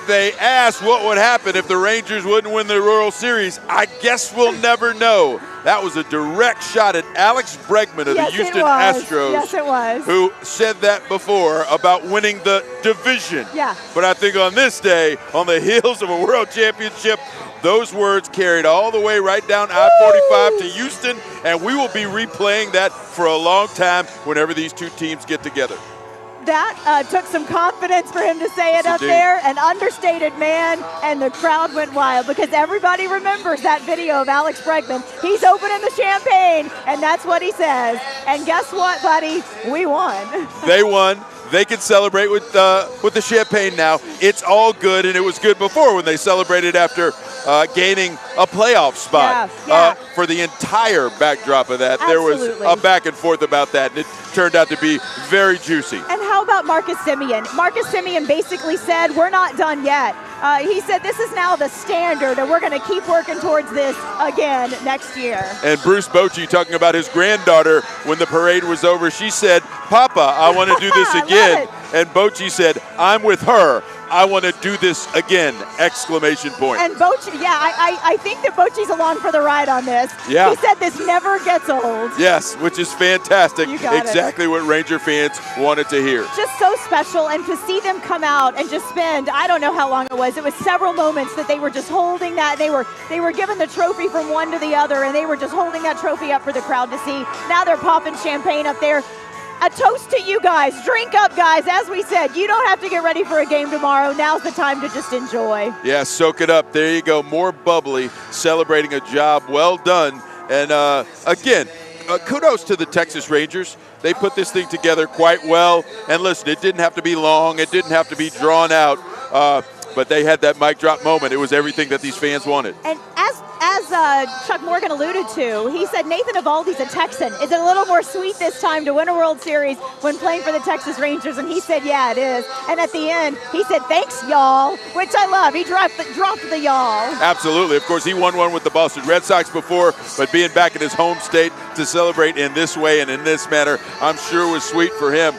Speaker 6: they asked what would happen if the Rangers wouldn't win the World Series. I guess we'll never know. That was a direct shot at Alex Bregman of the Houston Astros.
Speaker 7: Yes, it was.
Speaker 6: Who said that before about winning the division.
Speaker 7: Yeah.
Speaker 6: But I think on this day, on the heels of a World Championship, those words carried all the way right down I-45 to Houston, and we will be replaying that for a long time whenever these two teams get together.
Speaker 7: That took some confidence for him to say it up there, an understated man, and the crowd went wild because everybody remembers that video of Alex Bregman. He's opening the champagne, and that's what he says. And guess what, buddy? We won.
Speaker 6: They won. They can celebrate with the champagne now. It's all good, and it was good before when they celebrated after gaining a playoff spot. For the entire backdrop of that, there was a back and forth about that, and it turned out to be very juicy.
Speaker 7: And how about Marcus Semien? Marcus Semien basically said, we're not done yet. He said this is now the standard, and we're going to keep working towards this again next year.
Speaker 6: And Bruce Bochy talking about his granddaughter when the parade was over. She said, Papa, I want to do this again. And Bochy said, I'm with her. I want to do this again, exclamation point.
Speaker 7: And Bochy, I think that Bochy's along for the ride on this.
Speaker 6: Yeah.
Speaker 7: He said this never gets old.
Speaker 6: Yes, which is fantastic.
Speaker 7: You got it.
Speaker 6: Exactly what Ranger fans wanted to hear.
Speaker 7: Just so special, and to see them come out and just spend, I don't know how long it was several moments that they were just holding that. They were giving the trophy from one to the other, and they were just holding that trophy up for the crowd to see. Now they're popping champagne up there. A toast to you guys. Drink up, guys. As we said, you don't have to get ready for a game tomorrow. Now's the time to just enjoy.
Speaker 6: Yeah, soak it up. There you go. More bubbly, celebrating a job well done. And again, kudos to the Texas Rangers. They put this thing together quite well. And listen, it didn't have to be long. It didn't have to be drawn out. But they had that mic drop moment. It was everything that these fans wanted.
Speaker 7: And as Chuck Morgan alluded to, he said Nathan Eovaldi's a Texan. Is it a little more sweet this time to win a World Series when playing for the Texas Rangers? And he said, yeah, it is. And at the end, he said, thanks, y'all, which I love. He dropped the y'all.
Speaker 6: Absolutely. Of course, he won one with the Boston Red Sox before, but being back in his home state to celebrate in this way and in this manner, I'm sure was sweet for him.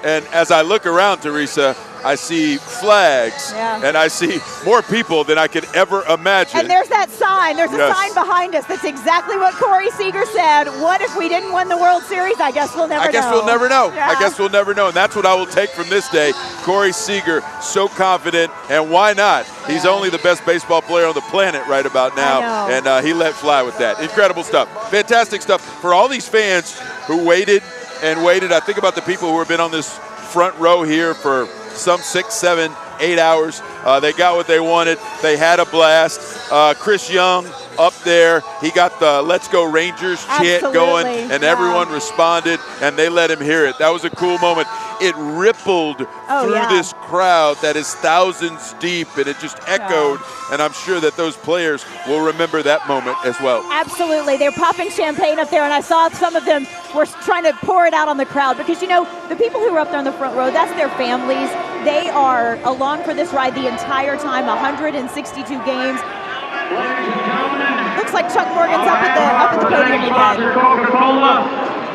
Speaker 6: And as I look around, Teresa, I see flags, and I see more people than I could ever imagine.
Speaker 7: And there's that sign. There's a sign behind us. That's exactly what Corey Seager said. What if we didn't win the World Series? I guess we'll never know.
Speaker 6: I guess we'll never know.
Speaker 7: Yeah.
Speaker 6: I guess we'll never know. And that's what I will take from this day. Corey Seager, so confident, and why not? He's only the best baseball player on the planet right about now, and he let fly with that. Incredible stuff. Fantastic stuff. For all these fans who waited and waited, I think about the people who have been on this front row here for some 6, 7, 8 hours. They got what they wanted. They had a blast. Chris Young up there, he got the Let's Go Rangers chant going, and everyone responded, and they let him hear it. That was a cool moment. It rippled through this crowd that is thousands deep, and it just echoed, and I'm sure that those players will remember that moment as well.
Speaker 7: Absolutely. They're popping champagne up there, and I saw some of them were trying to pour it out on the crowd because, you know, the people who are up there in the front row, that's their families. They are along for this ride the entire time, 162 games. Looks like Chuck Morgan's up at the podium again.
Speaker 10: Coca-Cola,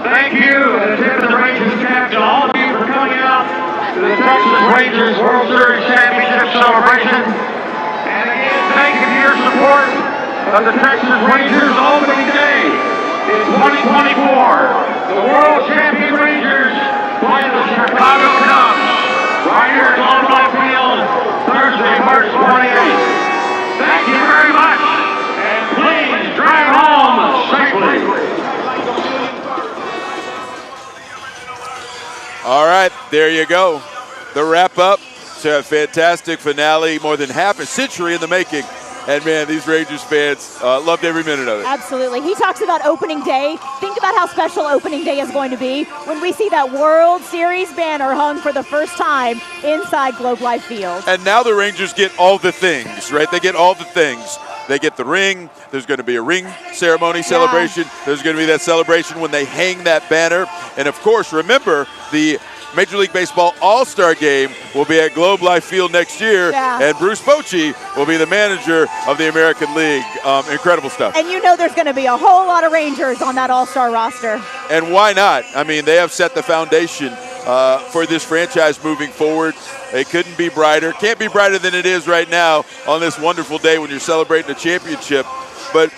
Speaker 10: thank you, and to the Rangers captain, all of you for coming out to the Texas Rangers World Series Championship celebration. And again, thank you for your support of the Texas Rangers opening day in 2024. The World Champion Rangers play the Chicago Cubs right here at Globe Life Field, Thursday, March 28th. Thank you very much, and please drive home safely.
Speaker 6: All right, there you go. The wrap-up to a fantastic finale, more than half a century in the making. And, man, these Rangers fans loved every minute of it.
Speaker 7: Absolutely. He talks about opening day. Think about how special opening day is going to be when we see that World Series banner hung for the first time inside Globe Life Field.
Speaker 6: And now the Rangers get all the things, right? They get all the things. They get the ring. There's going to be a ring ceremony celebration. There's going to be that celebration when they hang that banner. And, of course, remember the Major League Baseball All-Star Game will be at Globe Life Field next year, and Bruce Bochy will be the manager of the American League. Incredible stuff.
Speaker 7: And you know there's going to be a whole lot of Rangers on that All-Star roster.
Speaker 6: And why not? I mean, they have set the foundation for this franchise moving forward. It couldn't be brighter. Can't be brighter than it is right now on this wonderful day when you're celebrating a championship. But,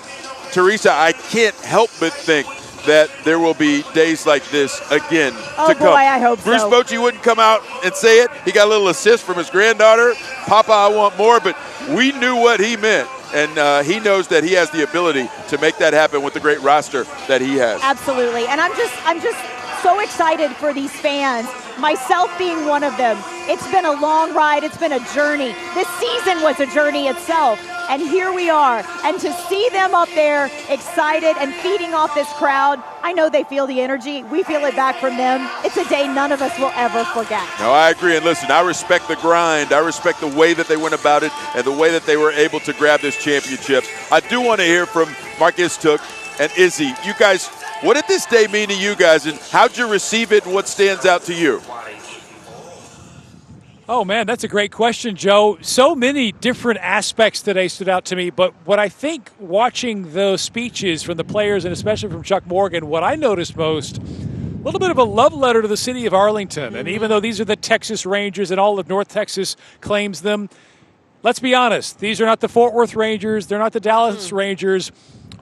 Speaker 6: Teresa, I can't help but think that there will be days like this again to come.
Speaker 7: I hope
Speaker 6: Bruce
Speaker 7: so.
Speaker 6: Bochy wouldn't come out and say it. He got a little assist from his granddaughter. Papa, I want more. But we knew what he meant. And he knows that he has the ability to make that happen with the great roster that he has.
Speaker 7: Absolutely. And I'm just so excited for these fans, myself being one of them. It's been a long ride. It's been a journey. This season was a journey itself. And here we are. And to see them up there excited and feeding off this crowd, I know they feel the energy. We feel it back from them. It's a day none of us will ever forget.
Speaker 6: No, I agree. And listen, I respect the grind. I respect the way that they went about it and the way that they were able to grab this championship. I do want to hear from Marcus Took and Izzy. You guys, what did this day mean to you guys, and how'd you receive it, and what stands out to you?
Speaker 4: Oh, man, that's a great question, Joe. So many different aspects today stood out to me, but what I think watching those speeches from the players, and especially from Chuck Morgan, what I noticed most, a little bit of a love letter to the city of Arlington. And even though these are the Texas Rangers and all of North Texas claims them, let's be honest, these are not the Fort Worth Rangers, they're not the Dallas Rangers.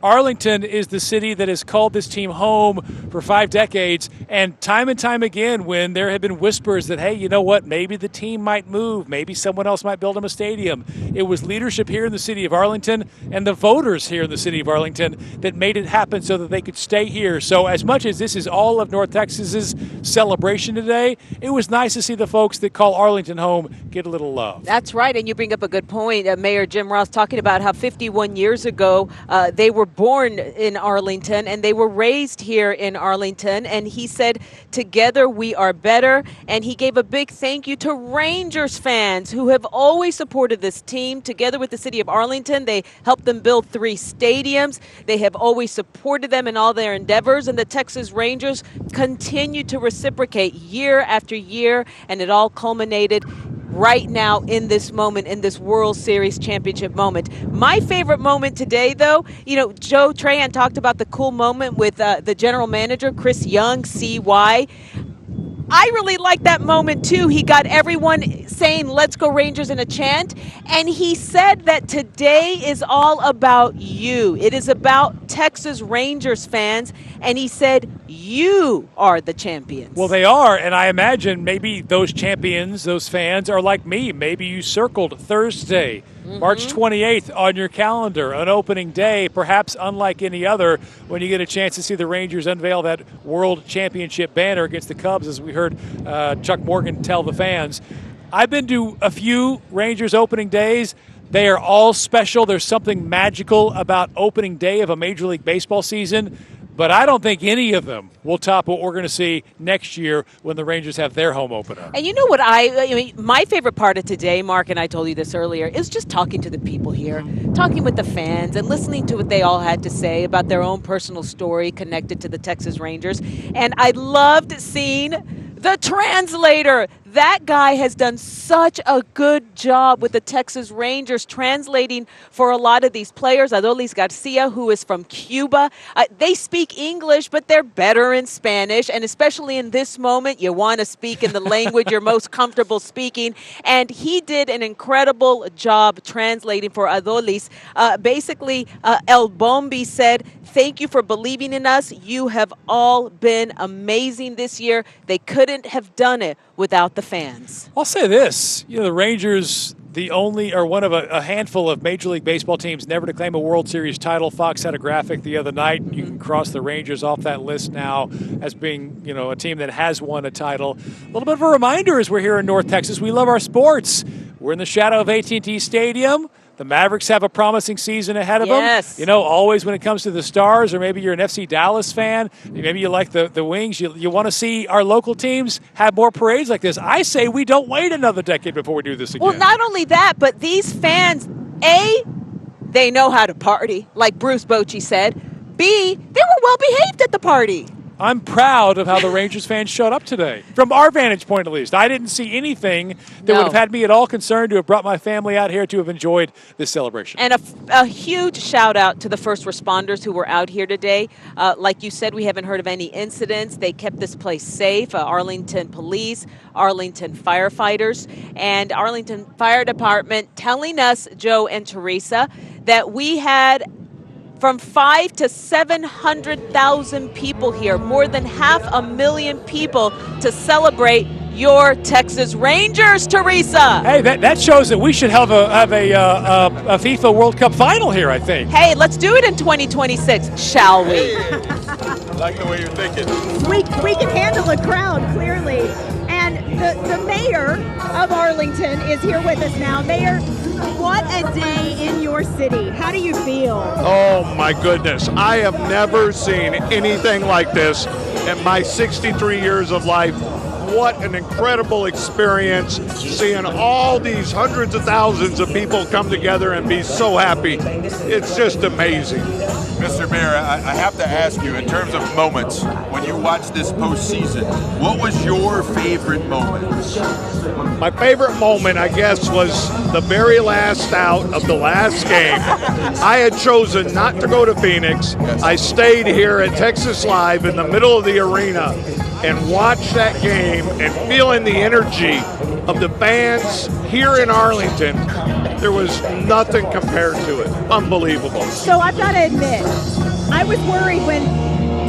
Speaker 4: Arlington is the city that has called this team home for 5 decades, and time again when there have been whispers that, hey, you know what, maybe the team might move, maybe someone else might build them a stadium. It was leadership here in the city of Arlington and the voters here in the city of Arlington that made it happen so that they could stay here. So as much as this is all of North Texas's celebration today, it was nice to see the folks that call Arlington home get a little love.
Speaker 5: That's right, and you bring up a good point. Mayor Jim Ross talking about how 51 years ago they were born in Arlington and they were raised here in Arlington, and he said together we are better, and he gave a big thank you to Rangers fans who have always supported this team. Together with the city of Arlington, they helped them build 3 stadiums. They have always supported them in all their endeavors, and the Texas Rangers continue to reciprocate year after year, and it all culminated right now in this moment, in this World Series championship moment. My favorite moment today, though, you know, Joe Trahan talked about the cool moment with the general manager, Chris Young, CY. I really like that moment, too. He got everyone saying, let's go Rangers in a chant. And he said that today is all about you. It is about Texas Rangers fans. And he said, you are the champions.
Speaker 4: Well, they are. And I imagine maybe those champions, those fans, are like me. Maybe you circled Thursday, March 28th on your calendar, an opening day, perhaps unlike any other, when you get a chance to see the Rangers unveil that World Championship banner against the Cubs, as we heard Chuck Morgan tell the fans. I've been to a few Rangers opening days. They are all special. There's something magical about opening day of a Major League Baseball season. But I don't think any of them will top what we're going to see next year when the Rangers have their home opener.
Speaker 5: And you know what I mean, my favorite part of today, Mark, and I told you this earlier, is just talking to the people here, talking with the fans and listening to what they all had to say about their own personal story connected to the Texas Rangers. And I loved seeing the translator. That guy has done such a good job with the Texas Rangers translating for a lot of these players. Adolis Garcia, who is from Cuba. They speak English, but they're better in Spanish. And especially in this moment, you want to speak in the language you're most comfortable speaking. And he did an incredible job translating for Adolis. Basically, El Bombi said, thank you for believing in us. You have all been amazing this year. They couldn't have done it without the fans.
Speaker 4: I'll say this, the Rangers, the only or one of a handful of Major League Baseball teams never to claim a World Series title. Fox had a graphic the other night. You can cross the Rangers off that list now as being, a team that has won a title. A little bit of a reminder as we're here in North Texas. We love our sports. We're in the shadow of AT&T Stadium. The Mavericks have a promising season ahead of them. Always when it comes to the Stars, or maybe you're an FC Dallas fan, maybe you like the Wings, you want to see our local teams have more parades like this. I say we don't wait another decade before we do this again.
Speaker 5: Well, not only that, but these fans, A, they know how to party, like Bruce Bochy said. B, they were well behaved at the party.
Speaker 4: I'm proud of how the Rangers fans showed up today. From our vantage point, at least. I didn't see anything that would have had me at all concerned to have brought my family out here to have enjoyed this celebration.
Speaker 5: And a huge shout out to the first responders who were out here today. Like you said, we haven't heard of any incidents. They kept this place safe. Arlington Police, Arlington firefighters, and Arlington Fire Department telling us, Joe and Teresa, that we had from 500,000 to 700,000 people here, more than 500,000 people to celebrate your Texas Rangers, Teresa.
Speaker 4: Hey, that shows that we should have a FIFA World Cup final here, I think.
Speaker 5: Hey, let's do it in 2026, shall we?
Speaker 6: I like the way you're thinking.
Speaker 7: We can handle a crowd, clearly. And the mayor of Arlington is here with us now. Mayor, what a day in your city. How do you feel?
Speaker 3: Oh, my goodness. I have never seen anything like this in my 63 years of life. What an incredible experience, seeing all these hundreds of thousands of people come together and be so happy. It's just amazing.
Speaker 6: Mr. Mayor, I have to ask you, in terms of moments, when you watch this postseason, what was your favorite moment?
Speaker 3: My favorite moment, I guess, was the very last out of the last game. I had chosen not to go to Phoenix. I stayed here at Texas Live in the middle of the arena and watched that game and feeling the energy of the fans here in Arlington. There was nothing compared to it. Unbelievable.
Speaker 7: So I've got to admit, I was worried when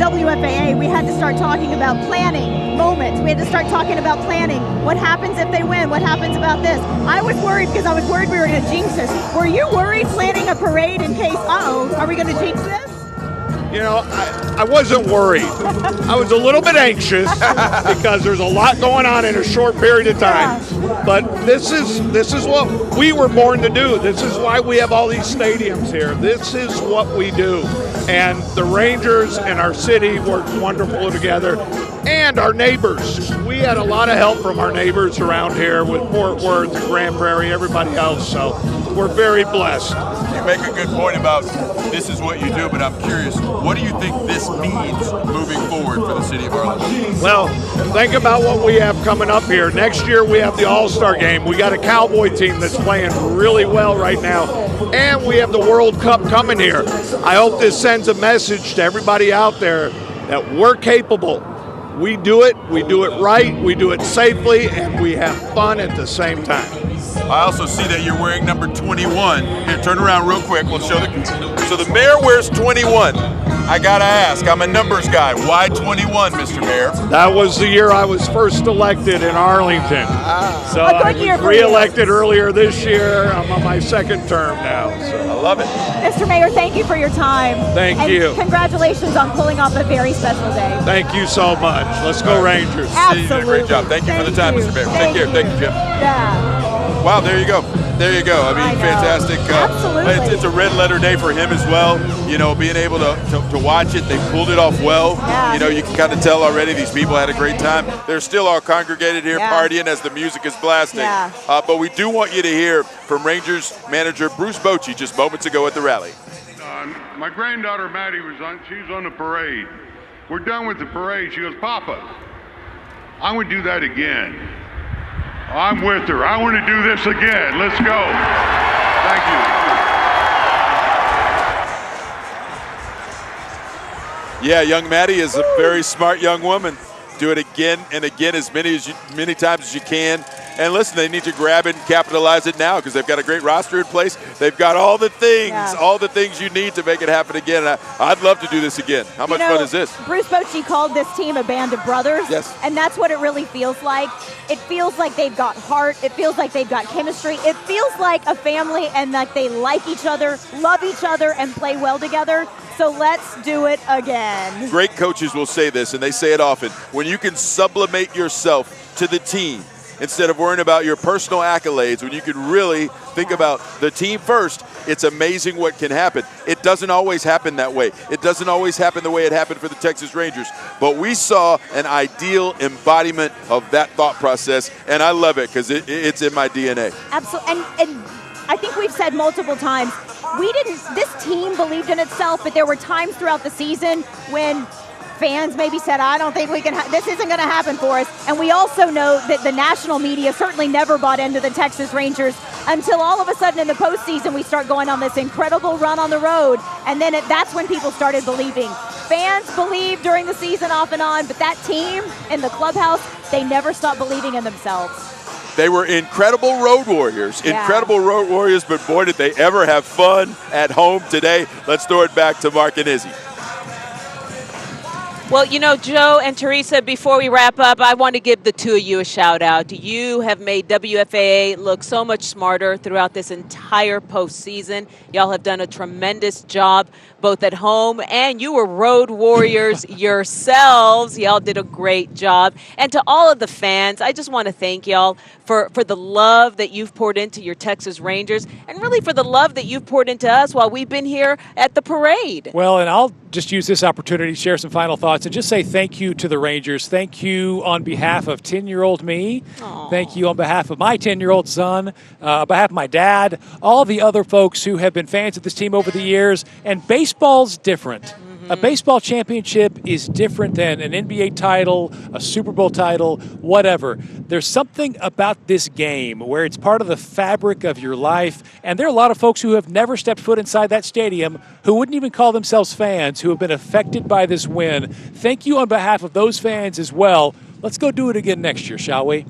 Speaker 7: WFAA, we had to start talking about planning moments. We had to start talking about planning. What happens if they win? What happens about this? I was worried because I was worried we were going to jinx this. Were you worried planning a parade in case, are we going to jinx this?
Speaker 3: You know, I wasn't worried. I was a little bit anxious because there's a lot going on in a short period of time. But this is what we were born to do. This is why we have all these stadiums here. This is what we do. And the Rangers and our city worked wonderful together. And our neighbors. We had a lot of help from our neighbors around here with Fort Worth and Grand Prairie, everybody else. So we're very blessed.
Speaker 6: You make a good point about this is what you do, but I'm curious, what do you think this means moving forward for the city of Arlington?
Speaker 3: Well, think about what we have coming up here. Next year we have the All-Star game. We got a Cowboy team that's playing really well right now. And we have the World Cup coming here. I hope this sends a message to everybody out there that we're capable. We do it right, we do it safely, and we have fun at the same time.
Speaker 6: I also see that you're wearing number 21. Here, turn around real quick. We'll show so the mayor wears 21. I gotta ask, I'm a numbers guy. Why 21, Mr. Mayor?
Speaker 3: That was the year I was first elected in Arlington. So I was re-elected earlier this year. I'm on my second term now. So
Speaker 6: I love it.
Speaker 7: Mr. Mayor, thank you for your time.
Speaker 3: Thank you.
Speaker 7: Congratulations on pulling off a very special day.
Speaker 3: Thank you so much. Let's go Rangers.
Speaker 7: Absolutely.
Speaker 6: You did a great job. Thank you for the time, Mr. Mayor. Take care. Thank you, Jim.
Speaker 7: Yeah.
Speaker 6: Wow, there you go. There you go. I mean, fantastic.
Speaker 7: Absolutely.
Speaker 6: It's a red letter day for him as well. You know, being able to watch it, they pulled it off well.
Speaker 7: Yeah.
Speaker 6: You know, you can kind of tell already these people had a great time. They're still all congregated here partying as the music is blasting.
Speaker 7: Yeah.
Speaker 6: But we do want you to hear from Rangers manager Bruce Bochy just moments ago at the rally.
Speaker 14: My granddaughter Maddie she was on the parade. We're done with the parade. She goes, Papa, I'm going to do that again. I'm with her. I want to do this again. Let's go. Thank you.
Speaker 6: Yeah, young Maddie is a very smart young woman. Do it again and again as many times as you can. And listen, they need to grab it and capitalize it now because they've got a great roster in place. They've got all the things you need to make it happen again. And I'd love to do this again. How much fun is this?
Speaker 7: Bruce Bochy called this team a band of brothers.
Speaker 6: Yes.
Speaker 7: And that's what it really feels like. It feels like they've got heart. It feels like they've got chemistry. It feels like a family and that they like each other, love each other, and play well together. So let's do it again.
Speaker 6: Great coaches will say this, and they say it often. When you can sublimate yourself to the team instead of worrying about your personal accolades, when you can really think about the team first, it's amazing what can happen. It doesn't always happen that way. It doesn't always happen the way it happened for the Texas Rangers. But we saw an ideal embodiment of that thought process, and I love it because it's in my DNA.
Speaker 7: Absolutely. And I think we've said multiple times, this team believed in itself, but there were times throughout the season when fans maybe said, I don't think we can, this isn't going to happen for us. And we also know that the national media certainly never bought into the Texas Rangers until all of a sudden in the postseason we start going on this incredible run on the road. And then that's when people started believing. Fans believed during the season off and on, but that team in the clubhouse, they never stopped believing in themselves.
Speaker 6: They were incredible road warriors, but boy, did they ever have fun at home today. Let's throw it back to Mark and Izzy.
Speaker 5: Well, you know, Joe and Teresa, before we wrap up, I want to give the two of you a shout out. You have made WFAA look so much smarter throughout this entire postseason. Y'all have done a tremendous job, both at home and you were road warriors yourselves. Y'all did a great job. And to all of the fans, I just want to thank y'all for the love that you've poured into your Texas Rangers and really for the love that you've poured into us while we've been here at the parade.
Speaker 4: Well, and I'll just use this opportunity to share some final thoughts and just say thank you to the Rangers. Thank you on behalf of 10-year-old me. Aww. Thank you on behalf of my 10-year-old son, on behalf of my dad, all the other folks who have been fans of this team over the years. And baseball's different. A baseball championship is different than an NBA title, a Super Bowl title, whatever. There's something about this game where it's part of the fabric of your life, and there are a lot of folks who have never stepped foot inside that stadium who wouldn't even call themselves fans, who have been affected by this win. Thank you on behalf of those fans as well. Let's go do it again next year, shall we?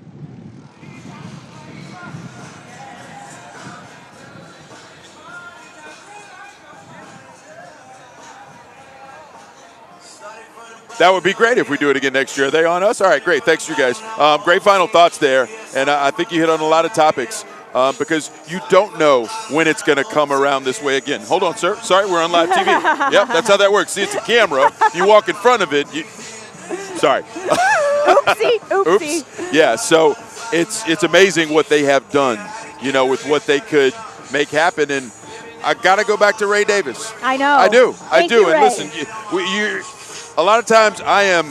Speaker 6: That would be great if we do it again next year. Are they on us? All right, great. Thanks, you guys. Great final thoughts there. And I think you hit on a lot of topics because you don't know when it's going to come around this way again. Hold on, sir. Sorry, we're on live TV. Yep, that's how that works. See, it's a camera. You walk in front of it. Sorry.
Speaker 7: Oopsie.
Speaker 6: Oops. Yeah, so it's amazing what they have done, you know, with what they could make happen. And I got to go back to Ray Davis.
Speaker 7: I know.
Speaker 6: I do.
Speaker 7: Thank you,
Speaker 6: And
Speaker 7: Ray.
Speaker 6: listen, a lot of times I'm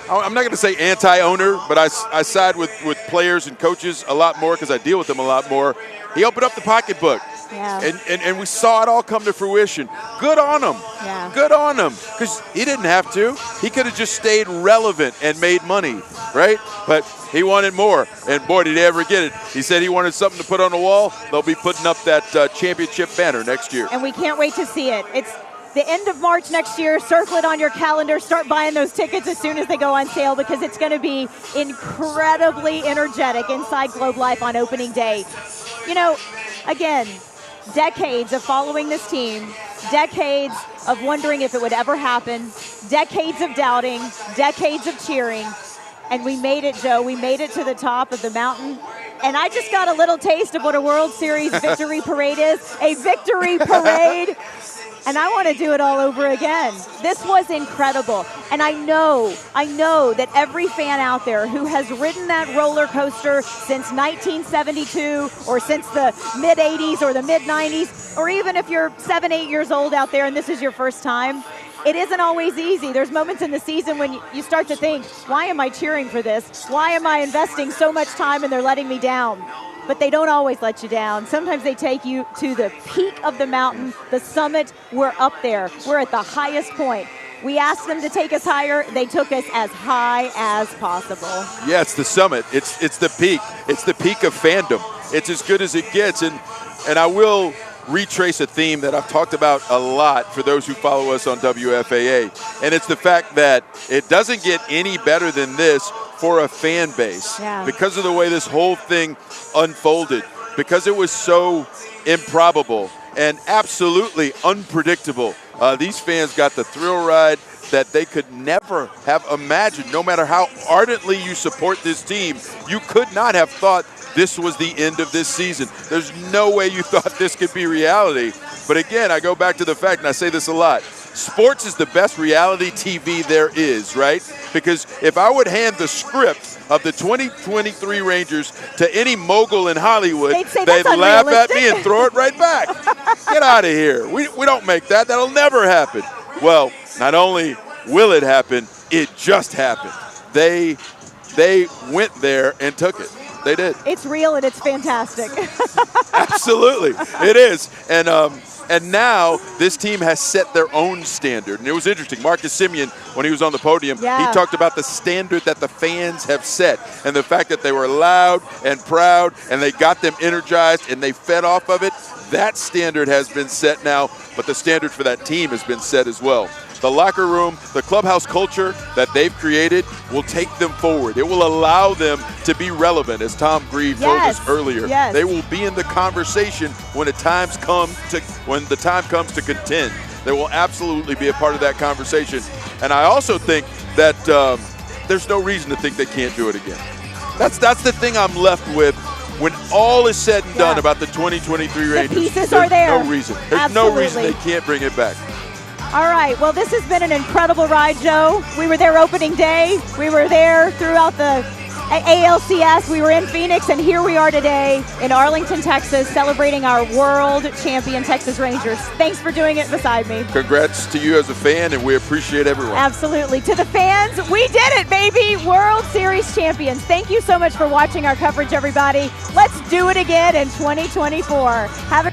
Speaker 6: not going to say anti-owner, but I side with players and coaches a lot more because I deal with them a lot more. He opened up the pocketbook, and we saw it all come to fruition. Good on him.
Speaker 7: Yeah.
Speaker 6: Good on him because he didn't have to. He could have just stayed relevant and made money, right? But he wanted more, and boy, did he ever get it. He said he wanted something to put on the wall. They'll be putting up that championship banner next year.
Speaker 7: And we can't wait to see it. It's the end of March next year. Circle it on your calendar. Start buying those tickets as soon as they go on sale because it's going to be incredibly energetic inside Globe Life on opening day. You know, again, decades of following this team, decades of wondering if it would ever happen, decades of doubting, decades of cheering, and we made it, Joe. We made it to the top of the mountain. And I just got a little taste of what a World Series victory parade is, a victory parade. And I want to do it all over again. This was incredible. And I know that every fan out there who has ridden that roller coaster since 1972 or since the mid-'80s or the mid-'90s, or even if you're 7, 8 years old out there and this is your first time, it isn't always easy. There's moments in the season when you start to think, why am I cheering for this? Why am I investing so much time and they're letting me down? But they don't always let you down. Sometimes they take you to the peak of the mountain, the summit. We're up there. We're at the highest point. We asked them to take us higher. They took us as high as possible.
Speaker 6: Yeah, it's the summit. It's the peak. It's the peak of fandom. It's as good as it gets. And I will retrace a theme that I've talked about a lot for those who follow us on WFAA. And it's the fact that it doesn't get any better than this for a fan base because of the way this whole thing unfolded, because it was so improbable and absolutely unpredictable. These fans got the thrill ride that they could never have imagined. No matter how ardently you support this team, you could not have thought this was the end of this season. There's no way you thought this could be reality. But again, I go back to the fact, and I say this a lot, sports is the best reality TV there is, right? Because if I would hand the script of the 2023 Rangers to any mogul in Hollywood, they'd laugh at me and throw it right back. Get out of here. We don't make that. That'll never happen. Well, not only will it happen, it just happened. They went there and took it. They did.
Speaker 7: It's real and it's fantastic.
Speaker 6: Absolutely, it is. And now this team has set their own standard. And it was interesting. Marcus Semien, when he was on the podium, he talked about the standard that the fans have set and the fact that they were loud and proud and they got them energized and they fed off of it. That standard has been set now, but the standard for that team has been set as well. The locker room, the clubhouse culture that they've created will take them forward. It will allow them to be relevant, as Tom Grieve told us earlier.
Speaker 7: Yes.
Speaker 6: They will be in the conversation when the time comes to contend. They will absolutely be a part of that conversation. And I also think that there's no reason to think they can't do it again. That's the thing I'm left with. When all is said and done about the 2023 Rangers,
Speaker 7: pieces
Speaker 6: there's
Speaker 7: are there.
Speaker 6: no reason. There's no reason they can't bring it back.
Speaker 7: All right, well, this has been an incredible ride, Joe. We were there opening day. We were there throughout the ALCS. We were in Phoenix, and here we are today in Arlington, Texas, celebrating our world champion Texas Rangers. Thanks for doing it beside me.
Speaker 6: Congrats to you as a fan, and we appreciate everyone.
Speaker 7: Absolutely. To the fans, we did it, baby. World Series champions. Thank you so much for watching our coverage, everybody. Let's do it again in 2024. Have a